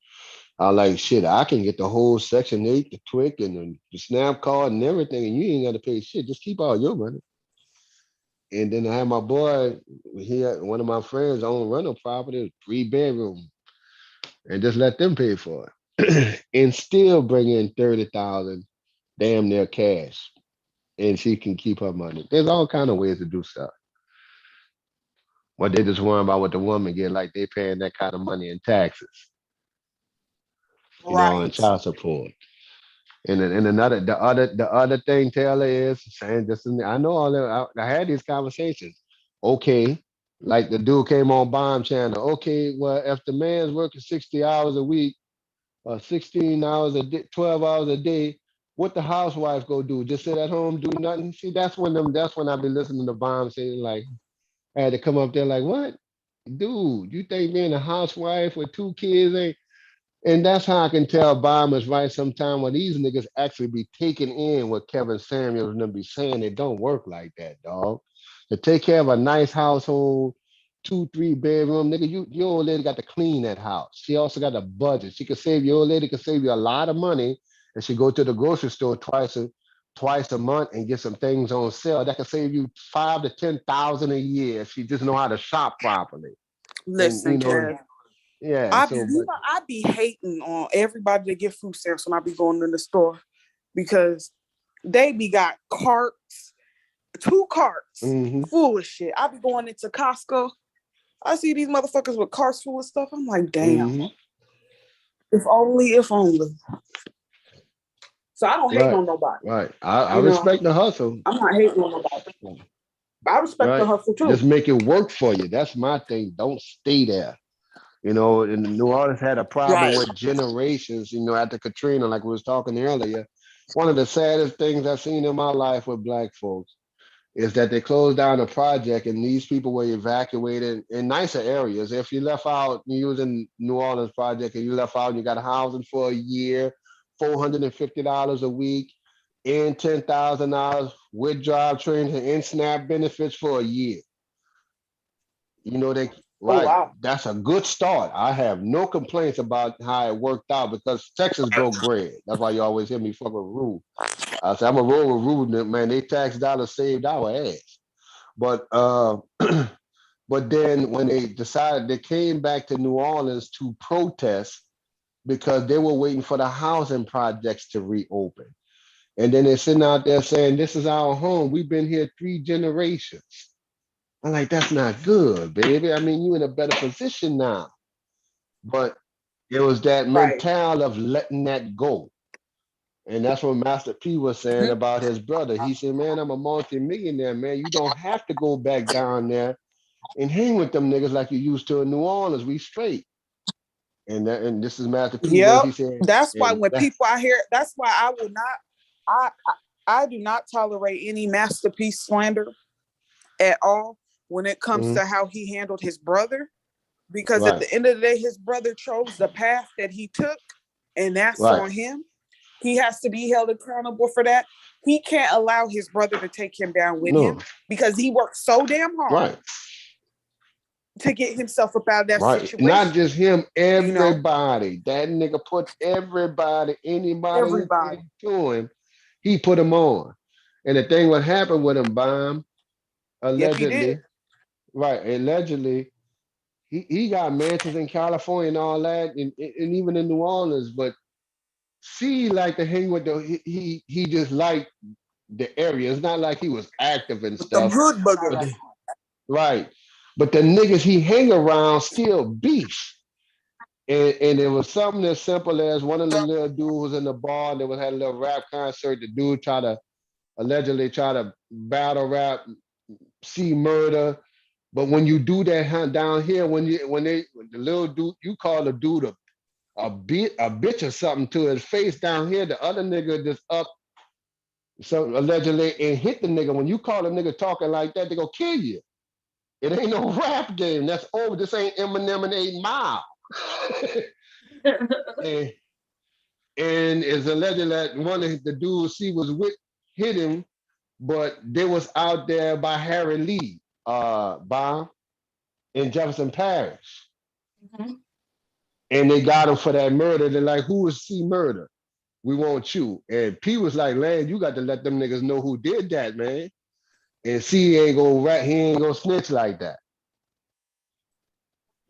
I like, shit, I can get the whole Section 8, the TWIC, and the SNAP card and everything, and you ain't got to pay shit. Just keep all your money. And then I had my boy, he had one of my friends own rental property, 3 bedroom, and just let them pay for it. And still bring in 30,000 damn near cash. And she can keep her money. There's all kind of ways to do stuff. But they just worry about what the woman get, like they paying that kind of money in taxes, and Right. child support. And the other thing, Taylor, is saying this. I know all that. I had these conversations. Okay, like the dude came on Bomb Channel. Okay, well, if the man's working 60 hours a week, 16 hours a day, 12 hours a day, what the housewife go do? Just sit at home, do nothing? See, that's when them. That's when I've been listening to Bomb saying like, I had to come up there like, what, dude? You think being a housewife with 2 kids ain't? And that's how I can tell Obama's right sometime when these niggas actually be taking in what Kevin Samuels and them be saying. It don't work like that, dog. To take care of a nice household, 2, 3 bedroom, nigga, your old lady got to clean that house. She also got a budget. Your old lady could save you a lot of money and she go to the grocery store twice a month and get some things on sale. That could save you 5 to 10,000 a year if she just know how to shop properly. And Listen, Kev. yeah, I be, so but I be hating on everybody that get food stamps when I be going in the store because they be got carts, 2 carts mm-hmm, full of shit. I be going into Costco. I see these motherfuckers with carts full of stuff. I'm like, damn. mm-hmm. If only. So I don't hate Right, on nobody. right. I You know, respect the hustle, I'm not hating on nobody. I respect the right? hustle Just too. make it work for you. That's my thing. Don't stay there. And New Orleans had a problem Right. with generations, after Katrina, like we was talking earlier. One of the saddest things I've seen in my life with black folks is that they closed down a project and these people were evacuated in nicer areas. If you left out, you was in New Orleans project and you left out and you got housing for a year, $450 a week, and $10,000 with job training and SNAP benefits for a year. They Oh right. wow. That's a good start. I have no complaints about how it worked out because Texas broke bread. That's why you always hear me fuck with Rude. I said I'm a roll with Rude, man. They tax dollars saved our ass. But but then when they decided they came back to New Orleans to protest because they were waiting for the housing projects to reopen. And then they're sitting out there saying, this is our home. We've been here 3 generations. I'm like, that's not good, baby. I mean, you're in a better position now. But it was that Right. mentality of letting that go. And that's what Master P was saying Mhm. about his brother. He said, man, I'm a multi-millionaire, man. You don't have to go back down there and hang with them niggas like you used to in New Orleans. We straight. And this is Master P words. Yep. He said, That's why and when that, people I hear, that's why I will not. I I do not tolerate any masterpiece slander at all when it comes mhm, to how he handled his brother. Because at right, the end of the day, his brother chose the path that he took, and that's right, on him. He has to be held accountable for that. He can't allow his brother to take him down with no, him because he worked so damn hard right, to get himself up out of that right. Not situation. just him, You know, everybody. That nigga put everybody, anybody who everybody. came to him, he put him on. And the thing what happened with him, Bomb, Yep, he did. allegedly, right, allegedly, he got mansions in California and all that, and even in New Orleans, but C like to hang with the he just liked the area. It's not like he was active and With them stuff. hood But buggers. right. But the niggas he hang around still beef. And it was something as simple as one of the little dudes was in the bar and they was had a little rap concert. The dude allegedly try to battle rap, see murder. But when you do that hunt down here, when the little dude you call the dude a bitch or something to his face down here, the other nigga just up so allegedly and hit the nigga. When you call a nigga talking like that, they go kill you. It ain't no rap game. That's over. This ain't Eminem and 8 Mile. and, and it's alleged that one of the dudes he was with hit him, but they was out there by Harry Lee, by in Jefferson Parish. Mhm. And they got him for that murder. They're like, who is C murder? We want you. And P was like, Land, you got to let them niggas know who did that, man. And C ain't gonna he ain't gonna snitch like that.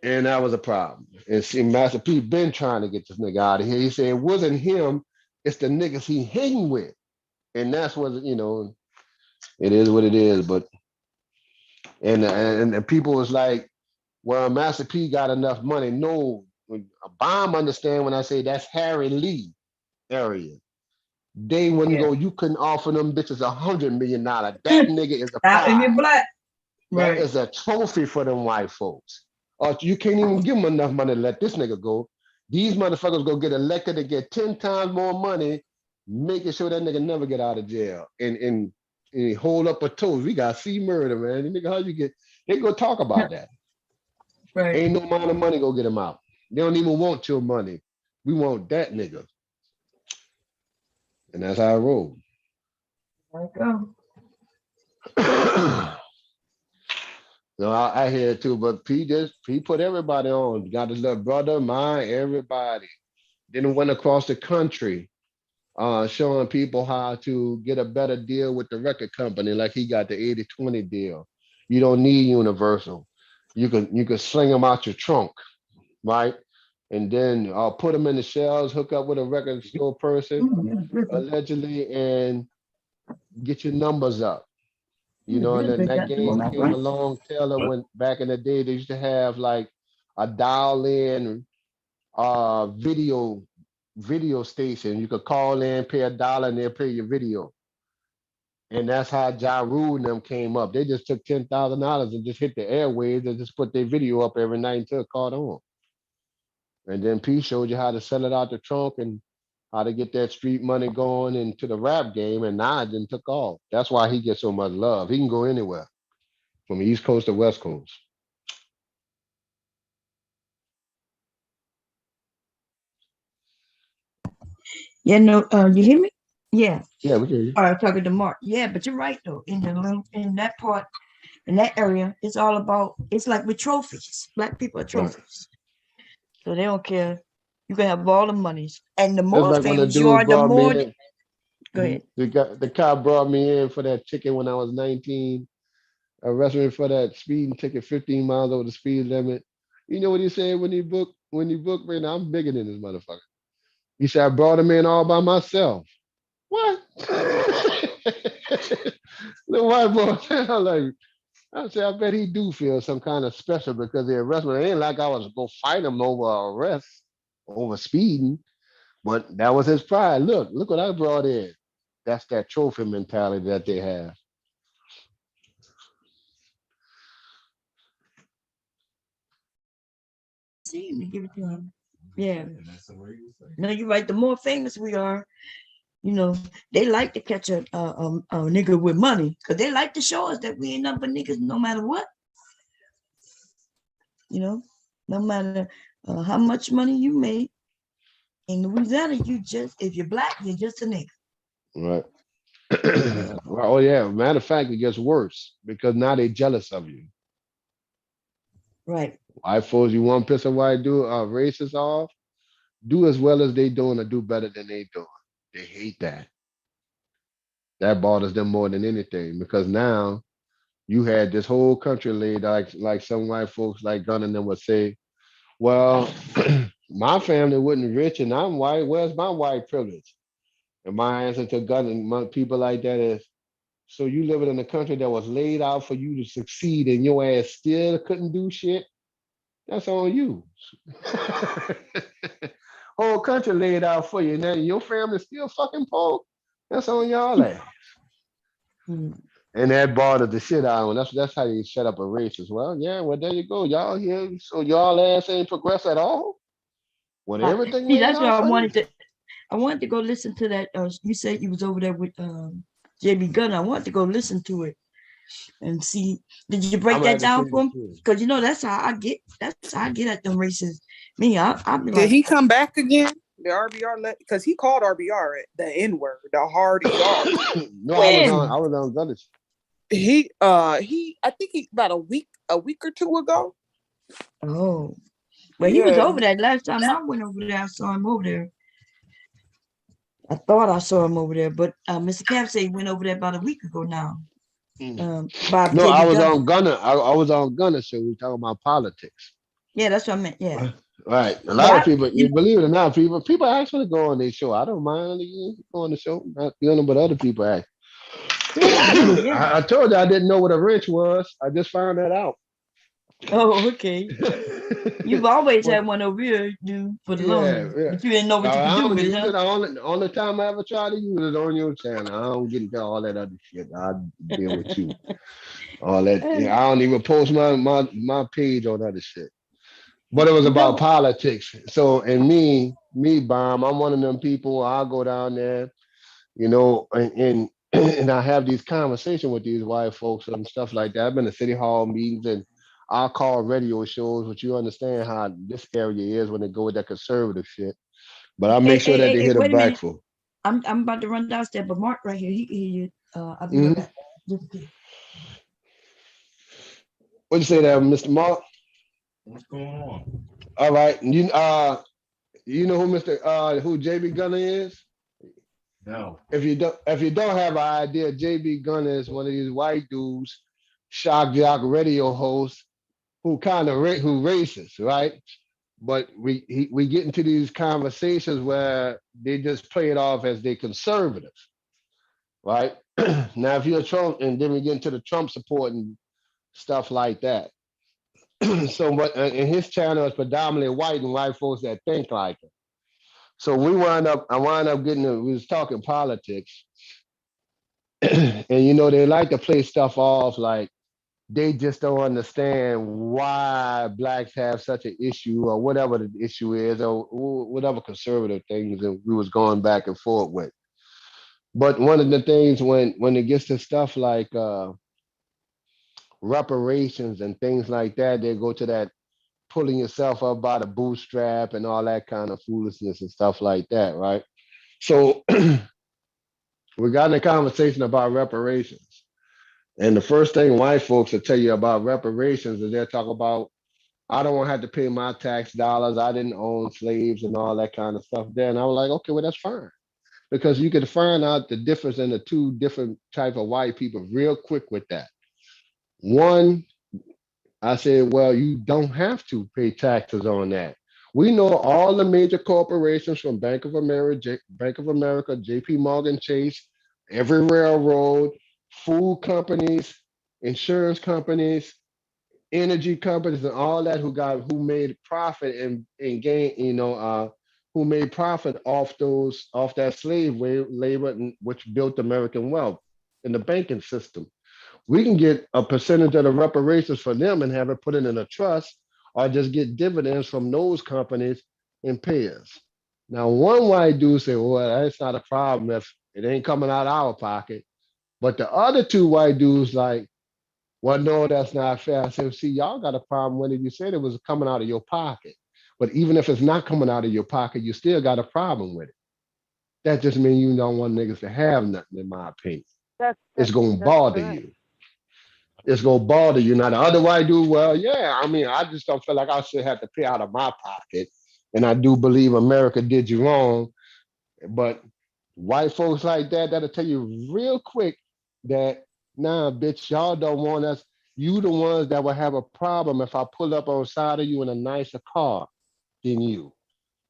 And that was a problem. And see, Master P been trying to get this nigga out of here. He said it wasn't him, it's the niggas he hang with. And that's what, it is what it is. But and people was like, well, Master P got enough money. No, a bomb understand when I say that's Harry Lee area. They wouldn't Yeah. go, you couldn't offer them bitches $100 million. That nigga is a Now, if prize. you're black, That right? is a trophy for them white folks. Or you can't even give them enough money to let this nigga go. These motherfuckers go get elected and get 10 times more money, making sure that nigga never get out of jail. And hold up a toast. We got C murder, man. Nigga, how you get they go talk about that. Right. Ain't no amount of money go get him out. They don't even want your money. We want that nigga. And that's how I roll. There you No, I hear it too, but P put everybody on. Got his little brother, mine, everybody. Then went across the country, showing people how to get a better deal with the record company, like he got the 80/20 deal. You don't need Universal. You can sling them out your trunk, right? And then put them in the shelves, hook up with a record store person, go. allegedly, and get your numbers up. You And really then been that got to game work, came right? along. Taylor went back in the day. They used to have like a dial-in video station. You could call in, pay $1, and they'll play your video. And that's how Ja Rule and them came up. They just took $10,000 and just hit the airwaves and just put their video up every night until it caught on. And then P showed you how to sell it out the trunk and how to get that street money going into the rap game. And now it then took off. That's why he gets so much love. He can go anywhere from East Coast to West Coast. Yeah, no, you hear me? Yeah. Yeah, we can. All right, talking to Mark. Yeah, but you're right though. In that part, in that area, it's all about. It's like with trophies. Black people are Right. trophies, so they don't care. You can have all the monies, and the It's more like when the famous you are, dude the brought me more. in. Go ahead. The cop brought me in for that ticket when I was 19. Arrested me for that speeding ticket, 15 miles over the speed limit. You know what he said when he booked me? Now I'm bigger than this motherfucker. He said I brought him in all by myself. What? The white boy, I'm like, I said, I bet he do feel some kind of special because the arrestment. It ain't like I was gonna fight him over arrest, over speeding, but that was his pride. Look what I brought in. That's that trophy mentality that they have. See, me give it to him. Yeah. No, you're right. The more famous we are, you know, they like to catch a nigga with money because they like to show us that we ain't nothing but niggas no matter what. You know, no matter how much money you make in Louisiana, you just if you're black, you're just a nigga. Right. Well, oh yeah. Matter of fact, it gets worse because now they jealous of you. Right. White folks, you want to piss a white dude, racist off, do as well as they doing or do better than they doing. They hate that. That bothers them more than anything because now you had this whole country laid like some white folks like Gunn and them would say, well, My family wasn't rich, and I'm white. Where's my white privilege? And my answer to gun and people like that is, so you living in a country that was laid out for you to succeed, and your ass still couldn't do shit. That's on you. Whole country laid out for you, and then your family still fucking poor. That's on y'all ass. Mm. And that bothered the shit out of them. That's how you shut up a race as well. Yeah, well there you go. Y'all here, so y'all ass ain't progress at all. When everything See, laid that's why out for you. I wanted to go listen to that. You said you was over there with JB Gunn. I wanted to go listen to it and see. Did you break I'm gonna that have to see down for this him? too. Because that's how I get. That's how I get at them races. Me, I'll be Did like, he come back again? The RBR because he called RBR the N word, the hard ER. No, when? I was on Gunner. He I think he about a week or two ago. Oh, but he was Yeah. over there last time I went over there. I saw him over there. I thought I saw him over there, but Mr. Cap said he went over there about a week ago now. By No, I JB was Gunner. on Gunner. I was on Gunner show. We talking about politics. Yeah, that's what I meant. Yeah, Right. A lot of yeah, people, believe it or not, people actually go on their show. I don't mind go on the show, not doing but other people act. yeah. I told you I didn't know what a wrench was. I just found that out. Oh, okay. You've always Well, had one over here, dude, for the yeah, longest, yeah. but you didn't know what you could I do don't with it, use huh? it. Only time I ever try to use it on your channel. I don't get into all that other shit. I deal with you. All that. Yeah, I don't even post my page on other shit. But it was You about know, politics. So, and Bomb, I'm one of them people. I'll go down there, and and I have these conversations with these white folks and stuff like that. I've been to city hall meetings and I'll call radio shows, but you understand how this area is when they go with that conservative shit. But I make sure that they hit a wait a back minute. for. I'm about to run downstairs, but Mark right here, he can hear you. I'll be right Mm-hmm. back. Just a What you say there, Mr. Mark? What's going on? All right. You know who who JB Gunner is? No. If you don't have an idea, JB Gunner is one of these white dudes, shock jock radio hosts who kind of who racist, right? But we get into these conversations where they just play it off as they conservative, right? Now, if you're a Trump, and then we get into the Trump support and stuff like that. So, but and his channel is predominantly white and white folks that think like it. So I wound up we was talking politics, and they like to play stuff off like they just don't understand why blacks have such an issue or whatever the issue is or whatever conservative things that we was going back and forth with. But one of the things when it gets to stuff like reparations and things like that, they go to that pulling yourself up by the bootstrap and all that kind of foolishness and stuff like that, right? So we got in a conversation about reparations. And the first thing white folks will tell you about reparations is they'll talk about, I don't want to have to pay my tax dollars. I didn't own slaves and all that kind of stuff there. And I was like, okay, well, that's fine. Because you could find out the difference in the two different type of white people real quick with that. One, I said, well, you don't have to pay taxes on that. We know all the major corporations from Bank of America, JP Morgan Chase, every railroad, food companies, insurance companies, energy companies and all that who made profit and gain, who made profit off that slave labor which built American wealth in the banking system. We can get a percentage of the reparations for them and have it put it in a trust or just get dividends from those companies and pay us. Now, one white dude say, well, that's not a problem if it ain't coming out of our pocket. But the other two white dudes like, well, no, that's not fair. I said, see, y'all got a problem when you said it was coming out of your pocket. But even if it's not coming out of your pocket, you still got a problem with it. That just means you don't want niggas to have nothing, in my opinion. It's gonna bother Correct. you. It's gonna bother you. Now the other white dude, well, yeah, I mean, I just don't feel like I should have to pay out of my pocket. And I do believe America did you wrong. But white folks like that, that'll tell you real quick that, nah, bitch, y'all don't want us. You the ones that will have a problem if I pull up on side of you in a nicer car than you.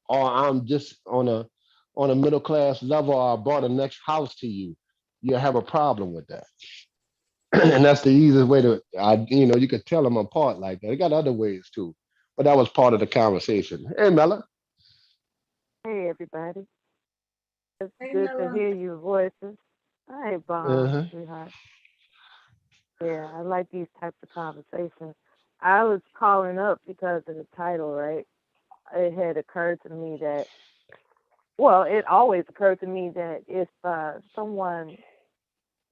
or I'm just on a middle class level, or I bought the next house to you, you have a problem with that. And that's the easiest way to, you could tell them apart like that. They got other ways too, but that was part of the conversation. Hey, Mella. Hey, everybody. It's Hey, good to Mella. hear your voices. Hi, Bob, Uh-huh. sweetheart. Yeah, I like these types of conversations. I was calling up because of the title, right? It had occurred to me that, well, it always occurred to me that if someone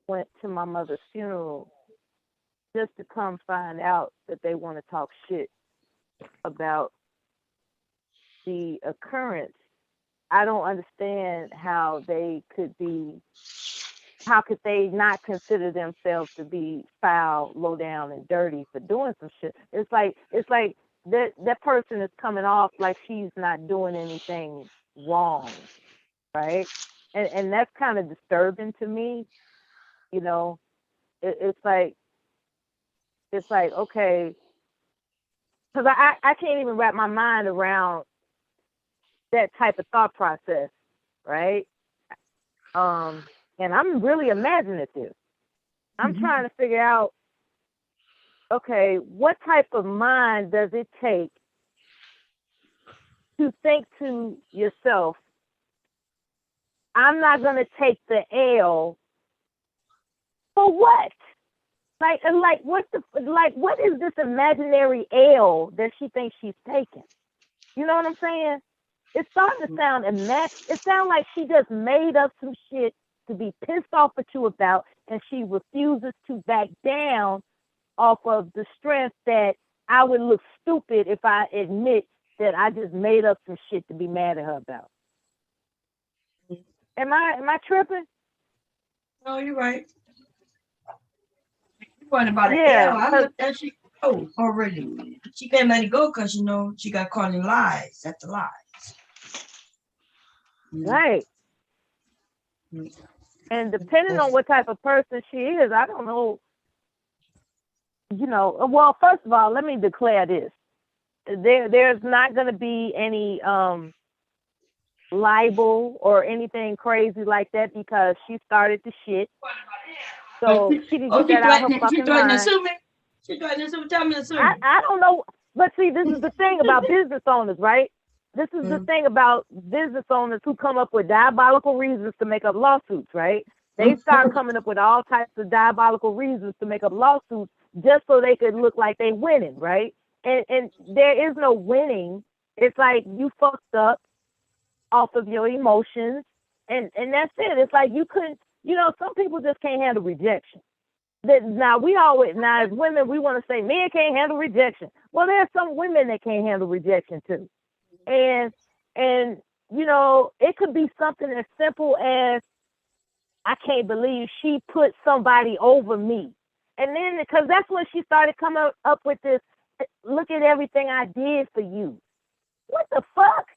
went to my mother's funeral just to come find out that they want to talk shit about the occurrence, I don't understand how they could be, how could they not consider themselves to be foul, low down, and dirty for doing some shit? It's like that person is coming off like she's not doing anything wrong, right? And that's kind of disturbing to me. You know, it's like okay, because I can't even wrap my mind around that type of thought process, right? And I'm really imaginative. I'm trying to figure out, okay, what type of mind does it take to think to yourself, I'm not going to take the L for what? What is this imaginary L that she thinks she's taking? You know what I'm saying? It's starting to sound it sounds like she just made up some shit to be pissed off at you about, and she refuses to back down off of the strength that I would look stupid if I admit that I just made up some shit to be mad at her about. Am I tripping? No, you're right. You're right about it. Yeah, I looked at she go already. She can't let it go because she got caught in lies after lies. right. And depending on what type of person she is, I don't know. Well, first of all, let me declare this: there's not going to be any libel or anything crazy like that because she started the shit. So she can get that out her fucking mind. She threatened to sue me. She threatened to sue me. Tell me to sue me. I don't know, but see, this is the thing about business owners, right? This is the thing about business owners who come up with diabolical reasons to make up lawsuits, right? They start coming up with all types of diabolical reasons to make up lawsuits just so they could look like they winning, right? And there is no winning. It's like you fucked up off of your emotions, and that's it. It's like you couldn't, some people just can't handle rejection. Now as women, we want to say men can't handle rejection. Well, there's some women that can't handle rejection too, and it could be something as simple as, I can't believe she put somebody over me, and then because that's when she started coming up with this, look at everything I did for you. What the fuck?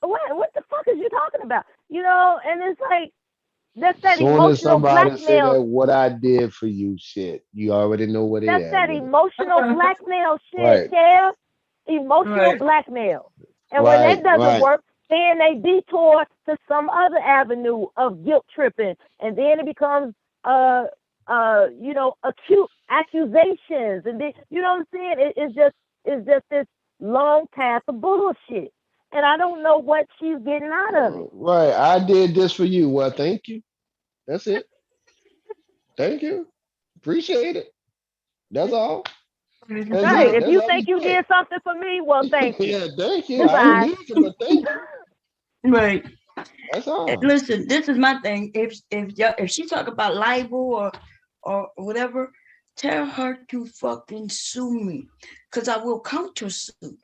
What the fuck is you talking about? And it's like, that's that Soon as emotional somebody say blackmail. that what I did for you shit, you already know where they That's at that with it. emotional blackmail shit, Right, Kev. Emotional Right. blackmail. And when that right, doesn't right. work, then they detour to some other avenue of guilt tripping, and then it becomes acute accusations, and then you know what I'm saying? It's just this long path of bullshit, and I don't know what she's getting out of it. Right. I did this for you. Well, thank you. That's it. Thank you. Appreciate it. That's all. That's Right? it. If That's you all think you you did something for me, well, thank get. you. Yeah, thank you. I ain't Goodbye. need you, but thank you. Right. That's all. Listen, this is my thing. If she talk about libel or whatever, tell her to fucking sue me, because I will counter sue.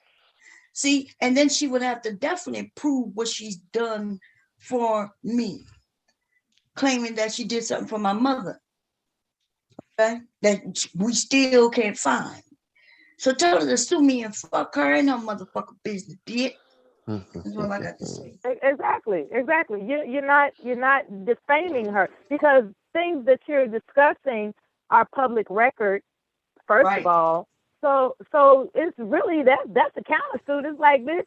See, and then she would have to definitely prove what she's done for me, claiming that she did something for my mother. Okay, that we still can't find. So tell her to sue me and fuck her and her motherfucking business, bitch. That's all I got to say. Exactly. You're not defaming her, because things that you're discussing are public record. First of Right. all, So it's really that's a countersuit. It's like, bitch.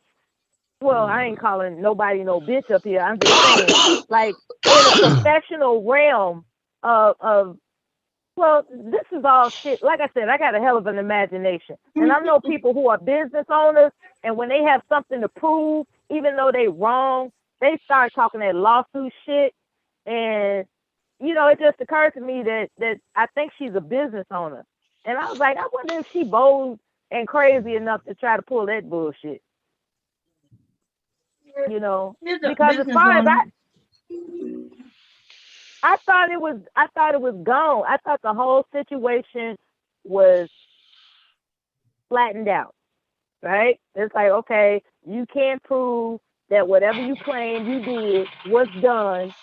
Well, I ain't calling nobody no bitch up here. I'm just saying, like, in a professional realm of well, this is all shit. Like I said, I got a hell of an imagination. And I know people who are business owners, and when they have something to prove, even though they wrong, they start talking that lawsuit shit. And, it just occurred to me that I think she's a business owner. And I was like, I wonder if she bold and crazy enough to try to pull that bullshit. She's a Because as business far as owner. I thought it was gone. I thought the whole situation was flattened out, right? It's like, okay, you can't prove that whatever you claim you did was done,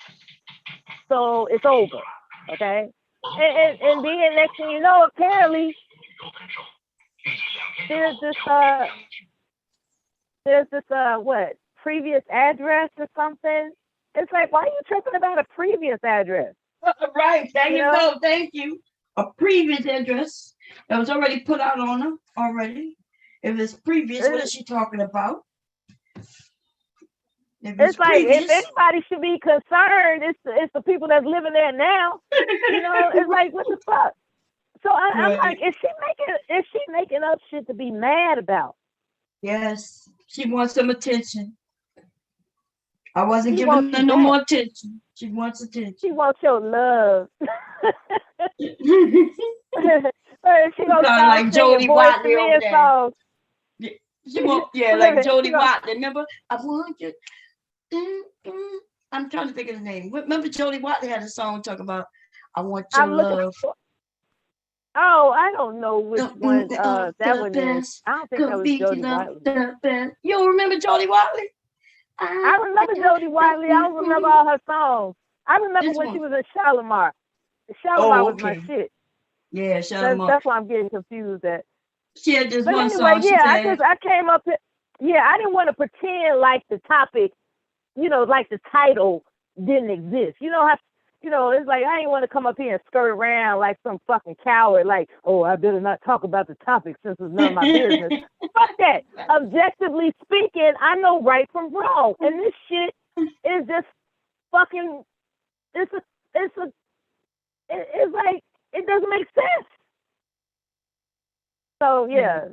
so it's over, okay? And then next thing you know, apparently there's this what, previous address or something. It's like, why are you tripping about a previous address? Right. There you go. Thank you. A previous address that was already put out on her already. If it's previous, what is she talking about? If it's like, previous, if anybody should be concerned, it's the people that's living there now. It's like, what the fuck? So I'm like, is she making up shit to be mad about? Yes, she wants some attention. I wasn't giving her no more attention. She wants attention. She wants your love. She gonna start like Jody Watley over there. She won't, like Jody Watley. Remember, I want you. I'm trying to think of the name. Remember, Jody Watley had a song talking about, I want your love. Oh, I don't know which one that one is. I don't think that was Jody Watley. You don't remember Jody Watley? I remember Jody Watley. I don't remember all her songs. I remember when she was in Shalimar. Shalimar was my shit. Yeah, Shalimar. That's why I'm getting confused at. She had this but one anyway, song. I came up here. Yeah, I didn't want to pretend like the topic, like the title didn't exist. It's like I didn't want to come up here and skirt around like some fucking coward, like, oh, I better not talk about the topic since it's none of my business. Fuck that. Objectively speaking, I know right from wrong. And this shit is just fucking, it's like, it doesn't make sense. So, yeah,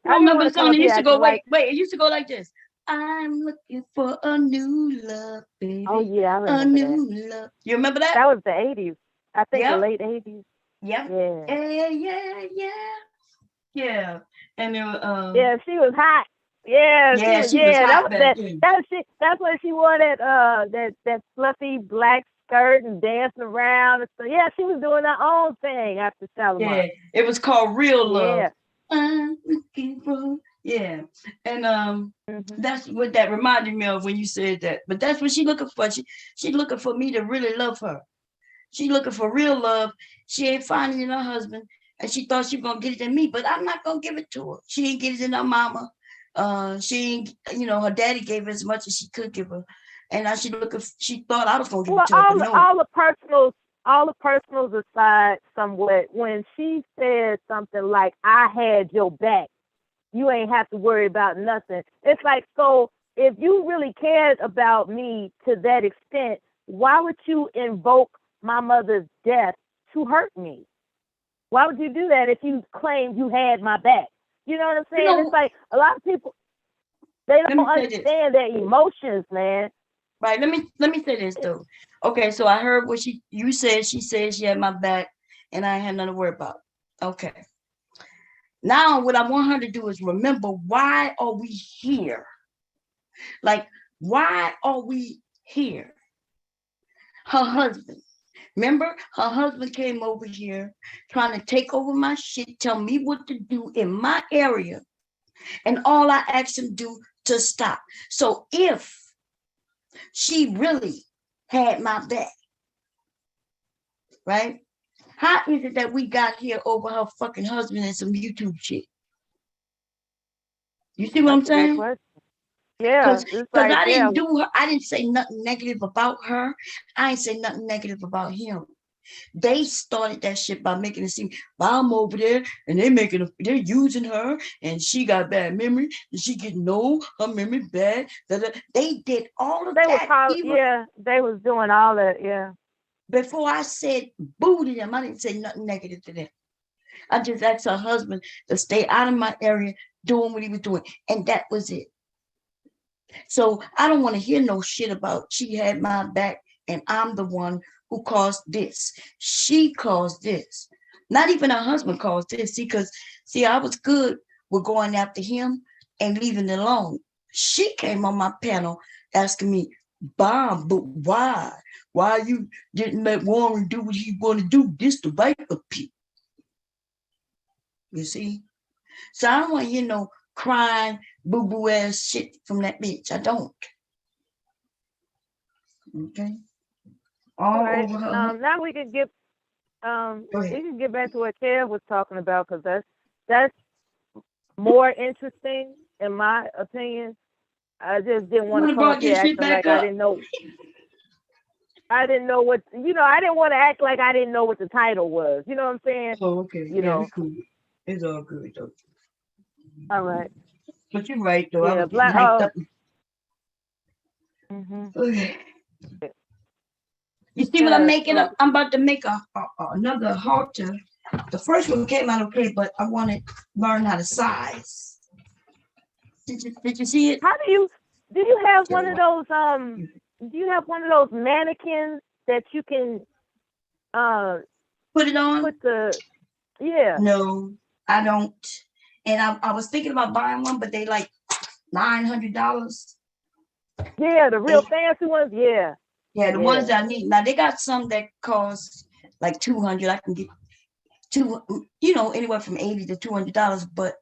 I remember the song that used to go, wait, it used to go like this. I'm looking for a new love, baby. Oh, yeah, I remember a new love. You remember that? That was the 80s. I think the late 80s. Yeah. Yeah. And then, yeah, she was hot. Yeah, she was hot. That's when she wore that fluffy black skirt and dancing around. So yeah, she was doing her own thing after Shalimar. Yeah, it was called Real Love. Yeah. I'm looking for. Yeah, and that's what that reminded me of when you said that. But that's what she's looking for. She's looking for me to really love her. She's looking for real love. She ain't finding it in her husband, and she thought she was gonna get it in me, but I'm not gonna give it to her. She ain't get it in her mama. She ain't, her daddy gave her as much as she could give her, and now she thought I was gonna give it to her. All the personals aside, somewhat, when she said something like, "I had your back. You ain't have to worry about nothing." It's like, so if you really cared about me to that extent, why would you invoke my mother's death to hurt me? Why would you do that if you claimed you had my back? You know what I'm saying? It's like a lot of people, they don't understand their emotions, man. Right. Let me say this though. Okay, so I heard what you said. She said she had my back and I had nothing to worry about. Okay. Now, what I want her to do is remember, why are we here? Like, why are we here? Her husband. Remember, her husband came over here trying to take over my shit, tell me what to do in my area. And all I asked him to do to stop. So if she really had my back, right? How is it that we got here over her fucking husband and some YouTube shit? You see what I'm saying? Yeah, because I didn't say nothing negative about her. I ain't say nothing negative about him. They started that shit by making it seem, I'm over there and they're using her and she got bad memory and she getting old, her memory bad. They did all of They was that even they was doing all that, yeah. before I said boo to them. I didn't say nothing negative to them. I just asked her husband to stay out of my area doing what he was doing. And that was it. So I don't want to hear no shit about she had my back and I'm the one who caused this. She caused this. Not even her husband caused this. Because I was good with going after him and leaving it alone. She came on my panel asking me, Bob, but why? Why you didn't let Warren do what he want to do? This the right of people. You see? So I don't want to hear no crying, boo-boo ass shit from that bitch. I don't. Okay. All right. over her. Now we can get back to what Kev was talking about, because that's more interesting in my opinion. I just didn't want to come up here acting like I didn't know. I didn't know what, I didn't want to act like I didn't know what the title was. You know what I'm saying? Oh, okay. You know. It's cool. It's all good though. All right. But you're right though. Yeah, I was getting hyped up. Okay. You see what I'm making up? I'm about to make another halter. The first one came out okay, but I want to learn how to size. Did you see it? How do you have one of those do you have one of those mannequins that you can put it on? No, I don't. And I was thinking about buying one, but they like $900. Yeah, the real fancy ones, yeah. Yeah, the ones that I need. Now they got some that cost like $200. I can get anywhere from $80 to $200, but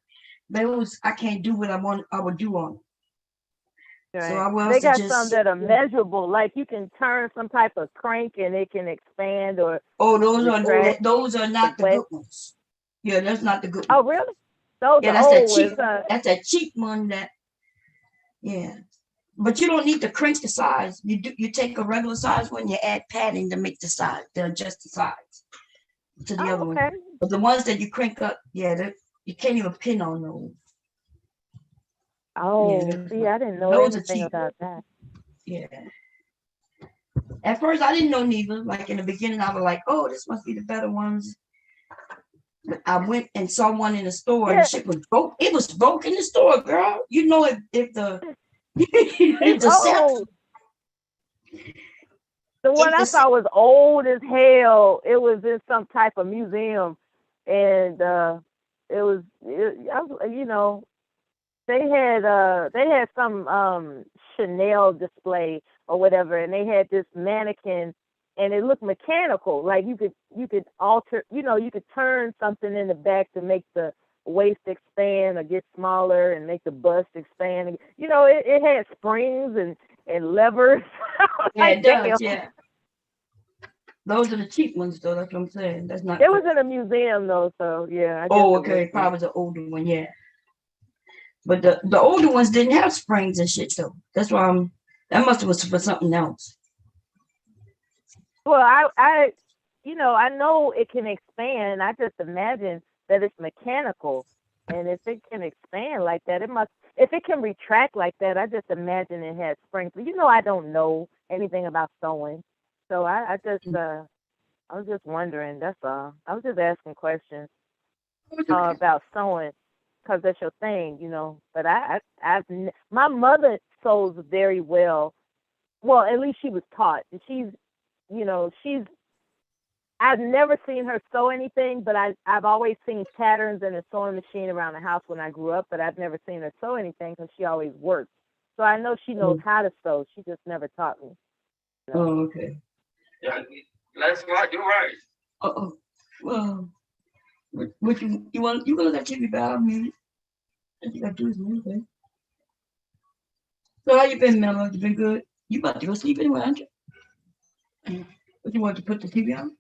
those I can't do what I would do on. Right. So I will. They got some that are measurable, like you can turn some type of crank and it can expand or. Oh, those are not the good ones. Yeah, that's not the good one. Oh, really? Those are that's old cheap. ones. That's a cheap one. But you don't need to crank the size. You take a regular size one, you add padding to make the size, to adjust the size to the other one. But the ones that you crank up, you can't even pin on those. Oh, see, I didn't know anything about that. Yeah. At first, I didn't know neither. Like in the beginning, I was like, "Oh, this must be the better ones." But I went and saw one in the store, and the shit was broke. It was broke in the store, girl. You know if the the one I saw was old as hell. It was in some type of museum, and it was they had some Chanel display or whatever, and they had this mannequin, and it looked mechanical. Like you could alter, you could turn something in the back to make the waist expand or get smaller and make the bust expand. It had springs and levers. Yeah, it does. Yeah. Those are the cheap ones, though. That's what I'm saying. That's not. It was in a museum, though, so yeah. Okay. Probably the older one, yeah. But the older ones didn't have springs and shit, though. That's why that must have was for something else. Well, I know it can expand. I just imagine that it's mechanical, and if it can expand like that, it must. If it can retract like that, I just imagine it has springs. But I don't know anything about sewing, so I was just wondering. That's all. I was just asking questions about sewing. Because that's your thing, But my mother sews very well. Well, at least she was taught. I've never seen her sew anything, but I've always seen patterns in a sewing machine around the house when I grew up, but I've never seen her sew anything because she always worked. So I know she knows how to sew. She just never taught me. Oh, okay. Yeah, that's right. You're right. Well. What you want? You gonna let TV about me? I think I do is moving. So how you been, Mello? You been good? You about to go sleep anyway, aren't you? What you want to put the TV on?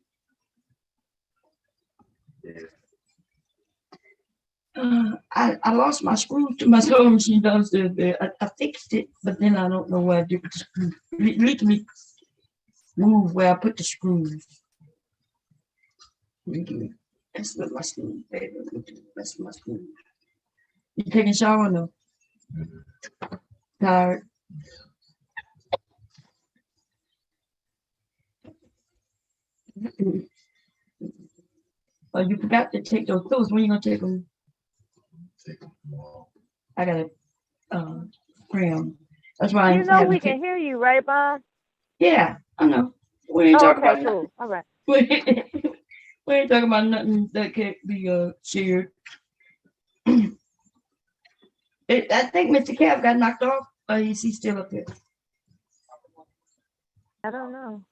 Yeah. I lost my screws to my sewing machine downstairs there. I fixed it, but then I don't know where I did with the screws. Let me move where I put the screws. That's what my school, baby. That's my school. You taking a shower or no? Tired. Oh, you forgot to take those clothes. When you gonna take them? I gotta spray them. That's why I You know haven't we can taken. hear you, right, Bob? Yeah, I know. We ain't Oh, talking okay, about nothing. cool. All right. We ain't talking about nothing that can't be shared. I think Mr. Cav got knocked off. Or is he still up there? I don't know.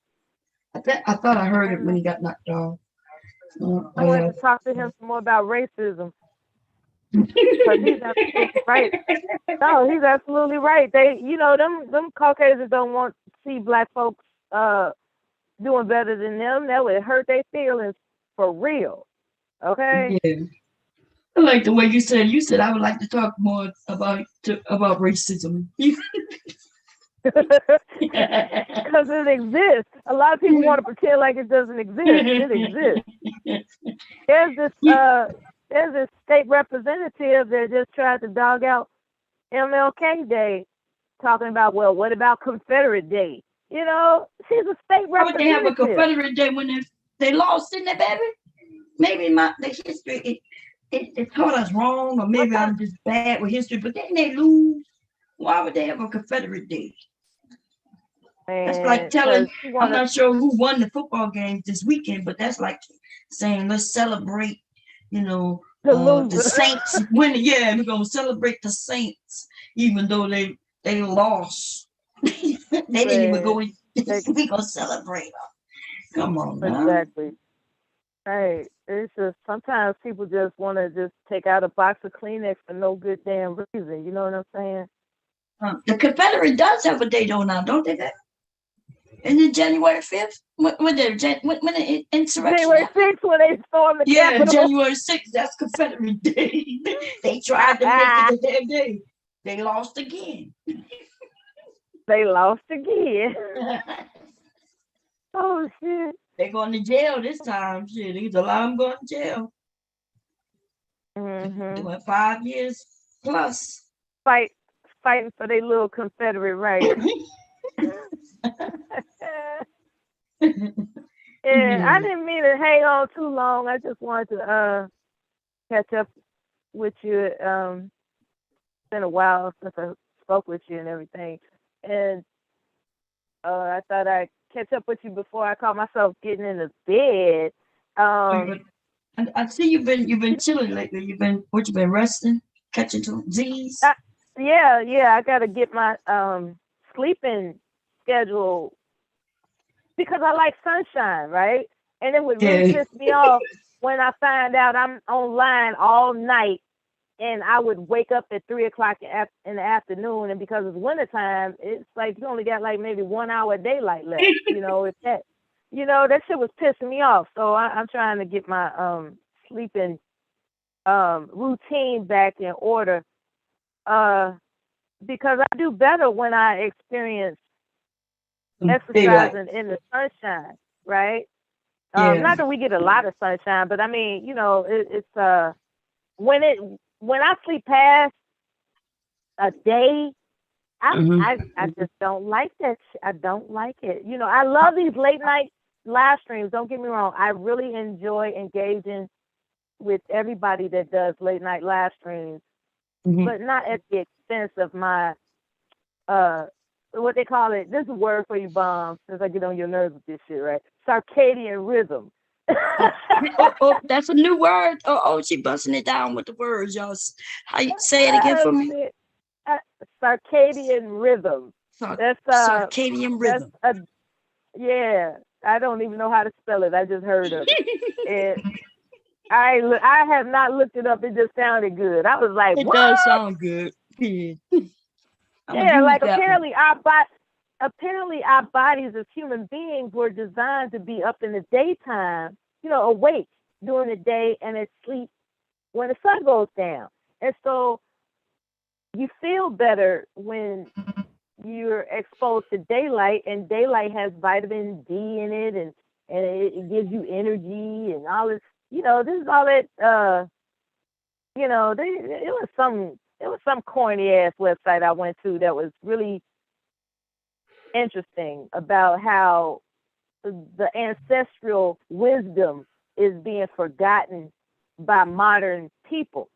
I thought I I heard it don't when he know. got knocked off. I wanted to talk to him some more about racism because he's absolutely right. No, he's absolutely right. They, them Caucasians don't want to see black folks doing better than them. That would hurt their feelings for real. Okay. Yeah. I like the way you said. You said I would like to talk more about racism. Because it exists. A lot of people want to pretend like it doesn't exist. It exists. There's this state representative that just tried to dog out MLK Day, talking about, well, what about Confederate Day? She's a state Why would they have a representative. Confederate Day when they lost, didn't they, baby? Maybe the history it taught us wrong, or maybe I'm just bad with history. But didn't they lose? Why would they have a Confederate Day? That's like telling. I'm not sure who won the football games this weekend, but that's like saying let's celebrate. The Saints winning. Yeah, we're gonna celebrate the Saints, even though they lost. They didn't even go in. We gonna celebrate them. Come on, now. Exactly. Hey, it's just sometimes people just want to just take out a box of Kleenex for no good damn reason. You know what I'm saying? The Confederate does have a date on now, don't they? Isn't it January 5th? When the insurrection? January 6th when they stormed the Capitol. Yeah, January 6th. That's Confederate Day. They tried to make it their day. They lost again. They lost again. Oh shit! They're going to jail this time. Shit, there's a lot of them going to jail. Doing 5 years plus. Fighting for their little Confederate rights. Yeah, I didn't mean to hang on too long. I just wanted to catch up with you. It's been a while since I spoke with you and everything, and I thought I'd catch up with you before I caught myself getting into bed. I see you've been chilling lately. You've been resting, catching some Z's. Yeah. I got to get my sleeping schedule because I like sunshine, right? And it would really piss me off when I find out I'm online all night and I would wake up at 3:00 in the afternoon, and because it's wintertime, it's like you only got like maybe 1 hour of daylight left. If that, that shit was pissing me off. So I'm trying to get my sleeping routine back in order because I do better when I experience exercising in the sunshine, right? Not that we get a lot of sunshine, but I mean, it's when I sleep past a day, I just don't like that. I don't like it. I love these late night live streams. Don't get me wrong. I really enjoy engaging with everybody that does late night live streams, but not at the expense of my what they call it. This is a word for you, Bomb, since I get on your nerves with this shit, right? Circadian rhythm. That's a new word. She busting it down with the words, y'all. How you say it again for me? Circadian rhythm. That's circadian rhythm. Yeah, I don't even know how to spell it. I just heard of it. And I have not looked it up. It just sounded good. I was like, it what? does sound good. Yeah, like apparently our bodies as human beings were designed to be up in the daytime, awake during the day and asleep when the sun goes down. And so you feel better when you're exposed to daylight, and daylight has vitamin D in it and and it gives you energy and all this. This is all that. It was some corny ass website I went to that was really interesting about how the ancestral wisdom is being forgotten by modern people.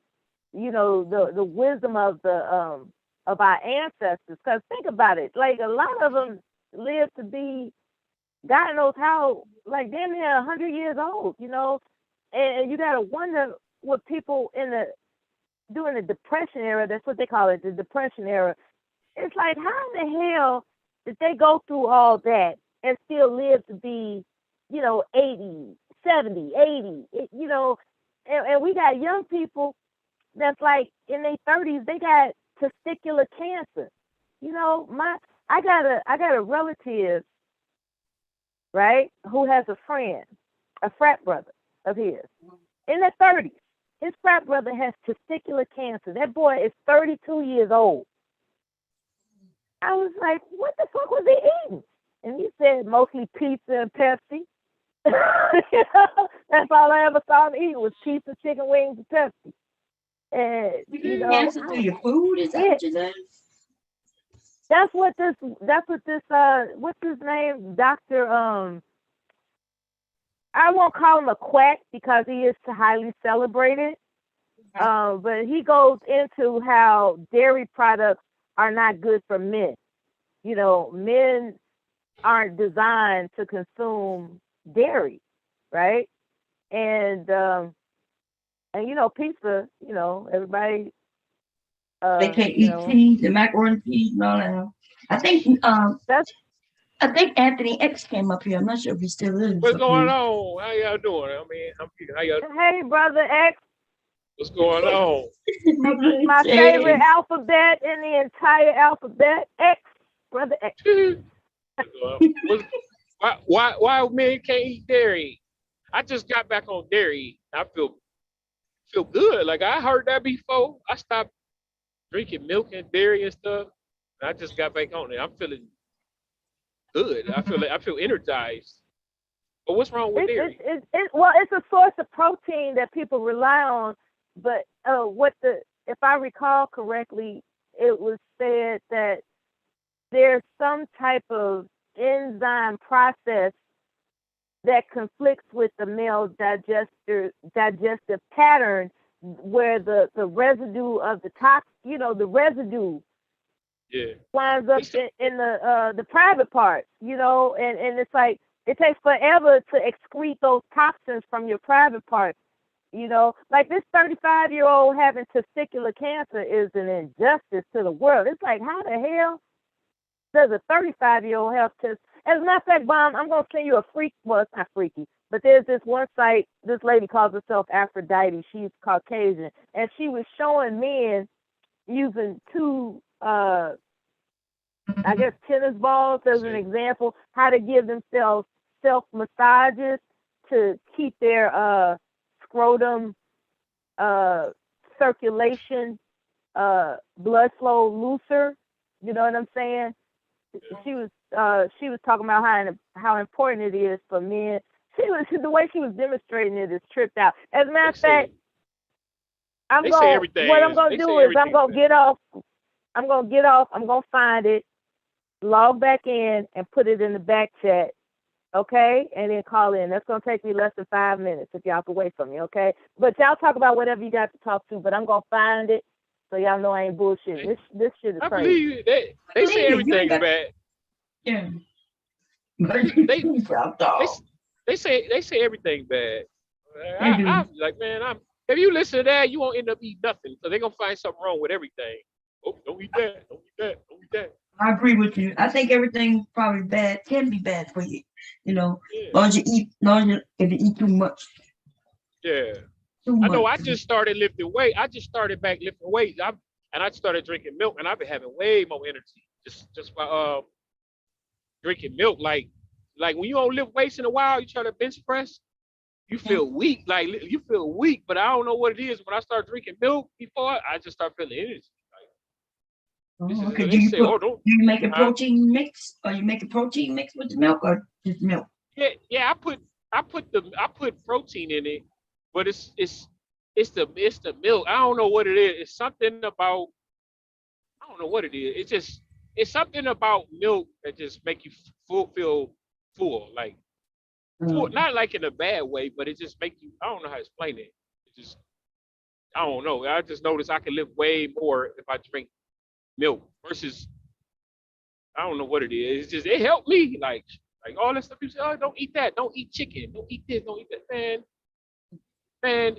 The wisdom of our ancestors. Because think about it, like a lot of them live to be, God knows how, like damn near 100 years old. And you gotta wonder what people during the Depression era. That's what they call it, the Depression era. It's like, how in the hell did they go through all that and still live to be, 80, 70, 80, and we got young people that's like in their 30s, they got testicular cancer. I got a relative, right, who has a friend, a frat brother of his, in their 30s. His frat brother has testicular cancer. That boy is 32 years old. I was like, what the fuck was he eating? And he said mostly pizza and Pepsi. That's all I ever saw him eat was pizza, chicken wings, and Pepsi. And Cancer to your food, is that what you're saying? That's what this what's his name? Dr. I won't call him a quack because he is highly celebrated. But he goes into how dairy products are not good for men. Men aren't designed to consume dairy, right? And pizza, everybody They can't eat cheese and macaroni and cheese and all that. I think Anthony X came up here. I'm not sure if he still is. What's going on? How y'all doing? How y'all? Hey, brother X. What's going on? My favorite alphabet in the entire alphabet, X, brother X. Why men can't eat dairy? I just got back on dairy. I feel good. Like I heard that before. I stopped drinking milk and dairy and stuff. And I just got back on it. I'm feeling good. I feel energized. But what's wrong with dairy? It's a source of protein that people rely on. But if I recall correctly, it was said that there's some type of enzyme process that conflicts with the male digestive pattern, where the residue of the the residue winds up in the private parts, and it's like it takes forever to excrete those toxins from your private parts. Like this 35-year-old having testicular cancer is an injustice to the world. It's like, how the hell does a 35-year-old have test? As a matter of fact, Bomb, I'm going to send you a freak. Well, it's not freaky, but there's this one site. This lady calls herself Aphrodite. She's Caucasian. And she was showing men using two, I guess, tennis balls as an example, how to give themselves self-massages to keep their scrotum circulation, blood flow looser. You know what I'm saying? She was talking about how important it is for men. The way she was demonstrating it is tripped out. As a matter of fact, I'm gonna get off. I'm gonna find it, log back in, and put it in the back chat. Okay, and then call in. That's gonna take me less than 5 minutes if y'all can wait for me. Okay, but y'all talk about whatever you got to talk to. But I'm gonna find it so y'all know I ain't bullshitting. This shit is crazy. I believe they say everything's bad. Yeah. They say everything bad. I'm like, man, if you listen to that, you won't end up eating nothing. So they're gonna find something wrong with everything. Oh, don't eat that. Don't eat that. Don't eat that. I agree with you. I think everything probably can be bad for you. Long as you eat, if you eat too much. Yeah. I know. I just started lifting weight. I just started back lifting weights. I started drinking milk, and I've been having way more energy just by drinking milk. Like when you don't lift weights in a while, you try to bench press, you feel weak. Like you feel weak, but I don't know what it is. When I start drinking milk before, I just start feeling energy. Okay. Do you make a protein mix, or you make a protein mix with the milk, or just milk? Yeah. I put protein in it, but it's the milk. I don't know what it is. It's something about I don't know what it is. It's something about milk that just make you feel full, like full, not like in a bad way, but it just make you. I don't know how to explain it. It just I don't know. I just noticed I can live way more if I drink milk versus I don't know what it is. It's just it helped me like all that stuff. You say, oh, don't eat that. Don't eat chicken. Don't eat this. Don't eat that. Man,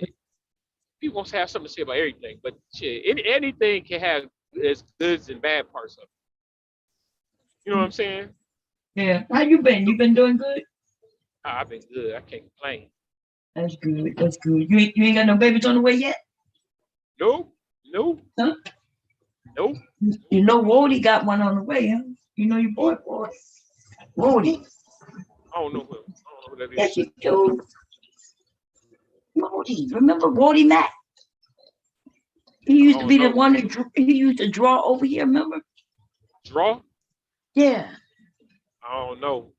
people gonna have something to say about everything, but shit, anything can have its goods and bad parts of it. You know what I'm saying? Yeah. How you been? You been doing good? I've been good. I can't complain. That's good. That's good. You ain't got no babies on the way yet? Nope. Nope. Huh? Nope. You know Wody got one on the way, huh? You know your boy. Wody. I don't know who that Yes, is. you do. Wody. Remember Wody Mac? He used to be the one that he used to draw over here, remember? Draw? Yeah. I don't know.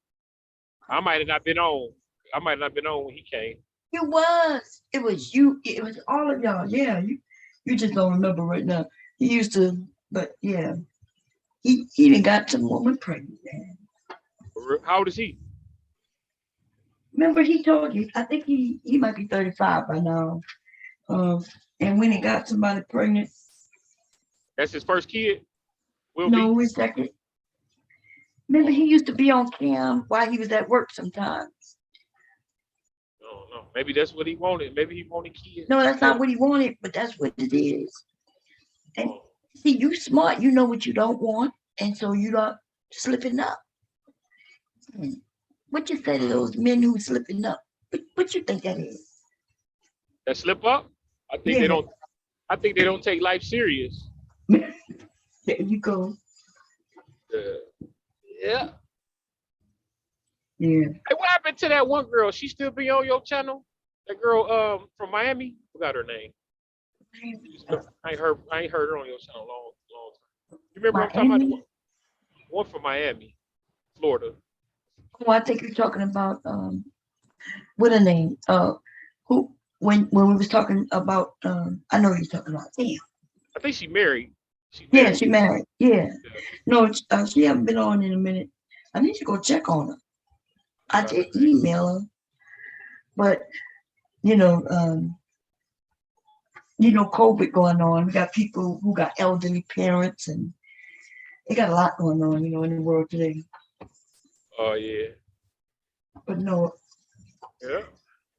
I might have not been on. I might not have been on when he came. It was. It was you. It was all of y'all. Yeah. You just don't remember right now. He used to, but yeah. He even got some woman pregnant, man. How old is he? Remember he told you, I think he might be 35 by now. And when he got somebody pregnant. That's his first kid? No, his second. Remember he used to be on cam while he was at work sometimes. I don't know. Maybe that's what he wanted. Maybe he wanted kids. No, that's not what he wanted, but that's what it is. And see, you smart, you know what you don't want, and so you not slipping up. What you say to those men who slipping up? What you think that is? That slip up? I think they don't. I think they don't take life serious. There you go. Yeah. Yeah. Hey, what happened to that one girl? She still be on your channel? That girl from Miami? Forgot her name. I ain't heard her on your channel long time. You remember I'm talking about the one from Miami, Florida. Oh, I think you're talking about what her name? Who when we was talking about I know you're talking about. Damn. I think she married. Yeah, she married. Yeah. No, she haven't been on in a minute. I need to go check on her. I did email her, but you know, COVID going on. We got people who got elderly parents, and they got a lot going on, in the world today. Oh yeah. But no. Yeah.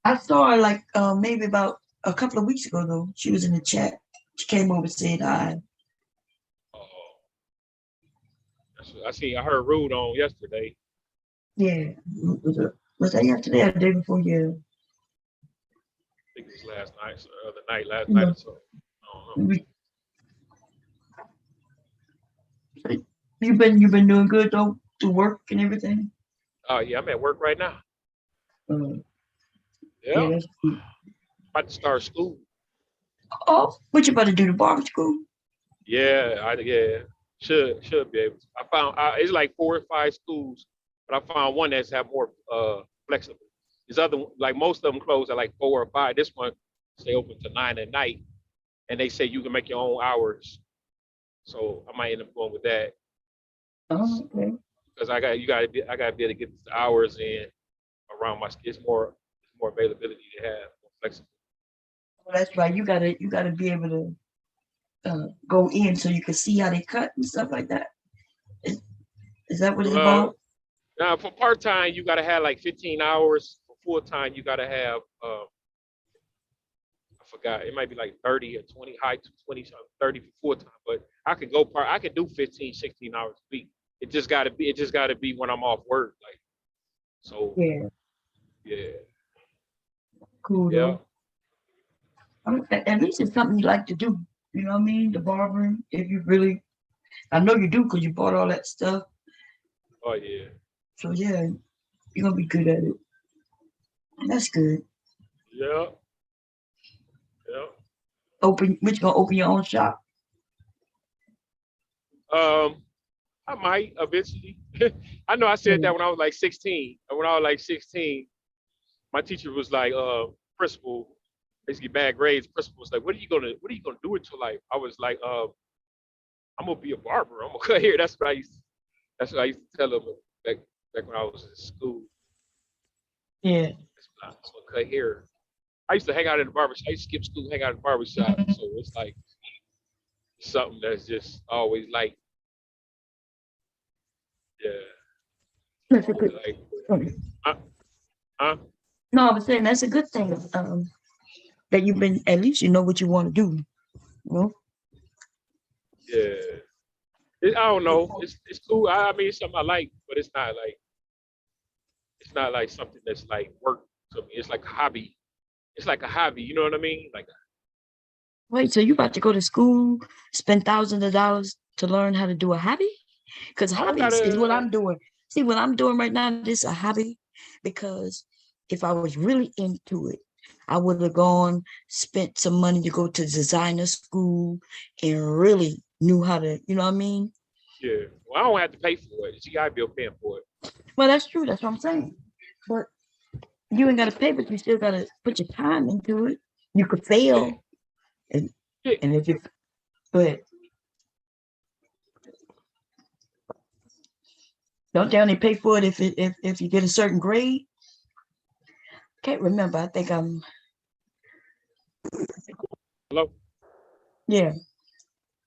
I saw her like maybe about a couple of weeks ago though. She was in the chat. She came over and said hi. I heard Rude on yesterday. Yeah. Was that yesterday or the day before? Yeah. I think it was last night, last night or so. I don't know. You've been doing good though, to work and everything? Oh yeah, I'm at work right now. Yeah, that's good. About to start school. Oh, what you about to do, the barber school? Yeah, should be able to. I found it's like 4 or 5 schools, but I found one that's have more flexible. These other, like most of them close at like 4 or 5. This one stay open to 9 at night, and they say you can make your own hours. So I might end up going with that. Oh, okay. Because I gotta be able to get the hours in around my. It's more availability to have, more flexible. Well, that's right. You gotta be able to go in so you can see how they cut and stuff like that. Is that what it's about? Now for part time, you gotta have like 15 hours. For full time, you gotta have I forgot. It might be like 30 or 20, high to 20, 30 for full time. But I could do 15, 16 hours a week. It just gotta be when I'm off work. Like so. Yeah. Yeah. Cool. Yeah. At least it's something you like to do. You know what I mean? The barbering. If you really, I know you do because you bought all that stuff. Oh yeah. So yeah, you're gonna be good at it. That's good. Yeah. Yeah. What you gonna open your own shop? I might eventually. I know I said that when I was like 16. When I was like 16, my teacher was like, principal, basically bad grades. Principal was like, what are you gonna do with your life? I was like, I'm gonna be a barber. I'm gonna cut hair. That's what I used to tell them back when I was in school. Yeah. That's what I was gonna cut hair. I used to hang out in the barbershop. I used to skip school, hang out in the barbershop. So it's like something that's just always like, yeah, That's a always good. like, uh, huh? No, I was saying that's a good thing. That you've been at least you know what you want to do. You know? Yeah. I don't know. It's cool. I mean, it's something I like, but it's not like something that's like work to me. It's like a hobby. It's like a hobby. You know what I mean? Like, Wait, so you about to go to school, spend thousands of dollars to learn how to do a hobby? Because I don't hobbies is what gotta. I'm doing. See, what I'm doing right now, this is a hobby because if I was really into it, I would have gone, spent some money to go to designer school and really knew how to, you know what I mean? Yeah. Well, I don't have to pay for it. The GI Bill paying for it. Well, that's true. That's what I'm saying. But you ain't got to pay, but you still got to put your time into it. You could Yeah. fail. And, Yeah. and if you, but don't they only pay for it if you get a certain grade? Can't remember. I think Hello. yeah.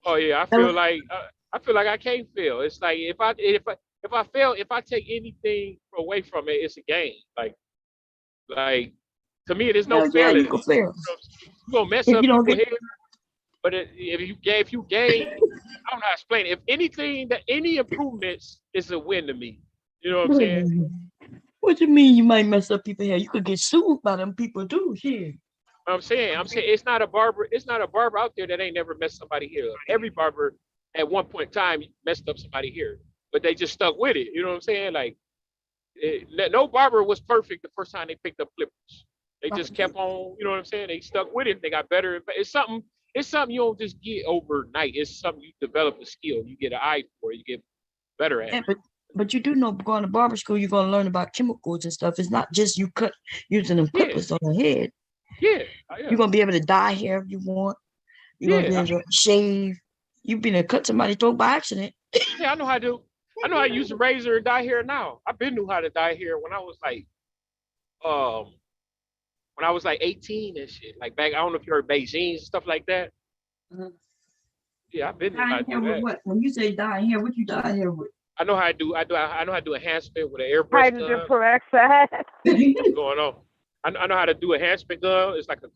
Oh yeah. I feel like I can't fail. It's like if I fail, if I take anything away from it, it's a gain. Like to me, there's no Hell yeah, failing you in it. can fail. You gonna mess If up you don't people get here, but if you gain, I don't know how to explain it. If anything, that any improvements is a win to me. You know what I'm saying? what you mean you might mess up people here? You could get sued by them people too. Shit. I'm saying it's not a barber out there that ain't never messed somebody here up. Every barber at one point in time messed up somebody here, but they just stuck with it. You know what I'm saying? Like no barber was perfect the first time they picked up flippers. They just kept on, you know what I'm saying? They stuck with it. They got better. It's something you don't just get overnight. It's something you develop a skill. You get an eye for it. You get better at Yeah, it. but you do know going to barber school, you're gonna learn about chemicals and stuff. It's not just you cut using them Yeah, clippers on the head. yeah, You're gonna be able to dye hair if you want. You're gonna be yeah, able to shave. You've been to cut somebody's throat by accident. yeah. I know how to do. I know how to use a razor and dye hair now. I've been knew how to dye hair um when I was like 18 and shit. Like back, I don't know if you heard Beijing and stuff like that. Uh-huh. Yeah, I've been knew how Dye to hair do with that. what? When you say dye hair, what you dye hair with? I know how to do. I know how to do enhancement with an airbrush Hydrogen gun. peroxide. What's going on? I know how to do a enhancement gun. It's like an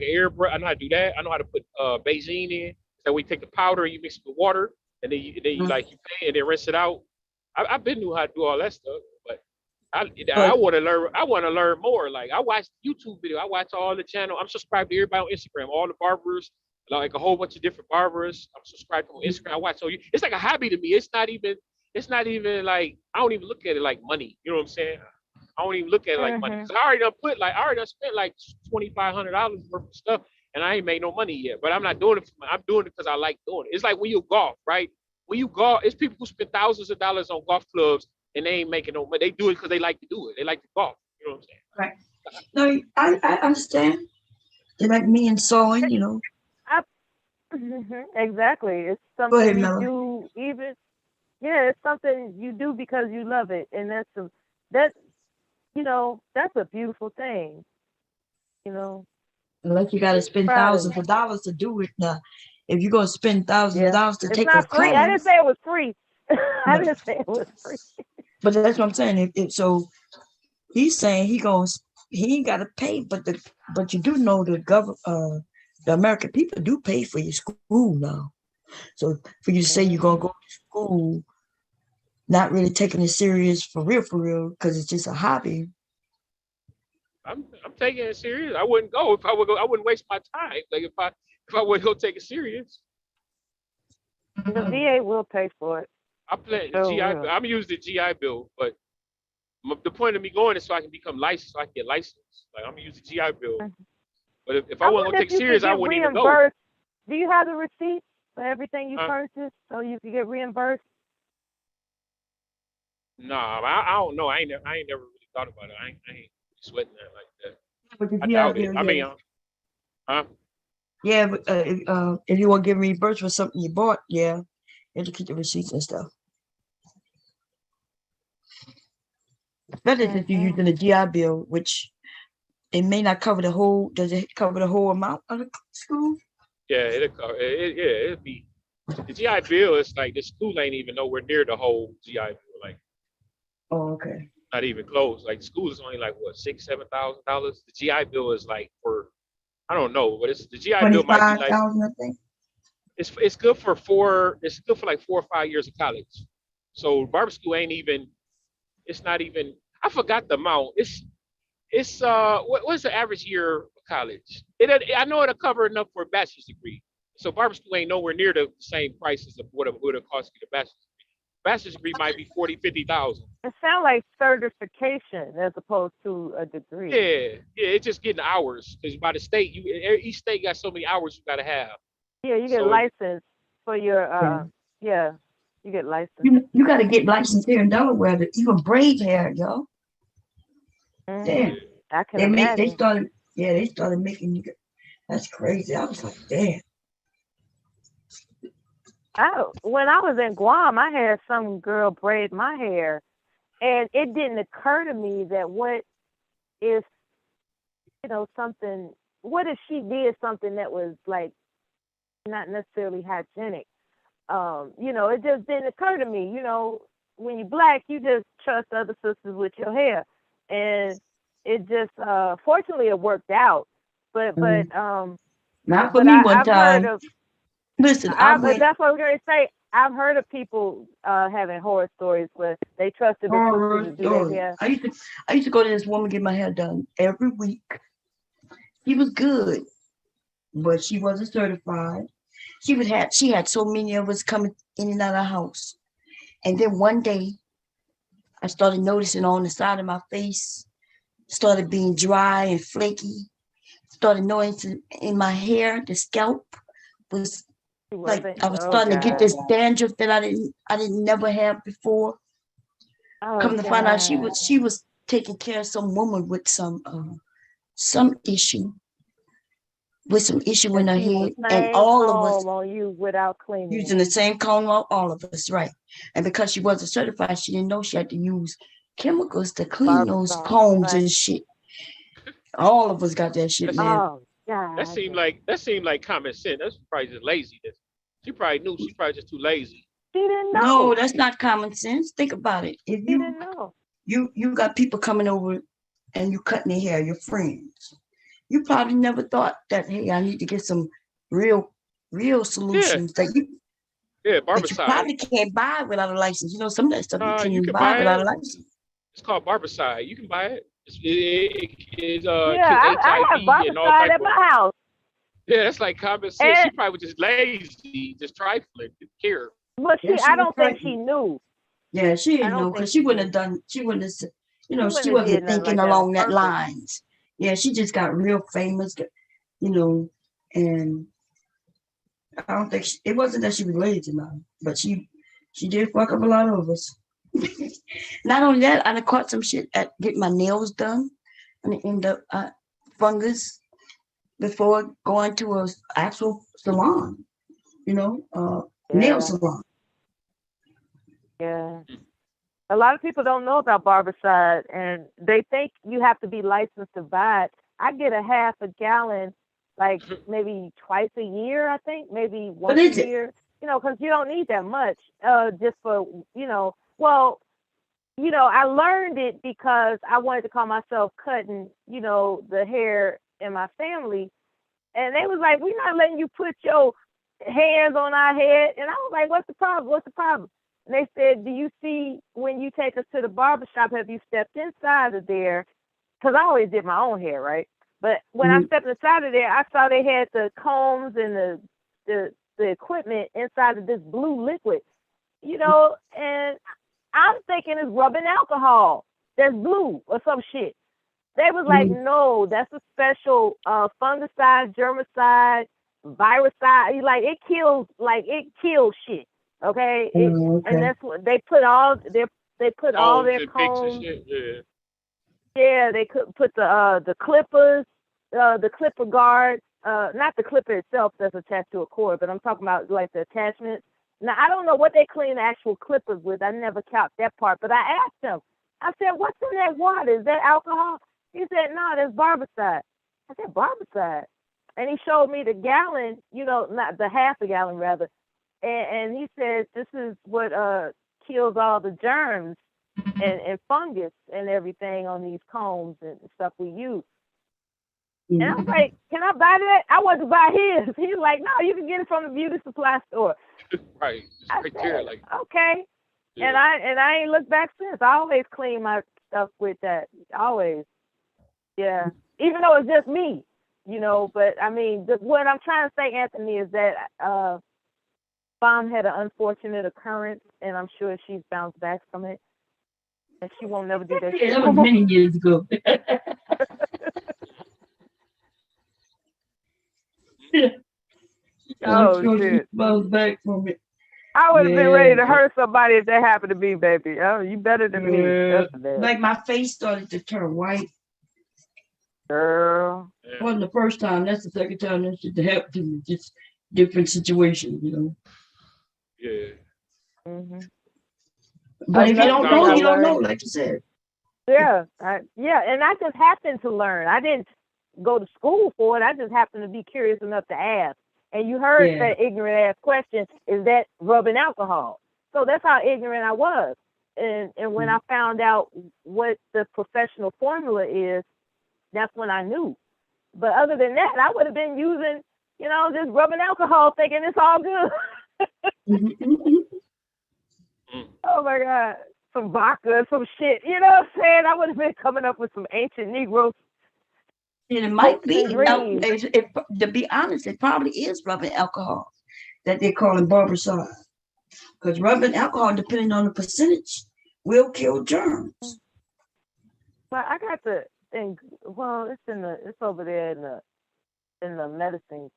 airbrush. I know how to do that. I know how to put Beijing in. So we take the powder and you mix it with water, and then you Uh, like you pay and then rinse it out. I've been knew how to do all that stuff, but I but want to learn. I want to learn more. Like I watch YouTube video. I watch all the channel. I'm subscribed to everybody on Instagram. All the barbers, like a whole bunch of different barbers. I'm subscribed to on Instagram. I watch. So it's like a hobby to me. It's not even. It's not even like I don't even look at it like money. You know what I'm saying? I don't even look at it like money because I already done spent like $2,500 worth of stuff and I ain't made no money yet. But I'm not doing it for money. I'm doing it because I like doing it. It's like when you golf, right? When you golf, it's people who spend thousands of dollars on golf clubs and they ain't making no money. They do it because they like to do it. They like to golf. You know what I'm saying? right. No, I understand. You're like me and sewing, you know. I, exactly. It's Go something ahead, you Mella. do even. Yeah, it's something you do because you love it, and that that's a beautiful thing. You know, Unless you got to Yeah. spend proud of thousands you. of dollars to do it. Now, if you're gonna spend thousands of Yeah, dollars to it's take a not free. I didn't class, say it was free. I no. didn't say it was free. But that's what I'm saying. So he's saying he ain't got to pay, but you do know the American people do pay for your school now. So for you to say you're gonna Hmm. go to school, not really taking it serious for real, because it's just a hobby. I'm taking it serious. I wouldn't go if I would go. I wouldn't waste my time. Like if I would go take it serious. The VA will pay for it. I It plan the sure GI Bill. will. I'm using the GI Bill, but the point of me going is so I can become licensed, so I can get licensed. Like I'm gonna use the GI Bill. Mhm. But if I I wasn't wonder gonna if take it you could serious, I get wouldn't even go. reimbursed. Do you have the receipt for everything you Huh? purchased so you could get reimbursed? Nah, I don't know. I ain't never really thought about it. I ain't sweating that like that. With the I GI doubt it. Bill, I yeah. mean, huh? Yeah, but if you want to give reimbursed for something you bought, yeah, you have to keep the receipts and stuff. Especially if you're using the GI Bill, which it may not cover the whole. Does it cover the whole amount of the school? Yeah, it'd be the GI Bill is like the school ain't even nowhere near the whole GI Bill. Like Oh, okay. not even close. Like school is only like what $6,000, $7,000. The GI Bill is like for I don't know, but it's the GI Bill might be like 25,000, I think. it's good for four. It's good for like 4 or 5 years of college. So barber school ain't even. It's not even. I forgot the amount. It's what's the average year of college? I know it'll cover enough for a bachelor's degree. So barber school ain't nowhere near the same prices of what it would have cost you the bachelor's degree. Bachelor's degree might be 40, 50,000. It sounds like certification as opposed to a degree. Yeah, it's just getting hours because by the state, each state got so many hours you got to have. Yeah, you get So licensed for your Yeah. yeah, you get licensed. You got to get licensed here in Delaware to even braid hair, yo. Damn. I can They imagine. started making you. That's crazy. I was like, damn. When I was in Guam, I had some girl braid my hair, and it didn't occur to me that what if something? What if she did something that was like not necessarily hygienic? It just didn't occur to me. When you're black, you just trust other sisters with your hair, and it just fortunately it worked out. But Not for me one I've heard time. of. Listen, I went That's what I was going to say. I've heard of people having horror stories where they trusted the horror sisters to do their story. hair. I used to go to this woman get my hair done every week. She was good, but she wasn't certified. She had so many of us coming in and out of the house. And then one day I started noticing on the side of my face, started being dry and flaky, started noticing in my hair, the scalp was like I was starting to get this dandruff that I didn't never have before. Come to find out she was taking care of some woman with some issue in her head, and all of us on you without cleaning using the same comb on all of us, right? And because she wasn't certified, she didn't know she had to use chemicals to clean those combs and shit. All of us got that shit, man. Oh God. That seemed like common sense. That's probably just laziness. She probably knew. She probably just too lazy. She didn't know. No, that's not common sense. Think about it. If She didn't know. You got people coming over and you cutting their hair, your friends. You probably never thought that, hey, I need to get some real solutions that you barbicide. probably can't buy without a license. Some of that stuff you can't You even can buy buy without it. a license. It's called barbicide. You can buy it. It's kills I have HIV and all type barbicide at my house. Yeah, that's like common sense. She probably was just lazy, just trifling, didn't care. But I don't think she knew. Yeah, she didn't know because she wouldn't have done. She wouldn't have. She wasn't thinking along that lines. Yeah, she just got real famous. And I don't think it wasn't that she was lazy now, but she did fuck up a lot of us. Not only that, I caught some shit at getting my nails done, and it ended up fungus before going to an actual salon. Nail salon. Yeah. A lot of people don't know about barbicide, and they think you have to be licensed to buy it. I get a half a gallon, like maybe twice a year, I think, maybe once a year. Because you don't need that much. Just for I learned it because I wanted to call myself cutting, the hair in my family, and they was like, "We're not letting you put your hands on our head," and I was like, "What's the problem? What's the problem?" And they said, "Do you see when you take us to the barber shop, have you stepped inside of there?" Because I always did my own hair, right? But when I stepped inside of there, I saw they had the combs and the equipment inside of this blue liquid, and I'm thinking it's rubbing alcohol that's blue or some shit. They was like, "No, that's a special fungicide, germicide, virucide. It kills shit. Okay, and that's what they put They put all Combs their and picks and combs. shit. Yeah. Yeah, they could put the clippers, the clipper guard, not the clipper itself that's attached to a cord, but I'm talking about like the attachments. Now I don't know what they clean the actual clippers with. I never caught that part, but I asked him. I said, "What's in that water? Is that alcohol?" He said, "No, that's barbicide." I said, "Barbicide," and he showed me the gallon. Not the half a gallon rather, and he said, "This is what kills all the germs and fungus and everything on these combs and stuff we use." And I was like, "Can I buy that?" I wanted to buy his. He was like, "No, you can get it from the beauty supply store." Right. It's I right there. said, Like, "Okay." yeah. And I ain't looked back since. I always clean my stuff with that. Always. Yeah. Even though it's just me, but I mean, what I'm trying to say, Anthony, is that Mom had an unfortunate occurrence, and I'm sure she's bounced back from it, and she won't never do that shit That no was more. many years ago. I'm Oh sure she shit! bounced back from it. I would have been ready to Yeah. hurt somebody if that happened to me, baby. Oh, you better than me. That's bad. Like my face started to turn white. Girl. Yeah. Wasn't the first time. That's the second time that should happen to me. Just different situations. Yeah. Mm-hmm. But if you don't Sometimes know, I you don't know, learned. like you said. Yeah, and I just happened to learn. I didn't go to school for it. I just happened to be curious enough to ask. And you heard Yeah. that ignorant ass question, is that rubbing alcohol? So that's how ignorant I was. And when I found out what the professional formula is, that's when I knew. But other than that, I would have been using, just rubbing alcohol thinking it's all good. Oh my God. Some vodka, some shit. You know what I'm saying? I would have been coming up with some ancient Negro And it might hopes and be, dreams. to be honest, it probably is rubbing alcohol that they're calling barbicide. Because rubbing alcohol, depending on the percentage, will kill germs. But I got the thing. Well, it's over there in the medicine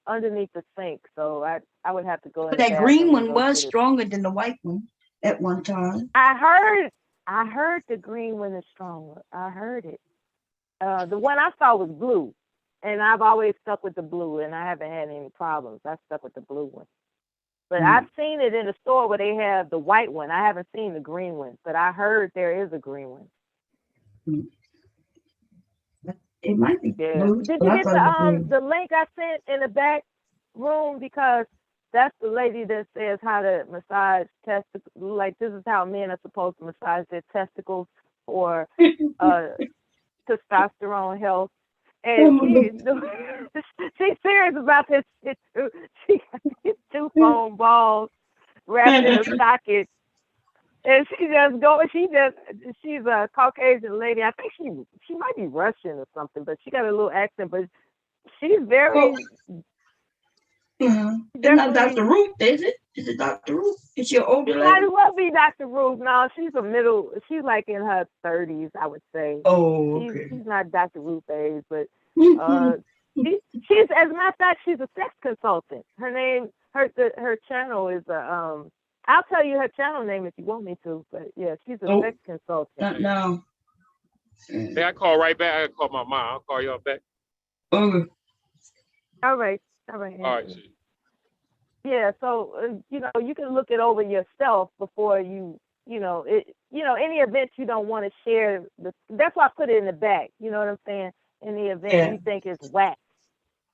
underneath the sink. So I would have to go in But the that green bathroom and one go was get it. stronger than the white one at one time. I heard the green one is stronger. I heard it. The one I saw was blue, and I've always stuck with the blue, and I haven't had any problems. I stuck with the blue one. But I've seen it in the store where they have the white one. I haven't seen the green one, but I heard there is a green one. It might be Yeah. blue. Did But you I get thought it was green. the link I sent in the back room? Because that's the lady that says how to massage testicles. Like, this is how men are supposed to massage their testicles for testosterone health. And she's serious about this shit too. She got these 2 foam balls wrapped in a socket. And she's a Caucasian lady. I think she might be Russian or something, but she got a little accent. But she's very, It's not Dr. Ruth, is it? Is it Dr. Ruth? Is she an older might lady? as well be Dr. Ruth. No, she's like in her 30s, I would say. Oh, okay. She's not Dr. Ruth age, but she's, as a matter of fact, she's a sex consultant. Her channel is I'll tell you her channel name if you want me to, but yeah, she's a sex consultant. No. Hey, I call right back. I call my mom. I'll call y'all back. Okay. All right. All right. See. Yeah, so you can look it over yourself before any event you don't want to share. That's why I put it in the back. You know what I'm saying? In the event you think it's whack,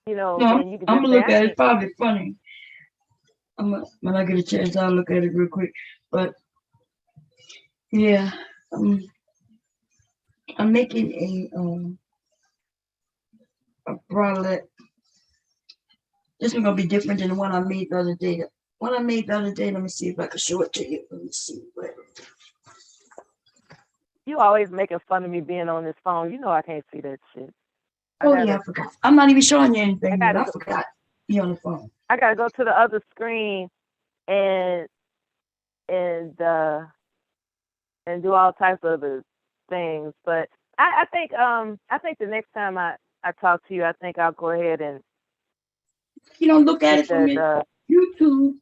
then you can just I'm gonna say, look at it. It's probably funny. When I get a chance, I'll look at it real quick. But yeah, I'm making a bralette. This one's gonna be different than the one I made the other day. The one I made the other day, let me see if I can show it to you. Let me see. You always making fun of me being on this phone. You know I can't see that shit. I forgot. I'm not even showing you anything. I forgot you on the phone. I gotta go to the other screen and do all types of other things. But I think the next time I talk to you, I think I'll go ahead and you don't look at it from your YouTube.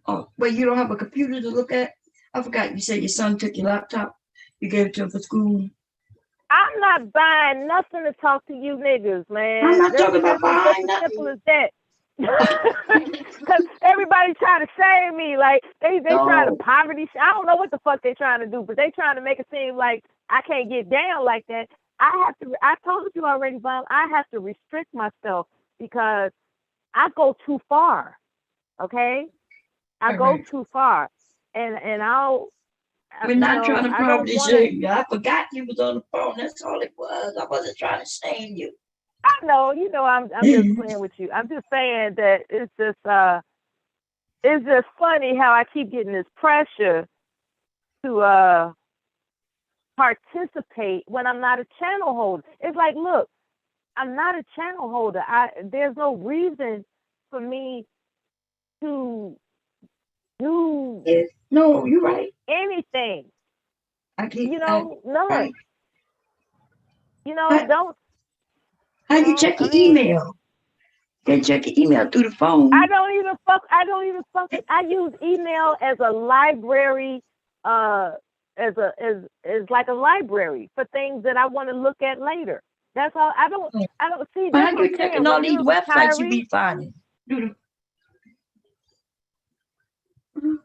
Oh, but you don't have a computer to look at? I forgot you said your son took your laptop. You gave it to him for school. I'm not buying nothing to talk to you niggas, man. I'm not talking about It's just buying as simple nothing. as that. Because everybody trying to shame me, like they trying to No. poverty. I don't know what the fuck they trying to do, but they trying to make it seem like I can't get down like that. I have to. I told you already, Bob. I have to restrict myself because I go too far. Okay, I All go right. too far, and We're not trying to I don't poverty want to. shame you. I forgot you was on the phone. That's all it was. I wasn't trying to shame you. I know, I'm just playing with you. I'm just saying that it's just funny how I keep getting this pressure to participate when I'm not a channel holder. It's like, look, I'm not a channel holder. There's no reason for me to do Yes. No, you're right. anything. I keep. None. Right. Don't. How you check I your mean, email? You can check your email through the phone. I don't even fuck it. I use email as a library, as like a library for things that I want to look at later. That's all. I don't see. But That's how what you I'm checking saying. all When these you're a websites you retiree, be finding?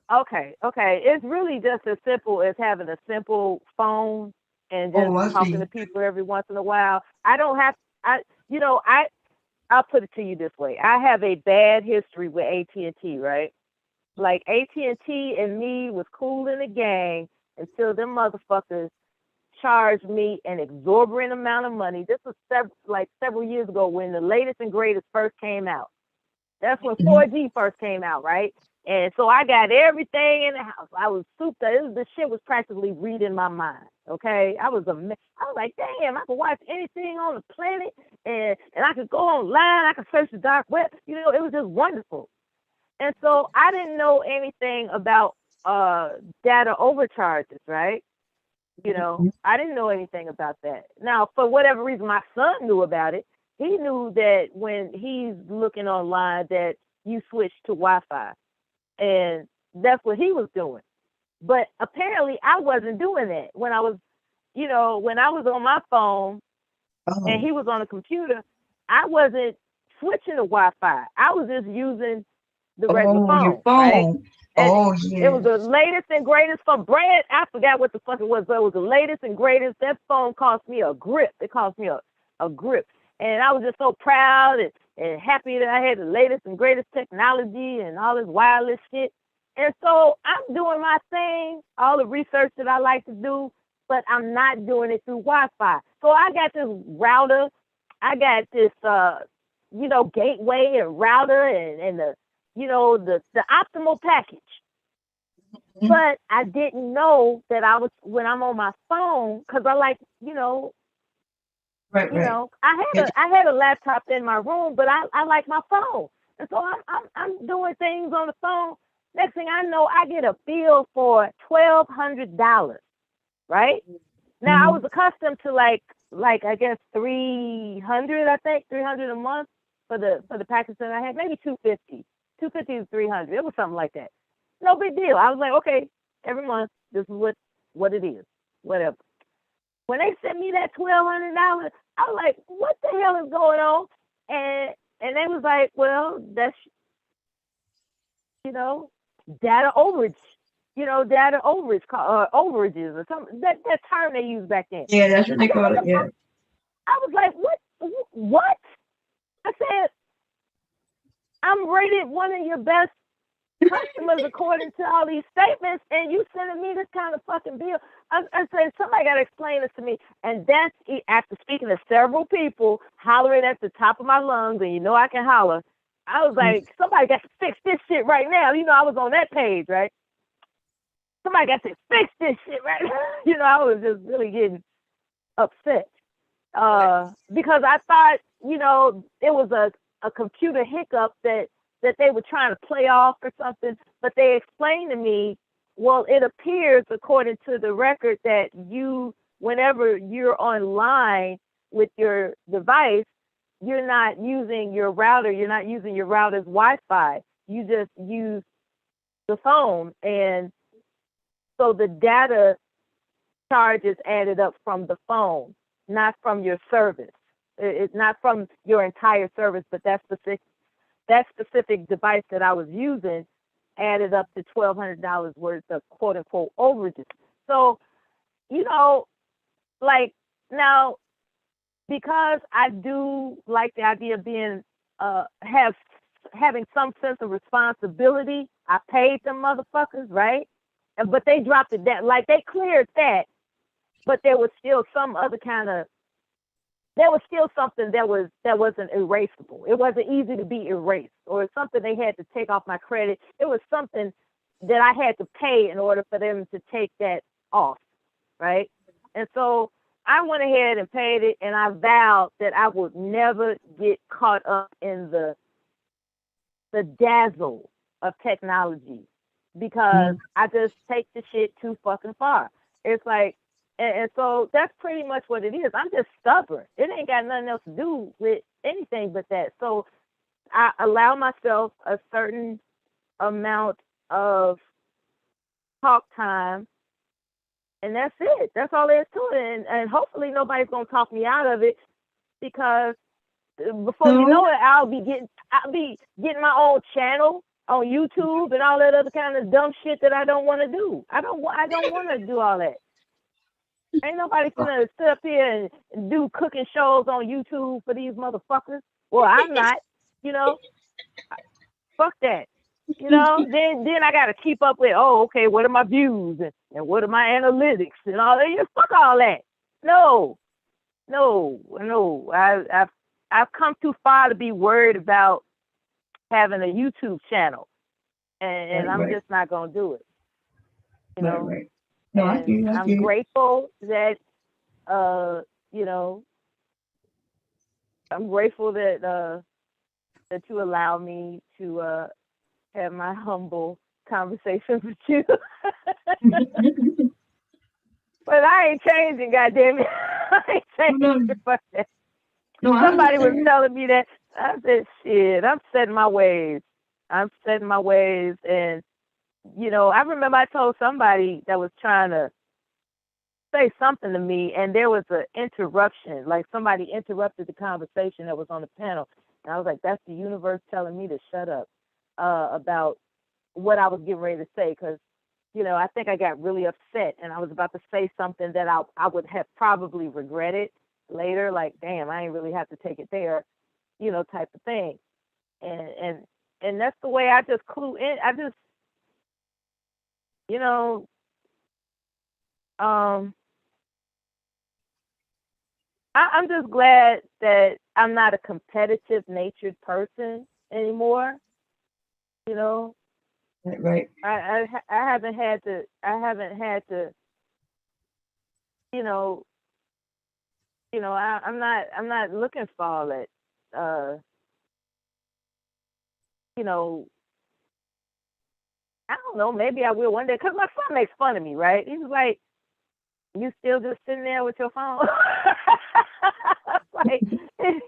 okay. It's really just as simple as having a simple phone and just Oh, I talking see. to people every once in a while. I don't have. I'll put it to you this way. I have a bad history with AT&T, right? Like AT&T and me was cool in the gang until them motherfuckers charged me an exorbitant amount of money. This was several years ago when the latest and greatest first came out. That's when 4G first came out, right? And so I got everything in the house. I was souped up. The shit was practically reading my mind. Okay, I was like, damn, I could watch anything on the planet, and I could go online. I could search the dark web. It was just wonderful. And so I didn't know anything about data overcharges, right? I didn't know anything about that. Now, for whatever reason, my son knew about it. He knew that when he's looking online that you switch to Wi-Fi, and that's what he was doing. But apparently, I wasn't doing that when I was on my phone and he was on the computer. I wasn't switching to Wi-Fi. I was just using the regular phone, your right? phone. And Oh, yeah. it was the latest and greatest from brand. I forgot what the fuck it was, but it was the latest and greatest. That phone cost me a grip. It cost me a grip. And I was just so proud and happy that I had the latest and greatest technology and all this wireless shit. And so I'm doing my thing, all the research that I like to do, but I'm not doing it through Wi-Fi. So I got this router. I got this, gateway and router and the optimal package. Mhm. But I didn't know that when I'm on my phone, because I like, Right. I had a laptop in my room, but I like my phone. And so I'm doing things on the phone. Next thing I know, I get a bill for $1,200, right? Now I was accustomed to like I guess 300, I think 300 a month for the package that I had, maybe 250 to 300. It was something like that. No big deal. I was like, okay, every month this is what it is, whatever. When they sent me that $1,200, I was like, what the hell is going on? And they was like, well, that's data overage. Data overage, overages or something. That term they used back then. Yeah, that's what they call it. Yeah. I was like, what? I said, I'm rated one of your best customers according to all these statements, and you sending me this kind of fucking bill. I said, somebody got to explain this to me. And that's after speaking to several people, hollering at the top of my lungs, and I can holler. I was like, somebody got to fix this shit right now. I was on that page, right? Somebody got to fix this shit right now. I was just really getting upset because I thought, it was a computer hiccup that they were trying to play off or something. But they explained to me, well, it appears according to the record that whenever you're online with your device, you're not using your router. You're not using your router's Wi-Fi. You just use the phone. And So the data charges added up from the phone, not from your service. It's not from your entire service, but that specific device that I was using added up to $1,200 worth of quote unquote overages. So, you know, like now, because I do like the idea of being having some sense of responsibility, I paid them motherfuckers, right? But they dropped it down, like they cleared that, but there was still some other kind of, there was still something that wasn't erasable. It wasn't easy to be erased, or something they had to take off my credit. It was something that I had to pay in order for them to take that off, right? And so I went ahead and paid it, and I vowed that I would never get caught up in the dazzle of technology, because I just take the shit too fucking far. It's like, and so that's pretty much what it is. I'm just stubborn. It ain't got nothing else to do with anything but that. So I allow myself a certain amount of talk time, and that's it. That's all there is to it. And hopefully nobody's gonna talk me out of it, because before you know it, I'll be getting my own channel on YouTube and all that other kind of dumb shit that I don't want to do. I don't want to do all that. Ain't nobody gonna sit up here and do cooking shows on YouTube for these motherfuckers. Well, I'm not, you know. Fuck that. You know, then I gotta keep up with, oh, okay, what are my views and what are my analytics and all that. Fuck all that. No. I've come too far to be worried about having a YouTube channel, and I'm just not gonna do it. You know. Right. No, I do. I'm grateful that you know, I'm grateful that that you allow me to have my humble conversations with you. But I ain't changing, goddammit. I ain't changing. Fuck that. Somebody was telling me that. I said, shit, I'm setting my ways. And, you know, I remember I told somebody that was trying to say something to me, and there was an interruption. Like somebody interrupted the conversation that was on the panel. And I was like, that's the universe telling me to shut up about what I was getting ready to say. Because, you know, I think I got really upset, and I was about to say something that I would have probably regretted later. Like, damn, I ain't really have to take it there, you know, type of thing. And that's the way I just clue in. I just, you know, I'm just glad that I'm not a competitive natured person anymore. You know, right. I haven't had to, you know, I'm not looking for all that, you know, I don't know, maybe I will one day, because my son makes fun of me, right? He was like, you still just sitting there with your phone? Like, and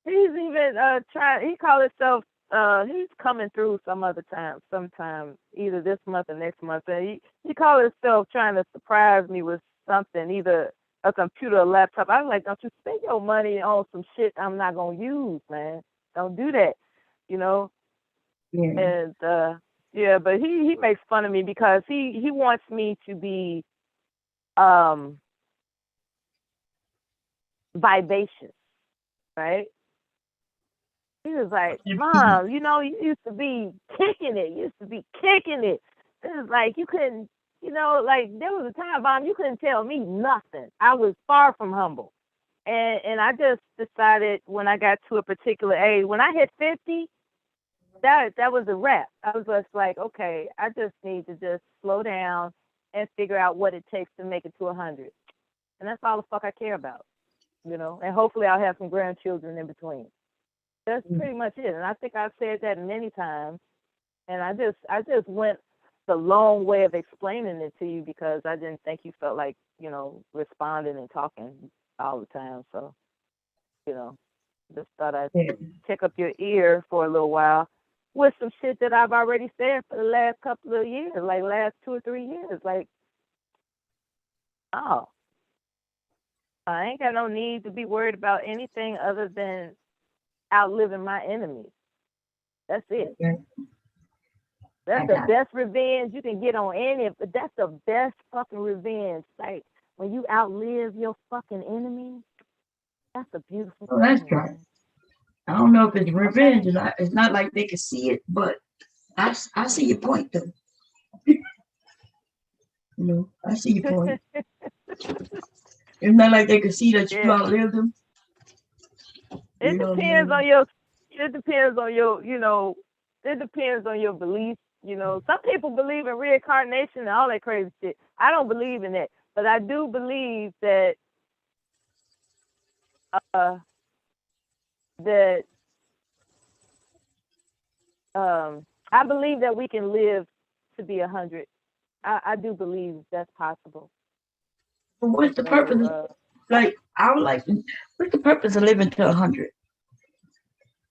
he's even trying, he called himself, he's coming through sometime, either this month or next month, and he called himself trying to surprise me with something, either a computer or laptop. I was like, don't you spend your money on some shit I'm not gonna use, man. Don't do that, you know. Yeah. And yeah, but he makes fun of me because he wants me to be vivacious, right? He was like, Mom, you know, you used to be kicking it. It was like you couldn't, you know, like there was a time, Mom, you couldn't tell me nothing. I was far from humble. And I just decided when I got to a particular age, when I hit 50, that was a wrap. I was just like, okay, I just need to just slow down and figure out what it takes to make it to 100. And that's all the fuck I care about, you know, and hopefully I'll have some grandchildren in between. That's pretty much it. And I think I've said that many times. And I just went the long way of explaining it to you because I didn't think you felt like, you know, responding and talking all the time. So, you know, just thought I'd pick up your ear for a little while with some shit that I've already said for the last couple of years, like last 2 or 3 years. Like, oh, I ain't got no need to be worried about anything other than outliving my enemies. That's it. Okay. That's I the got it. best revenge you can get on any. But that's the best fucking revenge. Like when you outlive your fucking enemy, that's a beautiful Oh, that's thing, right. man. I don't know if it's Okay. revenge or not. It's not like they can see it, but I see your point though. You know, I see your point. It's not like they can see that you Yeah. outlived them. You It know what I depends mean? on your. It depends on your. You know. It depends on your beliefs. You know, some people believe in reincarnation and all that crazy shit. I don't believe in that, but I do believe that uh that I believe that we can live to be 100. I do believe that's possible. But what's the So purpose? Like, I would like to, what's the purpose of living to 100?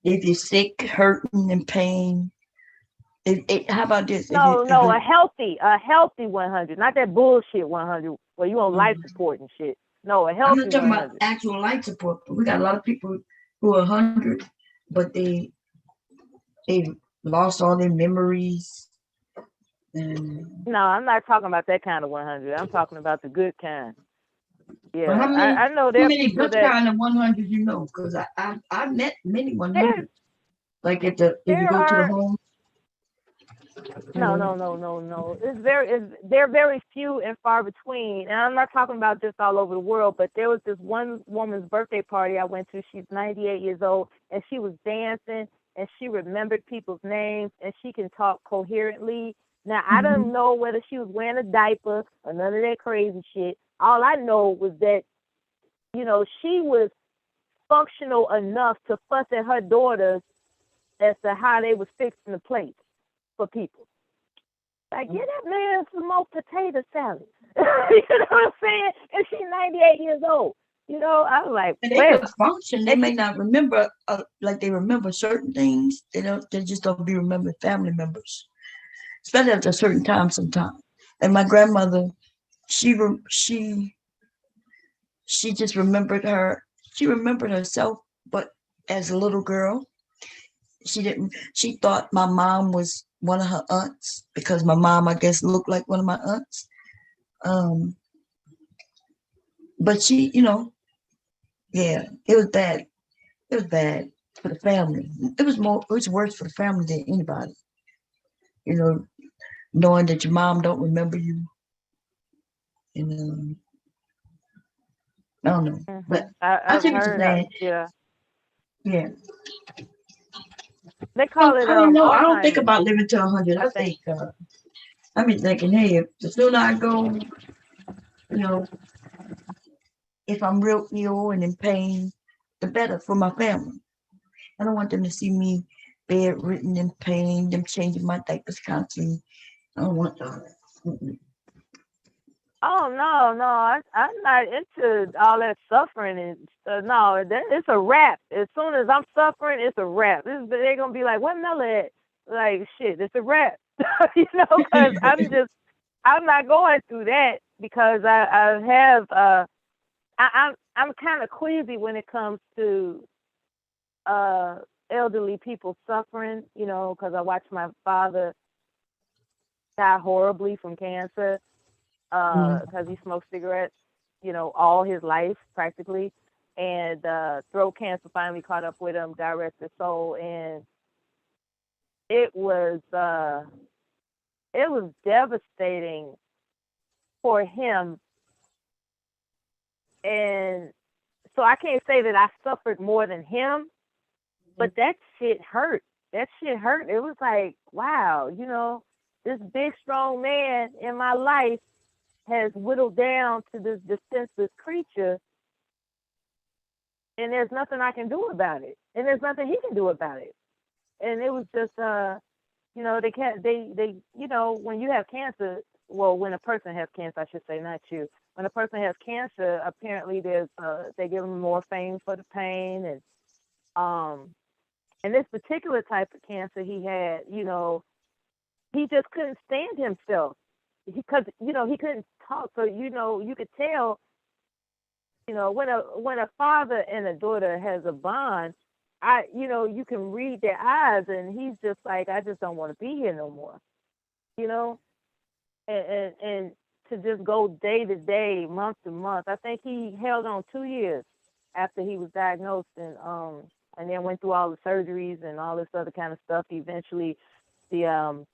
If you're sick, hurting, in pain, how about this? no, a healthy 100, not that bullshit 100 where you on life support and shit. No, a I'm healthy not talking about 100. actual life support, but we got a lot of people who are 100, but they lost all their memories. And No, I'm not talking about that kind of 100. I'm talking about the good kind. but Yeah, I know how there are many people good that kind of 100 you know? Because I've met many there 100. Like if you there go to the are home, you no, know, no. They're very few and far between. And I'm not talking about just all over the world, but there was this one woman's birthday party I went to. She's 98 years old, and she was dancing, and she remembered people's names, and she can talk coherently. Now, I don't know whether she was wearing a diaper or none of that crazy shit. All I know was that, you know, she was functional enough to fuss at her daughters as to how they was fixing the plates for people. Like, get that man some more potato salad. You know what I'm saying? And she's 98 years old. You know, I was like, and they well, could function. They may not remember like they remember certain things. They don't. They just don't be remembering family members, especially after a certain time. Sometimes. And my grandmother, she re- she just remembered her. She remembered herself, but as a little girl, she didn't. She thought my mom was one of her aunts because my mom, I guess, looked like one of my aunts. Um, but she, yeah, it was bad. It was bad for the family. It was more. It was worse for the family than anybody. You know, knowing that your mom don't remember you. And I don't know, but I I've see what you're heard, saying. yeah, Yeah. they call it I don't know. I don't think Alzheimer's, about living to 100. I I think. think I be thinking, hey, if the sooner I go, you know, if I'm real ill and in pain, the better for my family. I don't want them to see me bedridden in pain, them changing my diapers constantly. I don't want that. Mm-mm. Oh no, I'm not into all that suffering and no, it's a wrap. As soon as I'm suffering, it's a wrap. They're gonna be like, "What Mella at?" Like, shit, it's a wrap. You know, because I'm not going through that because I have I'm kind of queasy when it comes to uh elderly people suffering. You know, because I watched my father die horribly from cancer because he smoked cigarettes, you know, all his life practically, and throat cancer finally caught up with him. God rest his soul, and it was devastating for him, and so I can't say that I suffered more than him, but that shit hurt. That shit hurt. It was like, wow, you know, this big strong man in my life has whittled down to this defenseless creature, and there's nothing I can do about it, and there's nothing he can do about it. And it was just, you know, they can't, they, you know, when you have cancer, well, when a person has cancer, I should say, not you. When a person has cancer, apparently they give them morphine for the pain, and And this particular type of cancer he had, he just couldn't stand himself because, he couldn't talk. So, you could tell, when a father and a daughter has a bond, you can read their eyes, and he's just like, I just don't want to be here no more, and to just go day to day, month to month. I think he held on 2 years after he was diagnosed, and then went through all the surgeries and all this other kind of stuff. Eventually, the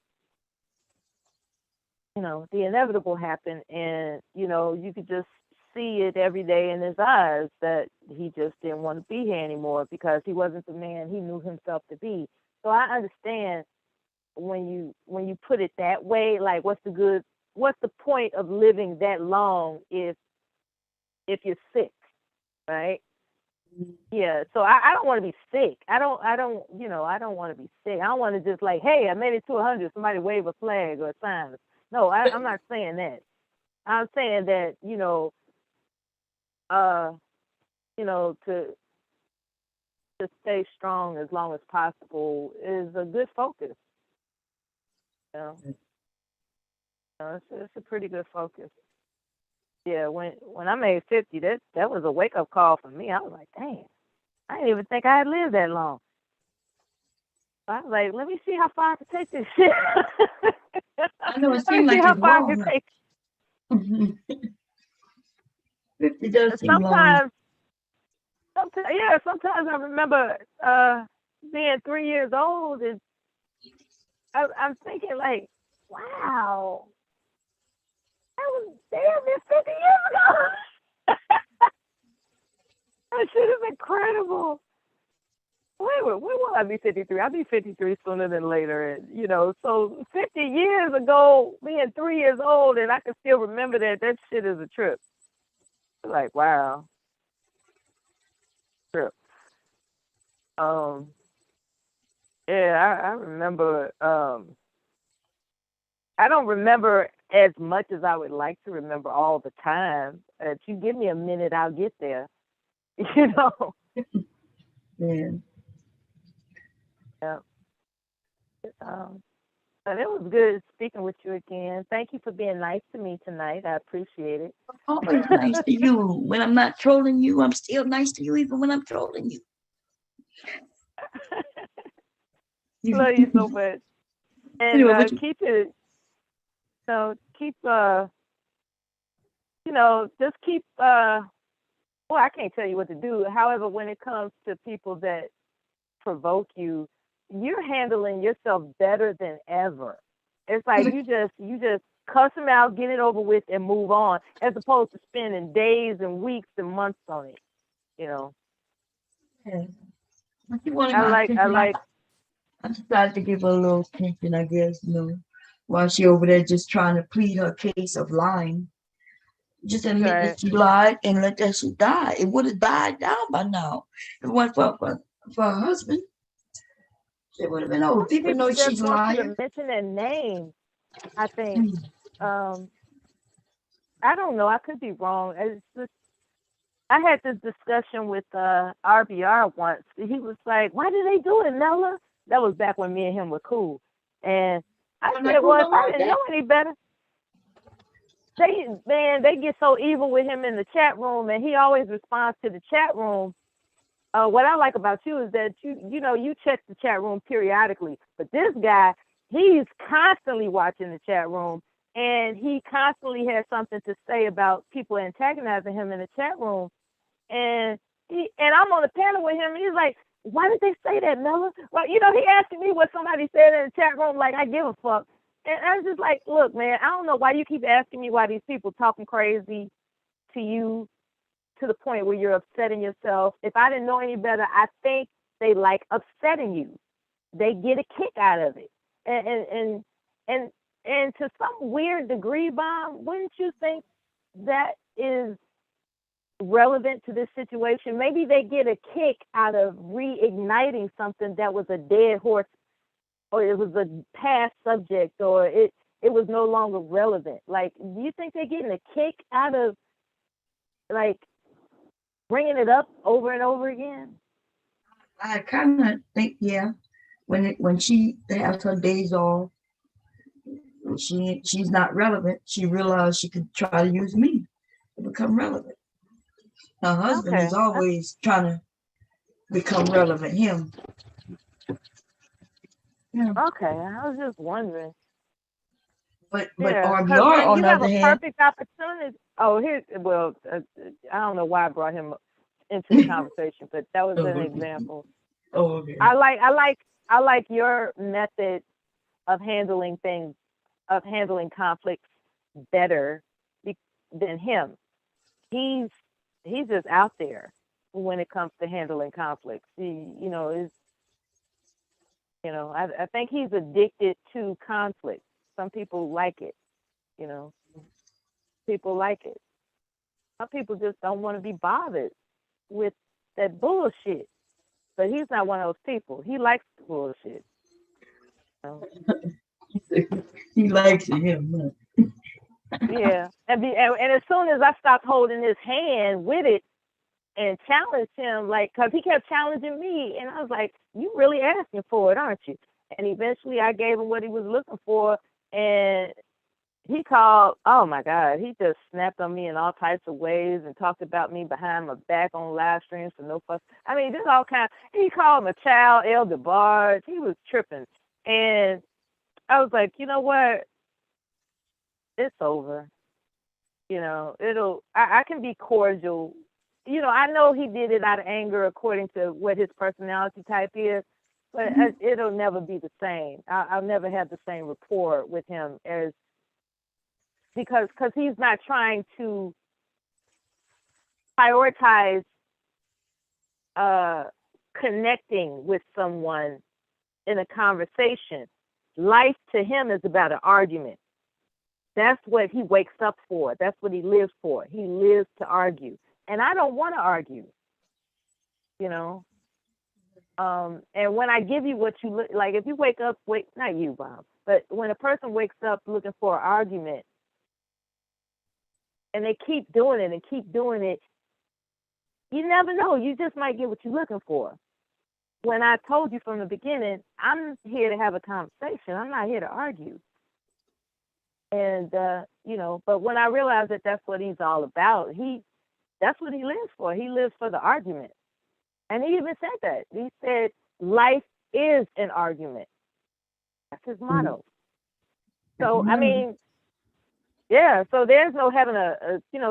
the inevitable happened, and you could just see it every day in his eyes that he just didn't want to be here anymore because he wasn't the man he knew himself to be. So I understand when you put it that way, like what's the point of living that long if you're sick, right? Yeah, so I don't want to be sick. I don't want to be sick. I don't want to just like, hey, I made it to 100. Somebody wave a flag or a sign. No, I'm not saying that. I'm saying that to stay strong as long as possible is a good focus. It's a pretty good focus. Yeah, when I made 50, that was a wake up call for me. I was like, dang, I didn't even think I had lived that long. I was like, let me see how far I can take this shit. I know it Let me seemed see like how it's far I long. can take. 50 does seem long. Sometimes I remember being 3 years old, and I'm thinking like, wow, that was damn near 50 years ago. That shit is incredible. Wait, when will I be 53? I'll be 53 sooner than later. And, so 50 years ago, being 3 years old, and I can still remember that shit is a trip. Like, wow. Trip. Yeah, I remember, I don't remember as much as I would like to remember all the time. If you give me a minute, I'll get there. Yeah. Yeah. But it was good speaking with you again. Thank you for being nice to me tonight. I appreciate it. Always nice to you. When I'm not trolling you, I'm still nice to you, even when I'm trolling you. Love you so much. And Anyway, keep it, just keep, well, I can't tell you what to do. However, when it comes to people that provoke you, you're handling yourself better than ever. It's like you just cuss them out, get it over with, and move on, as opposed to spending days and weeks and months on it. Yeah. She wanted my attention. I decided to give her a little attention, I guess, while she over there just trying to plead her case of lying. Just admit that she lied and let that shit die. It would have died down by now. If it wasn't for her husband, it would have been over. People know she's lying. To mention their name, I think. I don't know. I could be wrong. It's just, I had this discussion with RBR once. He was like, "Why did they do it, Nella?" That was back when me and him were cool. And I said, "Well, if I didn't know any better." They get so evil with him in the chat room, and he always responds to the chat room. What I like about you is that you check the chat room periodically, but this guy, he's constantly watching the chat room, and he constantly has something to say about people antagonizing him in the chat room. And I'm on the panel with him, and he's like, "Why did they say that, Miller?" Well, he asking me what somebody said in the chat room, like I give a fuck. And I was just like, look, man, I don't know why you keep asking me why these people talking crazy to you to the point where you're upsetting yourself. If I didn't know any better, I think they like upsetting you. They get a kick out of it. And to some weird degree, Bob, wouldn't you think that is relevant to this situation? Maybe they get a kick out of reigniting something that was a dead horse, or it was a past subject, or it was no longer relevant. Like, do you think they're getting a kick out of, like, bringing it up over and over again? I kind of think, yeah, when she has her days off, she's not relevant. She realized she could try to use me to become relevant. Her husband Okay. is always trying to become relevant. Him. Yeah. Okay. I was just wondering. But Yeah, because RBR when on you the have other a hand, perfect opportunity. Oh, here. Well, I don't know why I brought him into the conversation, but that was an example. okay. I like your method of handling things, of handling conflicts better than him. He's just out there when it comes to handling conflicts. I think he's addicted to conflict. Some people like it, you know. People like it. Some people just don't want to be bothered with that bullshit. But he's not one of those people. He likes the bullshit. So, he likes it. Him. yeah. And as soon as I stopped holding his hand with it and challenged him, like, because he kept challenging me, and I was like, you really asking for it, aren't you? And eventually I gave him what he was looking for, and he called, oh my God, he just snapped on me in all types of ways and talked about me behind my back on live streams for no fuss. I mean, just all kinds. He called him a child, elder barge. He was tripping. And I was like, you know what? It's over. I can be cordial. I know he did it out of anger according to what his personality type is, but it'll never be the same. I'll never have the same rapport with him as, because he's not trying to prioritize connecting with someone in a conversation. Life to him is about an argument. That's what he wakes up for. That's what he lives for. He lives to argue. And I don't want to argue, And when I give you what you look like, if you not you, Bob, but when a person wakes up looking for an argument, and they keep doing it and keep doing it, you never know. You just might get what you're looking for. When I told you from the beginning, I'm here to have a conversation. I'm not here to argue. And, but when I realized that that's what he's all about, that's what he lives for. He lives for the argument. And he even said that. He said, life is an argument. That's his motto. So, I mean, yeah, so there's no having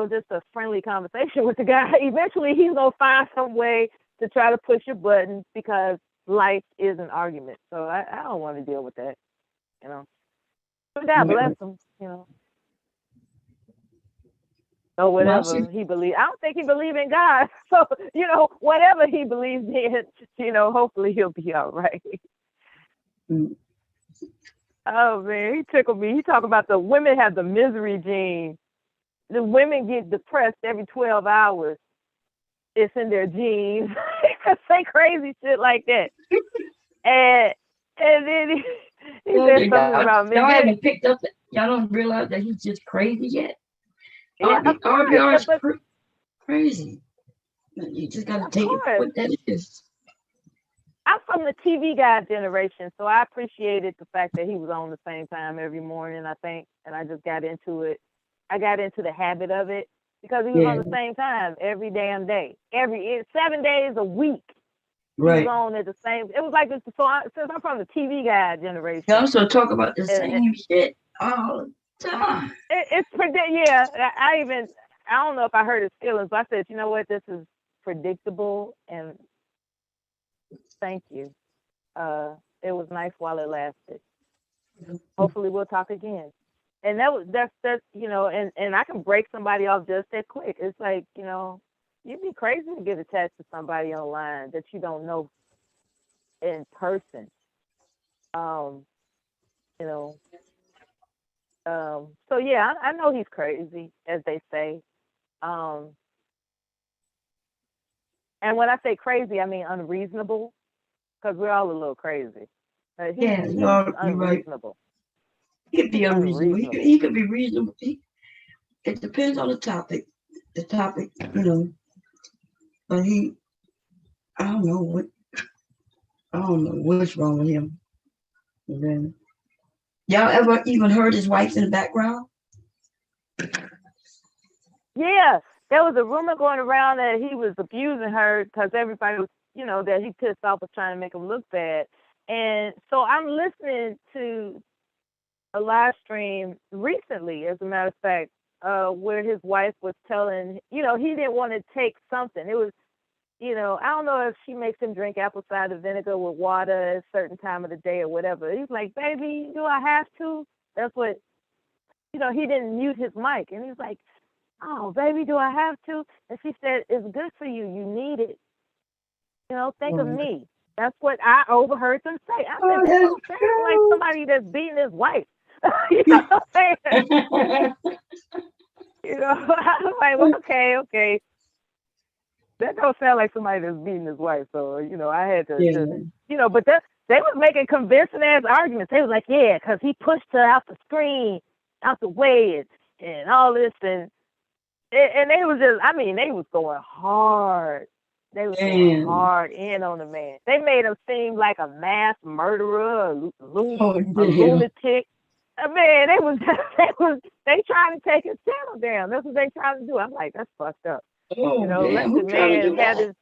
just a friendly conversation with the guy. Eventually, he's going to find some way to try to push your buttons because life is an argument. So I don't want to deal with that, But God bless him, So whatever he believes. I don't think he believes in God. So, whatever he believes in, hopefully he'll be all right. Oh, man, he tickled me. He talked about the women have the misery gene. The women get depressed every 12 hours. It's in their genes. He say crazy shit like that. And then he said something about men. Y'all haven't picked up that. Y'all don't realize that he's just crazy yet. Yeah, RBR is crazy. You just got to take it for what that is. I'm from the TV guide generation, so I appreciated the fact that he was on the same time every morning, I think, and I just got into it. I got into the habit of it because he was on the same time every damn day, 7 days a week. Right. He was on at the same. It was like this. So since I'm from the TV guide generation, you also talk about the same shit all the time. It's yeah. I don't know if I hurt his feelings, but I said, you know what, this is predictable and. Thank you. It was nice while it lasted. Hopefully we'll talk again. And that's and I can break somebody off just that quick. It's like, you'd be crazy to get attached to somebody online that you don't know in person. So yeah, I know he's crazy, as they say. And when I say crazy, I mean unreasonable. Because we're all a little crazy. He's unreasonable. Right. He could be unreasonable. He could be reasonable. It depends on the topic. But I don't know what I don't know what's wrong with him. And then, y'all ever even heard his wife in the background? Yeah, there was a rumor going around that he was abusing her because everybody was, that he pissed off was trying to make him look bad. And so I'm listening to a live stream recently, as a matter of fact, where his wife was telling, he didn't want to take something. It was, I don't know if she makes him drink apple cider vinegar with water at a certain time of the day or whatever. He's like, baby, do I have to? That's what, he didn't mute his mic. And he's like, oh, baby, do I have to? And she said, it's good for you. You need it. Think of me. That's what I overheard them say. I said, they don't sound like somebody that's beating his wife. You know what I'm saying? I'm like, well, okay. That don't sound like somebody that's beating his wife. So, I had to just, but they was making convincing ass arguments. They was like, yeah, because he pushed her out the screen, out the way, and all this. And they was just, they was going hard. They was going hard in on the man. They made him seem like a mass murderer, a lunatic. Man, they trying to take his channel down. That's what they trying to do. I'm like, that's fucked up. Let the man have his.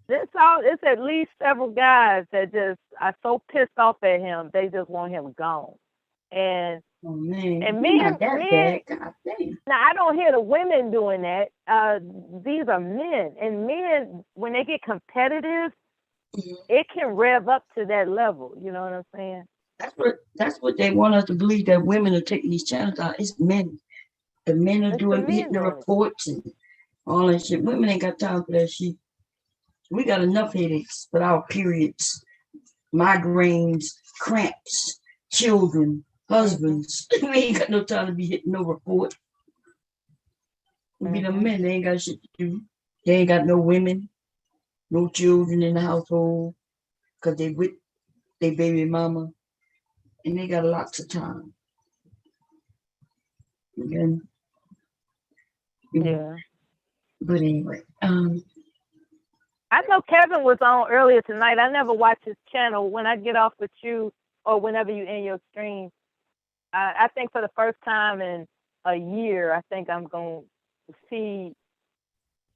It's at least several guys that just are so pissed off at him, they just want him gone. And men, now I don't hear the women doing that. These are men, and men, when they get competitive, it can rev up to that level. You know what I'm saying? That's what they want us to believe, that women are taking these channels out. It's men. The men are hitting the reports and all that shit. Women ain't got time for that shit. We got enough headaches with our periods, migraines, cramps, children, husbands. We ain't got no time to be hitting no report. We be the men, they ain't got shit to do. They ain't got no women, no children in the household, because they with their baby mama, and they got lots of time. Again. Yeah. But anyway, I know Kevin was on earlier tonight. I never watch his channel. When I get off with you, or whenever you end your stream, I think for the first time in a year, I think I'm going to see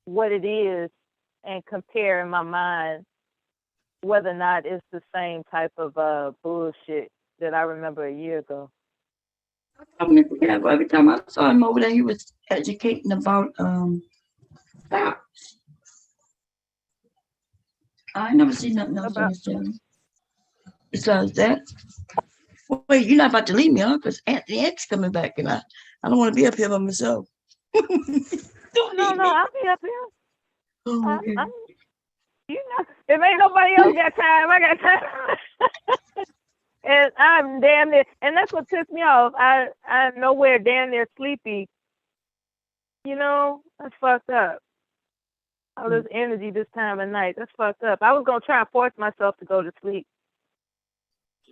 what it is and compare in my mind whether or not it's the same type of bullshit that I remember a year ago. Every time I saw him over there, he was educating about stocks. I never seen nothing else on his channel besides that. Wait, you're not about to leave me, huh? Because Anthony X coming back, and I don't want to be up here by myself. No, I'll be up here. Oh, okay. If ain't nobody else got time, I got time. And I'm damn near, and that's what pissed me off. I'm nowhere damn near sleepy. That's fucked up. All this energy this time of night, that's fucked up. I was gonna try and force myself to go to sleep.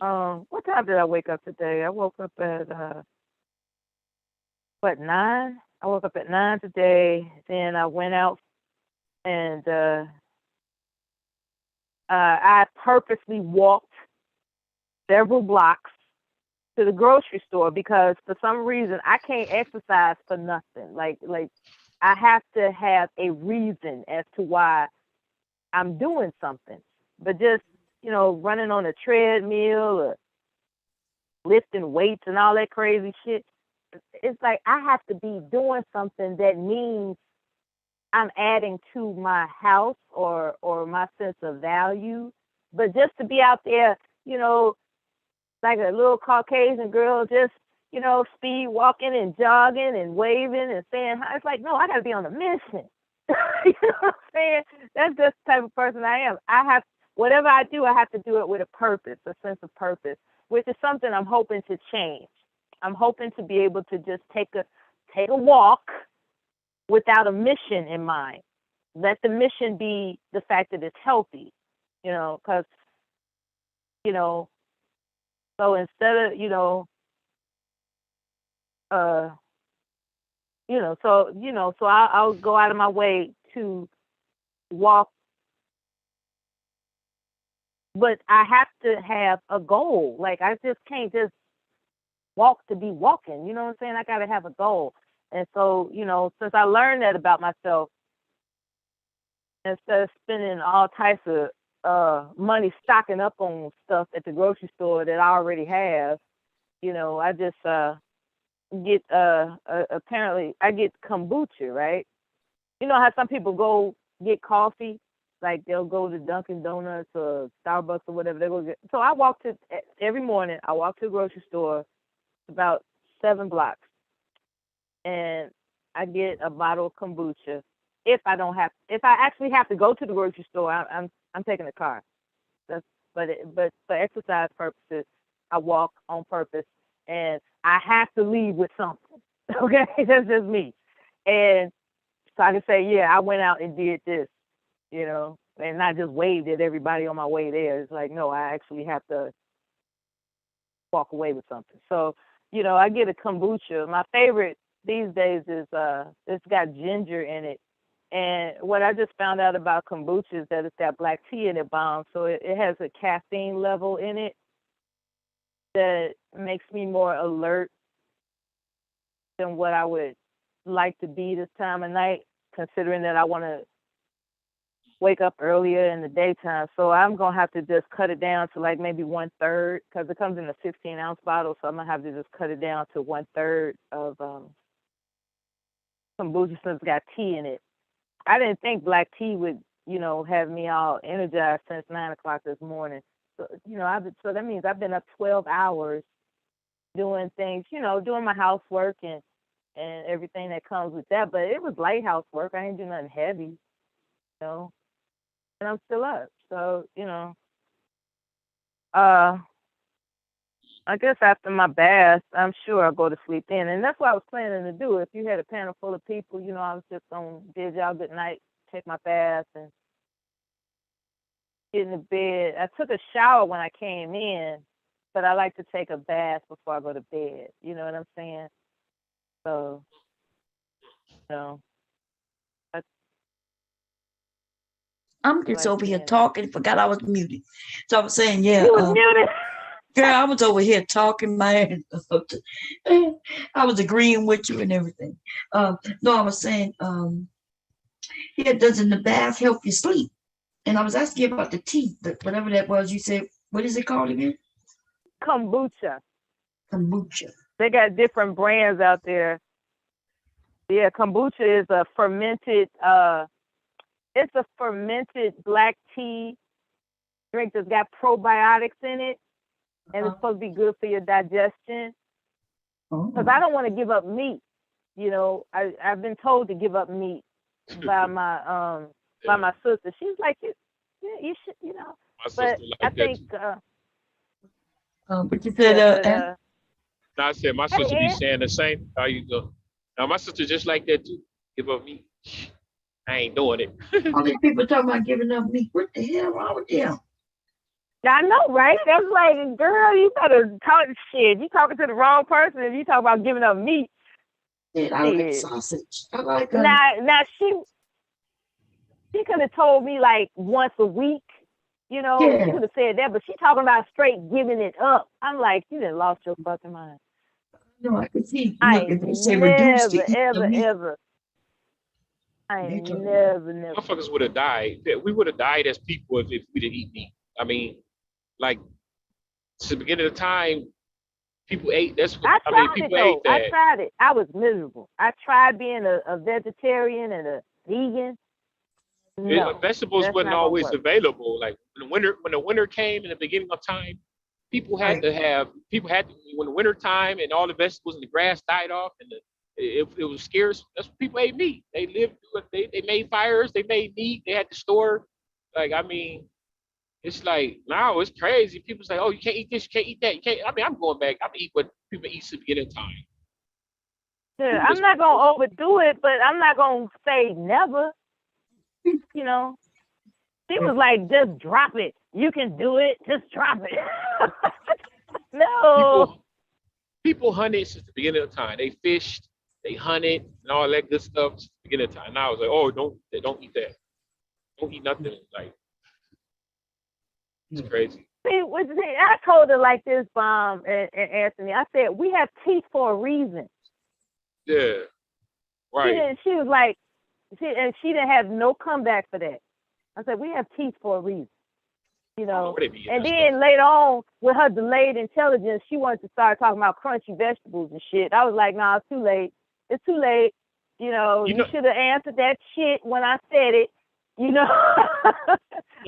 What time did I wake up today? I woke up at 9? I woke up at 9 today. Then I went out and I purposely walked several blocks to the grocery store because for some reason I can't exercise for nothing. Like I have to have a reason as to why I'm doing something. But just, running on a treadmill or lifting weights and all that crazy shit, it's like I have to be doing something that means I'm adding to my house or my sense of value. But just to be out there, like a little Caucasian girl, just, speed walking and jogging and waving and saying hi. It's like, no, I got to be on a mission. You know what I'm saying? That's just the type of person I am. Whatever I do, I have to do it with a purpose, a sense of purpose, which is something I'm hoping to change. I'm hoping to be able to just take a walk without a mission in mind. Let the mission be the fact that it's healthy, because, so instead of, so I'll go out of my way to walk but I have to have a goal. Like I just can't just walk to be walking. You know what I'm saying? I got to have a goal. And so, since I learned that about myself, instead of spending all types of money stocking up on stuff at the grocery store that I already have, I just get apparently I get kombucha, right? You know how some people go get coffee, like they'll go to Dunkin' Donuts or Starbucks or whatever. They go get. So I walk to every morning. I walk to the grocery store, about 7 blocks, and I get a bottle of kombucha. If I actually have to go to the grocery store, I'm taking a car. But for exercise purposes, I walk on purpose, and I have to leave with something. Okay, that's just me. And so I can say, yeah, I went out and did this, and not just waved at everybody on my way there. It's like, no, I actually have to walk away with something. So, I get a kombucha. My favorite these days is it's got ginger in it. And what I just found out about kombucha is that it's got black tea in it, bomb. So it has a caffeine level in it that makes me more alert than what I would like to be this time of night, considering that I want to wake up earlier in the daytime. So I'm going to have to just cut it down to like maybe 1/3, because it comes in a 16-ounce bottle. So I'm going to have to just cut it down to 1/3 of kombucha since it's got tea in it. I didn't think black tea would, have me all energized since 9 o'clock this morning. So, so that means I've been up 12 hours doing things, doing my housework and everything that comes with that. But it was light housework. I didn't do nothing heavy, and I'm still up. So, I guess after my bath, I'm sure I'll go to sleep then. And that's what I was planning to do. If you had a panel full of people, I was just going to bid y'all good night, take my bath, and get in the bed. I took a shower when I came in, but I like to take a bath before I go to bed. You know what I'm saying? So, I I'm just like over here being talking. Forgot I was muted. So I was saying, yeah. You was muted. Girl, I was over here talking my ass off. I was agreeing with you and everything. No, I was saying, yeah, doesn't the bath help you sleep? And I was asking you about the tea, whatever that was. You said, what is it called again? kombucha. Kombucha. They got different brands out there. Yeah, kombucha is a fermented. It's a fermented black tea drink that's got probiotics in it, and it's supposed to be good for your digestion. Because I don't want to give up meat. I've been told to give up meat by my sister. She's like, you should, My But sister I like that think, too. But you said, No, I said my hey, sister be Ed. saying the same. How you go? Now my sister just like that too. Give up meat. I ain't doing it. all these people talking about giving up meat. What the hell wrong with them? I know, right? That's like, girl, you better talk shit. You talking to the wrong person if you talk about giving up meat. Shit, I like sausage. I like Now she could have told me like once a week. She could have said that, but she talking about straight giving it up. I'm like, you done lost your fucking mind. No, I could see. I Look, if they say never, reduce to eat ever, the meat, ever. I they ain't talking never. Motherfuckers would have died. We would have died as people if we didn't eat meat. I mean, like, to the beginning of the time, people ate. People ate that. I tried it. I was miserable. I tried being a vegetarian and a vegan. No, Vegetables that's wasn't not gonna always work. available. Like when the winter came in the beginning of time, people had to when the winter time and all the vegetables and the grass died off and it was scarce. That's when people ate meat. They lived. They made fires. They made meat. They had to store. Like, I mean, it's like now it's crazy. People say, "Oh, you can't eat this. You can't eat that. You can't." I mean, I'm going back. I'm eat what people eat at the beginning of time. Yeah, I'm not gonna overdo it, but I'm not gonna say never. She was like, "Just drop it. You can do it. Just drop it." No. People hunted since the beginning of time. They fished, they hunted, and all that good stuff since the beginning of time. Now I was like, "Oh, don't eat that. Don't eat nothing." Like, It's crazy. See, I told her like this, and Anthony. I said we have teeth for a reason. Yeah. Right. She was like, she didn't have no comeback for that. I said we have teeth for a reason. You know, and then later on with her delayed intelligence, she wanted to start talking about crunchy vegetables and shit. I was like, nah, it's too late. It's too late. You know, you should have answered that shit when I said it. You know, I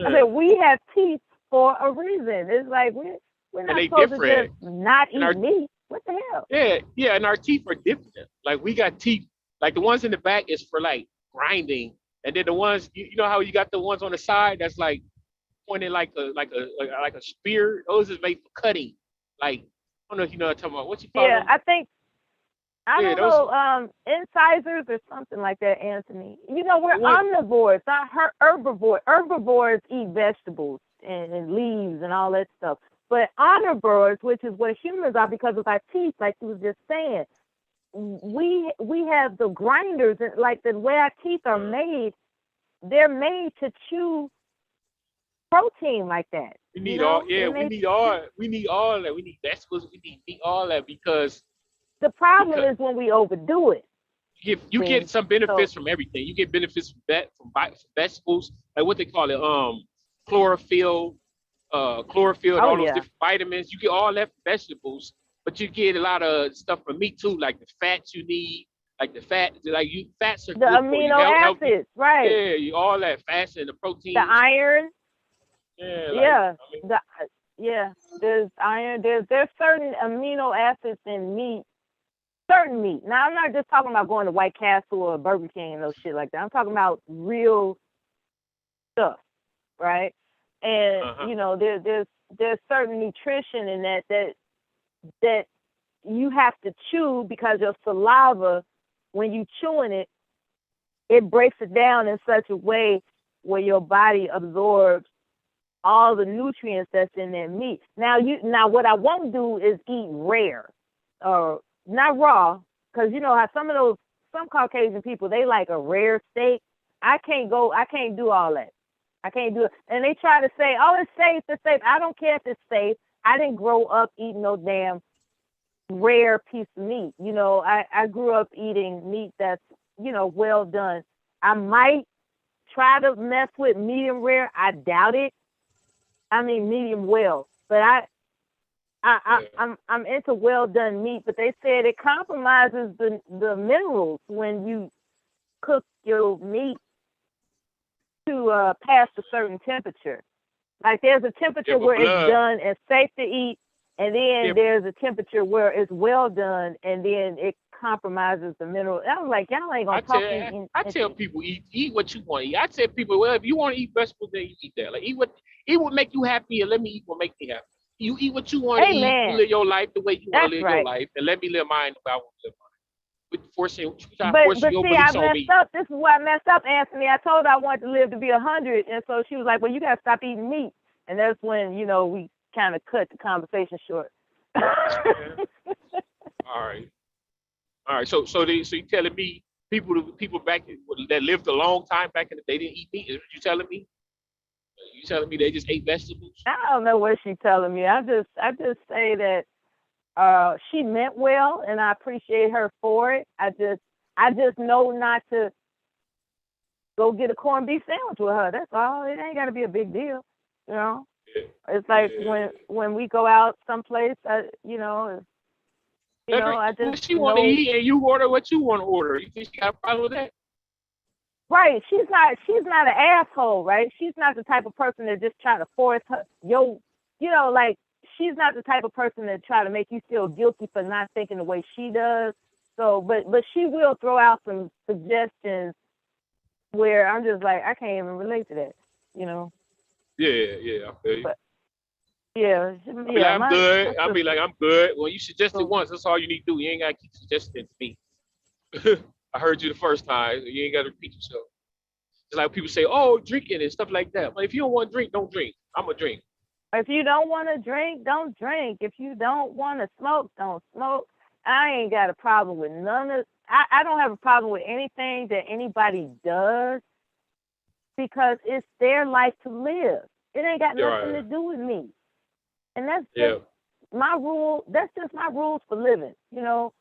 said we have teeth for a reason. It's like we're not supposed to just not eat meat. What the hell? Yeah, and our teeth are different. Like we got teeth, like the ones in the back is for like grinding, and then the ones you know how you got the ones on the side that's like pointed like a spear. Those is made for cutting. Like I don't know if you know what I'm talking about. What you call them? I don't know, incisors or something like that, Anthony. You know, we're omnivores, not herbivores. Herbivores eat vegetables and leaves and all that stuff. But omnivores, which is what humans are because of our teeth, like you was just saying, we have the grinders, like the way our teeth are made, they're made to chew protein like that. We need all that. We need vegetables, we need meat, all that because the problem is when we overdo it. You get some benefits from everything. You get benefits from vegetables, like what they call it, chlorophyll, and all those different vitamins. You get all that from vegetables, but you get a lot of stuff from meat too, like the fats you need, like fats are the good amino for you, acids, right? Yeah, all that fats and the protein, the iron. Yeah, there's iron. There's certain amino acids in meat. Certain meat. Now, I'm not just talking about going to White Castle or Burger King and those shit like that. I'm talking about real stuff, right? And you know, there's certain nutrition in that you have to chew because your saliva, when you chewing it, it breaks it down in such a way where your body absorbs all the nutrients that's in that meat. Now, what I won't do is eat rare or not raw, because you know how some Caucasian people, they like a rare steak. I can't do all that. I can't do it. And they try to say, oh, it's safe. I don't care if it's safe. I didn't grow up eating no damn rare piece of meat. You know, I grew up eating meat that's, you know, well done. I might try to mess with medium rare. I doubt it. I mean medium well. But I'm into well done meat, but they said it compromises the minerals when you cook your meat to past a certain temperature. Like there's a temperature where it's done and safe to eat, and then there's a temperature where it's well done and then it compromises the mineral. I was like, y'all ain't gonna talk. I tell people eat what you want to eat. I tell people, well, if you want to eat vegetables, then you eat that. Like eat what make you happy, and let me eat what make me happy. You eat what you want to eat. You live your life the way you want to live your life, and let me live mine the way I want to live mine. But see, I messed up. This is why I messed up, Anthony. I told her I wanted to live to be 100, and so she was like, "Well, you gotta stop eating meat." And that's when, you know, we kind of cut the conversation short. All right. So you telling me people back that lived a long time back in the day didn't eat meat? Is what you telling me? You telling me they just ate vegetables? I don't know what she's telling me. I just say that she meant well, and I appreciate her for it. I just know not to go get a corned beef sandwich with her. That's all. It ain't got to be a big deal, you know. It's like when we go out someplace, I just she want to eat, and you order what you want to order. You think she got a problem with that? Right. She's not an asshole, right? She's not the type of person that just try to force her like she's not the type of person that try to make you feel guilty for not thinking the way she does. So but she will throw out some suggestions where I'm just like, I can't even relate to that, you know. Yeah, I feel you. But, yeah, I'm good. I'll be like, I'm good. Well, you suggest it once. That's all you need to do. You ain't got to keep suggesting it to me. I heard you the first time. You ain't got to repeat yourself. It's like people say, oh, drinking and stuff like that. But if you don't want to drink, don't drink. I'm going to drink. If you don't want to drink, don't drink. If you don't want to smoke, don't smoke. I ain't got a problem with none of I don't have a problem with anything that anybody does because it's their life to live. It ain't got You're nothing to right. do with me. And that's Yeah. just my rule. That's just my rules for living, you know.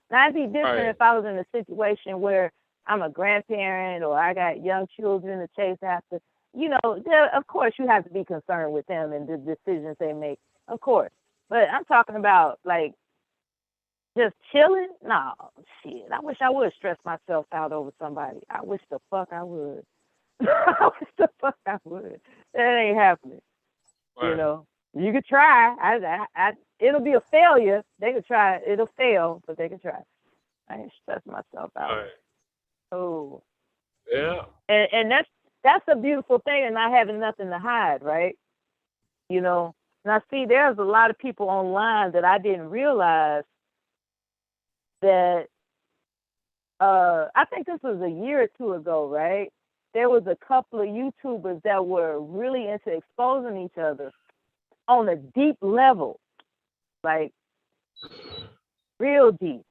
Now it'd be different Right. if I was in a situation where I'm a grandparent or I got young children to chase after. You know, of course you have to be concerned with them and the decisions they make, of course. But I'm talking about like just chilling. No, shit. I wish I would stress myself out over somebody. I wish the fuck I would. I wish the fuck I would. That ain't happening. You Right. know, you could try. It'll be a failure. They could try. It'll fail, but they could try. I ain't stress myself out. Right. Oh, Yeah. and that's a beautiful thing, and not having nothing to hide, right? You know. Now, see, there's a lot of people online that I didn't realize that. I think this was a year or two ago, right? There was a couple of YouTubers that were really into exposing each other on a deep level, like real deep.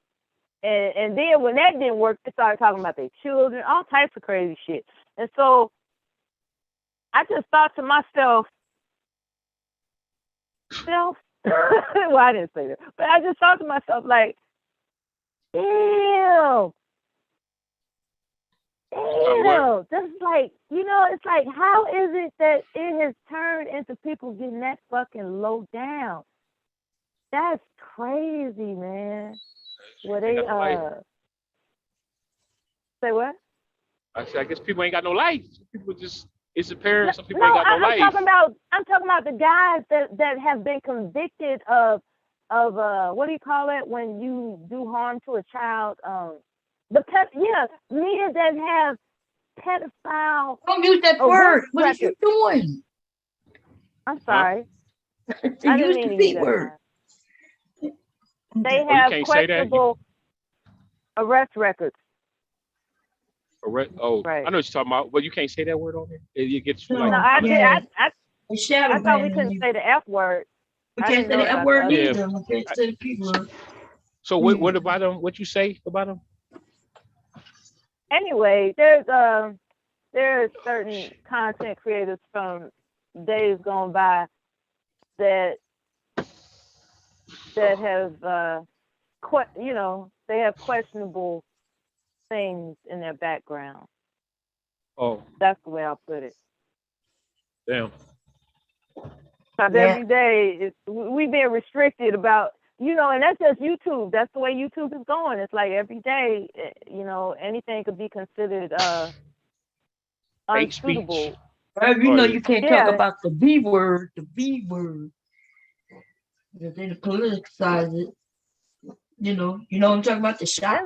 And then when that didn't work, they started talking about their children, all types of crazy shit. And so I just thought to myself, well, I didn't say that, but I just thought to myself, like, damn, that's like, you know, it's like, how is it that it has turned into people getting that fucking low down? That's crazy, man. Where they say what? I guess people ain't got no life. People just disappearing. Some people No, ain't got no I'm life. talking about the guys that have been convicted of what do you call it when you do harm to a child? Media that have pedophile. Don't use that word. What are you doing? I'm sorry. They I didn't use mean the to use B that word. word. They have can't say that? questionable arrest records. Right. Right. I know what you're talking about, but you can't say that word on here. It gets you No, like. I thought we couldn't say the F word. We can't say the F word Yeah. either. We can't say the P word. So what about them? What you say about them? Anyway, there's certain content creators from days gone by that have they have questionable things in their background. Oh, that's the way I'll put it. Damn. Because every day we've been restricted about, and that's just YouTube. That's the way YouTube is going. It's like every day, anything could be considered unsuitable. You can't talk about the B word, because they politicize it. You know what I'm talking about? The shop.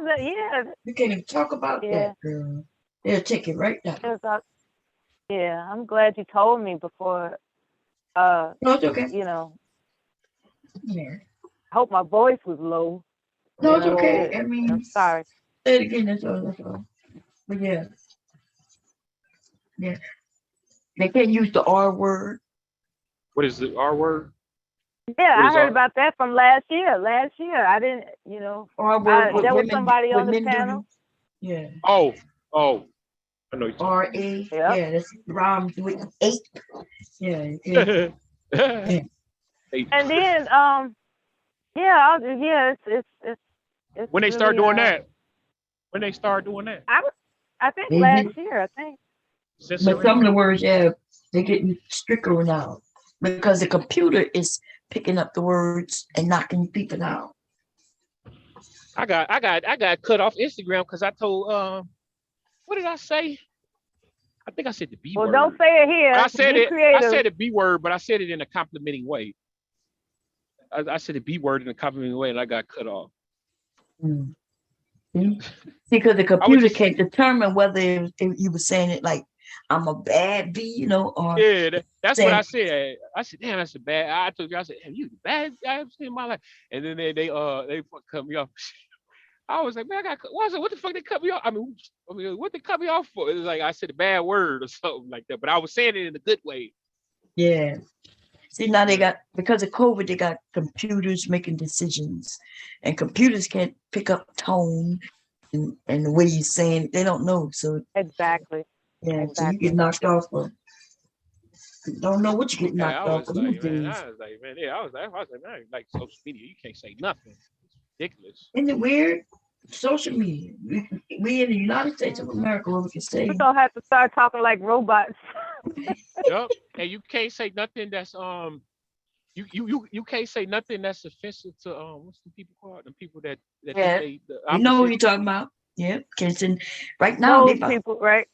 You can't even talk about that, girl. They'll take it right down. I'm glad you told me before. No, it's okay. I hope my voice was low. No, it's okay. I mean, I'm sorry. Say it again. That's all. But yeah. They can't use the R word. What is the R word? Yeah, I heard about that from last year. I didn't, R word. There was somebody on the panel. Yeah. Oh. I know you. R-A. Yeah, that's rhymes with 8. Yeah. And then, it's when they really, start doing that. When they start doing that. I think last year. I think. But some of the words, they're getting stricter now because the computer is picking up the words and knocking people out. I got cut off Instagram because I told what did I say? I think I said the B word. Well, don't say it here. I said the B word, but I said it in a complimenting way. I said the B word in a complimenting way, and I got cut off. Because the computer can't determine whether you were saying it like I'm a bad B, or that's what I said. I said, damn, that's a bad. I told you, I said, you the bad I ever seen in my life. And then they cut me off. I was like, man, what the fuck they cut me off? I mean, what they cut me off for? It was like I said a bad word or something like that, but I was saying it in a good way. Yeah. See, now because of COVID, they got computers making decisions, and computers can't pick up tone and the way you're saying it. They don't know. So exactly. Yeah, exactly. So you get knocked off. Don't know what you get Yeah, knocked I off was of like, these man, days. I was like, man, like social media, you can't say nothing. It's ridiculous. Isn't it weird? Social media. We in the United States of America, where we can We're say, gonna have to start talking like robots. Yep. And you can't say nothing that's you can't say nothing that's offensive to what's the people called? The people that think yeah, they the you know what opposite. you're talking about. Yeah, Kingston. Right now, Those people, right?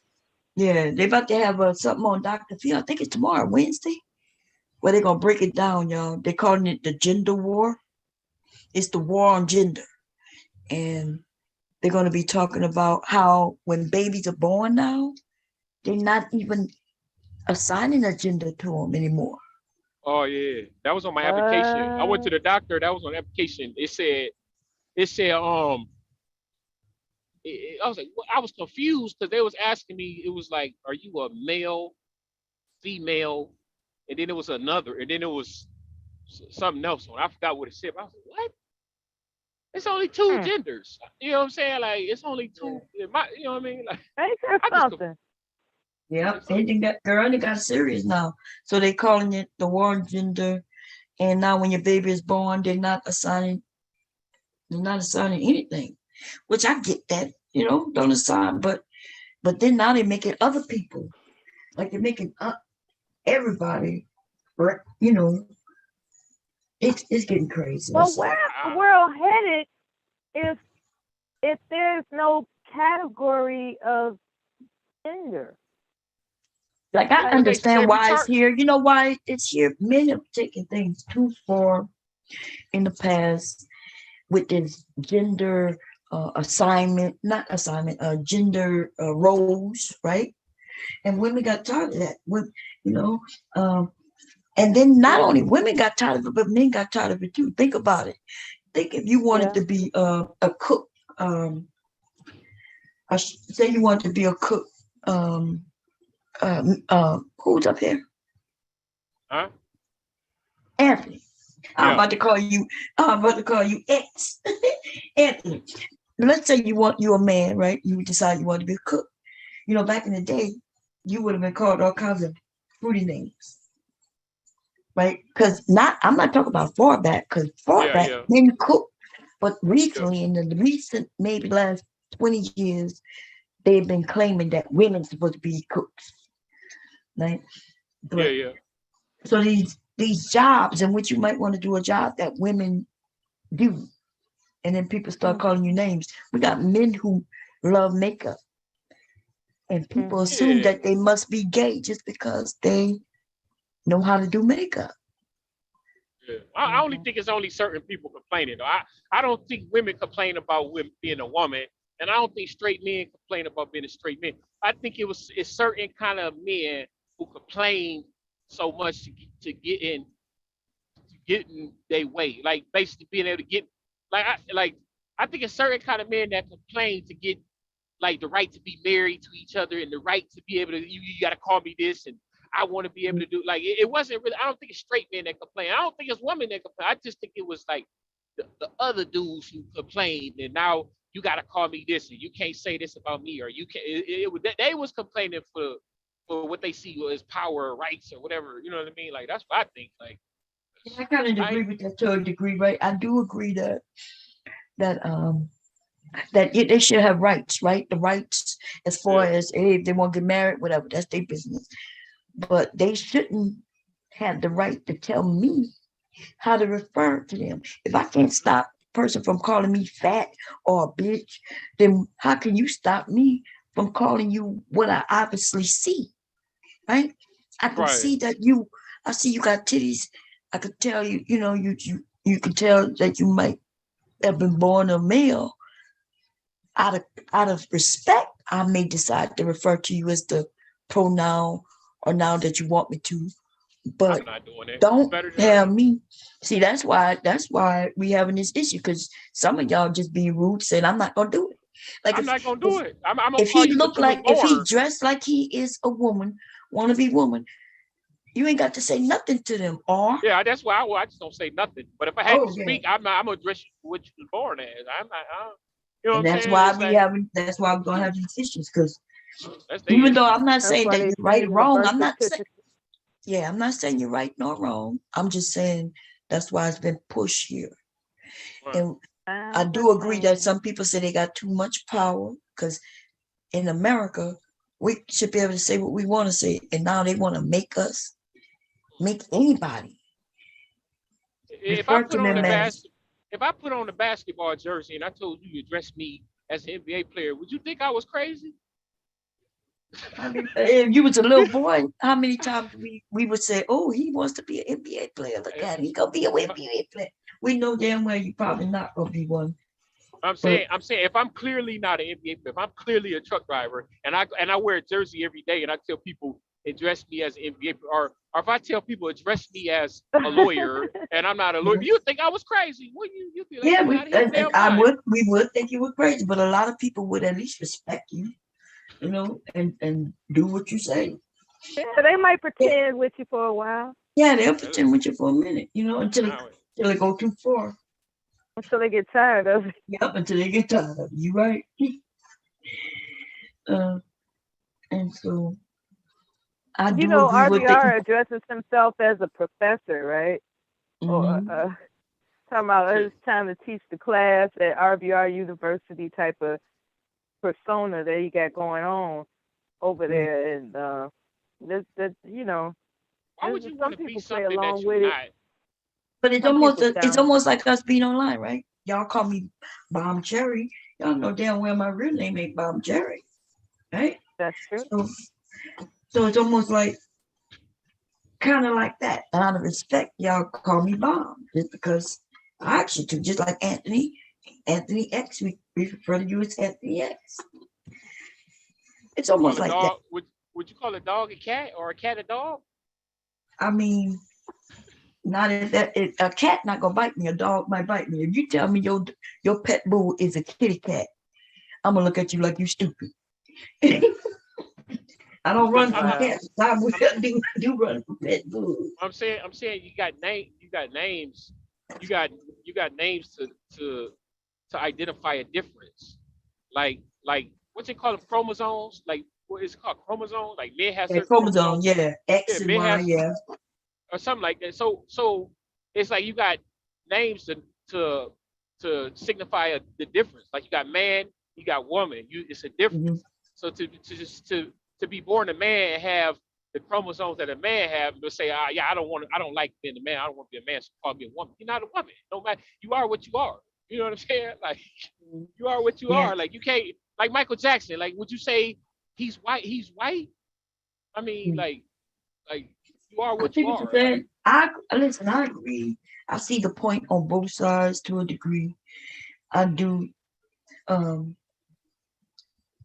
they about to have something on Dr. Phil. I think it's tomorrow, Wednesday, where they're gonna break it down, y'all. They're calling it the gender war. It's the war on gender, and they're gonna be talking about how when babies are born now, they're not even assigning a gender to them anymore. Oh yeah, that was on my application. I went to the doctor. That was on the application. It said I was like, I was confused because they was asking me. It was like, are you a male, female, and then it was another, and then it was something else on. I forgot what it said. But I was like, what? It's only two genders. You know what I'm saying? Like it's only two. You know what I mean? Like Ain't that I just something? Yeah, they got serious now. So they calling it the war on gender. And now when your baby is born, they're not assigning anything. Which I get that, don't assign, but then now they make it other people. Like they're making everybody, right? It's getting crazy. But where's the world headed if there's no category of gender? Like I understand why it's here. You know why it's here? Men have taken things too far in the past with this gender gender roles, right? And women got tired of that. You know, and then not only women got tired of it, but men got tired of it too. Think about it. Think if you wanted to be a cook, say you wanted to be a cook, who's up here? Huh? Anthony. I'm about to call you X. Anthony. Let's say you're a man, right? You decide you want to be a cook. Back in the day, you would have been called all kinds of fruity names. Right? Because I'm not talking about far back, because far back men cook. But recently, in the recent maybe last 20 years, they've been claiming that women supposed to be cooks. Right? But, so these jobs in which you might want to do a job that women do, and then people start calling you names. We got men who love makeup, and people assume that they must be gay just because they know how to do makeup. Yeah. I only think it's only certain people complaining. Though. I don't think women complain about women being a woman, and I don't think straight men complain about being a straight man. I think it's certain kind of men who complain so much to getting their way, like basically being able to get I think it's certain kind of men that complain to get like the right to be married to each other and the right to be able to you got to call me this and I want to be able to do like it wasn't really. I don't think it's straight men that complain. I don't think it's women that complain. I just think it was like the other dudes who complained and now you got to call me this and you can't say this about me or you can't. They was complaining for what they see as power or rights or whatever. You know what I mean? Like that's what I think. Like I kind of agree with that to a degree, right? I do agree that they should have rights, right? The rights as far as hey, if they want to get married, whatever, that's their business. But they shouldn't have the right to tell me how to refer to them. If I can't stop a person from calling me fat or a bitch, then how can you stop me from calling you what I obviously see? Right? I can see that I see you got titties. I could tell you, you could tell that you might have been born a male. Out of respect, I may decide to refer to you as the pronoun or noun that you want me to. But I'm not doing it. Don't tell me. See, that's why we having this issue, because some of y'all just be rude saying I'm not gonna do it. Like I'm not gonna do it. I'm gonna if call he you look like if he dressed like he is a woman, wanna be woman, you ain't got to say nothing to them, or that's why I just don't say nothing. But if I had to speak, I'm gonna address you what you was born as. I'm not. You know and what I'm saying? that's why we're gonna have these issues, because that's even though I'm not saying that you're right or wrong, I'm not saying Yeah, I'm not saying you're right nor wrong. I'm just saying that's why it's been pushed here. Right. And I I do agree that understand. some people say they got too much power because in America, we should be able to say what we want to say. And now they want to make anybody If I refer put to on the them as, if I put on the basketball jersey and I told you to address me as an NBA player, would you think I was crazy? I mean, if you was a little boy, how many times we would say, oh, he wants to be an NBA player. Look at him. He going to be an NBA player. We know damn well you probably not going to be one. But I'm saying if I'm clearly not an NBA player, if I'm clearly a truck driver and I wear a jersey every day and I tell people address me as an NBA player, or if I tell people address me as a lawyer and I'm not a lawyer, you think I was crazy? Well, you'd be like, yeah, you out of his and damn mind. we would think you were crazy, but a lot of people would at least respect you, and do what you say. Yeah, they might Yeah, pretend with you for a while yeah, they'll pretend with you for a minute, Now, until it go too far. until they get tired of it. Yep, until they get tired of you, right? Uh, and so I You do know, agree with it. RBR addresses himself as a professor, right? Or Hmm. talking about shit. it's time to teach the class at RBR University type of persona that he got going on over Yeah. there, and that Why would you want some to be people play something that along you're with it. not? But Some people it's don't. almost like us being online, right? Y'all call me Bomb Cherry. Y'all know damn well my real name ain't Bomb Cherry, right? That's true. So it's almost like kind of like that. Out of respect, y'all call me Bomb just because I actually do, just like Anthony X. We refer to you as Anthony X. It's Would you call almost a like that. dog? Would you call a dog a cat or a cat a dog? I mean, not if a cat not gonna bite me. A dog might bite me. If you tell me your pet bull is a kitty cat, I'm gonna look at you like you stupid. I don't run from Wow. cats. I will I'm, do run from pet bulls. I'm saying you got names, you got names to identify a difference. Like what's it called? Chromosomes? Like what is it called? Chromosomes? Like men have Yeah, certain chromosome, chromosomes. yeah, Yeah, X and men Y, has yeah. or something like that. So it's like you got names to signify the difference. Like you got man, you got woman. It's a Hmm. difference. So to be born a man and have the chromosomes that a man have, they'll say, yeah, I don't like being a man. I don't want to be a man. So call me a woman. You're not a woman. No matter, you are what you are. You know what I'm saying? Like you are what you Yeah, are. Like you can't like Michael Jackson. Like would you say he's white? He's white. I mean, like you are I what see you what you're are. Like saying. I listen. I agree. I see the point on both sides to a degree. I do. Um,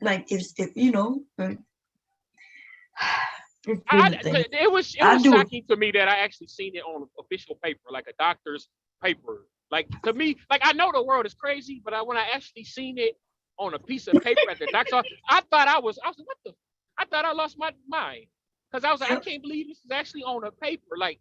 like if it's been a thing. it I was do. shocking to me that I actually seen it on official paper, like a doctor's paper. Like to me, like I know the world is crazy, but when I actually seen it on a piece of paper at the doctor, I was like, what the? I thought I lost my mind because I was like, I can't believe this is actually on a paper. Like,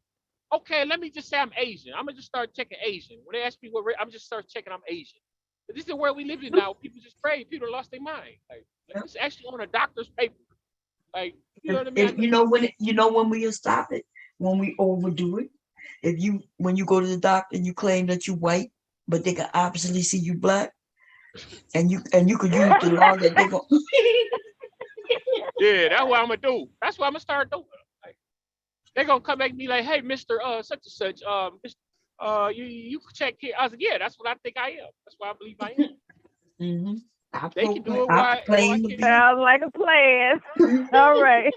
okay, let me just say I'm Asian. I'm gonna just start checking Asian. When they ask me I'm just start checking I'm Asian. But this is the world we live in now. People just pray. People lost their mind. Like it's actually on a doctor's paper. Like, you know what I mean? If when we'll stop it, when we overdo it. If you when you go to the doctor and you claim that you white, but they can obviously see you black, and you could use the law that they go. Yeah, that's what I'm gonna do. That's what I'm gonna start doing. Like, they're gonna come back and be like, "Hey, Mister such and such, you check here." I was like, "Yeah, that's what I think I am. That's what I believe I am." Hmm. They can do it. I Why I proclaim to can't? be. Sounds like a plan. All right.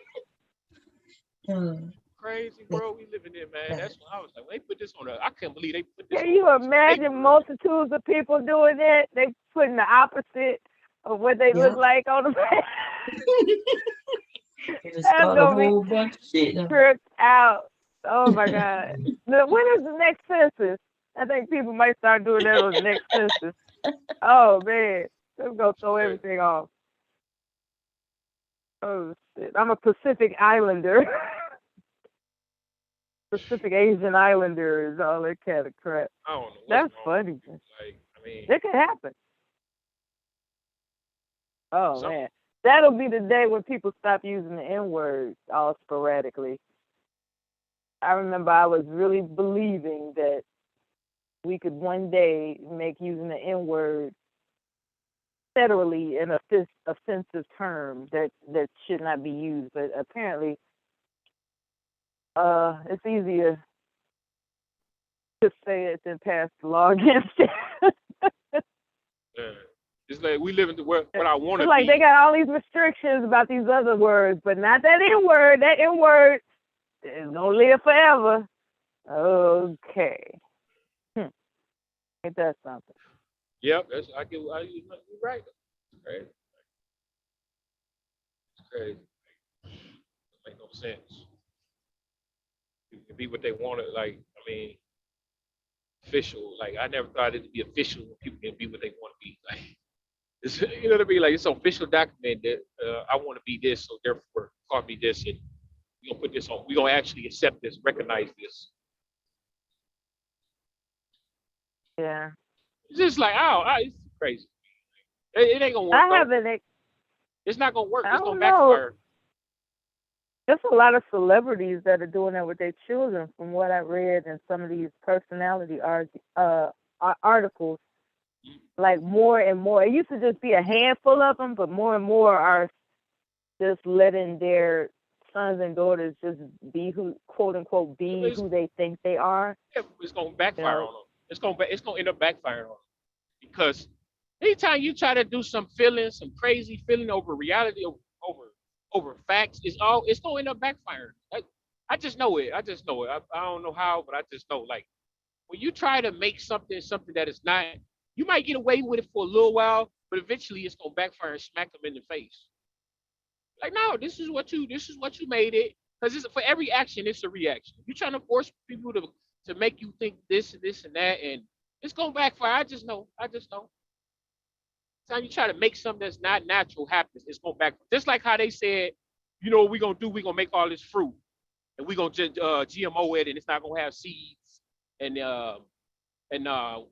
Crazy world we living in, man. That's what I was like. They put this on. I couldn't believe they put this Can on you a piece of imagine paper. multitudes of people doing that? They putting the opposite of what they look Yeah. like on the page. It'll That's start a gonna be whole bunch of shit. tripped out. Oh my God. When is the next census? I think people might start doing that on the next census. Oh man. Let's go throw Right. everything off. Oh shit. I'm a Pacific Islander. Pacific Asian Islander is all that kind of crap. I don't know what's That's wrong with funny. people. Like, I mean, It could happen. Oh some. man. That'll be the day when people stop using the N word all sporadically. I remember I was really believing that we could one day make using the N word federally an offensive term that should not be used. But apparently, it's easier to say it than pass the law against it. Yeah. It's like we live in the world what I want to It's like be. they got all these restrictions about these other words, but not that N word. That N word is gonna live forever. Okay. It does something. Yep, you're right. It's crazy. It's crazy. It make no sense. People can be what they want to. Like, I mean, official. Like, I never thought it'd be official when people can be what they want to be. Like, it's, you know what I mean? Like, it's an official document that I want to be this, so therefore, call me this, and we gonna put this on. We gonna actually accept this, recognize this. Yeah. It's just like, it's crazy. It ain't gonna work I though. haven't. It's not gonna work. I It's gonna don't know. backfire. There's a lot of celebrities that are doing that with their children, from what I read in some of these personality articles. Like more and more, it used to just be a handful of them, but more and more are just letting their sons and daughters just be who, quote unquote, be who they think they are. Yeah, it's gonna backfire on them. It's gonna end up backfiring on them because anytime you try to do some crazy feeling over reality, over facts, it's gonna end up backfiring. I just know it. I just know it. I don't know how, but I just know. Like when you try to make something that is not, you might get away with it for a little while, but eventually it's gonna backfire and smack them in the face. Like, no, this is what you made it. Because for every action, it's a reaction. You're trying to force people to make you think this and this and that, and it's gonna backfire. I just know. I just know. Time you try to make something that's not natural happen, it's gonna backfire. Just like how they said, you know what we're gonna do? We're gonna make all this fruit, and we're gonna just GMO it, and it's not gonna have seeds, and you know,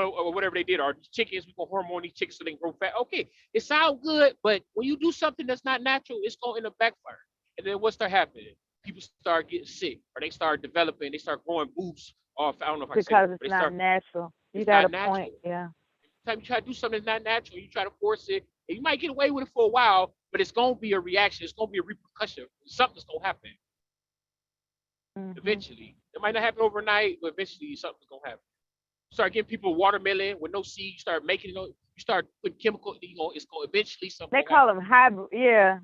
or whatever they did, or chickens, we gonna hormone these chickens so they can grow fat. Okay, it sounds good, but when you do something that's not natural, it's gonna end up backfire. And then what start happening? People start getting sick, or they start developing, they start growing boobs off. I don't know if I can say Because that, it's but not natural. You it's got not a point, natural. yeah. Every time you try to do something that's not natural, you try to force it, and you might get away with it for a while, but it's gonna be a reaction. It's gonna be a repercussion. Something's gonna happen eventually. It might not happen overnight, but eventually something's gonna happen. Start giving people watermelon with no seed. You start making it. You start putting chemical. You know, it's going eventually something. They call them hybrid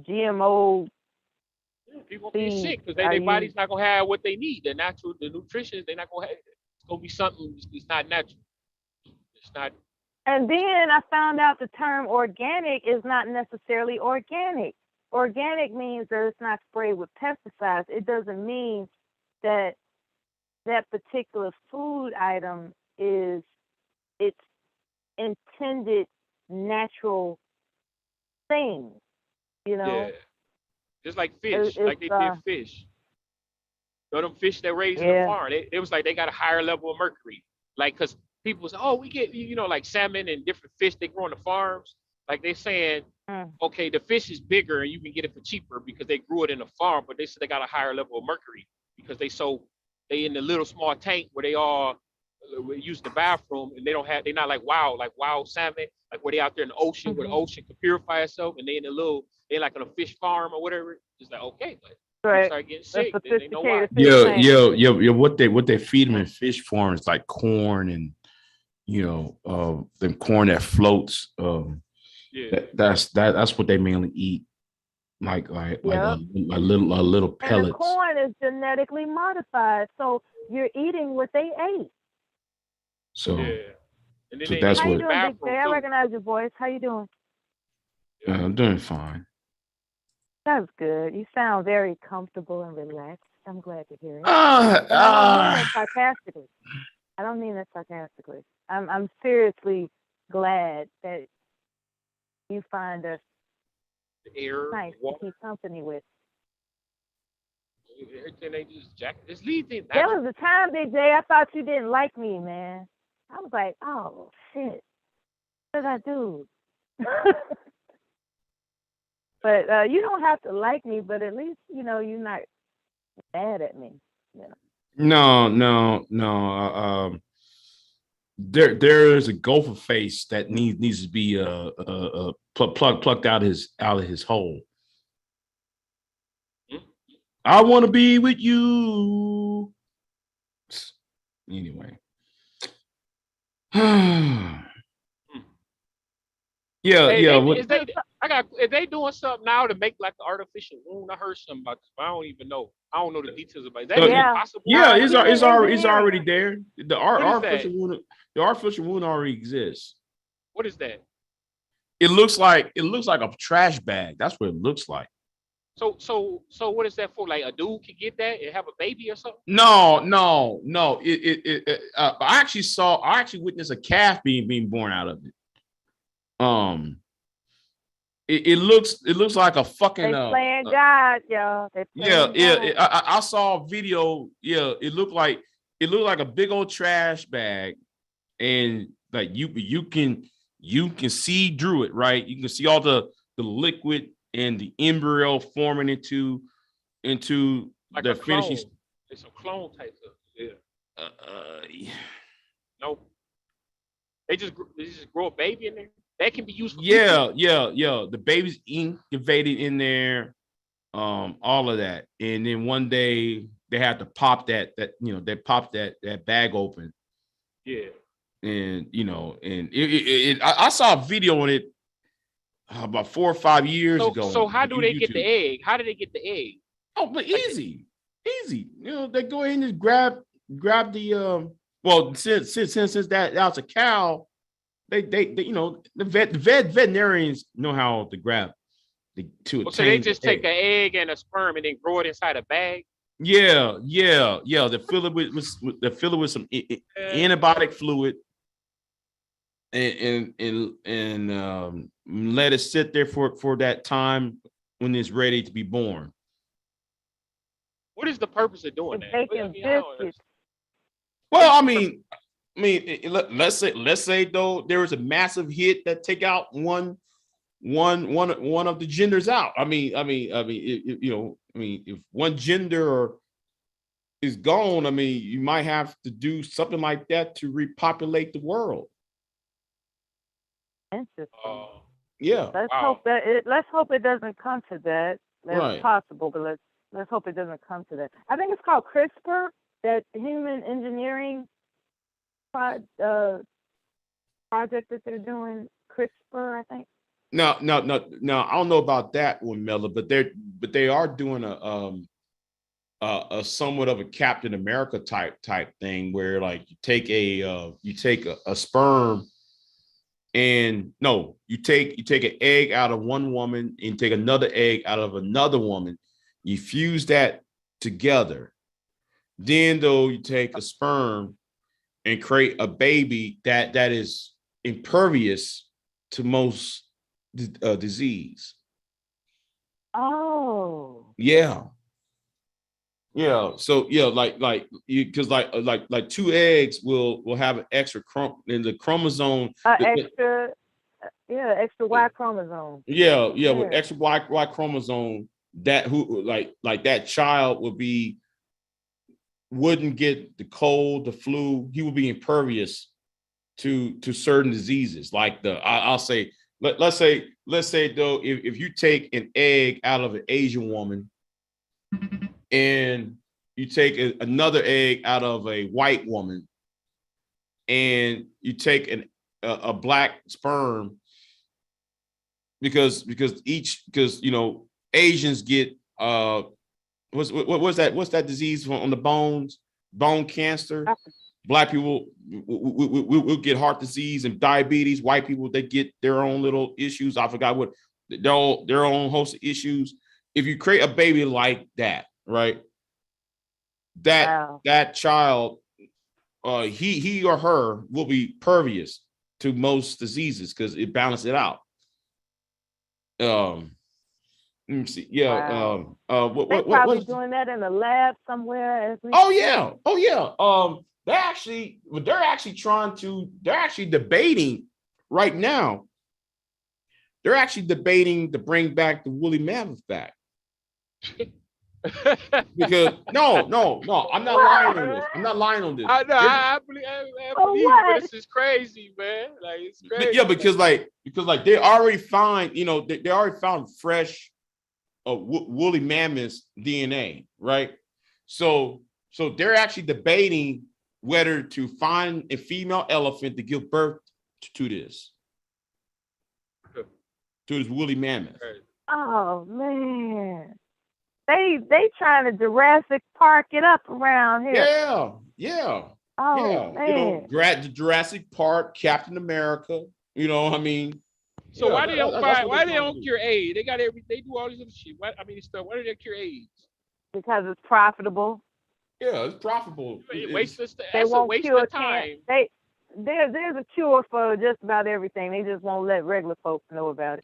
GMO. Yeah, people gonna get sick because their body's not gonna have what they need. The nutrition. They're not gonna have. It's gonna be something. It's not natural. It's not. And then I found out the term organic is not necessarily organic. Organic means that it's not sprayed with pesticides. It doesn't mean that that particular food item is its intended natural thing, you know? Yeah. Just like fish, like they did fish. You know them fish that raised in the farm. It was like they got a higher level of mercury. Like, because people say, oh, we get, you know, like salmon and different fish they grow on the farms. Like they saying, okay, the fish is bigger and you can get it for cheaper because they grew it in the farm, but they said they got a higher level of mercury because they in the little small tank where they all use the bathroom and they're not like wild salmon, like where they out there in the ocean where the ocean can purify itself and they like on a fish farm or whatever. It's like, okay, like they start getting sick. They know why. Yeah. What they feed them in fish farms like corn and the corn that floats. That's what they mainly eat. Like a little pellets. And the corn is genetically modified, so you're eating what they ate. So, and then so that's how what. You doing, Big J? I recognize your voice. How you doing? I'm doing fine. That's good. You sound very comfortable and relaxed. I'm glad to hear it. I don't mean that sarcastically. I don't mean that sarcastically. I'm seriously glad that you find us nice to keep company with. Everything they just leave it. There was a time, Big J, I thought you didn't like me, man. I was like, oh shit, what did I do? But you don't have to like me, but at least you're not mad at me. Yeah. No. There is a gopher face that needs to be plucked out of his hole. I want to be with you. Anyway. Yeah, Hey, yeah. Is they doing something now to make like an artificial wound? I heard something about this, but I don't even know. I don't know the details about it. Is that even Yeah. possible? Yeah, Nah, it's human already engineering. there. What is that? The artificial wound already exists. What is that? It looks like a trash bag. That's what it looks like. So what is that for? Like a dude can get that and have a baby or something? No. I actually witnessed a calf being born out of it. It looks like a fucking They playing God, y'all. They playing God. I saw a video. Yeah, it looked like a big old trash bag, and like you can see through it, right? You can see all the liquid and the embryo forming into Like the a clone. finishing. It's a clone type of Yeah. No. They just grow a baby in there. That can be used for Yeah. The baby's incubated in there, all of that, and then one day they had to pop that they popped that bag open. Yeah. And I saw a video on it about 4 or 5 years ago. So how do they get the YouTube. egg? How do they get the egg? Oh, but easy. They go ahead and just grab the well, since that was a cow, they the veterinarians know how to grab to So they attain just the take egg. an egg and a sperm and then grow it inside a bag. Yeah. They fill it with some antibiotic fluid and let it sit there for that time when it's ready to be born. What is the purpose of doing It's that? baking biscuits. Well, I mean, let's say though there was a massive hit that take out one of the genders out. If one gender is gone, you might have to do something like that to repopulate the world. Interesting. Yeah. Let's hope it doesn't come to that. That's Right. possible, but let's hope it doesn't come to that. I think it's called CRISPR, that human engineering project that they're doing. CRISPR, I think. No. I don't know about that one, Mella, but they are doing a somewhat of a Captain America type thing where like you take a sperm. And no, you take an egg out of one woman and take another egg out of another woman. You fuse that together. Then though you take a sperm and create a baby that is impervious to most disease. Oh. Yeah. So like you because like 2 eggs will have an extra in the chromosome. Extra Y chromosome. Yeah, with extra Y chromosome, that that child wouldn't get the cold, the flu. He would be impervious to certain diseases. Like let's say though, if you take an egg out of an Asian woman and you take another egg out of a white woman and you take a black sperm, because Asians get what's that disease on the bones, bone cancer. Black people will get heart disease and diabetes. White people, they get their own little issues. I forgot what their own host of issues. If you create a baby like that, right? That child, he or her will be pervious to most diseases because it balances it out. Let me see. Yeah. Wow. They're probably doing that in a lab somewhere. They're actually debating right now. They're actually debating to bring back the woolly mammoth back. Because no, I'm not lying on this. I'm not lying on this. I know. Here's- I believe you, but this is crazy, man. Like it's crazy. Yeah, because they already find, they already found fresh woolly mammoths DNA, right? So they're actually debating whether to find a female elephant to give birth to this woolly mammoth. Oh man, they trying to Jurassic Park it up around here. Yeah. Oh man, The Jurassic Park, Captain America. I mean. So Yeah, why they don't that's find, what why they they trying to don't do. cure AIDS? They got they do all this other shit. Stuff. Why do they cure AIDS? because it's profitable. Yeah, it's profitable. They It's- that's a waste of time. There's a cure for just about everything. They just won't let regular folks know about it.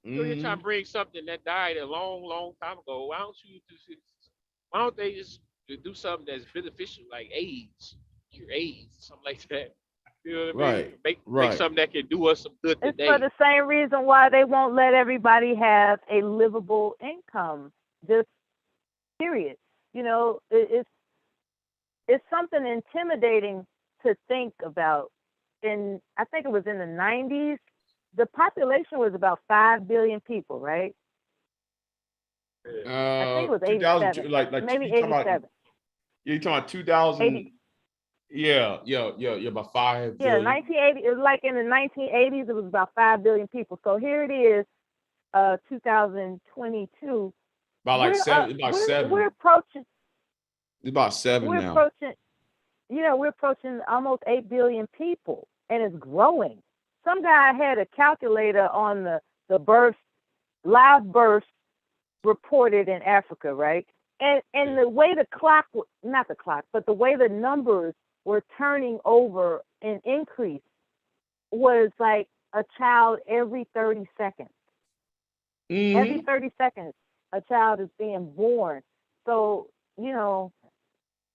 So you're trying to bring something that died a long, long time ago. Why don't they just do something that's beneficial like AIDS, cure AIDS, something like that? You know what I mean? Make something that can do us some good It's today. for the same reason why they won't let everybody have a livable income. Just period. It's something intimidating to think about. I think it was in the 90s, the population was about 5 billion people, right? I think it was 87, maybe 87. You're talking about 2000. Yeah, about 5 Yeah, billion. 1980. It was like in the 1980s, it was about 5 billion people. So here it is, 2022. About seven. We're approaching. It's about 7 We're now. approaching. We're approaching almost 8 billion people, and it's growing. Some guy had a calculator on the live births reported in Africa, right? And the way the clock, not the clock, but the way the numbers were turning over and increase was like a child every 30 seconds. Every 30 seconds, a child is being born. So,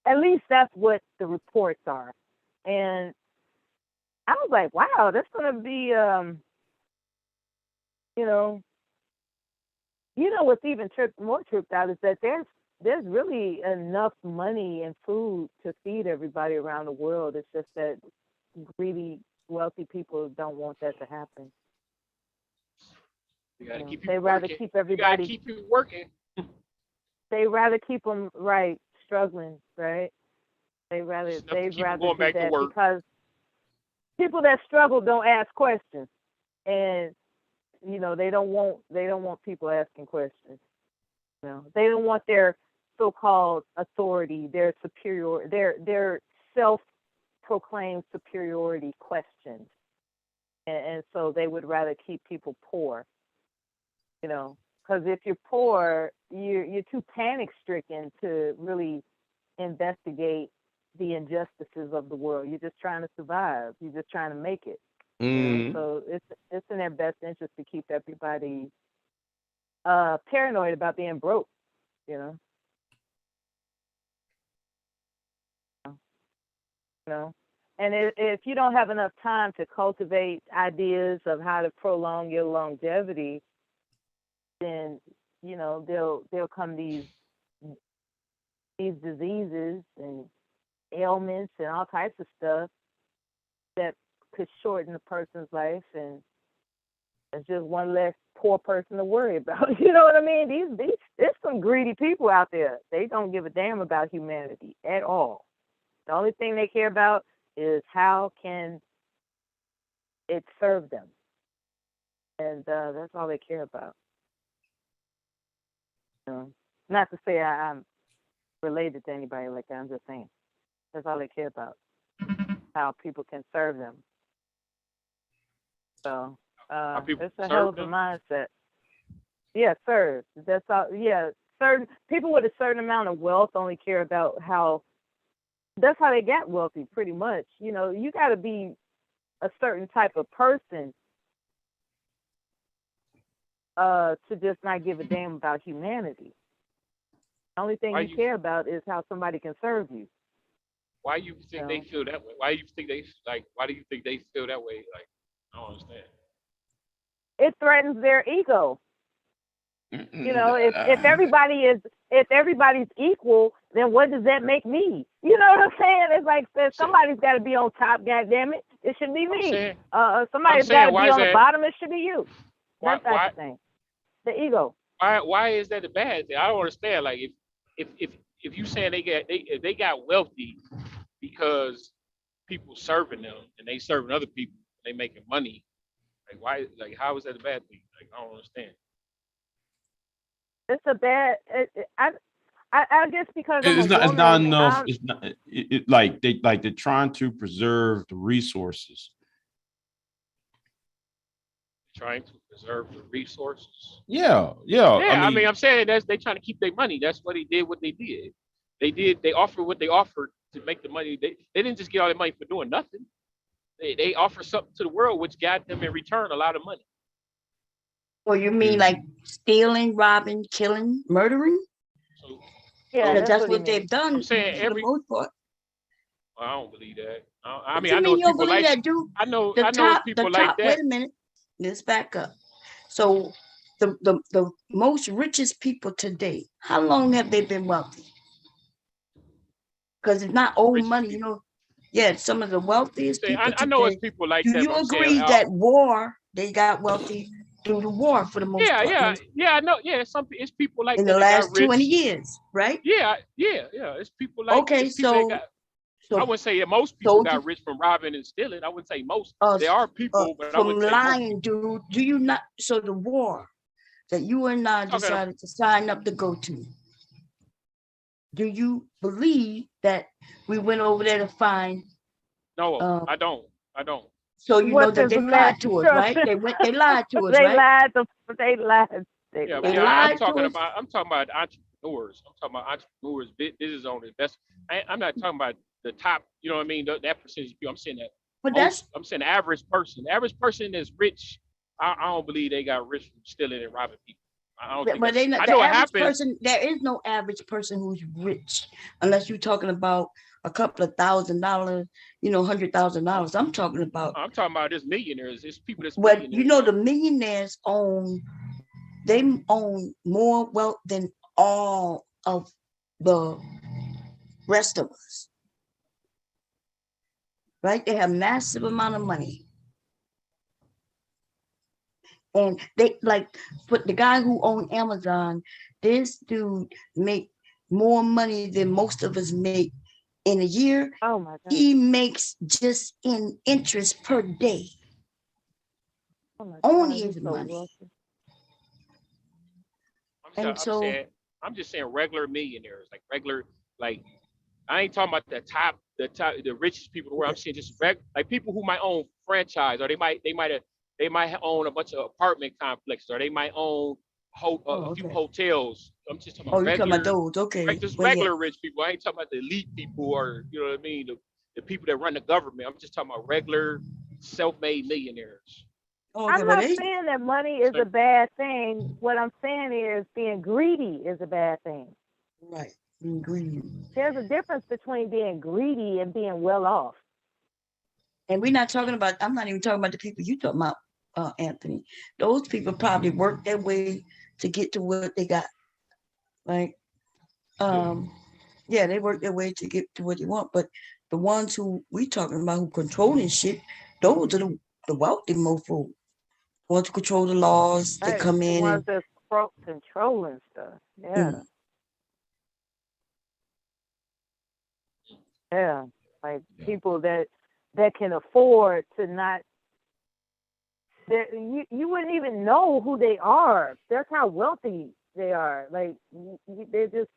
at least that's what the reports are. And I was like, wow, that's going to be, what's even more tripped out is that there's really enough money and food to feed everybody around the world. It's just that greedy, wealthy people don't want that to happen. You gotta keep they rather working. keep everybody. You gotta keep it working. They rather keep them struggling, right? They rather do that because people that struggle don't ask questions, and they don't want people asking questions. They don't want their so-called authority, their superior, their self-proclaimed superiority questioned, and so they would rather keep people poor. Because if you're poor, you're too panic-stricken to really investigate the injustices of the world. You're just trying to survive. You're just trying to make it. So it's in their best interest to keep everybody paranoid about being broke. And if you don't have enough time to cultivate ideas of how to prolong your longevity, then there'll come these diseases and ailments and all types of stuff that could shorten a person's life, and it's just one less poor person to worry about. You know what I mean? There's some greedy people out there. They don't give a damn about humanity at all. The only thing they care about is how can it serve them, and that's all they care about. Not to say I'm related to anybody like that. I'm just saying that's all they care about, how people can serve them. So it's a hell of a mindset. Yeah, serve. That's all. Yeah, certain people with a certain amount of wealth only care about how. That's how they got wealthy, pretty much. You got to be a certain type of person to just not give a damn about humanity. The only thing you care about is how somebody can serve you. Why you think they feel that way? Why do you think they feel that way? Like, I don't understand. It threatens their ego. You know, if everybody's equal, then what does that make me? You know what I'm saying? It's like somebody's got to be on top. God damn it, it should be me. Somebody's got to be on the bottom. It should be you. That type of thing. The ego. Why is that a bad thing? I don't understand. Like if you saying they got wealthy because people serving them and they serving other people, they making money. Like why? Like how is that a bad thing? Like I don't understand. It's a bad. I guess because I'm It's a not. It's woman. not enough. It's not. Like they're trying to preserve the resources. Trying to preserve the resources. Yeah. I mean, I'm saying they trying to keep their money. That's what they did. What they did. They offered what they offered to make the money. They didn't just get all their money for doing nothing. They offer something to the world, which got them in return a lot of money. Well, you mean like stealing, robbing, killing, murdering? So, yeah, that's what they've done. I'm saying for the most part. Well, I don't believe that. I mean, I know people like that, dude. I know people like that. Wait a minute. Let's back up. So the most richest people today, how long have they been wealthy? Because it's not old money, you know. Yeah, some of the wealthiest people today. I know it's people like that. Do you agree that they got wealthy through the war for the most part? Yeah, I know. Yeah, it's people like in that the last got rich. 20 years, right? Yeah. It's people like okay. So I wouldn't say that most people got rich from robbing and stealing. I wouldn't say most. There are people, but I wouldn't say lying, dude. Do you not? So the war that you and I decided to sign up to go to. Do you believe that we went over there to find? No, I don't. So you know that they lied to us, right? They lied to us, right? They lied. I'm talking about entrepreneurs. I'm talking about entrepreneurs, business owners. I'm not talking about the top. You know what I mean? That percentage of people. I'm saying that. But I'm saying the average person. The average person that's rich. I don't believe they got rich from stealing and robbing people. I don't think. But they not, I know the it average happens. person. There is no average person who's rich, unless you're talking about a couple of $1,000, $100,000. I'm talking about this millionaires. It's people that's. Well, you know, the millionaires own more wealth than all of the rest of us, right? They have massive amount of money. And they but the guy who owned Amazon, this dude make more money than most of us make in a year. Oh my God. He makes just in interest per day on his money. I'm just saying regular millionaires, like regular, like I ain't talking about the richest people in the world. I'm saying just like people who might own franchise, or they might own a bunch of apartment complexes, or they might own a few hotels. I'm just talking about you're talking about those, okay. Like just regular rich people. I ain't talking about the elite people, or you know what I mean, the people that run the government. I'm just talking about regular self-made millionaires. I'm not saying that money is a bad thing. What I'm saying is being greedy is a bad thing. Right, being greedy. There's a difference between being greedy and being well off. And we're not talking about, I'm not even talking about the people you talking about, Anthony. Those people probably worked their way to get to what they got. Like, they work their way to get to what they want. But the ones who we talking about who controlling shit, those are the wealthy mofo. Want to control the laws, they come in. The ones that's controlling stuff. Yeah. Yeah. Like people that can afford to not, you wouldn't even know who they are. That's how wealthy they are. Like they're just,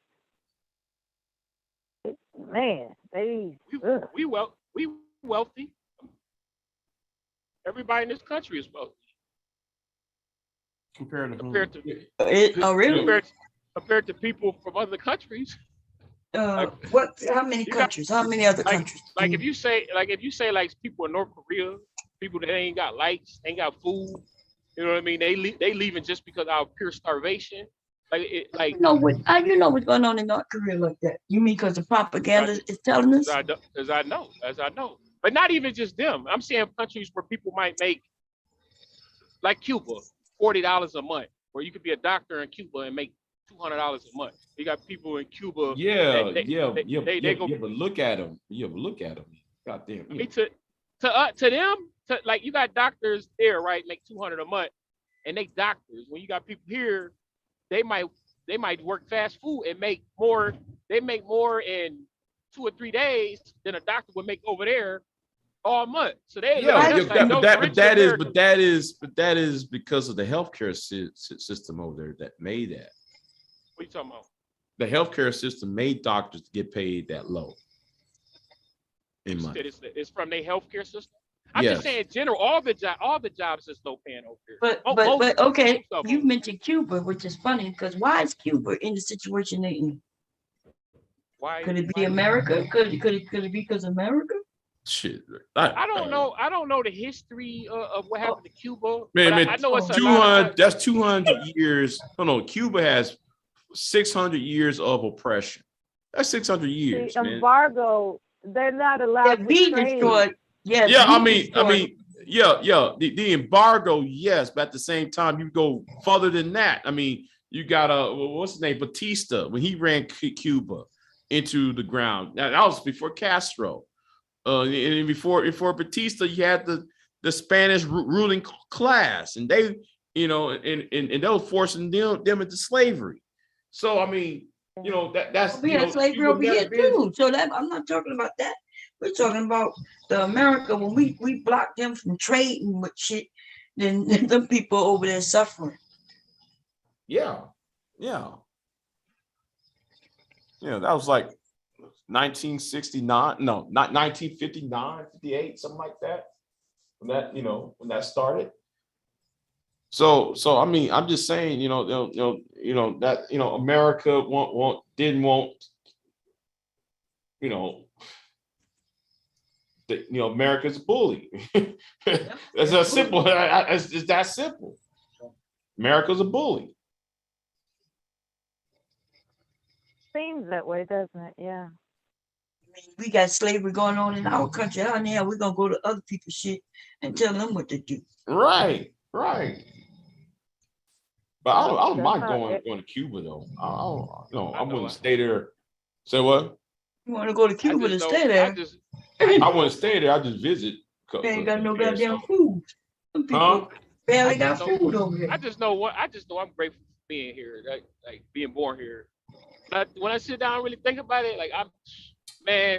man, we wealthy. Everybody in this country is wealthy. Compared to really? Compared to people from other countries. How many countries? How many other countries? Like if you say people in North Korea, people that ain't got lights, ain't got food, you know what I mean? They leaving just because of pure starvation. You know what's going on in North Korea like that? You mean because the propaganda is telling us? As I know, but not even just them. I'm saying countries where people might make, like Cuba, $40 a month. where you could be a doctor in Cuba and make $200 a month. You got people in Cuba Yeah, that they go. but look at them. Yeah, but look at them. Goddamn. I mean, to them, like you got doctors there, right? Make 200 a month, and they doctors. When you got people here, they might work fast food and make more. They make more in 2 or 3 days than a doctor would make over there all month. So they but that is because of the healthcare system over there that made that. What are you talking about? The healthcare system made doctors get paid that low. In money. It's from their healthcare system. I'm just saying, in general, all the jobs is low paying over here. But okay, you mentioned Cuba, which is funny because why is Cuba in the situation they in? Why could it be America? Could it be because of America? Shit, I don't know. I don't know the history of what happened to Cuba. Man, I know it's 200. That's 200 years. No, Cuba has 600 years of oppression. That's 600 years. The embargo. They're not allowed to be trade. destroyed. Yes. Yeah, I mean, yeah. The embargo, yes, but at the same time, you go further than that. I mean, you got what's his name, Batista, when he ran Cuba into the ground. Now, that was before Castro. And before Batista, you had the Spanish ruling class, and they, and they were forcing them into slavery. So I mean, that's we had slavery over here too. So that I'm not talking about that. We're talking about the America when we blocked them from trading with shit. Then the people over there suffering. Yeah. That was like 1969. No, not 1959, 58, something like that. When that started. So I mean, I'm just saying, that America didn't want, America's a bully. It's that simple. It's that simple. America's a bully. Seems that way, doesn't it? Yeah. I mean, we got slavery going on in our country. How the hell we gonna go to other people's shit and tell them what to do? Right. But I don't mind going to Cuba though. I wouldn't stay there. Say what? You want to go to Cuba to stay there? I wouldn't stay there. I just visit. They ain't got no goddamn food. Some people barely got food over here. I just know I'm grateful for being here, like being born here. When I sit down and really think about it, like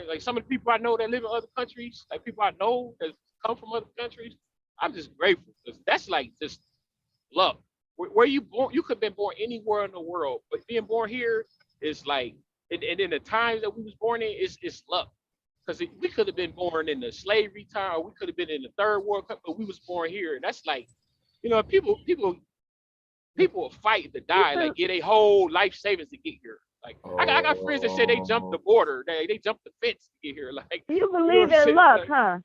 like some of the people I know that live in other countries, like people I know that come from other countries, I'm just grateful because that's like just luck. Where you born, you could have been born anywhere in the world, but being born here is like, and in the times that we was born in, it's luck. Because we could have been born in the slavery time, or we could have been in the third world cup, but we was born here, and that's like, people will fight to die, like get a whole life savings to get here. Like I got friends that said they jumped the border, they jumped the fence to get here. Like you believe in luck, huh?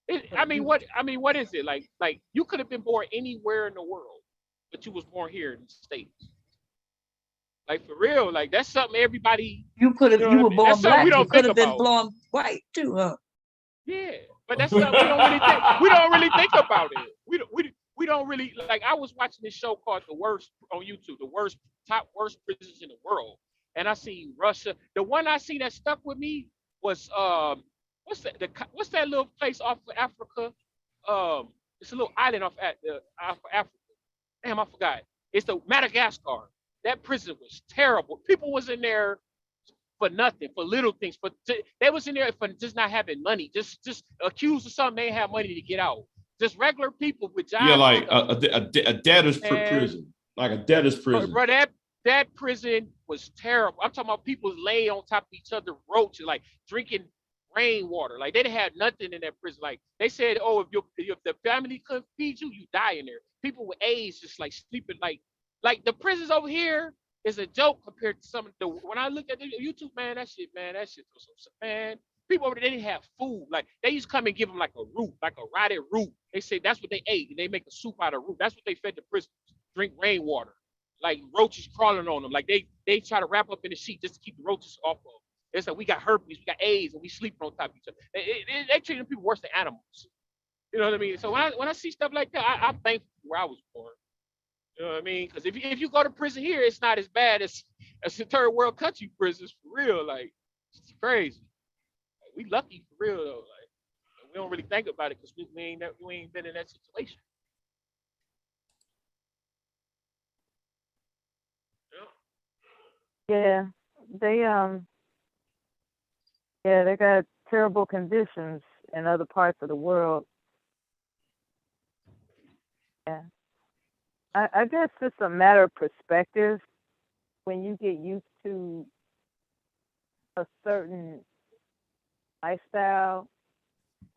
What is it like? You could have been born anywhere in the world, but you was born here in the States. Like for real, like that's something everybody. You were born black. You could have been born white too, huh? Yeah, but that's something we don't really think. We don't really think about it. We don't really like. I was watching this show called The Worst on YouTube, top worst prisons in the world, and I seen Russia. The one I seen that stuck with me was what's that little place off of Africa? It's a little island off Africa. Damn, I forgot. It's the Madagascar. That prison was terrible. People was in there for nothing, for little things. But they was in there for just not having money, just accused of something. They didn't have money to get out. Just regular people with jobs. Yeah, like a debtor's prison, like a debtor's prison. Bro, that prison was terrible. I'm talking about people laying on top of each other, roaches, like drinking rainwater. Like they didn't have nothing in that prison. Like they said, oh, if the family couldn't feed you, you die in there. People with AIDS just like sleeping like the prisons over here is a joke compared to some of the. When I looked at the YouTube, man, that shit was so man. People over there, they didn't have food. Like they used to come and give them like a root, like a rotted root. They say that's what they ate, and they make a soup out of root. That's what they fed the prisoners. Drink rainwater, like roaches crawling on them. Like they try to wrap up in the sheet just to keep the roaches off of them. It's like we got herpes, we got AIDS, and we sleep on top of each other. They treating people worse than animals. You know what I mean? So when I see stuff like that, I'm thankful for where I was born. You know what I mean? Because if you go to prison here, it's not as bad as the third world country prisons for real. Like it's crazy. Like, we lucky for real though. Like we don't really think about it because we ain't been in that situation. Yeah, they yeah, they got terrible conditions in other parts of the world. Yeah, I guess it's a matter of perspective. When you get used to a certain lifestyle,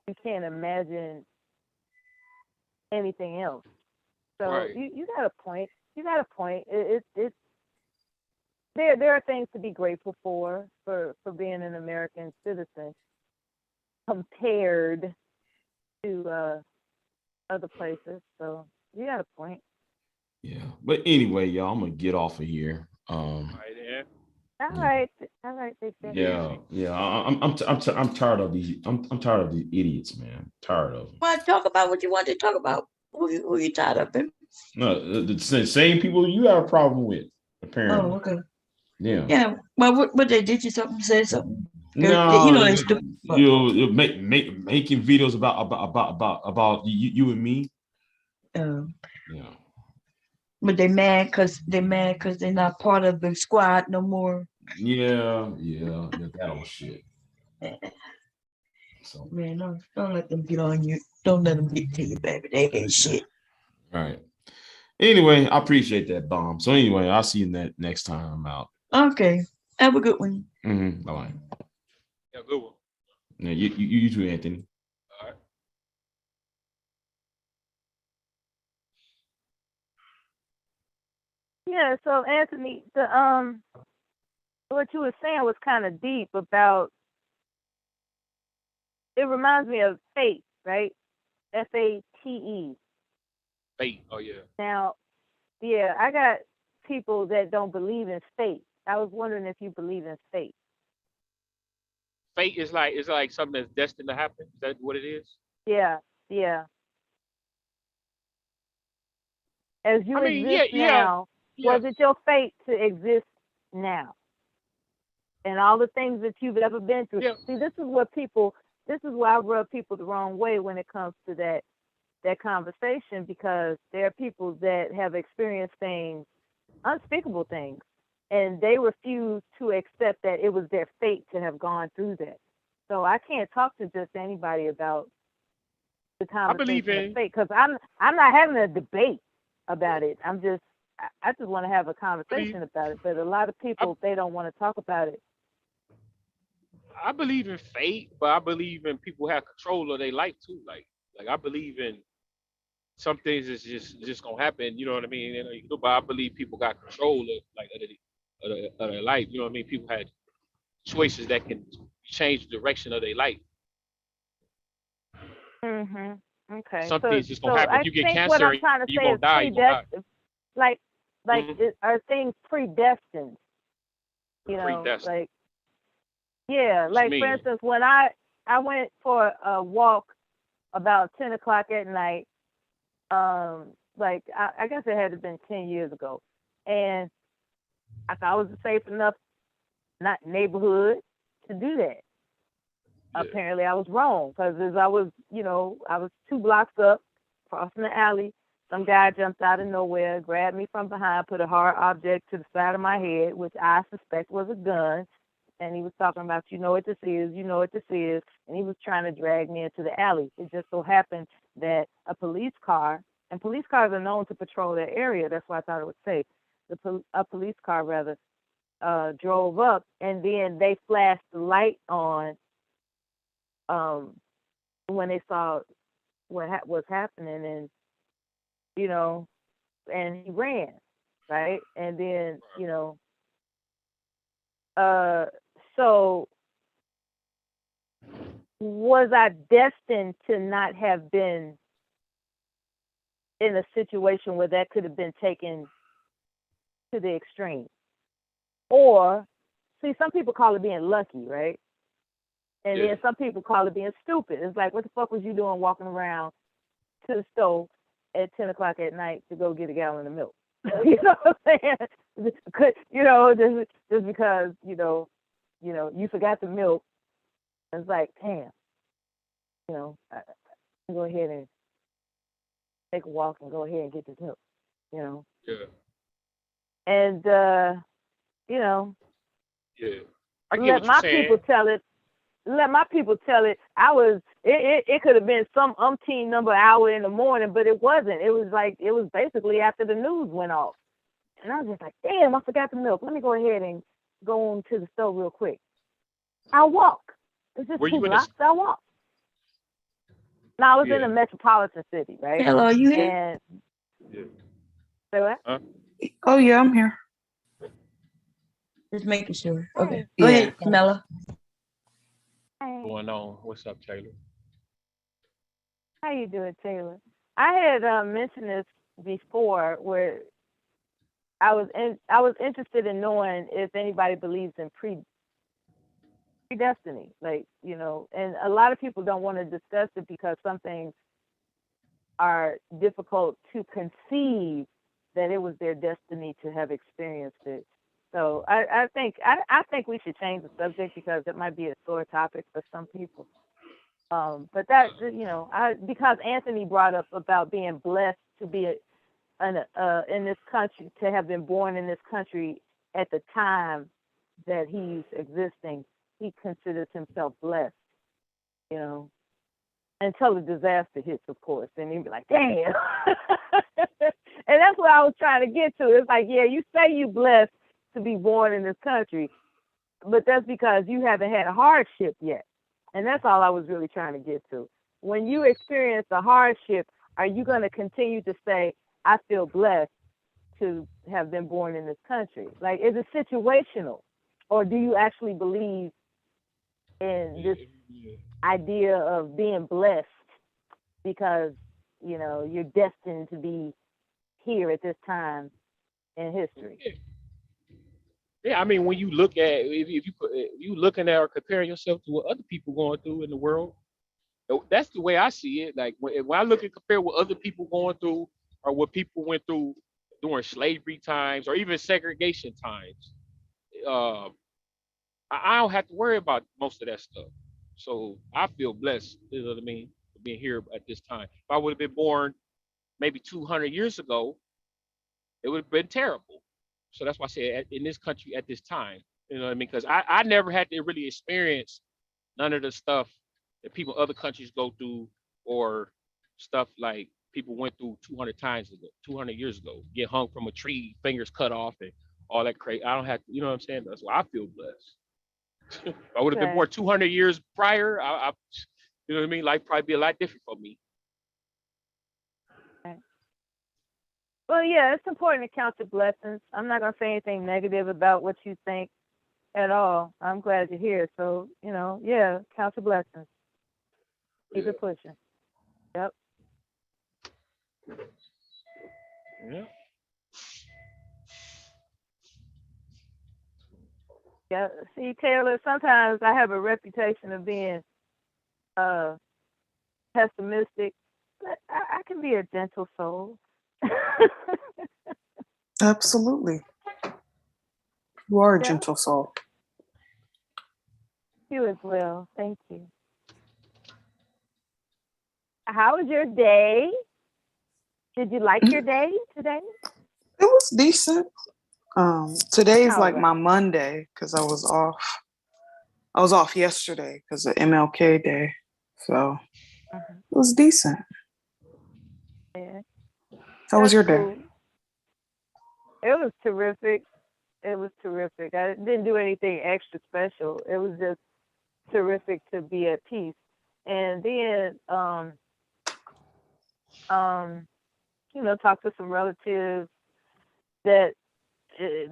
you can't imagine anything else. So Right. you got a point. You got a point. It there are things to be grateful for being an American citizen compared to other places. So you got a point. Yeah. But anyway, y'all, I'm gonna get off of here. All right, then. Yeah. All right, they said. Yeah, Easy. yeah. I'm tired of these. I'm tired of these idiots, man. Tired of them. Want to talk about what you want to talk about? Who you tired of him? No, the same people you have a problem with, Oh, apparently. okay. Yeah. Yeah. Well, what they did you something? Say something? You No, know they stupid. you making videos about you and me. Um, Yeah. but they mad because they're not part of the squad no more. Yeah. That old shit. So, Man, don't let them get on you. Don't let them get to you, baby. They ain't shit. all right. Anyway, I appreciate that bomb. So anyway, I'll see you next time I'm out. Okay. Have a good one. Bye bye. Yeah, good one. Yeah, you too, Anthony. All right. Yeah. So Anthony, the what you were saying was kind of deep about. It reminds me of fate, right? FATE. Fate. Oh yeah. Now, yeah, I got people that don't believe in fate. I was wondering if you believe in fate. Fate is like something that's destined to happen. Is that what it is? Yeah, yeah. As I you mean, exist now, yeah, was it your fate to exist now? And all the things that you've ever been through. yeah. See, this is why I rub people the wrong way when it comes to that conversation, because there are people that have experienced things, unspeakable things, and they refuse to accept that it was their fate to have gone through that. So I can't talk to just anybody about the I believe conversation of in. fate, because I'm not having a debate about it. I just want to have a Believe. conversation about it. But a lot of I, people, they don't want to talk about it. I believe in fate, but I believe in people have control of their life too. Like I believe in some things is just gonna happen. You know what I mean? And, but I believe people got control of of their life. You know what I mean? People had choices that can change the direction of their life. Mhm. Okay. Some So things just gonna so happen. I You get think what cancer, I'm trying to you say gonna is die. You gonna die. predestined. Like Mm-hmm. are things predestined? You know, Predestined. like yeah. What you Like for mean? instance, when I went for a walk about 10 o'clock at night, like I guess it had to been 10 years ago, and I thought it was safe enough, not neighborhood, to do that. Yeah. Apparently I was wrong, because as I was 2 blocks up, crossing the alley. Some guy jumped out of nowhere, grabbed me from behind, put a hard object to the side of my head, which I suspect was a gun. And he was talking about, you know what this is, you know what this is. And he was trying to drag me into the alley. It just so happened that a police car, and police cars are known to patrol that area. That's why I thought it was safe. A police car, rather, drove up, and then they flashed the light on um, when they saw what was happening, and you know, and he ran, right, and then uh, so was I destined to not have been in a situation where that could have been taken to the extreme? Or see, some people call it being lucky, right? And Yeah. then some people call it being stupid. It's like, what the fuck was you doing walking around to the stove at 10 o'clock at night to go get a gallon of milk? You know what I'm saying? Just because you forgot the milk. It's like, damn, I can go ahead and take a walk and go ahead and get this milk. Yeah. And Yeah. I get what you're saying. people tell it. Let my people tell it. It could have been some umpteen number hour in the morning, but it wasn't. It was basically after the news went off. And I was just like, damn, I forgot the milk. Let me go ahead and go on to the store real quick. I'll walk. It's just 2 blocks. I'll walk. No, I was in a metropolitan city, right? Hello, you here? And say what? Huh? Oh yeah, I'm here. Just making sure. Okay. Go ahead, Camilla. Hey. Going on. What's up, Taylor? How you doing, Taylor? I had mentioned this before, where I was interested in knowing if anybody believes in predestiny, and a lot of people don't want to discuss it because some things are difficult to conceive that it was their destiny to have experienced it. So I think we should change the subject because it might be a sore topic for some people. But that because Anthony brought up about being blessed to be in this country, to have been born in this country at the time that he's existing, he considers himself blessed, until the disaster hits, of course. Then he'd be like, damn. And that's what I was trying to get to. It's like, yeah, you say you blessed to be born in this country, but that's because you haven't had a hardship yet. And that's all I was really trying to get to. When you experience a hardship, are you going to continue to say, I feel blessed to have been born in this country? Like, is it situational? Or do you actually believe in this idea of being blessed because, you're destined to be here at this time in history? Yeah, I mean, when you look at, if you looking at or comparing yourself to what other people going through in the world, that's the way I see it. Like when I look and compare what other people going through or what people went through during slavery times or even segregation times, I don't have to worry about most of that stuff. So I feel blessed, you know what I mean, for being here at this time. If I would have been born maybe 200 years ago, it would have been terrible. So that's why I say in this country at this time, you know what I mean? Because I never had to really experience none of the stuff that people in other countries go through or stuff like people went through 200 years ago, get hung from a tree, fingers cut off and all that crazy. I don't have to, you know what I'm saying? That's why I feel blessed. If I would have been born 200 years prior, I you know what I mean? Life probably be a lot different for me. Well, yeah, it's important to count the blessings. I'm not going to say anything negative about what you think at all. I'm glad you're here. So, yeah, count the blessings. Keep it pushing. Yep. Yeah. Yeah. See, Taylor, sometimes I have a reputation of being pessimistic, but I can be a gentle soul. Absolutely. You are a gentle soul. You as well. Thank you. How was your day? Did you like your day today? It was decent. Today's like my Monday because I was off. I was off yesterday because of MLK Day. So it was decent. Yeah. How was your day? Cool. It was terrific. It was terrific. I didn't do anything extra special. It was just terrific to be at peace. And then, talk to some relatives that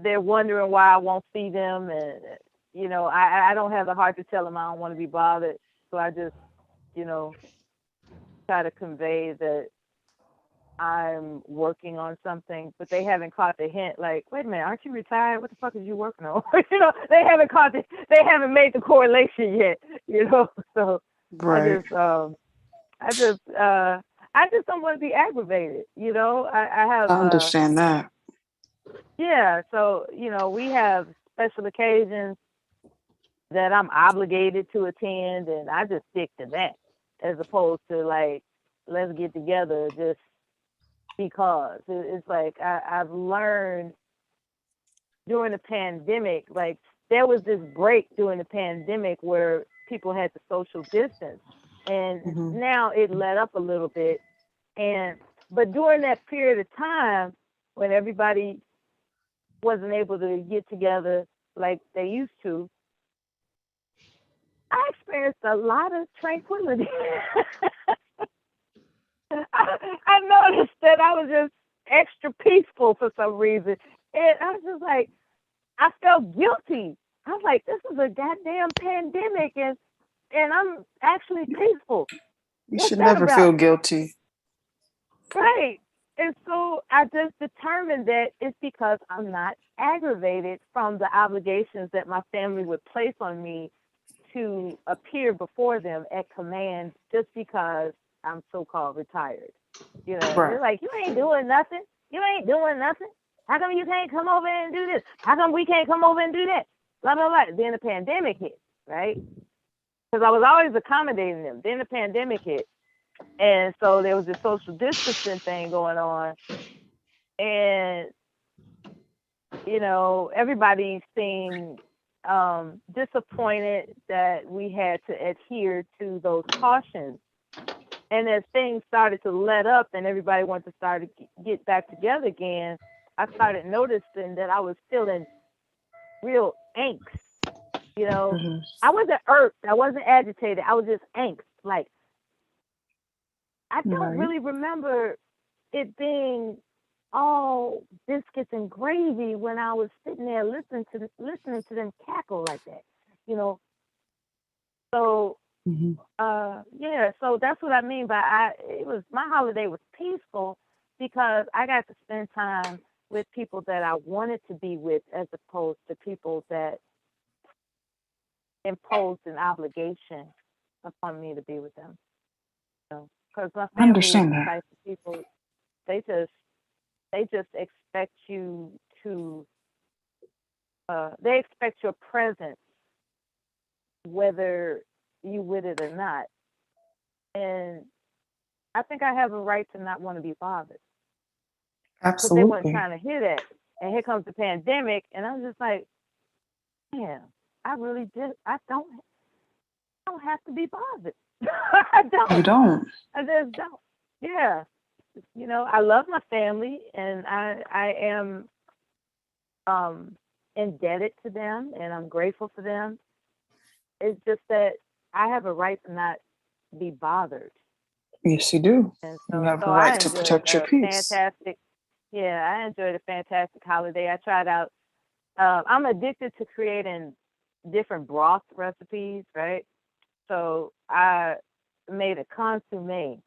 they're wondering why I won't see them. And, I don't have the heart to tell them I don't want to be bothered. So I just, try to convey that I'm working on something, but they haven't caught the hint. Like, wait a minute, aren't you retired? What the fuck is you working on? They haven't made the correlation yet. So right. I just don't want to be aggravated. I understand that. Yeah, so we have special occasions that I'm obligated to attend, and I just stick to that, as opposed to like, let's get together just because. It's like I've learned during the pandemic, like there was this break during the pandemic where people had to social distance, and Hmm. now it let up a little bit. And but during that period of time when everybody wasn't able to get together like they used to, I experienced a lot of tranquility. I noticed that I was just extra peaceful for some reason. And I was just like, I felt guilty. I was like, this is a goddamn pandemic, and I'm actually peaceful. You What's should that never feel about? guilty. Right. And so I just determined that it's because I'm not aggravated from the obligations that my family would place on me to appear before them at command just because I'm so called retired. Right. They're like, you ain't doing nothing. You ain't doing nothing. How come you can't come over and do this? How come we can't come over and do that? Blah, blah, blah. Then the pandemic hit, right? Because I was always accommodating them. Then the pandemic hit. And so there was this social distancing thing going on. And, everybody seemed disappointed that we had to adhere to those cautions. And as things started to let up and everybody wanted to start to get back together again, I started noticing that I was feeling real angst. You know, Hmm. I wasn't irked, I wasn't agitated, I was just angst. Like, I don't Right. really remember it being all biscuits and gravy when I was sitting there listening to them cackle like that. You know, so Hmm. yeah, so that's what I mean by my holiday was peaceful because I got to spend time with people that I wanted to be with as opposed to people that imposed an obligation upon me to be with them. Because my I family is understand the that. type of people, they just they just expect you to they expect your presence whether you with it or not. And I think I have a right to not want to be bothered because they weren't Absolutely. trying to hear that. And here comes the pandemic, and I'm just like, man, I really just I don't have to be bothered. I You don't. don't. I just don't. Yeah, I love my family, and I am um indebted to them, and I'm grateful for them. It's just that I have a right to not be bothered, Yes, you do. and You so have so the I right to enjoyed protect your a peace. fantastic. Yeah, I enjoyed a fantastic holiday. I tried out. I'm addicted to creating different broth recipes, right? So I made a consomme.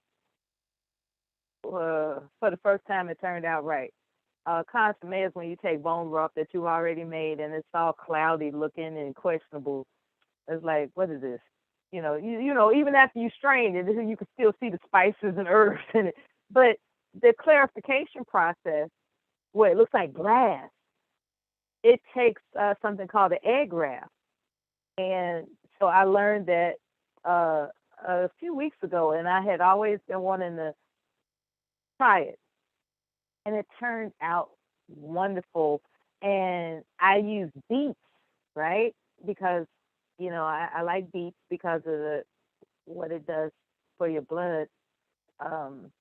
For the first time, it turned out right. Consomme is when you take bone broth that you already made and it's all cloudy looking and questionable. It's like, what is this? Even after you strain it, you can still see the spices and herbs in it. But the clarification process, where it looks like glass, it takes something called an egg graft. And so I learned that uh, a few weeks ago, and I had always been wanting to try it. And it turned out wonderful. And I use beets, right? Because, I like beets because of what it does for your blood. Um,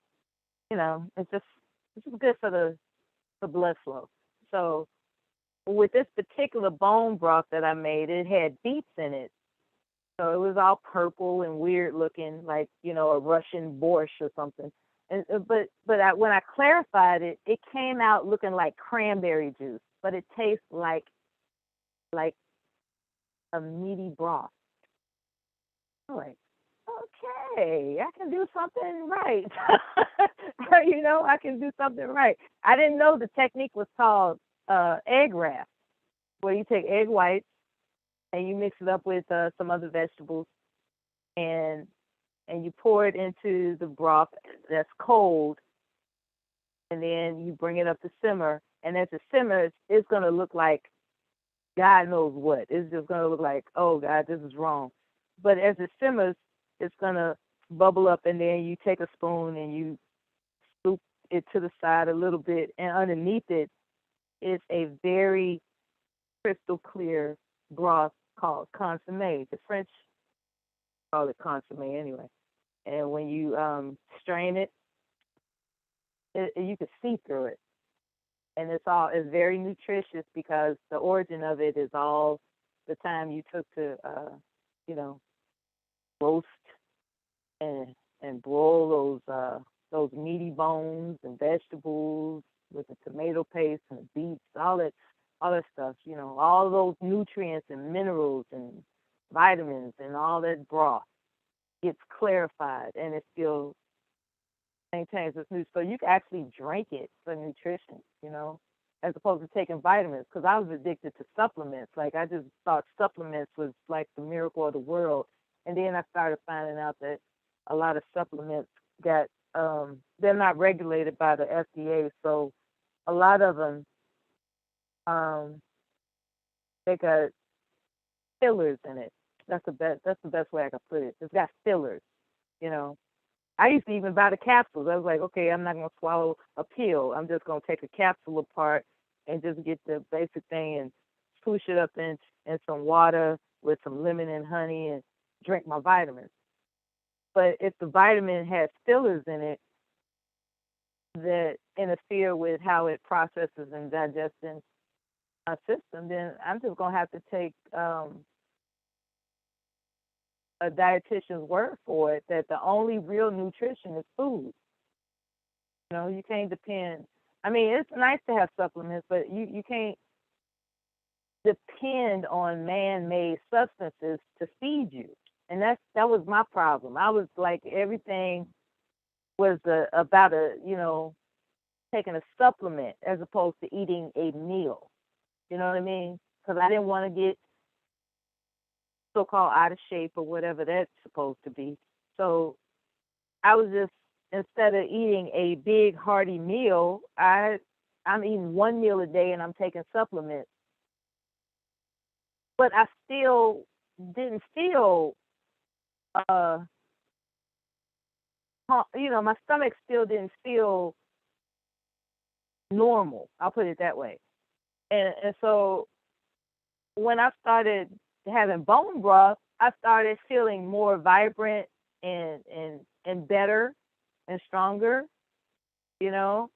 it's just good for the blood flow. So with this particular bone broth that I made, it had beets in it. So it was all purple and weird looking, like a Russian borscht or something. And when I clarified it, it came out looking like cranberry juice, but it tastes like a meaty broth. I'm like, okay, I can do something right. I can do something right. I didn't know the technique was called egg wrap, where you take egg whites and you mix it up with some other vegetables and you pour it into the broth that's cold, and then you bring it up to simmer. And as it simmers, it's going to look like God knows what. It's just going to look like, oh, God, this is wrong. But as it simmers, it's going to bubble up, and then you take a spoon and you scoop it to the side a little bit, and underneath it is a very crystal clear broth called consommé. The French call it consommé anyway. And when you strain it, you can see through it. And it's very nutritious because the origin of it is all the time you took to, roast and broil those meaty bones and vegetables with the tomato paste and the beets, all that stuff, all those nutrients and minerals and vitamins and all that broth gets clarified, and it still maintains its nutrition. So you can actually drink it for nutrition, as opposed to taking vitamins. Because I was addicted to supplements. Like, I just thought supplements was like the miracle of the world. And then I started finding out that a lot of supplements got, they're not regulated by the FDA. So a lot of them, they got fillers in it. That's the best way I could put it. It's got fillers, I used to even buy the capsules. I was like, okay, I'm not going to swallow a pill. I'm just going to take a capsule apart and just get the basic thing and swoosh it up in some water with some lemon and honey and drink my vitamins. But if the vitamin has fillers in it that interfere with how it processes and digests in my system, then I'm just going to have to take a dietitian's word for it that the only real nutrition is food. You can't depend. I mean, it's nice to have supplements, but you can't depend on man-made substances to feed you. And that was my problem. I was like, everything was about taking a supplement as opposed to eating a meal. You know what I mean? Because I didn't want to get so-called out of shape or whatever that's supposed to be. So I was just, instead of eating a big hearty meal, I'm eating one meal a day and I'm taking supplements. But I still didn't feel, my stomach still didn't feel normal. I'll put it that way. And so when I started having bone broth, I started feeling more vibrant and better and stronger, And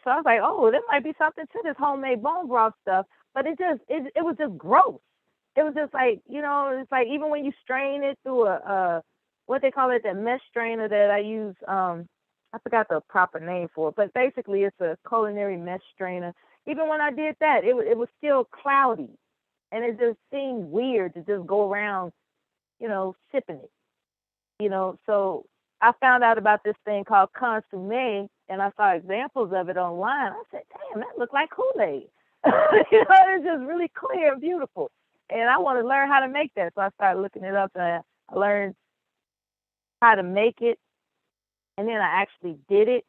so I was like, oh, there might be something to this homemade bone broth stuff. But it was just gross. It was just like, it's like even when you strain it through a what they call it, that mesh strainer that I use, I forgot the proper name for it, but basically it's a culinary mesh strainer. Even when I did that, it was still cloudy. And it just seemed weird to just go around, sipping it, So I found out about this thing called consommé, and I saw examples of it online. I said, damn, that looked like Kool-Aid. It's just really clear and beautiful. And I want to learn how to make that. So I started looking it up, and I learned how to make it. And then I actually did it.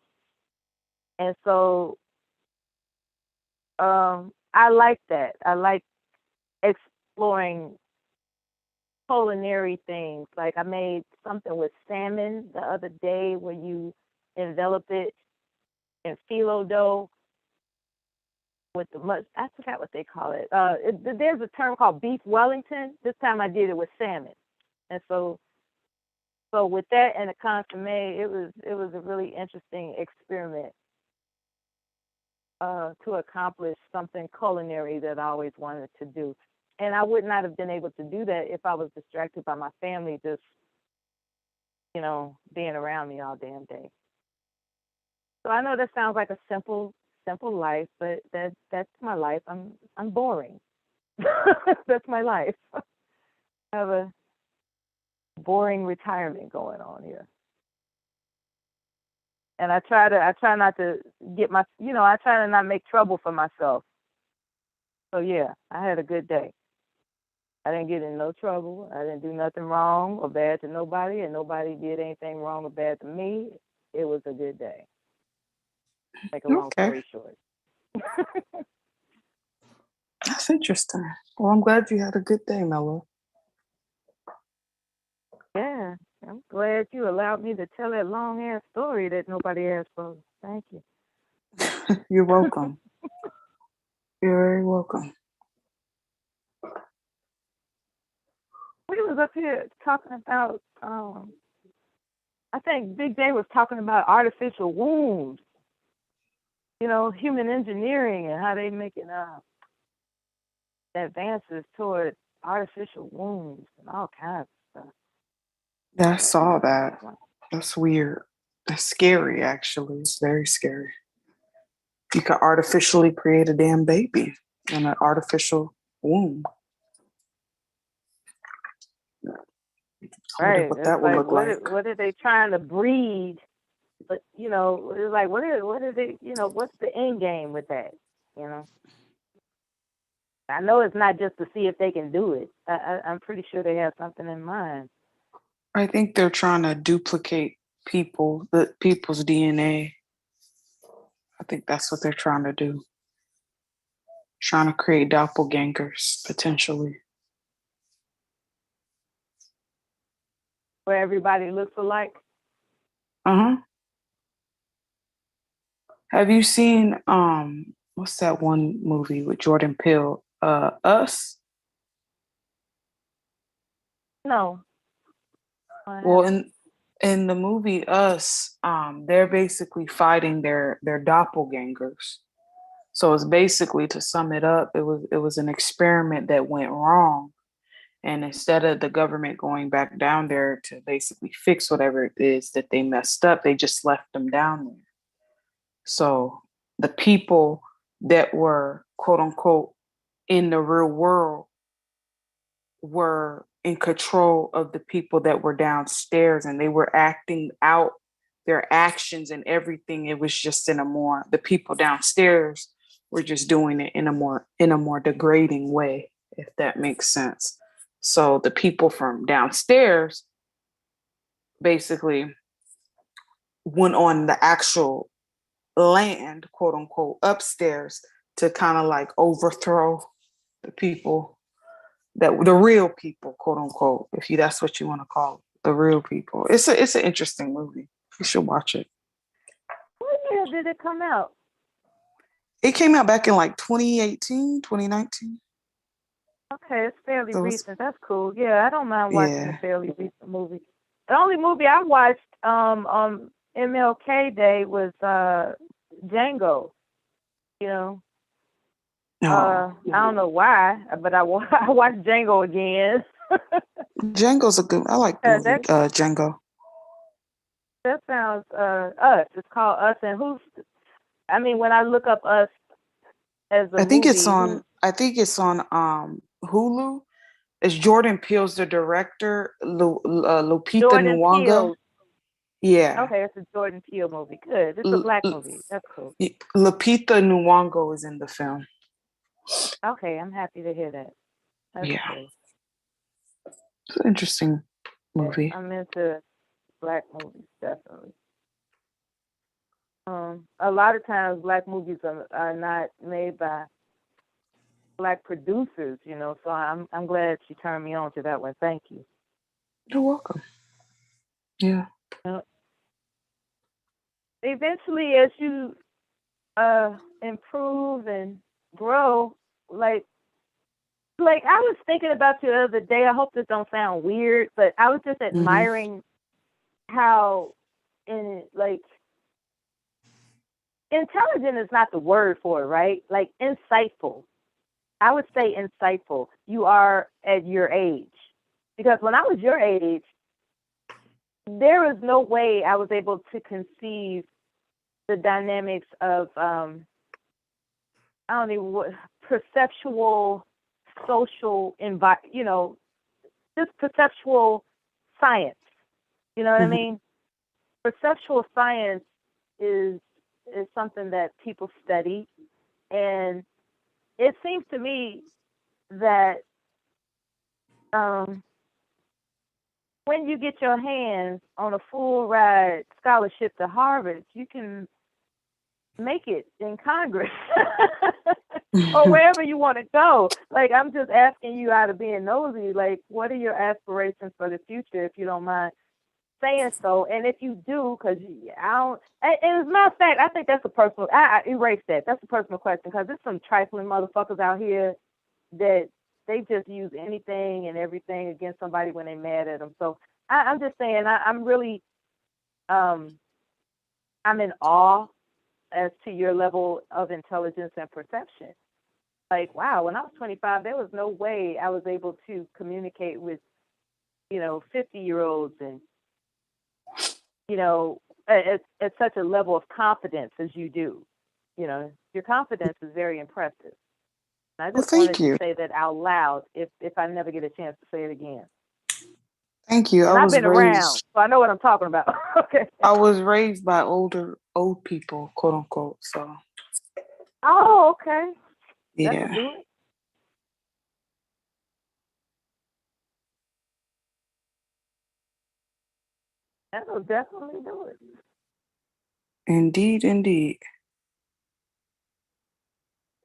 And so I like that. I like exploring culinary things. Like I made something with salmon the other day where you envelop it in phyllo dough with I forgot what they call it. There's a term called beef Wellington. This time I did it with salmon. And so with that and the consommé, it was a really interesting experiment to accomplish something culinary that I always wanted to do. And I would not have been able to do that if I was distracted by my family just, being around me all damn day. So I know that sounds like a simple life, but that's my life. I'm boring. That's my life. I have a boring retirement going on here. And I try not to get I try to not make trouble for myself. So yeah, I had a good day. I didn't get in no trouble. I didn't do nothing wrong or bad to nobody, and nobody did anything wrong or bad to me. It was a good day. Make a long Okay. story short. That's interesting. Well, I'm glad you had a good day, Mello. Yeah, I'm glad you allowed me to tell that long ass story that nobody asked for. Thank you. You're welcome. You're very welcome. We was up here talking about I think Big J was talking about artificial wombs, human engineering and how they making advances toward artificial wombs and all kinds of stuff. Yeah, I saw that. That's weird. That's scary, actually. It's very scary. You could artificially create a damn baby in an artificial womb. I wonder Right. what It's that would like look like. what are they trying to breed? But it's like what are they what's the end game with that? You know? I know it's not just to see if they can do it. I'm pretty sure they have something in mind. I think they're trying to duplicate people's DNA. I think that's what they're trying to do. Trying to create doppelgangers, potentially. Where everybody looks alike. Uh-huh. Have you seen what's that one movie with Jordan Peele? Us? No. Well, in the movie Us, they're basically fighting their doppelgangers. So it's basically, to sum it up, it was an experiment that went wrong. And instead of the government going back down there to basically fix whatever it is that they messed up, they just left them down there. So the people that were, quote unquote, in the real world were in control of the people that were downstairs, and they were acting out their actions and everything. It was just the people downstairs were just doing it in a more degrading way, if that makes sense. So the people from downstairs basically went on the actual land, quote unquote, upstairs to kind of like overthrow the people the real people, quote unquote, that's what you want to call it, the real people. It's an interesting movie. You should watch it. What year did it come out? It came out back in like 2018, 2019. Okay, it's fairly So recent. That's cool. Yeah, I don't mind watching Yeah. a fairly recent movie. The only movie I watched on MLK Day was Django. I don't know why, but I watched Django again. Django's a good. I like the movie Django. That sounds Us. It's called Us, and when I look up Us as a I think movie, it's on Hulu. It's Jordan Peele's the director. Lupita Jordan Nyong'o. Peele. Yeah. Okay, it's a Jordan Peele movie. Good. It's a black movie. That's cool. Lupita Nyong'o is in the film. Okay, I'm happy to hear that. That's cool. It's an interesting movie. I'm into black movies, definitely. A lot of times black movies are not made by black producers, so I'm glad she turned me on to that one. Thank you. You're welcome. Yeah. Eventually, as you improve and grow, like I was thinking about you the other day. I hope this don't sound weird, but I was just admiring how intelligent is not the word for it, right? Like insightful. I would say insightful you are at your age. Because when I was your age, there was no way I was able to conceive the dynamics of perceptual, social just perceptual science. You know what I mean? Perceptual science is something that people study, and it seems to me that when you get your hands on a full ride scholarship to Harvard, you can make it in Congress or wherever you want to go. Like, I'm just asking you out of being nosy, like, what are your aspirations for the future, if you don't mind saying so? And if you do, because I don't, and as a matter of fact, I think that's a personal, I erase that. That's a personal question, because there's some trifling motherfuckers out here that they just use anything and everything against somebody when they're mad at them. So I'm just saying, I'm really, I'm in awe as to your level of intelligence and perception. Like, wow, when I was 25, there was no way I was able to communicate with, 50-year-olds and, at such a level of confidence as you do. Your confidence is very impressive. And I just wanted to say that out loud if I never get a chance to say it again. Thank you. And I've been around, so I know what I'm talking about. Okay. I was raised by old people, quote unquote. So. Oh, okay. Yeah. That'll do it. That'll definitely do it. Indeed, indeed.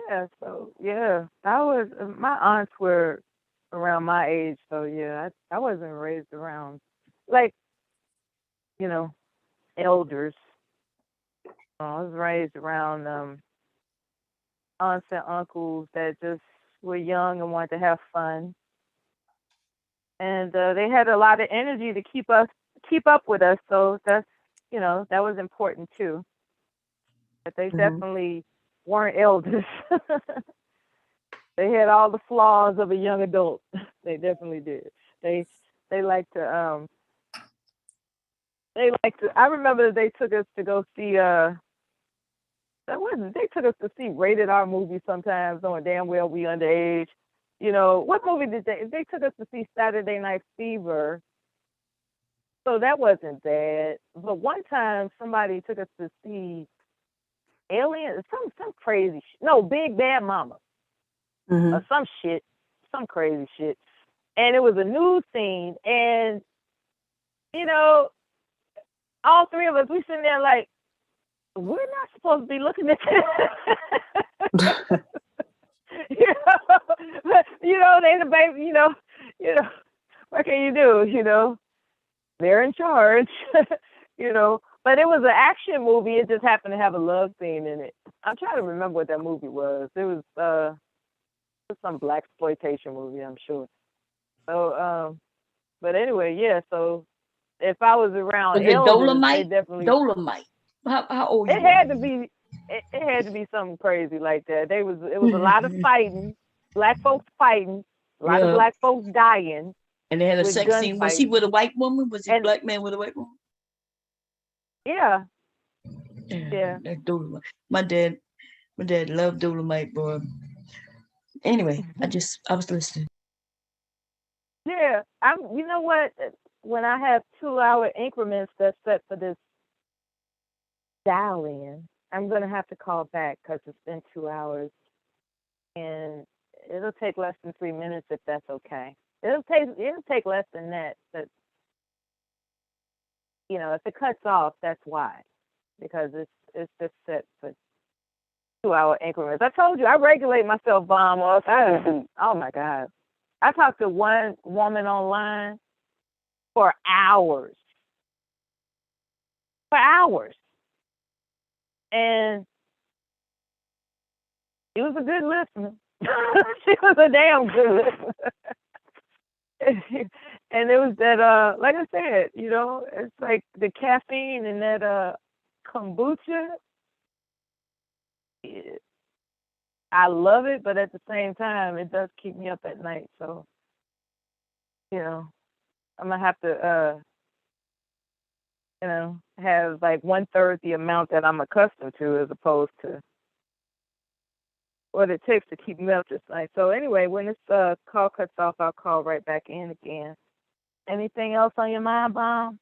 Yeah. So yeah, my aunts were around my age, so yeah, I wasn't raised around like elders. I was raised around aunts and uncles that just were young and wanted to have fun, and they had a lot of energy to keep up with us. So that's that was important too. But they definitely weren't elders. They had all the flaws of a young adult. They definitely did. They like to I remember they took us to go see they took us to see rated R movies sometimes, knowing damn well we underage. What movie did they took us to see Saturday Night Fever. So that wasn't bad. But one time somebody took us to see Alien, some crazy shit. No, Big Bad Mama. Or some shit. Some crazy shit. And it was a nude scene, and all three of us, we sitting there like, we're not supposed to be looking at this. They the baby, what can you do? They're in charge, But it was an action movie. It just happened to have a love scene in it. I'm trying to remember what that movie was. It was some blaxploitation movie, I'm sure. So, but anyway, yeah. So if I was around elders, they definitely Dolomite. How old? It had to be. It had to be something crazy like that. It was a lot of fighting, black folks fighting, a lot of black folks dying. And they had a sex scene. Was he with a white woman? Was he a black man with a white woman? Yeah. Yeah. That's Dolomite. My dad loved Dolomite, boy. Anyway, I was listening. Yeah. You know what? When I have 2-hour increments that's set for this dial-in, I'm going to have to call back because it's been 2 hours. And it'll take less than 3 minutes if that's okay. It'll take less than that. But, if it cuts off, that's why. Because it's just set for 2-hour increments. I told you, I regulate myself bomb off. Oh, my God. I talked to one woman online for hours. And she was a good listener. She was a damn good listener. And it was that, like I said, it's like the caffeine and that kombucha. I love it, but at the same time, it does keep me up at night. So, I'm going to have to, have like 1/3 the amount that I'm accustomed to as opposed to what it takes to keep me up this night. So anyway, when this call cuts off, I'll call right back in again. Anything else on your mind, Bomb?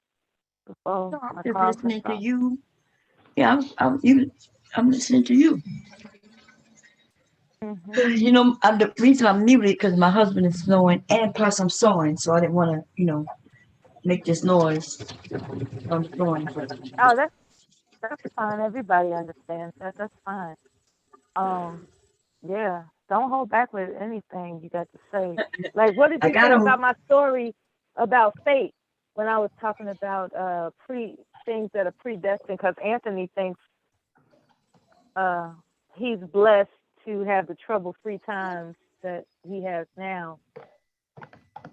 No, I'm just listening to you. Yeah, I'm listening to you. Mm-hmm. The reason I'm muted because my husband is snoring, and plus I'm sewing, so I didn't want to, make this noise. I'm sewing. Oh, That's fine. Everybody understands that. That's fine. Um, yeah. Don't hold back with anything you got to say. Like, what did I you got think him. about my story about fate when I was talking about pre things that are predestined? Because Anthony thinks uh he's blessed to have the trouble-free times that he has now.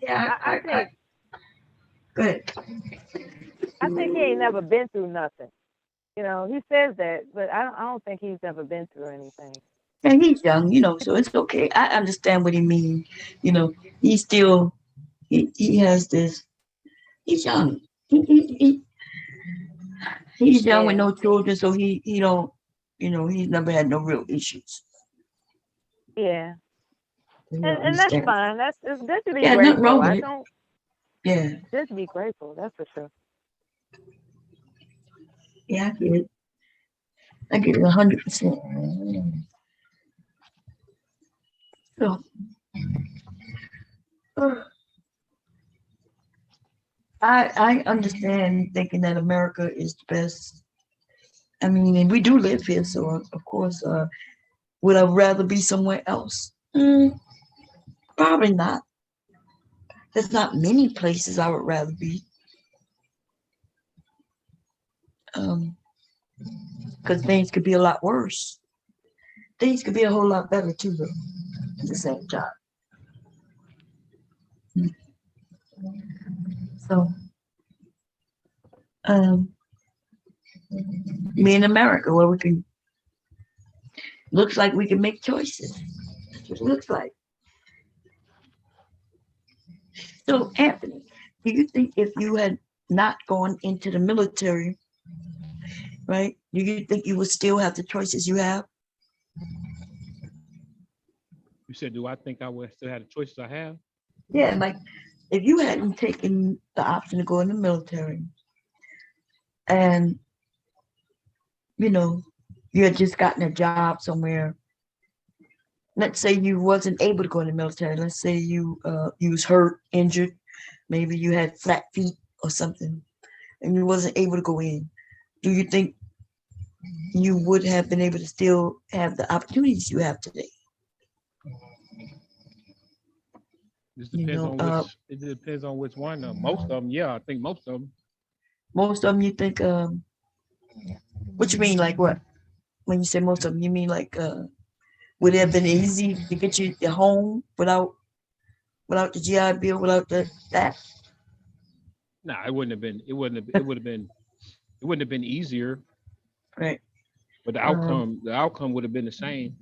Yeah, I think good. I think he ain't never been through nothing. You know, he says that, but I don't think he's ever been through anything. And he's young, so it's okay. I understand what he means. He still he has this. He's young. He's young with Yeah. no children, so he don't. He's never had no real issues. Yeah. You And that's understand? fine. It's good to be Yeah, nothing grateful. wrong with I it. don't Yeah, Just be grateful, that's for sure. yeah, I get it. I get it 100%. So, I understand thinking that America is the best. I mean, and we do live here, so of course, would I rather be somewhere else? Probably not. There's not many places I would rather be. Because things could be a lot worse. Things could be a whole lot better too, though, at the same time. So, me in America, where we can, looks like we can make choices. That's what it looks like. So, Anthony, do you think if you had not gone into the military, right, do you think you would still have the choices you have? You said, do I think I would still have the choices I have? Yeah, like if you hadn't taken the option to go in the military and, you had just gotten a job somewhere, let's say you wasn't able to go in the military. Let's say you was hurt, injured, maybe you had flat feet or something, and you wasn't able to go in. Do you think you would have been able to still have the opportunities you have today? This You depends know, on which. It depends on which one. Most of them, yeah, I think most of them. most of them, you think, what you mean, like what? When you say most of them, you mean like, would it have been easy to get you your home without the GI Bill, without that? Nah, it wouldn't have been. It wouldn't have. It would have been. It wouldn't have been easier. Right. But Um, the outcome would have been the same.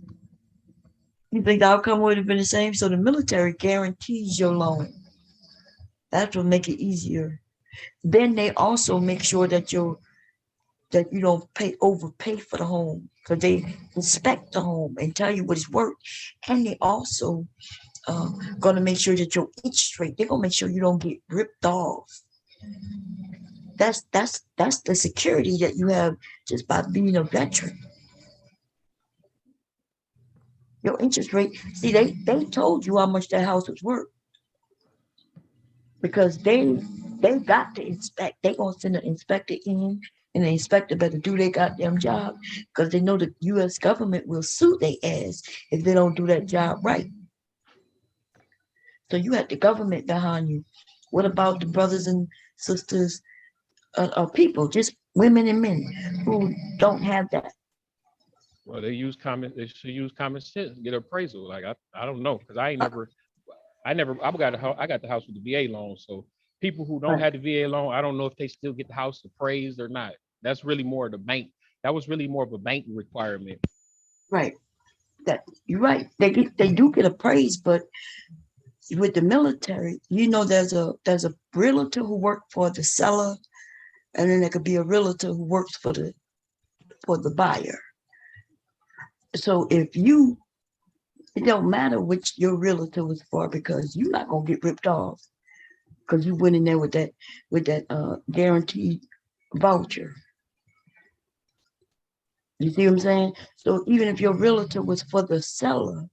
you think the outcome would have been the same? So the military guarantees your loan. That will make it easier. Then they also make sure that you don't overpay for the home. So they inspect the home and tell you what it's worth. And they also gonna make sure that your interest rate, they're gonna make sure you don't get ripped off. That's the security that you have just by being a veteran. Your interest rate, see, they told you how much that house was worth because they got to inspect. They gonna send an inspector in, and the inspector better do their goddamn job because they know the U.S. government will sue their ass if they don't do that job right. So you had the government behind you. What about the brothers and sisters of people, just women and men who don't have that? Well, they use common. They should use common sense. Get appraisal. Like I don't know because I ain't never. I never. I got the house with the VA loan. So people who don't Right. have the VA loan, I don't know if they still get the house appraised or not. That's really more of the bank. That was really more of a bank requirement. Right. That you're right. They do get appraised, but with the military, there's a realtor who worked for the seller, and then there could be a realtor who works for the buyer. So it don't matter which your realtor was for because you're not gonna get ripped off because you went in there with that guaranteed voucher. You see what I'm saying? So even if your realtor was for the seller,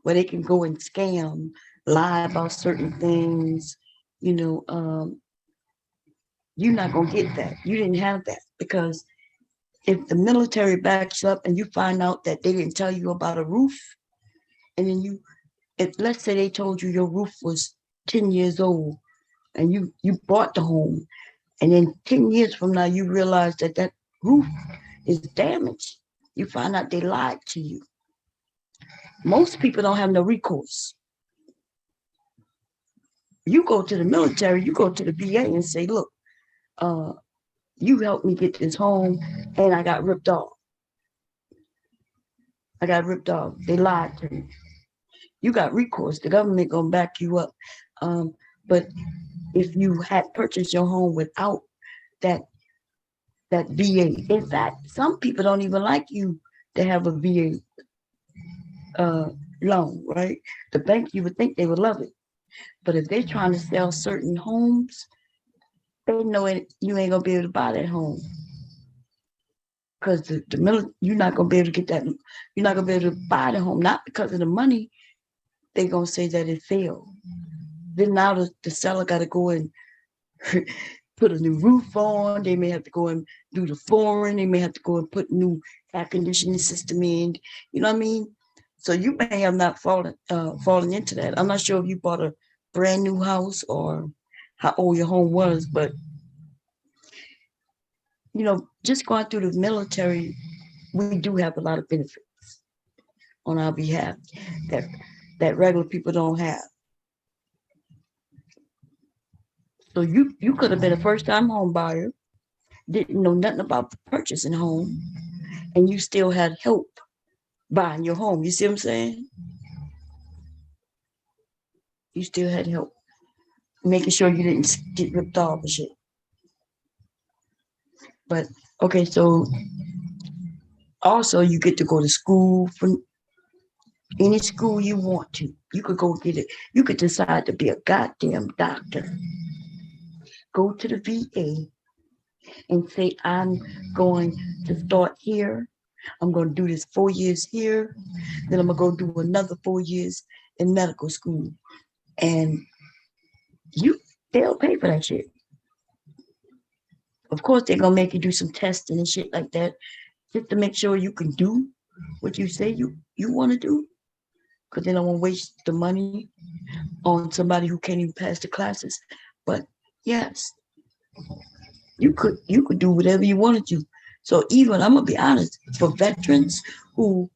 where they can go and scam, lie about certain things, you know, you're not gonna get that. You didn't have that because if the military backs up and you find out that they didn't tell you about a roof, and then if let's say they told you your roof was 10 years old and you bought the home, and then 10 years from now you realize that that roof is damaged, you find out they lied to you. Most people don't have no recourse. You go to the military, you go to the VA and say, look, you helped me get this home and I got ripped off. They lied to me. You got recourse. The government gonna back you up. But if you had purchased your home without that VA, in fact, some people don't even like you to have a VA loan, right? The bank, you would think they would love it. But if they're trying to sell certain homes, they know you ain't gonna be able to buy that home. Because you're not gonna be able to get that, you're not gonna be able to buy the home, not because of the money. They're gonna say that it failed. Then now the seller gotta go and put a new roof on. They may have to go and do the flooring. They may have to go and put new air conditioning system in. You know what I mean? So you may have not fallen into that. I'm not sure if you bought a brand new house or how old your home was, but just going through the military, we do have a lot of benefits on our behalf that regular people don't have. So you could have been a first-time home buyer, didn't know nothing about purchasing a home, and you still had help buying your home. You see what I'm saying? You still had help making sure you didn't get ripped off and shit. But okay, so also you get to go to school from any school you want to. You could go get it. You could decide to be a goddamn doctor. Go to the VA and say, I'm going to start here. I'm going to do this 4 years here. Then I'm going to go do another 4 years in medical school. And they'll pay for that shit. Of course, they're going to make you do some testing and shit like that just to make sure you can do what you say you want to do. Because they don't want to waste the money on somebody who can't even pass the classes. But yes, you could do whatever you wanted to. So even, I'm going to be honest, for veterans who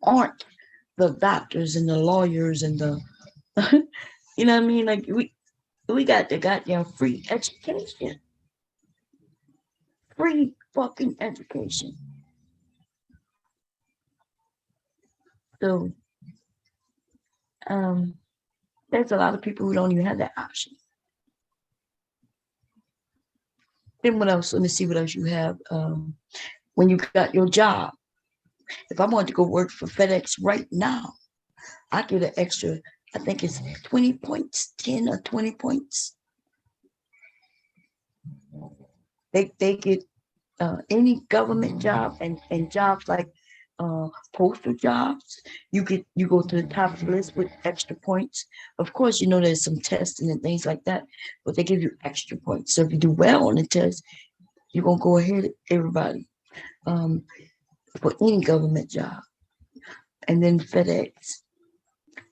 aren't the doctors and the lawyers and the, you know what I mean? Like we got the goddamn free education. Free fucking education. So, there's a lot of people who don't even have that option. Then what else? Let me see what else you have. When you got your job, if I wanted to go work for FedEx right now, I get an extra, I think it's 20 points, 10 or 20 points. They get any government job and jobs like postal jobs, you go to the top of the list with extra points. Of course, there's some testing and things like that, but they give you extra points. So if you do well on the test, you're gonna go ahead of everybody for any government job. And then FedEx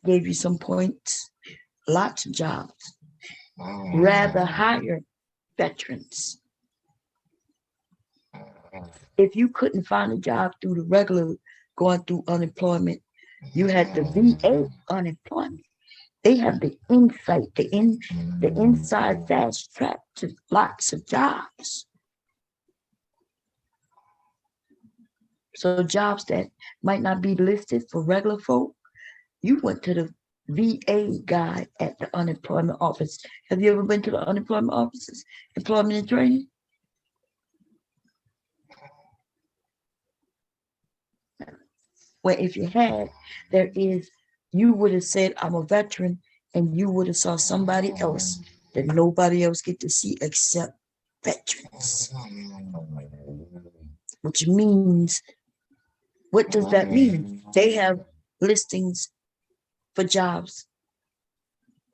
gave you some points, lots of jobs, rather hire veterans. If you couldn't find a job through the regular going through unemployment, you had the VA unemployment. They have the insight, the inside fast track to lots of jobs. So jobs that might not be listed for regular folk, you went to the VA guy at the unemployment office. Have you ever been to the unemployment offices, employment and training? Well, if you had, you would have said, I'm a veteran, and you would have saw somebody else that nobody else get to see except veterans. Which means, what does that mean? They have listings for jobs.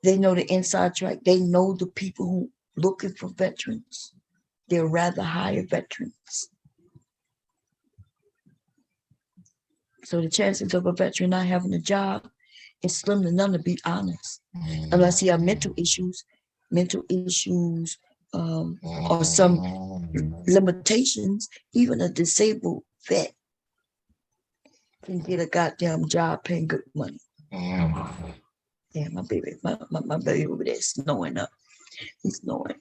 They know the inside track. They know the people who looking for veterans. They'd rather hire veterans. So the chances of a veteran not having a job is slim to none, to be honest, unless he have mental issues, or some limitations. Even a disabled vet can get a goddamn job paying good money. Yeah, my baby over there snowing up. He's snowing.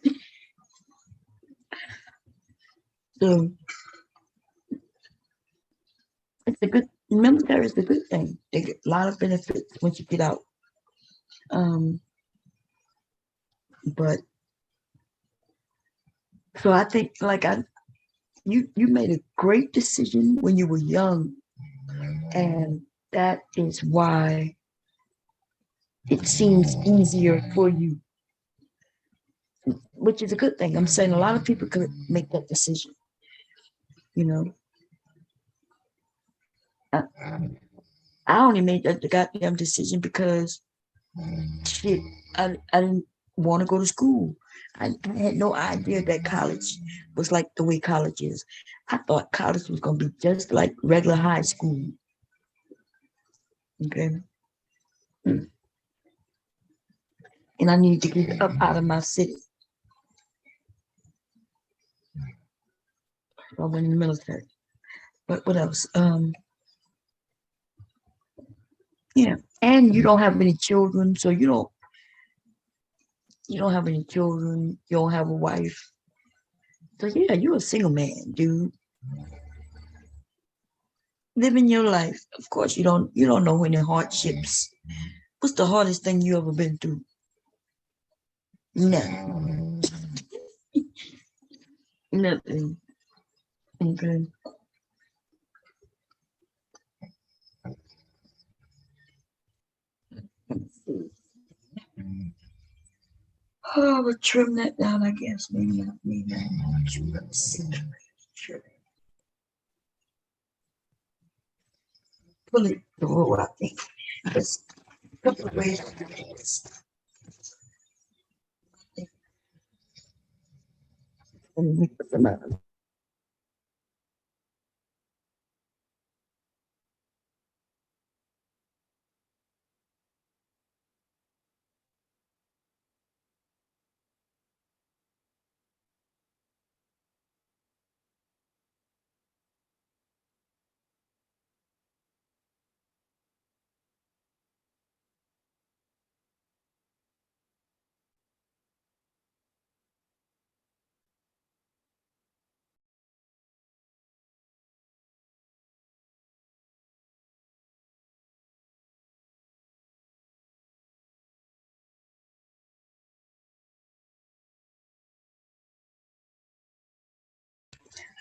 So it's a good military is a good thing. They get a lot of benefits once you get out. But so I think you made a great decision when you were young, and that is why it seems easier for you, which is a good thing. I'm saying a lot of people could make that decision. You know, I only made that the goddamn decision because shit, I didn't want to go to school. I had no idea that college was like the way college is. I thought college was gonna be just like regular high school. Okay. And I needed to get up out of my city. I went in the military. But what else? Yeah. And you don't have many children, so you don't have any children, you don't have a wife. So yeah, you're a single man, dude. Living your life. Of course, you don't know any hardships. What's the hardest thing you ever been through? Nothing. Nothing. Okay. Oh, I would trim that down, I guess. Maybe not. Let's see. Sure. Pull it through, I think. There's a couple of ways to do this. Let me put them out.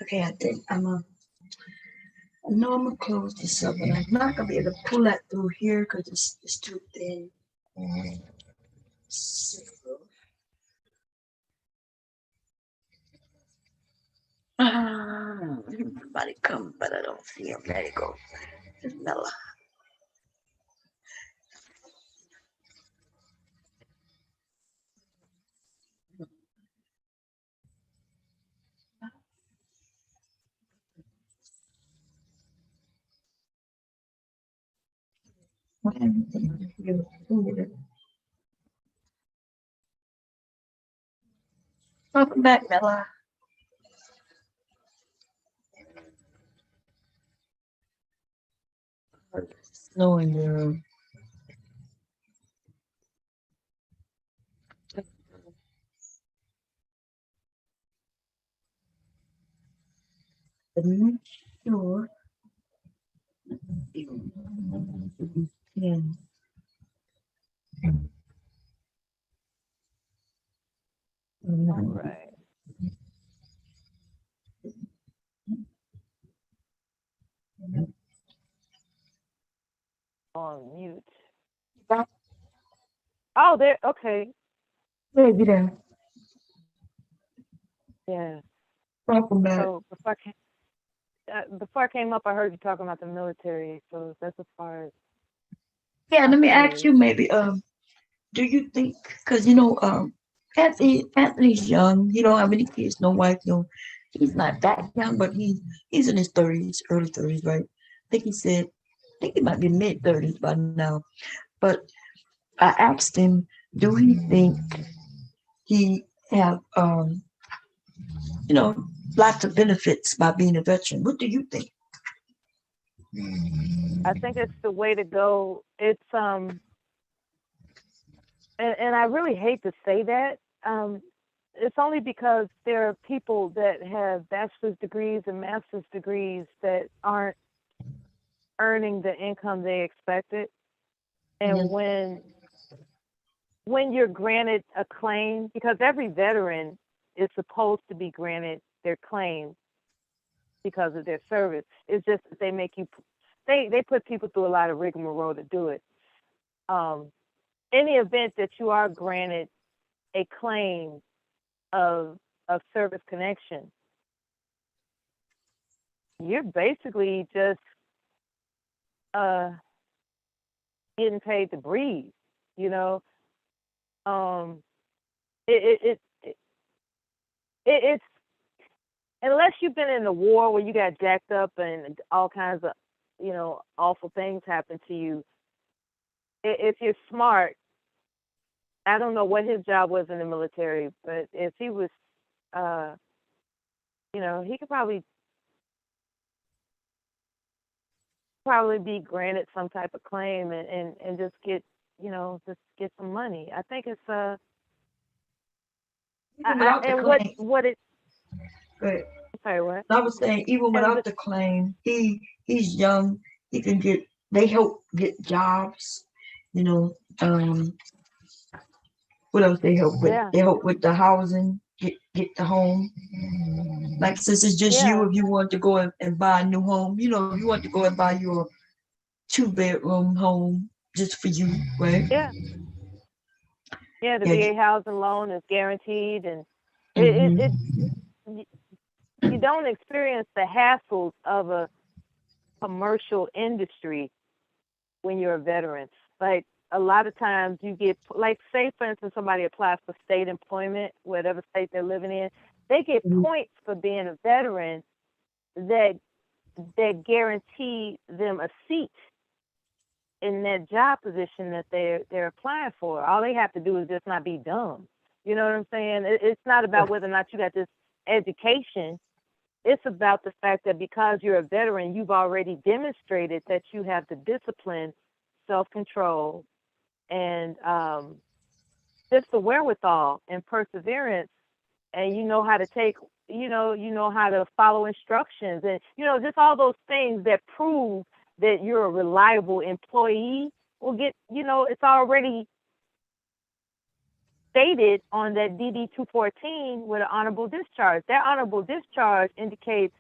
Okay, I think I know I'm gonna close this up, and I'm not gonna be able to pull that through here because it's too thin. So, somebody come, but I don't see him. Let it go. It's Mella. Welcome back, Mella. Snowing there. But make sure you can. All right. On mute. Oh, there. Okay. Baby there. Yeah. Welcome back. So before I came up, I heard you talking about the military. So that's as far as. Yeah, let me ask you maybe, do you think, because Anthony's young, he don't have any kids, no wife, he's not that young, but he's in his 30s, early 30s, right? I think he said think he might be mid-30s by now. But I asked him, do he think he have you know, lots of benefits by being a veteran? What do you think? I think it's the way to go. It's and I really hate to say that. It's only because there are people that have bachelor's degrees and master's degrees that aren't earning the income they expected. And when you're granted a claim, because every veteran is supposed to be granted their claim because of their service. It's just that they make you, they put people through a lot of rigmarole to do it. In the event that you are granted a claim of service connection, you're basically just getting paid to breathe, you know. It's unless you've been in a war where you got jacked up and all kinds of, you know, awful things happen to you. If you're smart, I don't know what his job was in the military, but if he was, you know, he could probably be granted some type of claim and just get, you know, just get some money. I think it's and what it. Good. Sorry, what? I was saying, even without the claim, he's young. He can get. They help get jobs. You know. What else they help with? Yeah. They help with the housing. Get the home. Like since it's just you, if you want to go and buy a new home, you know, if you want to go and buy your 2-bedroom home just for you, right? Yeah. Yeah, the VA housing loan is guaranteed, and you don't experience the hassles of a commercial industry when you're a veteran. Like a lot of times you get, like, say for instance, somebody applies for state employment, whatever state they're living in, they get points for being a veteran that guarantee them a seat in that job position that they're applying for. All they have to do is just not be dumb. You know what I'm saying? It's not about whether or not you got this education. It's about the fact that because you're a veteran, you've already demonstrated that you have the discipline, self-control, and just the wherewithal and perseverance, and you know how to take, you know how to follow instructions, and you know, just all those things that prove that you're a reliable employee will get, you know, it's already stated on that DD 214 with an honorable discharge. That honorable discharge indicates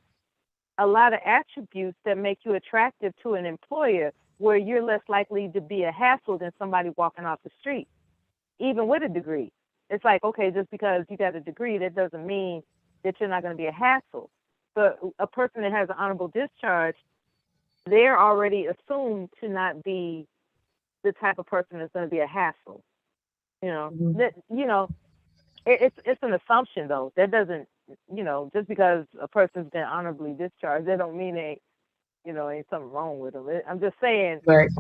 a lot of attributes that make you attractive to an employer, where you're less likely to be a hassle than somebody walking off the street, even with a degree. It's like, okay, just because you got a degree, that doesn't mean that you're not going to be a hassle. But a person that has an honorable discharge, they're already assumed to not be the type of person that's going to be a hassle. You know, that, you know, it's an assumption though. That doesn't, you know, just because a person's been honorably discharged, that don't mean ain't something wrong with them. I'm just saying. Right.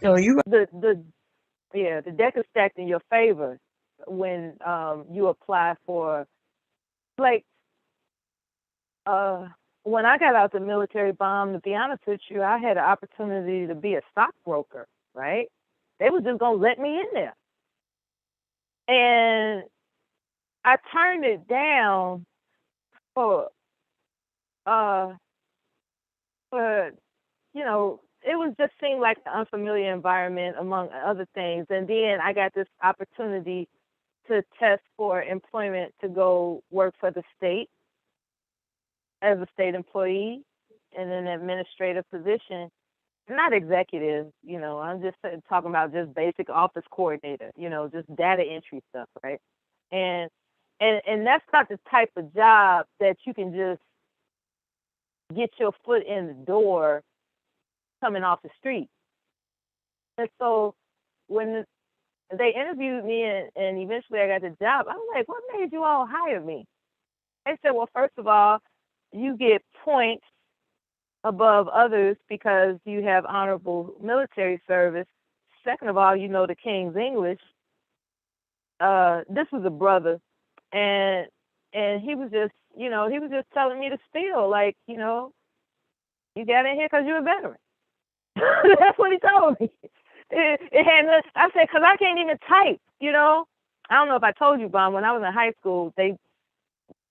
So you the deck is stacked in your favor when you apply for, like, when I got out the military bomb, to be honest with you, I had an opportunity to be a stockbroker, right? They was just going to let me in there. And I turned it down for, you know, it was just seemed like an unfamiliar environment among other things. And then I got this opportunity to test for employment to go work for the state as a state employee in an administrative position, not executive, you know, I'm just talking about just basic office coordinator, you know, just data entry stuff, right? And that's not the type of job that you can just get your foot in the door coming off the street. And so when they interviewed me and eventually I got the job, I'm like, what made you all hire me? They said, well, first of all, you get points above others because you have honorable military service. Second of all, you know the King's English. This was a brother, and he was just, he was just telling me to spill, like, you got in here because you're a veteran. That's what he told me. It had, I said, because I can't even type, I don't know if I told you, Bon, when I was in high school,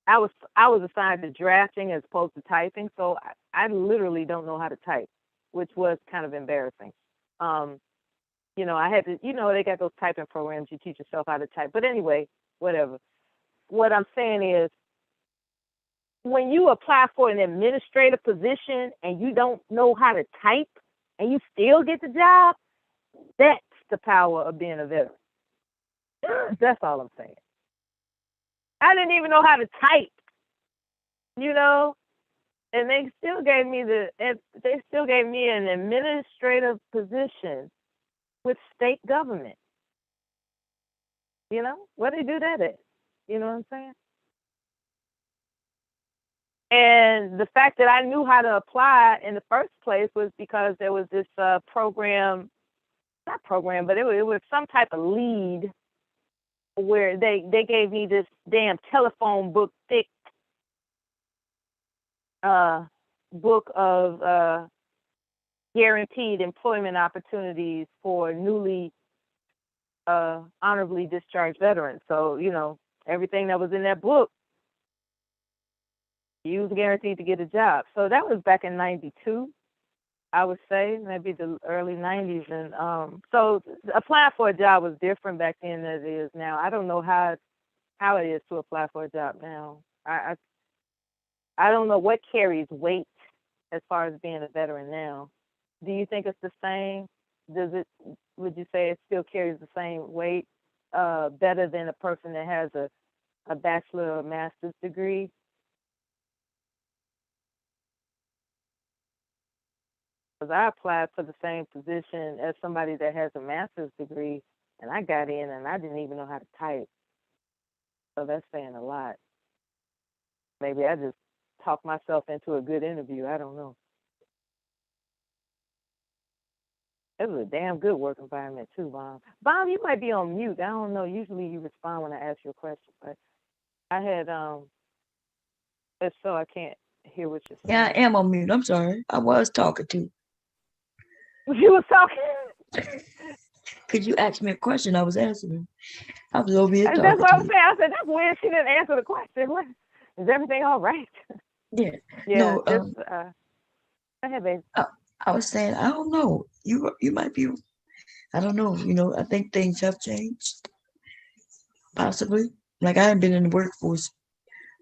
I was assigned to drafting as opposed to typing, so I literally don't know how to type, which was kind of embarrassing. I had to, they got those typing programs, you teach yourself how to type. But anyway, whatever. What I'm saying is, when you apply for an administrative position and you don't know how to type and you still get the job, that's the power of being a veteran. That's all I'm saying. I didn't even know how to type, and they still gave me an administrative position with state government. Where they do that at? You know what I'm saying? And the fact that I knew how to apply in the first place was because there was this program, not program, but it was some type of lead where they gave me this damn telephone book thick book of guaranteed employment opportunities for newly honorably discharged veterans. So, everything that was in that book, you was guaranteed to get a job. So that was back in 92, I would say, maybe the early 90s. And so applying for a job was different back then than it is now. I don't know how it is to apply for a job now. I don't know what carries weight as far as being a veteran now. Do you think it's the same? Would you say it still carries the same weight, better than a person that has a bachelor or master's degree? Because I applied for the same position as somebody that has a master's degree, and I got in and I didn't even know how to type. So that's saying a lot. Maybe I just talked myself into a good interview. I don't know. It was a damn good work environment too, Bob. Bob, you might be on mute. I don't know. Usually you respond when I ask you a question, but I had if so I can't hear what you're saying. Yeah, I am on mute. I'm sorry. I was talking to. You was talking. Could you ask me a question? I was answering. I was over here talking. That's what I was saying. I said that's weird. She didn't answer the question. What? Is everything all right? Yeah. Yeah. No. Go ahead, baby. I was saying I don't know. You might be. I don't know. I think things have changed. Possibly. Like I haven't been in the workforce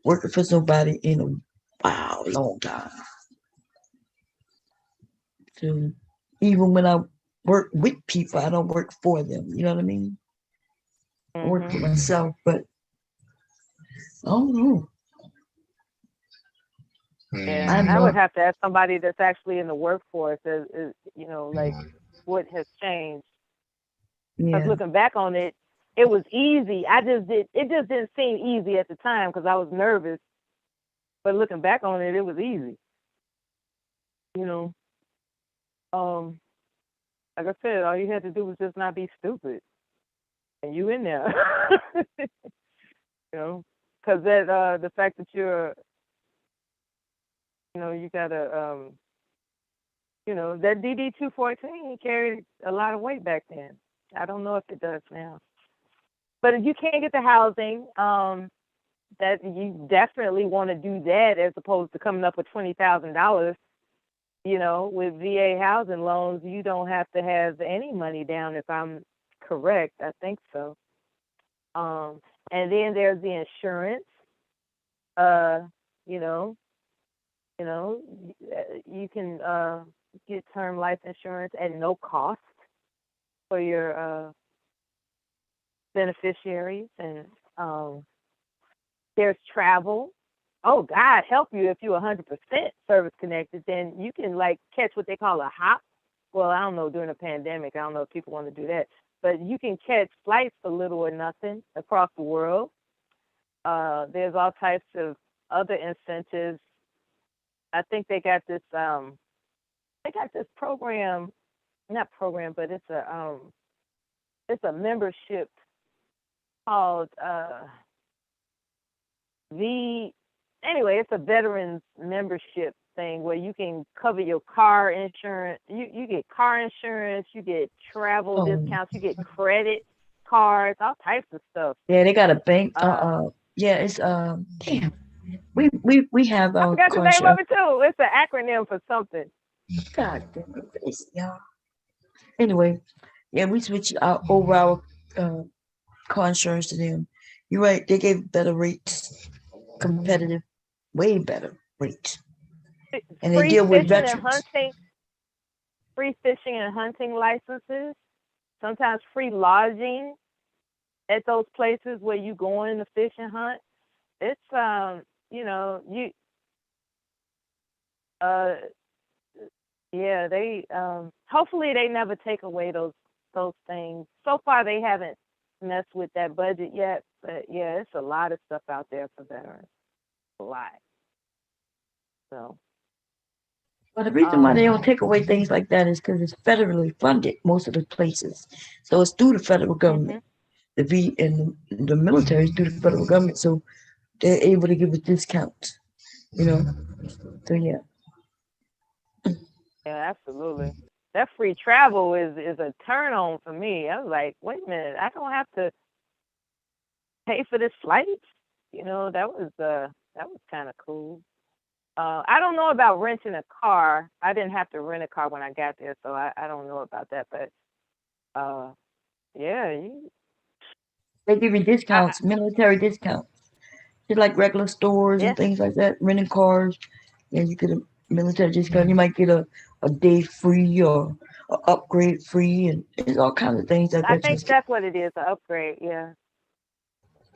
working for somebody in a long time. So even when I work with people, I don't work for them. You know what I mean? I work for myself, but I don't know. Yeah, I would have to ask somebody that's actually in the workforce, like what has changed. Because looking back on it, it was easy. It just didn't seem easy at the time because I was nervous. But looking back on it, it was easy. Like I said, all you had to do was just not be stupid, and you in there. Because the fact that you're, you gotta, that DD 214 carried a lot of weight back then. I don't know if it does now. But if you can't get the housing, that you definitely want to do that as opposed to coming up with $20,000. With VA housing loans, you don't have to have any money down, if I'm correct. I think so. And then there's the insurance. You can get term life insurance at no cost for your beneficiaries, and there's travel. Oh, God help you if you're 100% service connected, then you can catch what they call a hop. Well, I don't know, during a pandemic, I don't know if people want to do that, but you can catch flights for little or nothing across the world. There's all types of other incentives I think they got this program, not program, but it's a membership called it's a veterans membership thing where you can cover your car insurance. You get car insurance, you get travel discounts, you get credit cards, all types of stuff. Yeah, they got a bank. Yeah, it's damn. We have I our forgot the car name of shop. it too. It's an acronym for something. God damn it, y'all. Anyway, yeah, we switched over our car insurance to them. You're right. They gave better rates, competitive, way better rates, and they Free deal with fishing and veterans. hunting, free fishing and hunting licenses. Sometimes free lodging at those places where you going to fish and hunt. It's they hopefully they never take away those things. So far they haven't messed with that budget yet, but yeah, it's a lot of stuff out there for veterans. A lot. So But the reason why they don't take away things like that is because it's federally funded most of the places. So it's through the federal government. The V and the military is through the federal government, so they're able to give us discounts. So yeah. yeah, absolutely. That free travel is a turn on for me. I was like, wait a minute, I don't have to pay for this flight. That was kind of cool. I don't know about renting a car. I didn't have to rent a car when I got there, so I don't know about that. But yeah, They give you discounts, military discounts. Just like regular stores yeah. and things like that, renting cars. Yeah, you get a military discount. You might get a day free or an upgrade free, and there's all kinds of things that I think veterans get. that's what it is, an upgrade. Yeah.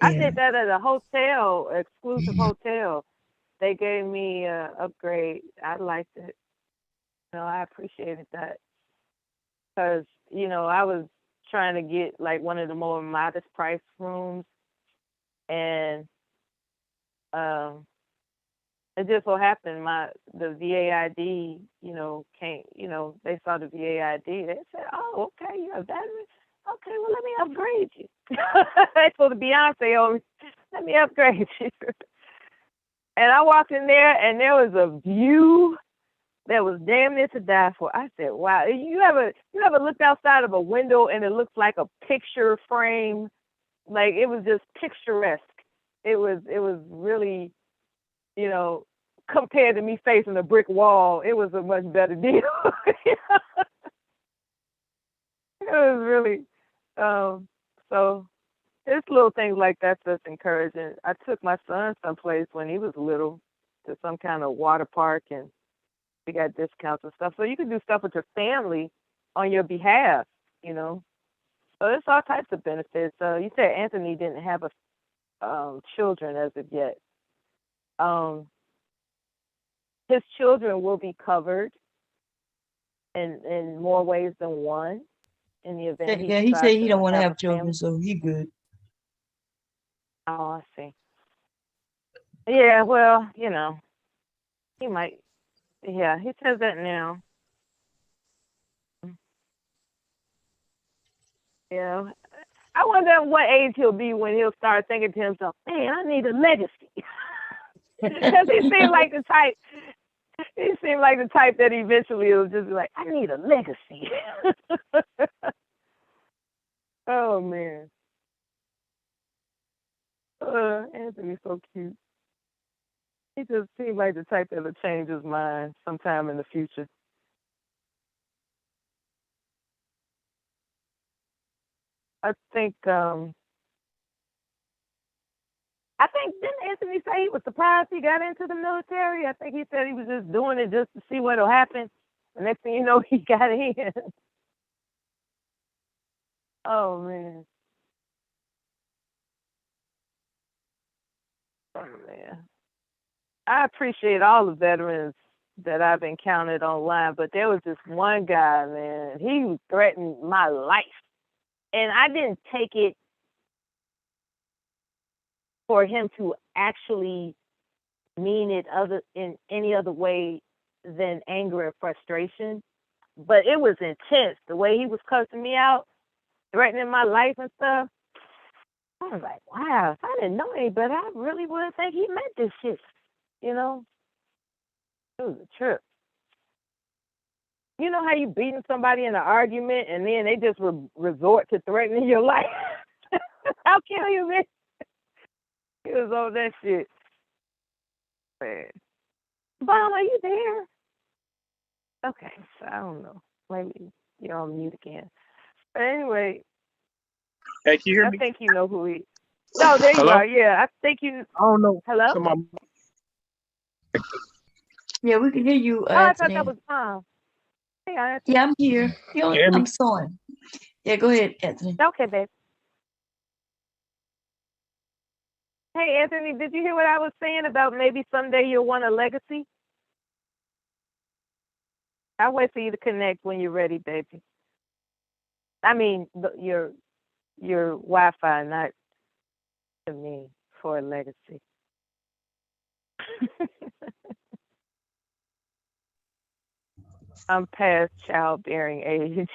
I Yeah. did that at a hotel, exclusive hotel. They gave me a upgrade. I liked it. I appreciated that because I was trying to get like one of the more modest price rooms, and it just so happened the VAID, came. They saw the VAID. They said, "Oh, okay, you're a veteran. Okay, well, let me upgrade you." They told the Beyonce, "Oh, let me upgrade you." And I walked in there, and there was a view that was damn near to die for. I said, "Wow, you ever looked outside of a window and it looks like a picture frame? Like it was just picturesque. It was really, compared to me facing a brick wall, it was a much better deal." It was really, so it's little things like that that's encouraging. I took my son someplace when he was little to some kind of water park, and we got discounts and stuff. So you can do stuff with your family on your behalf, So there's all types of benefits. You said Anthony didn't have children as of yet. His children will be covered in more ways than one in the event he Yeah, he said decides he to don't want to have have a children, family. so he good. Oh, I see. Yeah, well, he might. Yeah, he says that now. Yeah. I wonder what age he'll be when he'll start thinking to himself, "Man, I need a legacy." Because he seemed like the type. He seemed like the type that eventually will just be like, "I need a legacy." Oh man, Anthony's so cute. He just seemed like the type that'll change his mind sometime in the future. I think didn't Anthony say he was surprised he got into the military? I think he said he was just doing it just to see what'll happen. The next thing you know, he got in. Oh man. Oh man. I appreciate all the veterans that I've encountered online, but there was this one guy, man, he threatened my life. And I didn't take it for him to actually mean it other in any other way than anger and frustration. But it was intense. The way he was cussing me out, threatening my life and stuff. I was like, wow, if I didn't know any better, I really wouldn't think he meant this shit. You know? It was a trip. You know how you beating somebody in an argument and then they just resort to threatening your life? I'll kill you, man. He was on that shit. Man. Mom, are you there? Okay, so I don't know. Maybe you're on mute again. But anyway, Hey, can you hear I me? think you know who he. No, there you Hello? are. Yeah, I think you. I don't know. Hello? So my Yeah, we can hear you, Oh, I thought that Anthony. was Mom. Hey, Anthony. Yeah, I'm here. You know, Can you hear me? I'm sawing. Yeah, go ahead, Anthony. Okay, babe. Hey, Anthony, did you hear what I was saying about maybe someday you'll want a legacy? I'll wait for you to connect when you're ready, baby. I mean, your Wi-Fi, not to me, for a legacy. I'm past childbearing age.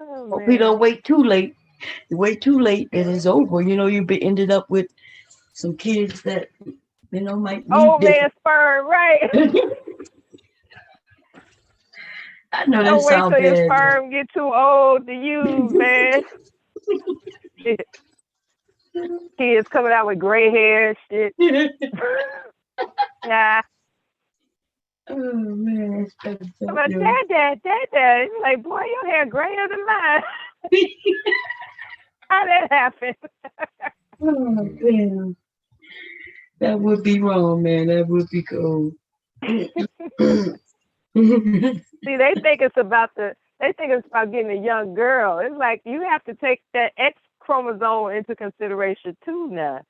Oh, Hope you don't man. wait too late. You wait too late and it's over. You know, you be ended up with some kids that, you know, might need Old man different. sperm, right? I know that Don't wait sounds till your bad. sperm get too old to use, man. Kids coming out with gray hair and shit. Nah. Oh man, that's I'm like, Dad. It's like, boy, your hair grayer than mine. How that happen? Oh man, that would be wrong, man. That would be cold. See, they think it's about getting a young girl. It's like you have to take that X chromosome into consideration too now.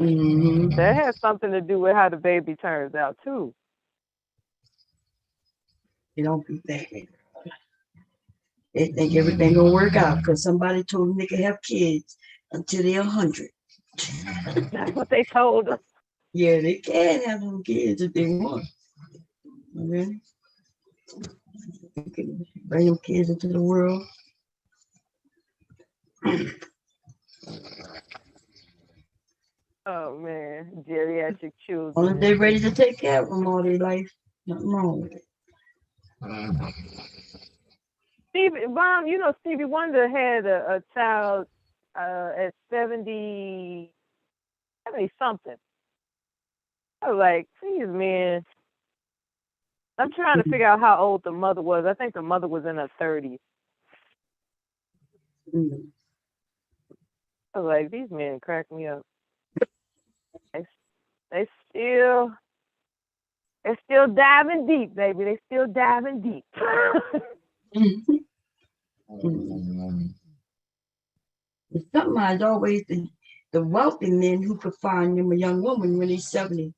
Mm-hmm. That has something to do with how the baby turns out too. You don't be thinking. They think everything gonna work out because somebody told them they can have kids until they're 100. That's what they told us. Yeah, they can have them kids if they want. Okay? They can bring them kids into the world. Oh man, geriatric children. Only if they're ready to take care of them all their life. Nothing wrong with it. Mom, you know Stevie Wonder had a child at 70 something. I was like, geez, man. I'm trying to figure out how old the mother was. I think the mother was in her 30s. Mm. I was like, these men crack me up. They're still diving deep, baby. They still diving deep. Sometimes always the wealthy men who could find them a young woman when they're 70.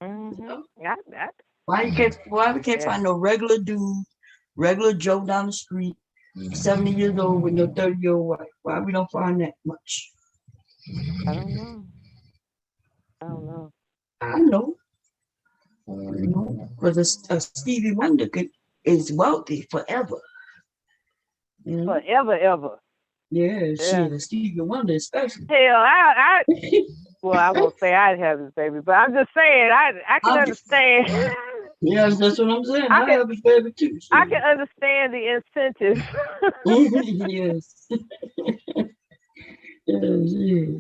Mm-hmm. Why we can't find no regular dude, regular Joe down the street, 70 years old with no 30-year-old wife? Why we don't find that much? I don't know. I know. Because a Stevie Wonder is wealthy forever. You know? Forever, ever. Yeah, shit, a Stevie Wonder especially. Hell, well, I won't say I'd have his baby, but I'm just saying I can understand. Yeah, that's what I'm saying. I have his baby too. Shit. I can understand the incentive. Yes. Yeah.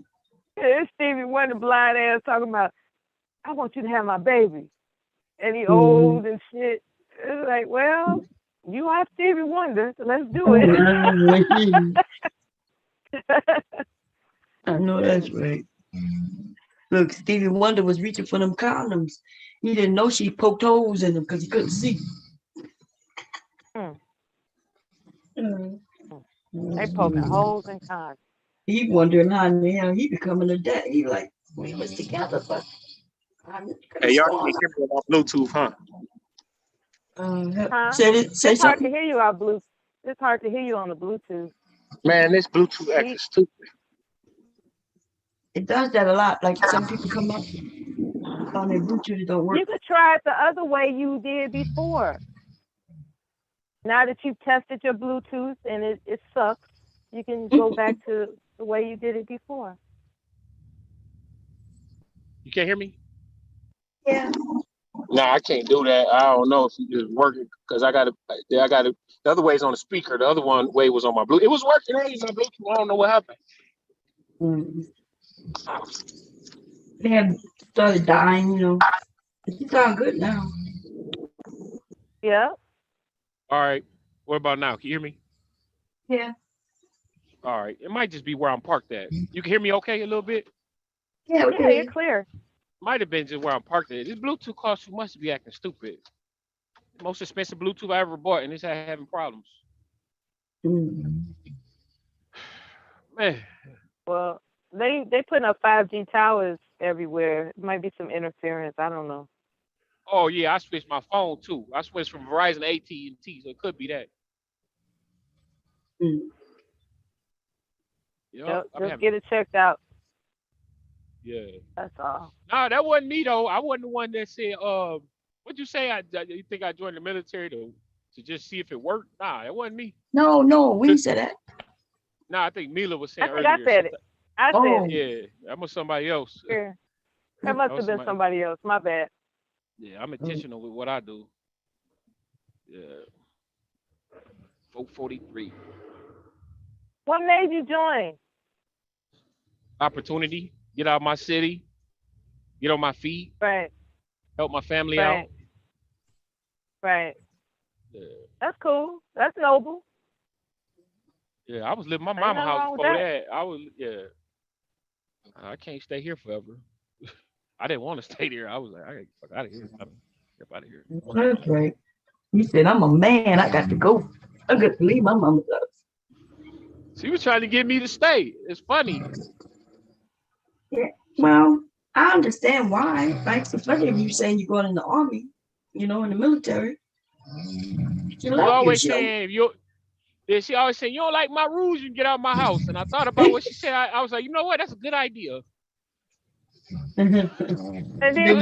It's Stevie Wonder blind ass talking about, I want you to have my baby. And he old and shit. It's like, well, you are Stevie Wonder, so let's do it. I know that's right. Look, Stevie Wonder was reaching for them condoms. He didn't know she poked holes in them because he couldn't see. They poking holes in condoms. He wondering how the hell he becoming a dad. He like, we was together, but hey, y'all can hear me on Bluetooth, huh? Say It's hard something. to hear you on Bluetooth. It's hard to hear you on the Bluetooth. Man, this Bluetooth acting stupid. It does that a lot. Like some people come up on their Bluetooth, it don't work. You could try it the other way you did before. Now that you've tested your Bluetooth and it sucks, you can go back to the way you did it before. You can't hear me? Yeah. No, I can't do that. I don't know if it's working because I got it. The other way is on the speaker. The other way was on my Bluetooth. It was working earlier on Bluetooth. I don't know what happened. They have started dying, you know. It sounds good now. Yeah. All right. What about now? Can you hear me? Yeah. All right. It might just be where I'm parked at. You can hear me okay a little bit? Yeah, okay. You're clear. Might have been just where I'm parked at. This Bluetooth costs too much to be acting stupid. Most expensive Bluetooth I ever bought, and it's having problems. Man. Well, they putting up 5G towers everywhere. It might be some interference. I don't know. Oh yeah, I switched my phone too. I switched from Verizon to AT&T, so it could be that. Yep, just get it checked out. Yeah. That's all. No, that wasn't me though. I wasn't the one that said, what'd you say? You think I joined the military to just see if it worked? Nah, that wasn't me. No, we didn't say that. No, I think Mila was saying I earlier. I said it. I said it. Yeah, that was somebody else. Yeah. That must have been somebody else. My bad. Yeah, I'm intentional with what I do. Yeah. 443. What made you join? Opportunity. Get out of my city. Get on my feet. Right. Help my family out. Right. Yeah. That's cool. That's noble. Yeah, I was living my mama house before that. I can't stay here forever. I didn't want to stay there. I was like, I gotta get the fuck out of here. Get out of here. That's right. You said, I'm a man. I got to go. I got to leave my mama's house. She was trying to get me to stay. It's funny. Yeah. Well, I understand why. Like, especially if you're saying you're going in the army, you know, in the military. She always saying, she always saying, you don't like my rules, you can get out of my house. And I thought about what she said. I was like, you know what? That's a good idea. And then she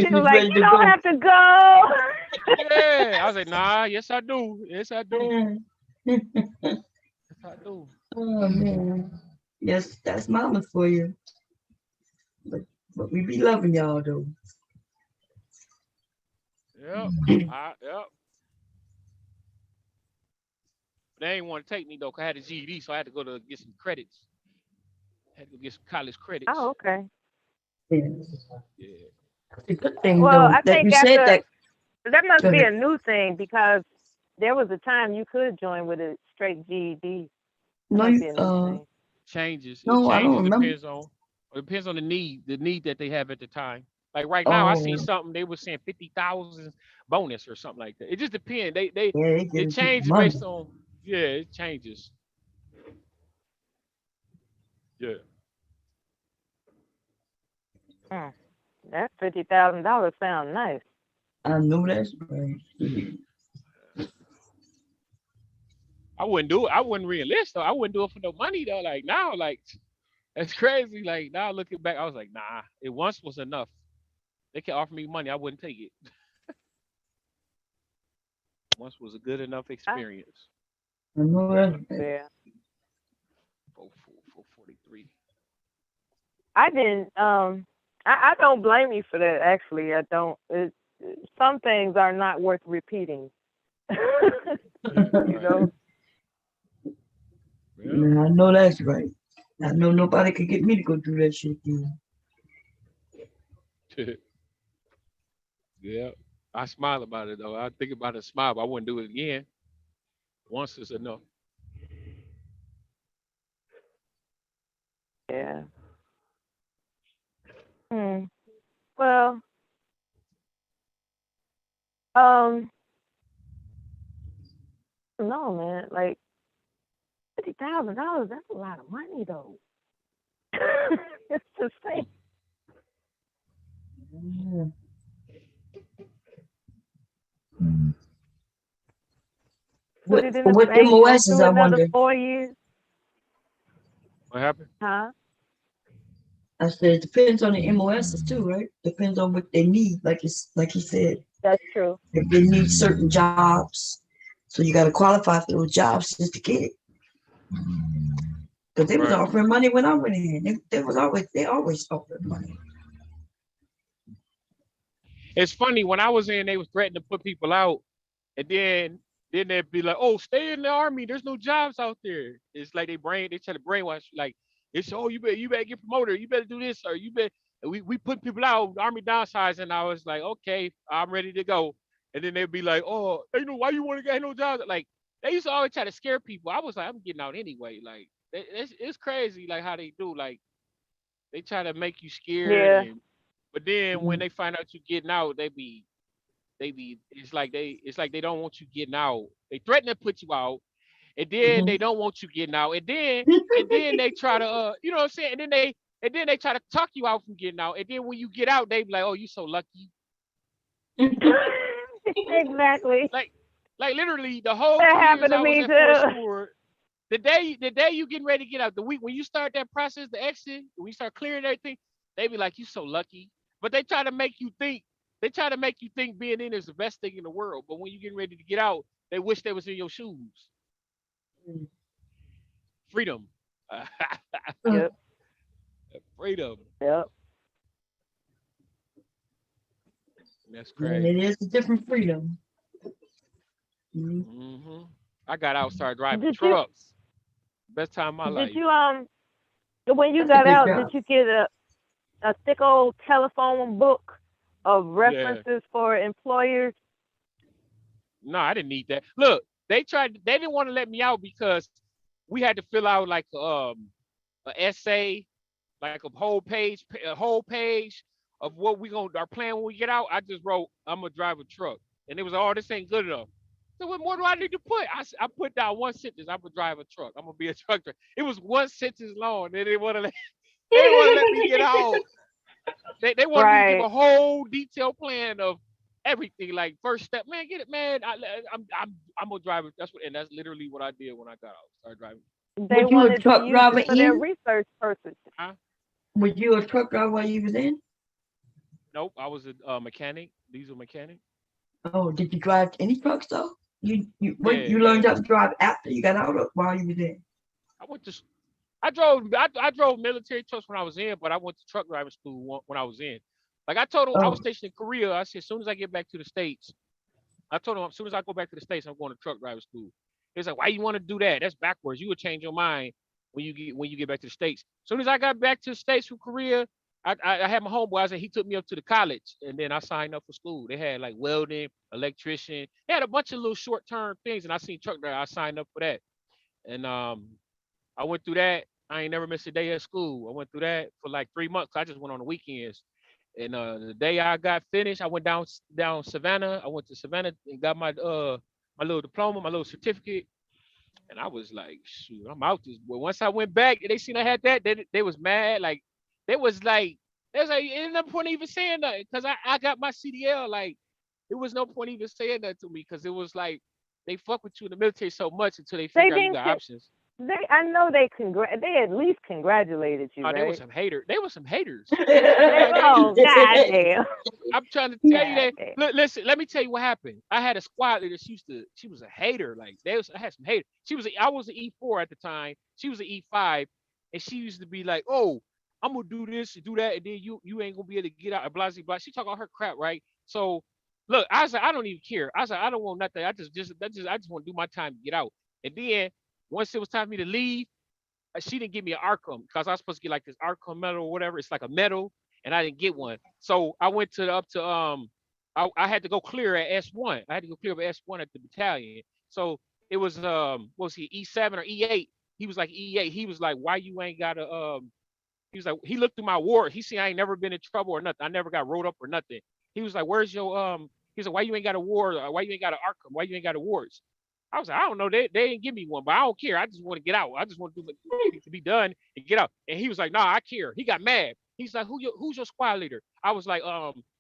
was like, you don't have to go. Yeah. I was like, nah, yes, I do. Yes, I do. Yes, I do. Oh, man. Yes, that's mama's for you. But we be loving y'all, though. Yep. Yep. They ain't want to take me, though, because I had a GED, so I had to go to get some credits. Had to get some college credits. Oh, okay. Yeah. It's a good thing, well, though, I that think you said that must be a new thing because there was a time you could join with a straight GED. No, changes. No, I don't remember. It depends on the need that they have at the time. Like right now, I seen something they were saying 50,000 bonus or something like that. It just depends. It changes based on it changes. Yeah. That $50,000 sounds nice. I know that's right. I wouldn't do it. I wouldn't re-enlist though. I wouldn't do it for no money though. Like now, like that's crazy. Like now looking back, I was like, nah, it once was enough. They can offer me money, I wouldn't take it. Once was a good enough experience. I know that. Yeah. 443. I didn't. I don't blame you for that. Actually, I don't. Some things are not worth repeating. You know. Yeah, I know that's right. I know nobody could get me to go do that shit. Yeah, I smile about it though. I think about it, smile, but I wouldn't do it again. Once is enough. Yeah. Well, no, man. Like $50,000. That's a lot of money, though. It's the same. What MOS is, I wonder. 4 years. What happened? Huh? I said it depends on the MOSs too, right? Depends on what they need. Like he said, That's true. if they need certain jobs, so you got to qualify for those jobs just to get it. Because they was Right. offering money when I went in. They always offered money. It's funny when I was in, they was threatening to put people out, and then they'd be like, "Oh, stay in the army. There's no jobs out there." It's like they try to brainwash you, like it's you better get promoted, you better do this, or you better. And we put people out, army downsizing. And I was like, okay, I'm ready to go. And then they'd be like, "Oh, why you want to get no jobs?" Like they used to always try to scare people. I was like, I'm getting out anyway. Like it's crazy, like how they do, like they try to make you scared, Yeah. and but then when Mhm. they find out you getting out, it's like they don't want you getting out. They threaten to put you out, and then they don't want you getting out, and then they try to you know what I'm saying, and then they try to talk you out from getting out, and then when you get out, they be like, "Oh, you so lucky." Exactly. Like literally the whole That 2 years happened to I was me at Fort too. Stewart, the day you getting ready to get out, the week when you start that process, the exit, when you start clearing everything, they be like, "You so lucky." But they try to make you think being in is the best thing in the world. But when you getting ready to get out, they wish they was in your shoes. Freedom. Yep. Freedom. Yep. That's And crazy. it is a different freedom. Mhm. I got out, started driving Did you trucks. Best time of my did life. you when you That's a got good out, did job. you get a thick old telephone book of Yeah. references for employers? No, I didn't need that. Look, they didn't want to let me out because we had to fill out like an essay, like a whole page of what we gonna our plan when we get out. I just wrote, I'm gonna drive a truck, and it was, oh, this ain't good enough. So what more do I need to put? I put down one sentence. I'm gonna drive a truck. I'm gonna be a truck driver. It was one sentence long. They didn't want to let they didn't want to let me get out. They wanted me to give Right. a whole detailed plan of everything, like first step. Man, get it, man. I'm gonna drive it. That's literally what I did when I got out. Started driving. They Was you a wanted to truck use you driver for their in? research purposes. Huh? Was you a truck driver while you was in? Nope. I was a mechanic, diesel mechanic. Oh, did you drive any trucks though? Yeah, You learned yeah. how to drive after you got out or while you was in? I went to. I drove military trucks when I was in, but I went to truck driving school when I was in. Like I told him, I was Oh, stationed in Korea. I said, as soon as I get back to the States, I told him, as soon as I go back to the States, I'm going to truck driving school. He's like, why you want to do that? That's backwards. You would change your mind when you get back to the States. As soon as I got back to the States from Korea, I had my homeboy. I said he took me up to the college, and then I signed up for school. They had like welding, electrician. They had a bunch of little short term things, and I seen truck driver. I signed up for that, and I went through that. I ain't never missed a day at school. I went through that for like 3 months. I just went on the weekends. And the day I got finished, I went down Savannah. I went to Savannah and got my little diploma, my little certificate. And I was like, shoot, I'm out this. But once I went back and they seen I had that, they was mad. Like they was like, ain't no point even saying nothing because I got my CDL. Like there was no point even saying that to me because it was like they fuck with you in the military so much until they They figure out you didn't. got options. I know they at least congratulated you, Oh, there was right? some haters. There was some haters. Like Oh, goddamn. I'm trying to tell you that. Goddamn. Listen, let me tell you what happened. I had a squad leader. She was a hater. Like I had some haters. I was an E4 at the time. She was an E5, and she used to be like, "Oh, I'm gonna do this and do that, and then you ain't gonna be able to get out." Blah blah blah. She talk all her crap, right? So, look, I was like, I don't even care. I was like, I don't want nothing. I just want to do my time to get out. And then once it was time for me to leave, she didn't give me an Arkham because I was supposed to get like this Arkham medal or whatever. It's like a medal, and I didn't get one. So I went to up to I had to go clear at S1. I had to go clear at S1 at the battalion. So it was what was he, E7 or E8? He was like E8. He was like, why you ain't got a he was like, he looked through my ward. He seen I ain't never been in trouble or nothing. I never got rolled up or nothing. He was like, where's your he's like, why you ain't got a ward? Why you ain't got an Arkham? Why you ain't got awards? I was like, I don't know. They didn't give me one, but I don't care. I just want to get out. I just want to do to be done and get out. And he was like, nah, I care. He got mad. He's like, who's your squad leader? I was like,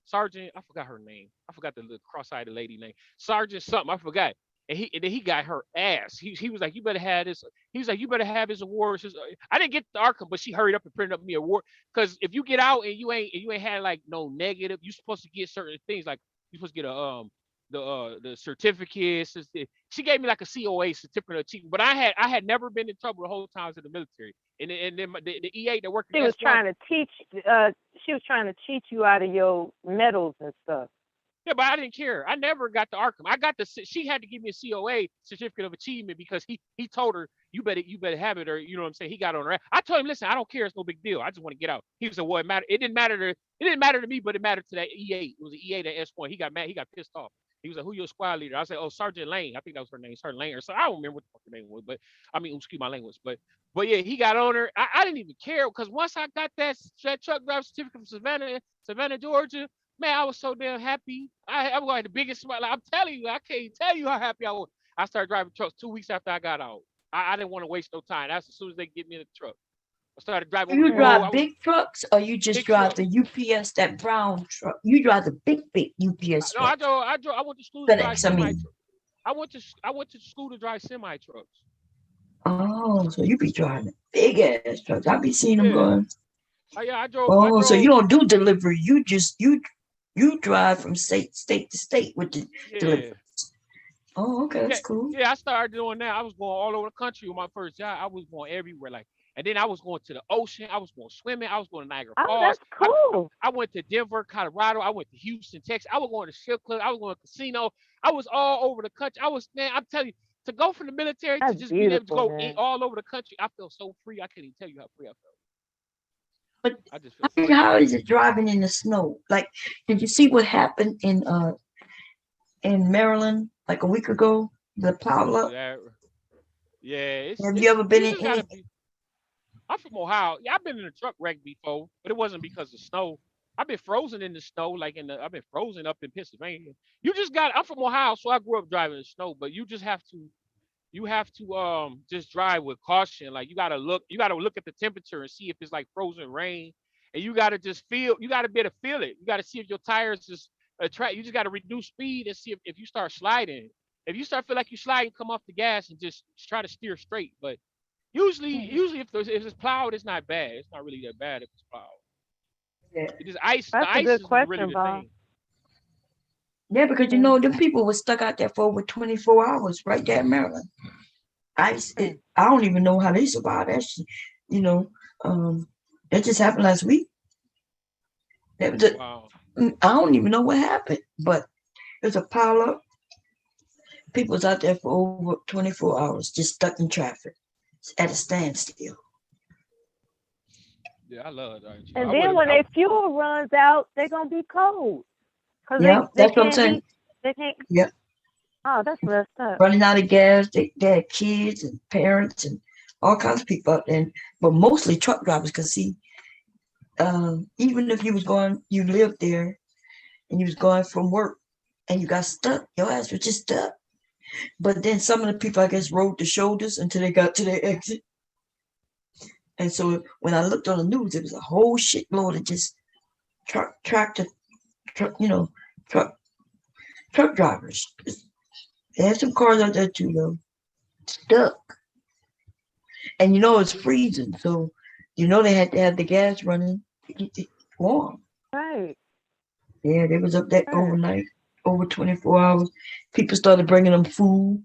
Sergeant, I forgot her name. I forgot the cross-eyed lady name. Sergeant something, I forgot. and then he got her ass. He was like, you better have this. He was like, you better have his awards. I didn't get the outcome, but she hurried up and printed up me award. Because if you get out and you ain't had like no negative, you're supposed to get certain things like you're supposed to get a the certificates. She gave me like a COA, certificate of achievement. But I had never been in trouble the whole time I was in the military. And then the EA that worked. She was trying to teach. She was trying to cheat you out of your medals and stuff. Yeah, but I didn't care. I never got the Arkham. I got the. She had to give me a COA, certificate of achievement, because he told her you better have it, or you know what I'm saying. He got on her. I told him, listen, I don't care. It's no big deal. I just want to get out. He was like, well, it mattered. It didn't matter to me, but it mattered to that EA. It was an EA that S1. He got mad. He got pissed off. He was like, who your squad leader? I said, oh, Sergeant Lane. I think that was her name, Sergeant Lane. Or so I don't remember what the fuck her name was, but I mean, excuse my language, but yeah, he got on her. I didn't even care because once I got that truck driver certificate from Savannah, Georgia. Man, I was so damn happy. I was like the biggest smile. Like, I'm telling you, I can't tell you how happy I was. I started driving trucks 2 weeks after I got out. I didn't want to waste no time. That's as soon as they get me in the truck. I started driving. You drive big trucks, or you just drive the UPS, that brown truck? You drive the big UPS. No, I went to school to drive semi trucks. I went to school to drive semi trucks. Oh, so you be driving big ass trucks. I be seeing them going. Oh yeah, I drove. Oh, so you don't do delivery. You drive from state to state with the delivery. Oh, okay, that's cool. Yeah, I started doing that. I was going all over the country with my first job. I was going everywhere, and then I was going to the ocean. I was going swimming. I was going to Niagara Falls. Oh, that's cool. I went to Denver, Colorado. I went to Houston, Texas. I was going to strip club. I was going to casino. I was all over the country. I'm telling you, to go from the military to just being able to go eat all over the country, I feel so free. I can't even tell you how free I felt. But how is it driving in the snow? Like, did you see what happened in Maryland like a week ago? The pileup. Yeah. Have you ever been in any? I'm from Ohio. Yeah, I've been in a truck wreck before, but it wasn't because of snow. I've been frozen in the snow, I've been frozen up in Pennsylvania. I'm from Ohio, so I grew up driving in the snow, but you have to just drive with caution. Like you gotta look at the temperature and see if it's like frozen rain. And you gotta be able to feel it. You gotta see if your tires just attract. You just gotta reduce speed and see if you start sliding. If you start feel like you're sliding, come off the gas and just try to steer straight. But usually if it's plowed, it's not bad. It's not really that bad if it's plowed. Yeah. It is ice. That's the ice a good is question, really the Bob. thing. Yeah, because them people were stuck out there for over 24 hours right there in Maryland. I don't even know how they survived that shit. That just happened last week. Wow. I don't even know what happened, but there's a pileup. People was out there for over 24 hours, just stuck in traffic at a standstill. Yeah, I love that. And then when their fuel runs out, they're gonna be cold. Yeah, that's what I'm saying. They can't. Yeah. Oh, that's messed up. Running out of gas, they had kids and parents and all kinds of people out there, but mostly truck drivers. Because see, even if you lived there, and you was going from work, and you got stuck, your ass was just stuck. But then some of the people, I guess, rode the shoulders until they got to their exit. And so when I looked on the news, it was a whole shitload of just truck drivers. They had some cars out there too, though, stuck. And it's freezing, so they had to have the gas running to keep it warm. Right. Yeah, they was up there overnight, over 24 hours. People started bringing them food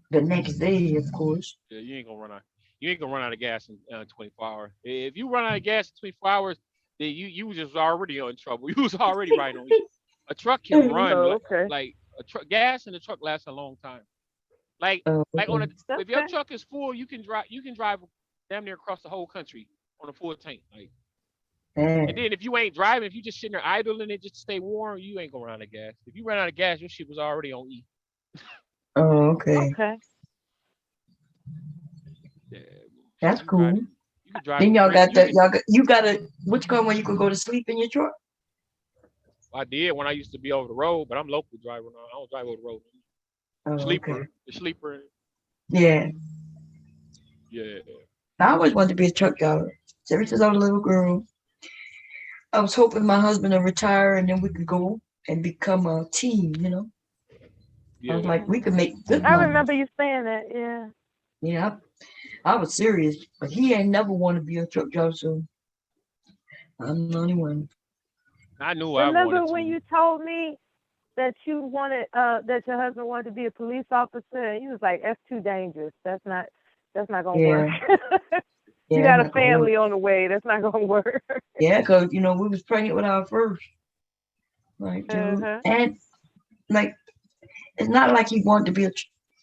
the next day, of course. Yeah, you ain't gonna run out of gas in 24 hours. If you run out of gas in 24 hours, then you was just already in trouble. You was already right on you. A truck can run like a truck. Gas in a truck lasts a long time. If your truck is full, you can drive damn near across the whole country on a full tank. And then if you ain't driving, if you just sitting there idling it just to stay warm, you ain't gonna run out of gas. If you run out of gas, your shit was already on E. Oh, okay. Okay. Yeah, that's cool. You can drive. Then you got a which car where you could go to sleep in your truck? I did when I used to be over the road, but I'm local driver now. I don't drive over the road. Okay. The sleeper. Yeah. Yeah. I always wanted to be a truck driver. Ever since I was a little girl, I was hoping my husband would retire and then we could go and become a team, I was like, we could make good I money. remember you saying that. Yeah. Yeah, I was serious, but he ain't never want to be a truck driver, so I'm the only one. I knew I Remember wanted when to. you told me that you wanted that your husband wanted to be a police officer, and you was like, "That's too dangerous. That's not gonna work." Yeah, You it's got a not gonna work. family on the way. That's not gonna work. Yeah, because we was pregnant with our first, like, dude, and like it's not like he wanted to be a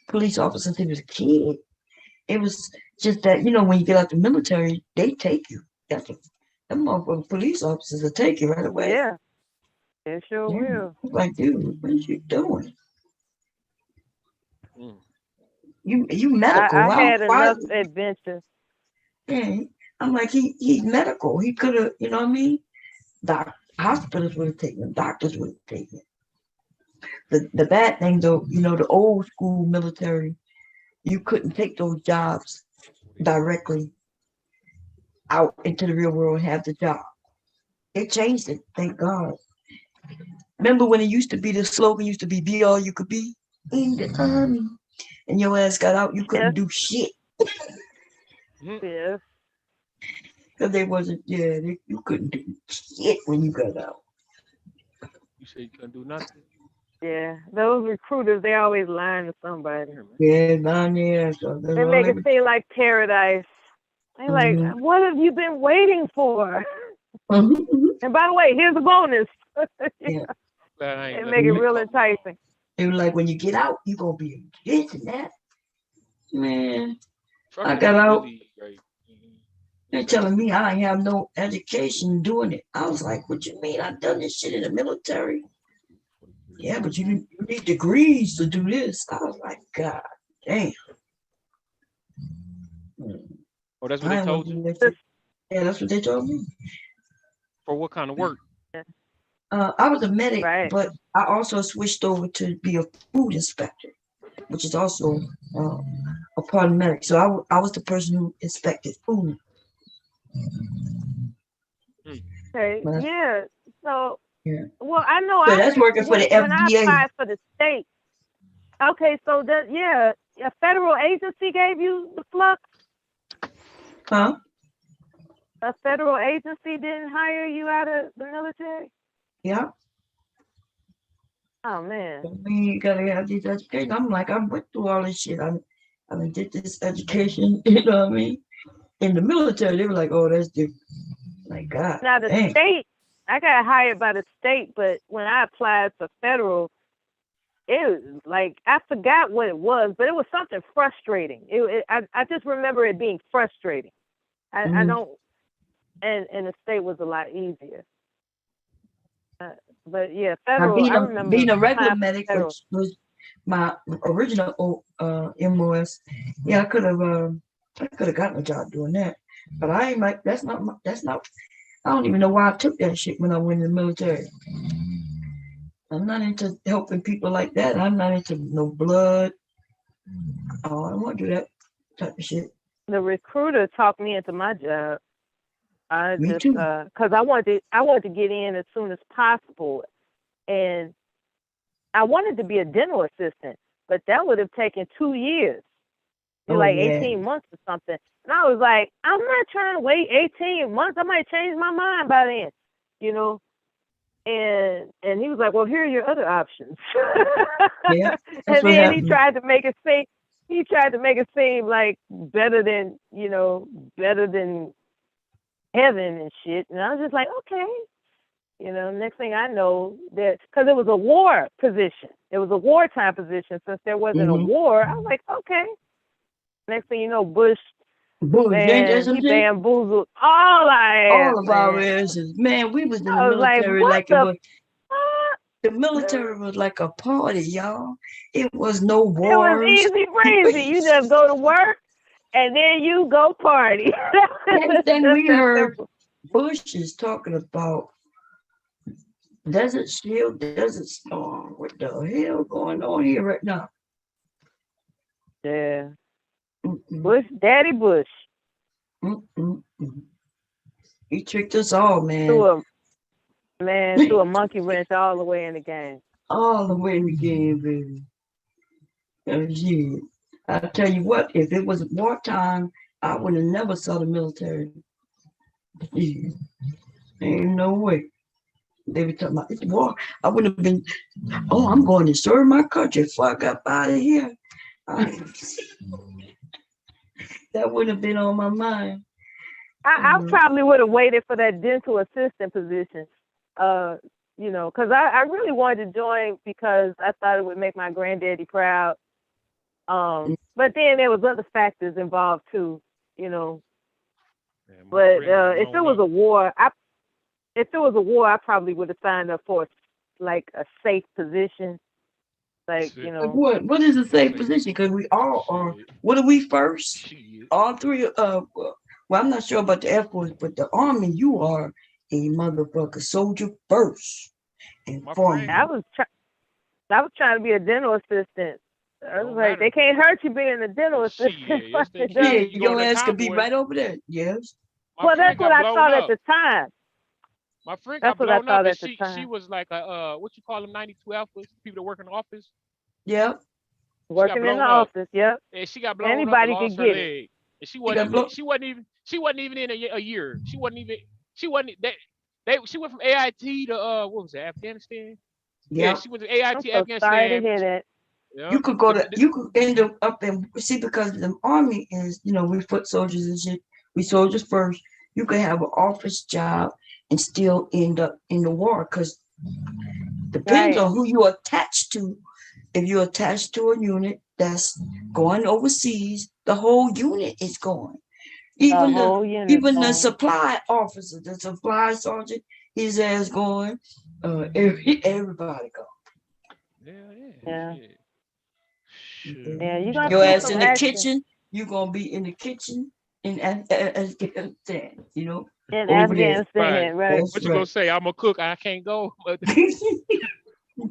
police officer since he was a kid. It was just that when you get out the military, they take you. Them motherfucking police officers will take you right away. Yeah, it sure will. Like, dude, what are you doing? Mm. You medical. I had enough adventures. Yeah, I'm like, he's medical. He could have, you know what I mean? Hospitals would have taken him. Doctors would have taken him. The bad thing though, the old school military, you couldn't take those jobs directly out into the real world and have the job. They changed it, thank God. Remember when it used to be, the slogan used to be all you could be in the army, and your ass got out, you couldn't do shit. Yeah. Because they wasn't, you couldn't do shit when you got out. You said you couldn't do nothing? Yeah, those recruiters, they always lying to somebody. Yeah, down there. So they make it seem like paradise. They like, what have you been waiting for? And by the way, here's a bonus. Yeah. They make it real enticing. They were like, when you get out, you're going to be this and that. Man, I got out. They're telling me I ain't have no education doing it. I was like, what you mean? I've done this shit in the military. Yeah, but you need degrees to do this. I was like, God damn. Oh, that's what they told you? Yeah, that's what they told me. For what kind of work? I was a medic, but I also switched over to be a food inspector, which is also a part of medic. So I was the person who inspected food. Okay. Yeah. So. Yeah. Well, I know. So that's working for the FDA. When I applied for the state. Okay, so a federal agency gave you the flux. Huh? A federal agency didn't hire you out of the military. Yeah. Oh man. We gotta have these education. I'm like, I went through all this shit. I did this education. You know what I mean? In the military, they were like, "Oh, that's different." Like, God. Now the state, I got hired by the state, but when I applied for federal, it was like I forgot what it was, but it was something frustrating. I just remember it being frustrating. I don't, and the state was a lot easier. But yeah, federal. I remember being a regular medic, which was my original MOS. Yeah, I could have gotten a job doing that, but I ain't like that's not. I don't even know why I took that shit when I went in the military. I'm not into helping people like that. I'm not into no blood. Oh, I don't want to do that type of shit. The recruiter talked me into my job. Me too. Because I wanted to get in as soon as possible, and I wanted to be a dental assistant, but that would have taken 2 years, 18 months or something. And I was like, I'm not trying to wait 18 months. I might change my mind by then, And he was like, well, here are your other options. Yeah, and then he tried to make it seem like better than heaven and shit. And I was just like, okay. Next thing I know, that because it was a war position. It was a wartime position. Since there wasn't a war, I was like, okay. Next thing you know, Bush, man, he bamboozled all of our asses. Man, we was in the military the military was like a party, y'all. It was no wars. It was easy breezy. You just go to work and then you go party. Everything we heard Bush is talking about Desert Shield, Desert Storm. What the hell going on here right now? Yeah. Bush, Daddy Bush. He tricked us all, man. Threw a monkey wrench all the way in the game. All the way in the game, baby. Shit. I tell you what, if it was wartime, I would have never saw the military. Shit. Ain't no way. They were talking about it's war. I would have been, oh, I'm going to serve my country before I got out of here. That would have been on my mind. I probably would have waited for that dental assistant position. Because I really wanted to join because I thought it would make my granddaddy proud. But then there was other factors involved too, But if it was a war, I probably would have signed up for like a safe position. Like, What is a safe position? Because we all are. What are we first? All three. Well, I'm not sure about the Air Force, but the Army, you are a motherfucker soldier first and foremost. I was trying to be a dental assistant. I was like, they can't hurt you being a dental assistant. Yeah, your ass could be right over there. Yes. Well, that's what I thought at the time. My friend got blown up. She was like a what you call them 92 alphas, people that work in the office. Yep. Working in the office, yep. And she got blown Anybody up and could lost her get leg. it. And she wasn't even in a year. She went from AIT to what was it, Afghanistan? Yeah, she went to AIT Afghanistan. Sorry to hear that. Yeah. You could end up in because the Army is, we foot soldiers and shit. We soldiers first. You could have an office job and still end up in the war because depends on who you're attached to. If you're attached to a unit that's going overseas, the whole unit is going. Even the supply officer, the supply sergeant, his ass going. Everybody going. Yeah. You your ass in the kitchen. You're gonna be in the kitchen in Afghanistan. In Afghanistan, right? What you gonna say? I'm a cook. I can't go.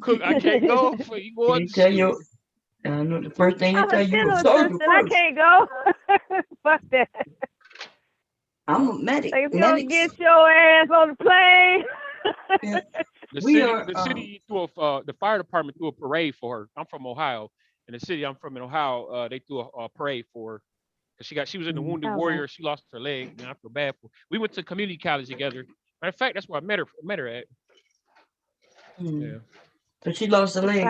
Cook. I can't go. You going to tell you? I know the first thing they tell you. I can't go. Fuck that. I'm a medic. Like, if you don't get your ass on the plane. Yeah. The city threw the fire department threw a parade for her. I'm from Ohio, and the city I'm from in Ohio, they threw a parade for her because she was in the Wounded Warrior. She lost her leg, and I feel bad for her. We went to community college together. Matter of fact, that's where I met her at. Yeah. So she lost her leg.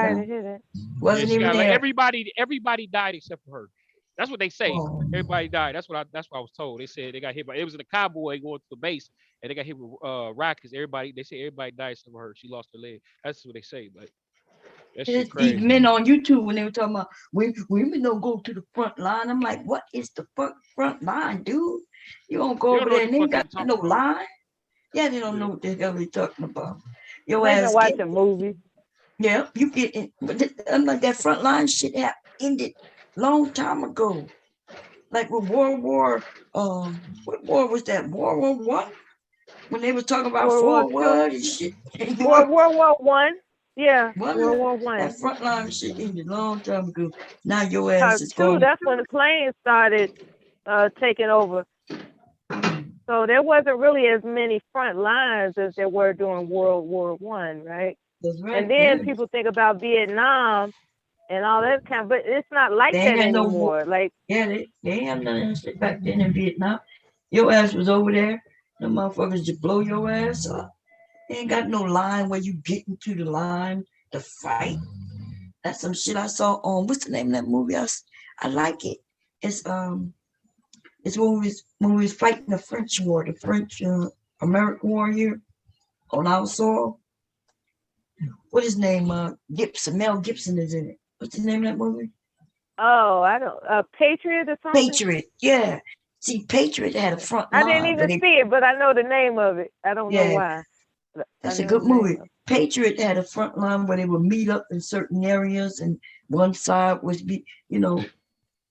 Wasn't even there. Everybody died except for her. That's what they say. Oh. Everybody died. That's what I was told. They said they got hit by. It was in a cowboy going to the base, and they got hit with rockets. They say everybody died except for her. She lost her leg. That's what they say. But that shit crazy. These men on YouTube when they were talking about women don't go to the front line. I'm like, what is the front line, dude? You don't go over there and they ain't got no line. Yeah, they don't know what the hell they talking about. Your ass watching movies. Yeah, you get in, but I'm like that frontline shit ended long time ago. Like with World War, what war was that? World War One? When they were talking about forward and shit. World War One. Yeah. World War One. That frontline shit ended long time ago. Now your ass is going. That's when the planes started taking over. So there wasn't really as many front lines as there were during World War One, right? That's right. And then people think about Vietnam and all that kind of, but it's not like that anymore. They ain't have none of that shit back then in Vietnam. Your ass was over there. The motherfuckers just blow your ass up. They ain't got no line where you get into the line to fight. That's some shit I saw on what's the name of that movie? I like it. It's when we was fighting the French war, the French American war here on our soil. What is his name? Gibson. Mel Gibson is in it. What's the name of that movie? Oh, I don't. Patriot or something. Patriot. Yeah. See, Patriot had a front line. I didn't even see it, but I know the name of it. I don't know why. That's a good movie. Patriot had a front line where they would meet up in certain areas, and one side would be, and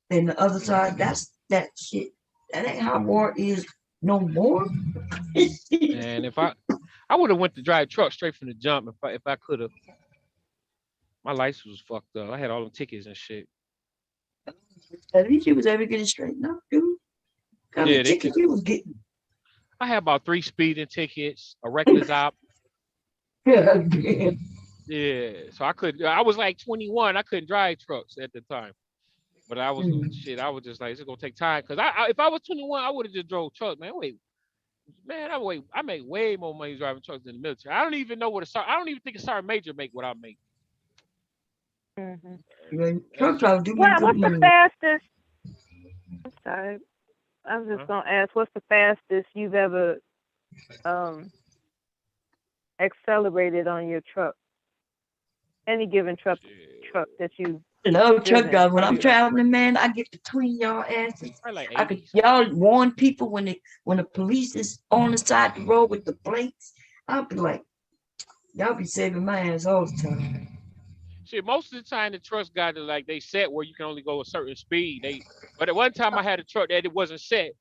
the other side. That's that shit. That ain't how war is no more. And if I would have went to drive truck straight from the jump if I could have. My license was fucked up. I had all the tickets and shit. At least you was able to get it straightened out, dude. Kind of tickets you was getting. I had about 3 speeding tickets, a reckless op. Yeah, damn. Yeah, so I was like 21. I couldn't drive trucks at the time, but I was shit. I was just like, it's gonna take time because if I was 21, I would have just drove trucks, man. Wait, man, I make way more money driving trucks than the military. I don't even know what I don't even think a sergeant major make what I make. Truck driver do make Well, good what's the money. fastest? I'm sorry. I was just Huh? gonna ask, what's the fastest you've ever accelerated on your truck? Any given truck that you I love truck driven. drivers. When I'm Probably traveling, man, I get between y'all asses. like I could 80. y'all warn people when the police is on the side of the road with the blinks. I'll be like, y'all be saving my ass all the time. Shit, most of the time the trucks got it like they set where you can only go a certain speed. But at one time I had a truck that it wasn't set,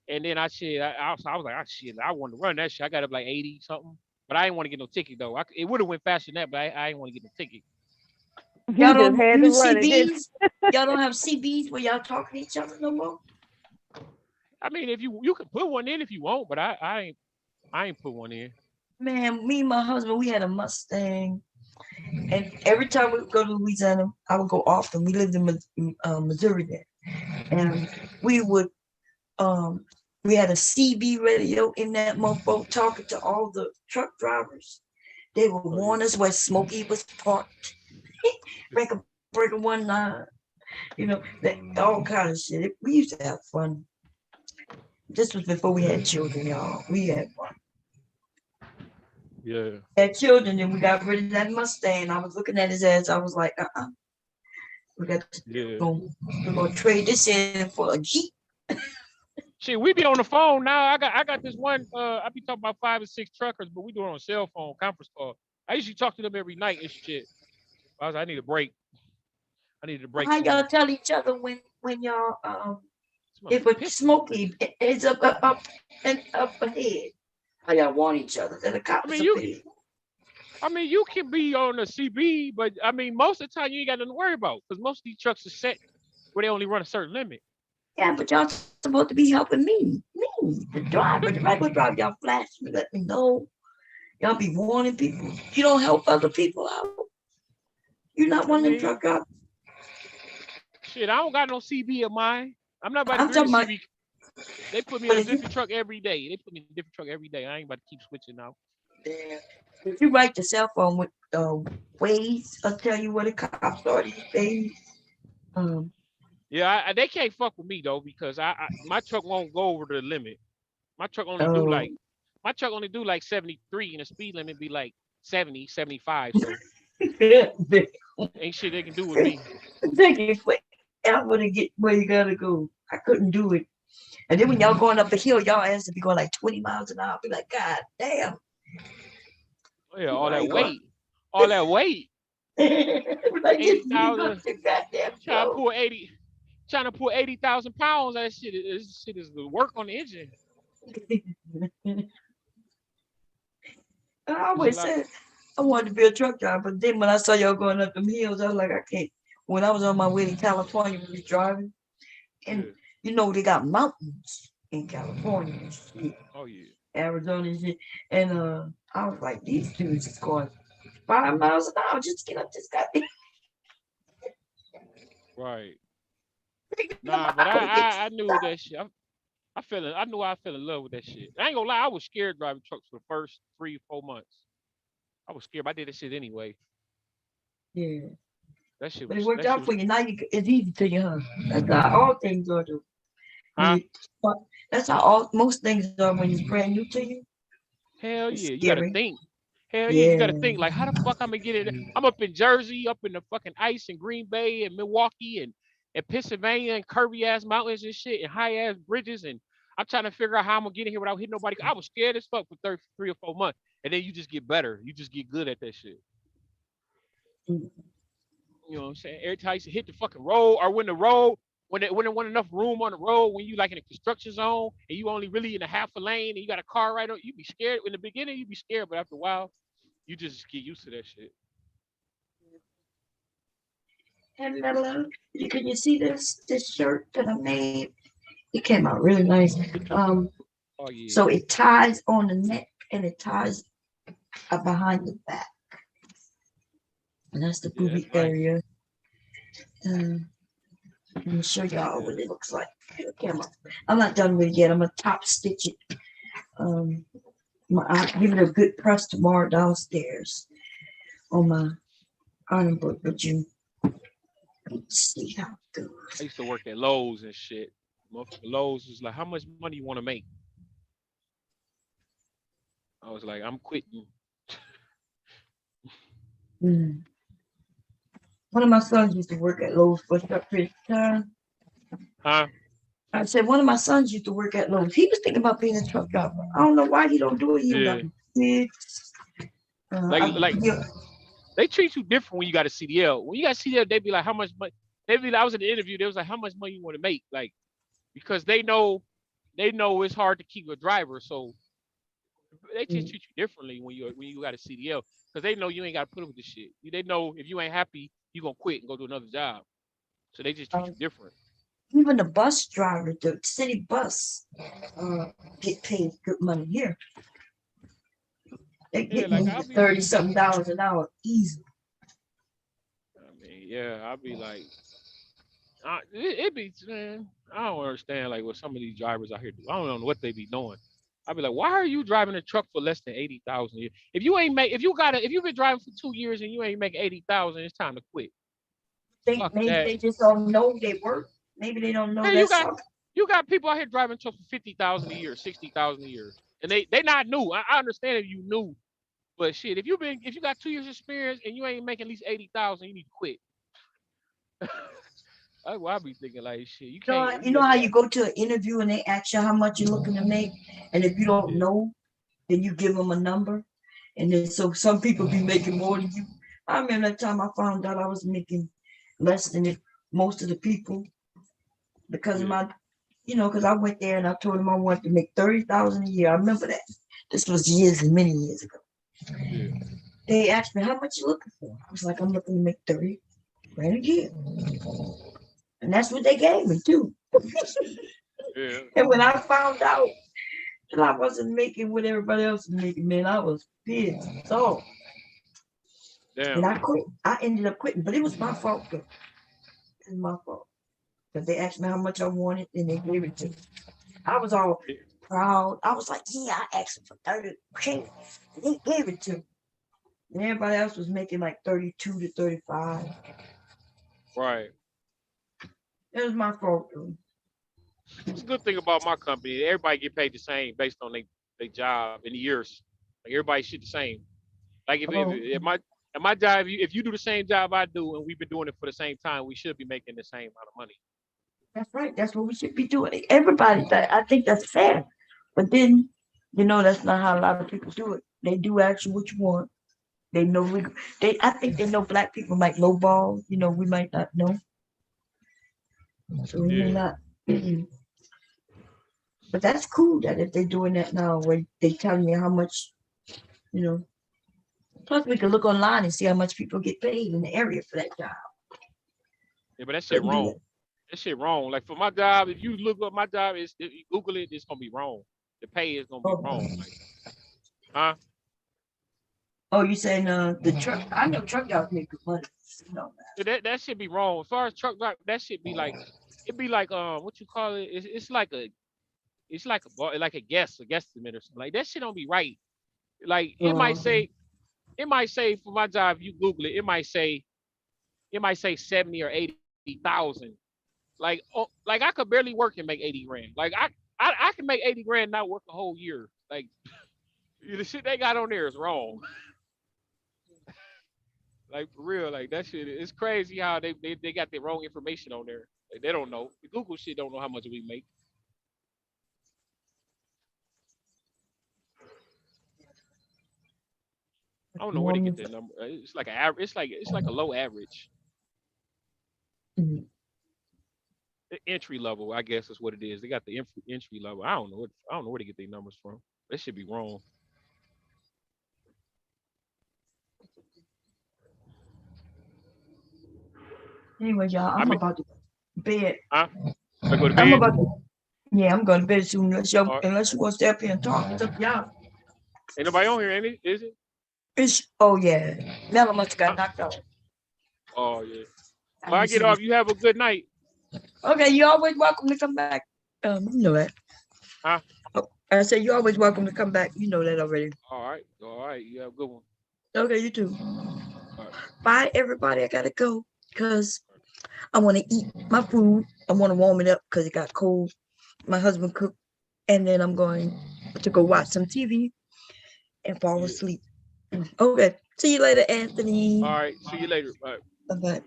and then I was like, shit, I want to run that shit. I got up like 80 something, but I didn't want to get no ticket though. It would have went faster than that, but I didn't want to get no ticket. You Y'all just don't had to use run it, didn't CBs? Y'all don't have CBs where y'all talking to each other no more? I mean, if you can put one in if you want, but I ain't put one in. Man, me and my husband, we had a Mustang. And every time we would go to Louisiana, I would go often. We lived in Missouri then. And we would, we had a CB radio in that mofo talking to all the truck drivers. They would warn us where Smokey was parked. break a 1-9. You know, all kind of shit. We used to have fun. This was before we had children, y'all. We had fun. Yeah. Had children, and we got rid of that Mustang. I was looking at his ass. I was like, we got to we're gonna trade this in for a Jeep. Shit, we be on the phone now. I got this one. I be talking about 5 or 6 truckers, but we do it on cell phone conference call. I usually talk to them every night and shit. I was like, I need a break. I needed a break. How y'all tell each other when y'all if a Smokey is up ahead? How y'all want each other? That the cops I mean, you can be on a CB, but I mean, most of the time you ain't got nothing to worry about because most of these trucks are set where they only run a certain limit. Yeah, but y'all supposed to be helping me, the driver, the regular driver. Y'all flash me, let me know. Y'all be warning people. You don't help other people out. You're not one of them truck drivers. Shit, I don't got no CB of mine. I'm not about to green CB. They put me in a different truck every day. They put me in a different truck every day. I ain't about to keep switching now. Yeah. If you write the cell phone with Waze, I'll tell you where the cops are these days. Yeah, they can't fuck with me though because my truck won't go over the limit. My truck only do like 73 and the speed limit be like 70, 75. So ain't shit they can do with me. I want to get where you gotta go. I couldn't do it. And then when y'all going up the hill, y'all ass to be going like 20 miles an hour. Be like, God damn. Oh, yeah, all that weight. All that weight. 80,000. Trying to pull 80,000 pounds. That shit is the work on the engine. I always said I wanted to be a truck driver, but then when I saw y'all going up them hills, I was like, I can't. When I was on my way to California, we was driving, and you know they got mountains in California and shit. Oh yeah. Arizona and shit. And I was like, these dudes is going 5 miles an hour just to get up this goddamn. Right. Nah, but I knew that shit. I knew I fell in love with that shit. I ain't gonna lie, I was scared driving trucks for the first 3 or 4 months. I was scared, but I did that shit anyway. Yeah. That shit but it worked out for you. Now it's easy to you, huh? That's how all things are. That's how most things are when it's brand new to you. Hell it's yeah, scary. You gotta think. Hell yeah, you gotta think like, how the fuck I'm gonna get it? I'm up in Jersey, up in the fucking ice in Green Bay and Milwaukee and Pennsylvania and curvy ass mountains and shit and high ass bridges, and I'm trying to figure out how I'm gonna get in here without hitting nobody. I was scared as fuck for 3 or 4 months, and then you just get better. You just get good at that shit. You know what I'm saying? Every time you hit the fucking road, or when there wasn't enough room on the road, when you like in a construction zone and you only really in a half a lane and you got a car right on, you be scared. In the beginning, you be scared, but after a while, you just get used to that shit. And can you see this shirt that I made? It came out really nice. Oh yeah. So it ties on the neck and it ties behind the back. And that's the Yeah, booby that's nice. area. Let me show y'all what it looks like. Okay, I'm not done with it yet. I'm gonna top stitch it. I'll give it a good press tomorrow downstairs on my iron board, but you see how it goes. I used to work at Lowe's and shit. Lowe's was like, how much money you want to make? I was like, I'm quitting. Mm. One of my sons used to work at Lowe's for a short period of time. Huh? I said one of my sons used to work at Lowe's. He was thinking about being a truck driver. I don't know why he don't do it. He Yeah. got kids. Like they treat you different when you got a CDL. When you got a CDL, they be like, how much money? They be like, I was in the interview. They was like, how much money you want to make? Like, because they know it's hard to keep a driver. So they just treat you differently when you got a CDL, because they know you ain't got to put up with this shit. They know if you ain't happy, you gonna quit and go do another job. So they just treat you different. Even the bus driver, the city bus, get paid good money here. They get like $30-something an hour easy. I mean, yeah, I'll be like, it be, man, I don't understand like what some of these drivers out here do. I don't know what they be doing. I'll be like, why are you driving a truck for less than 80,000 a year? If you've been driving for 2 years and you ain't making 80,000, it's time to quit. Maybe they just don't know they work. Maybe they don't know that. You got people out here driving trucks for 50,000 a year, 60,000 a year, and they not new. I understand if you new, but shit, if you got 2 years experience and you ain't making at least 80,000, you need to quit. That's why I be thinking like shit. You can't. You know how you go to an interview and they ask you how much you're looking to make, and if you don't know, then you give them a number, and then so some people be making more than you. I remember that time I found out I was making less than most of the people because of my, because I went there and I told them I wanted to make 30,000 a year. I remember that. This was many years ago. Yeah. They asked me how much you looking for. I was like, I'm looking to make 30 grand a year. And that's what they gave me too. Yeah. And when I found out that I wasn't making what everybody else was making, man, I was pissed. So, and I quit. I ended up quitting, but it was my fault though. It was my fault. Because they asked me how much I wanted and they gave it to me. I was all proud. I was like, yeah, I asked them for 30. They gave it to me. And everybody else was making like 32 to 35. Right. It was my fault, though. It's a good thing about my company. Everybody get paid the same based on their job in the years. Like everybody shit the same. Like if my job, if you do the same job I do and we've been doing it for the same time, we should be making the same amount of money. That's right. That's what we should be doing. Everybody, I think that's fair. But then, that's not how a lot of people do it. They do ask you what you want. They know I think they know black people might lowball. We might not know. So we may not. But that's cool that if they're doing that now, where they telling you how much, Plus, we can look online and see how much people get paid in the area for that job. Yeah, but that shit wrong. That shit wrong. Like for my job, if you look up my job, if you Google it, it's gonna be wrong. The pay is gonna be wrong. Like, huh? Oh, you saying the truck? I know truck jobs make good money. That should be wrong. As far as truck driver, that should be like, it'd be like what you call it? It's like a guesstimate or something. Like that shit don't be right. Like it might say for my job, if you Google it, it might say 70 or 80,000. Like I could barely work and make 80 grand. Like I can make 80 grand not work a whole year. Like the shit they got on there is wrong. Like for real, like that shit, it's crazy how they got the wrong information on there. Like, they don't know. The Google shit don't know how much we make. I don't know where to get that number. It's like an average. It's like a low average. Mm-hmm. The entry level, I guess, is what it is. They got the entry level. I don't know where to get their numbers from. That should be wrong. Anyway, y'all, I'm about to bed. Huh? I go to bed. I'm going to bed soon. Unless you want to stay up here and talk. It's up to y'all. Ain't nobody on here, ain't it? Is it? Oh yeah. Mella must have got knocked out. Oh yeah. Well, I get off. You have a good night. Okay, you're always welcome to come back. You know that. Huh? Oh, I said you're always welcome to come back. You know that already. All right. All right. You have a good one. Okay, you too. All right. Bye, everybody. I gotta go because I want to eat my food. I want to warm it up because it got cold. My husband cooked, and then I'm going to go watch some TV and fall Yeah. asleep. Okay. See you later, Anthony. All right. See you later. Bye. Bye-bye.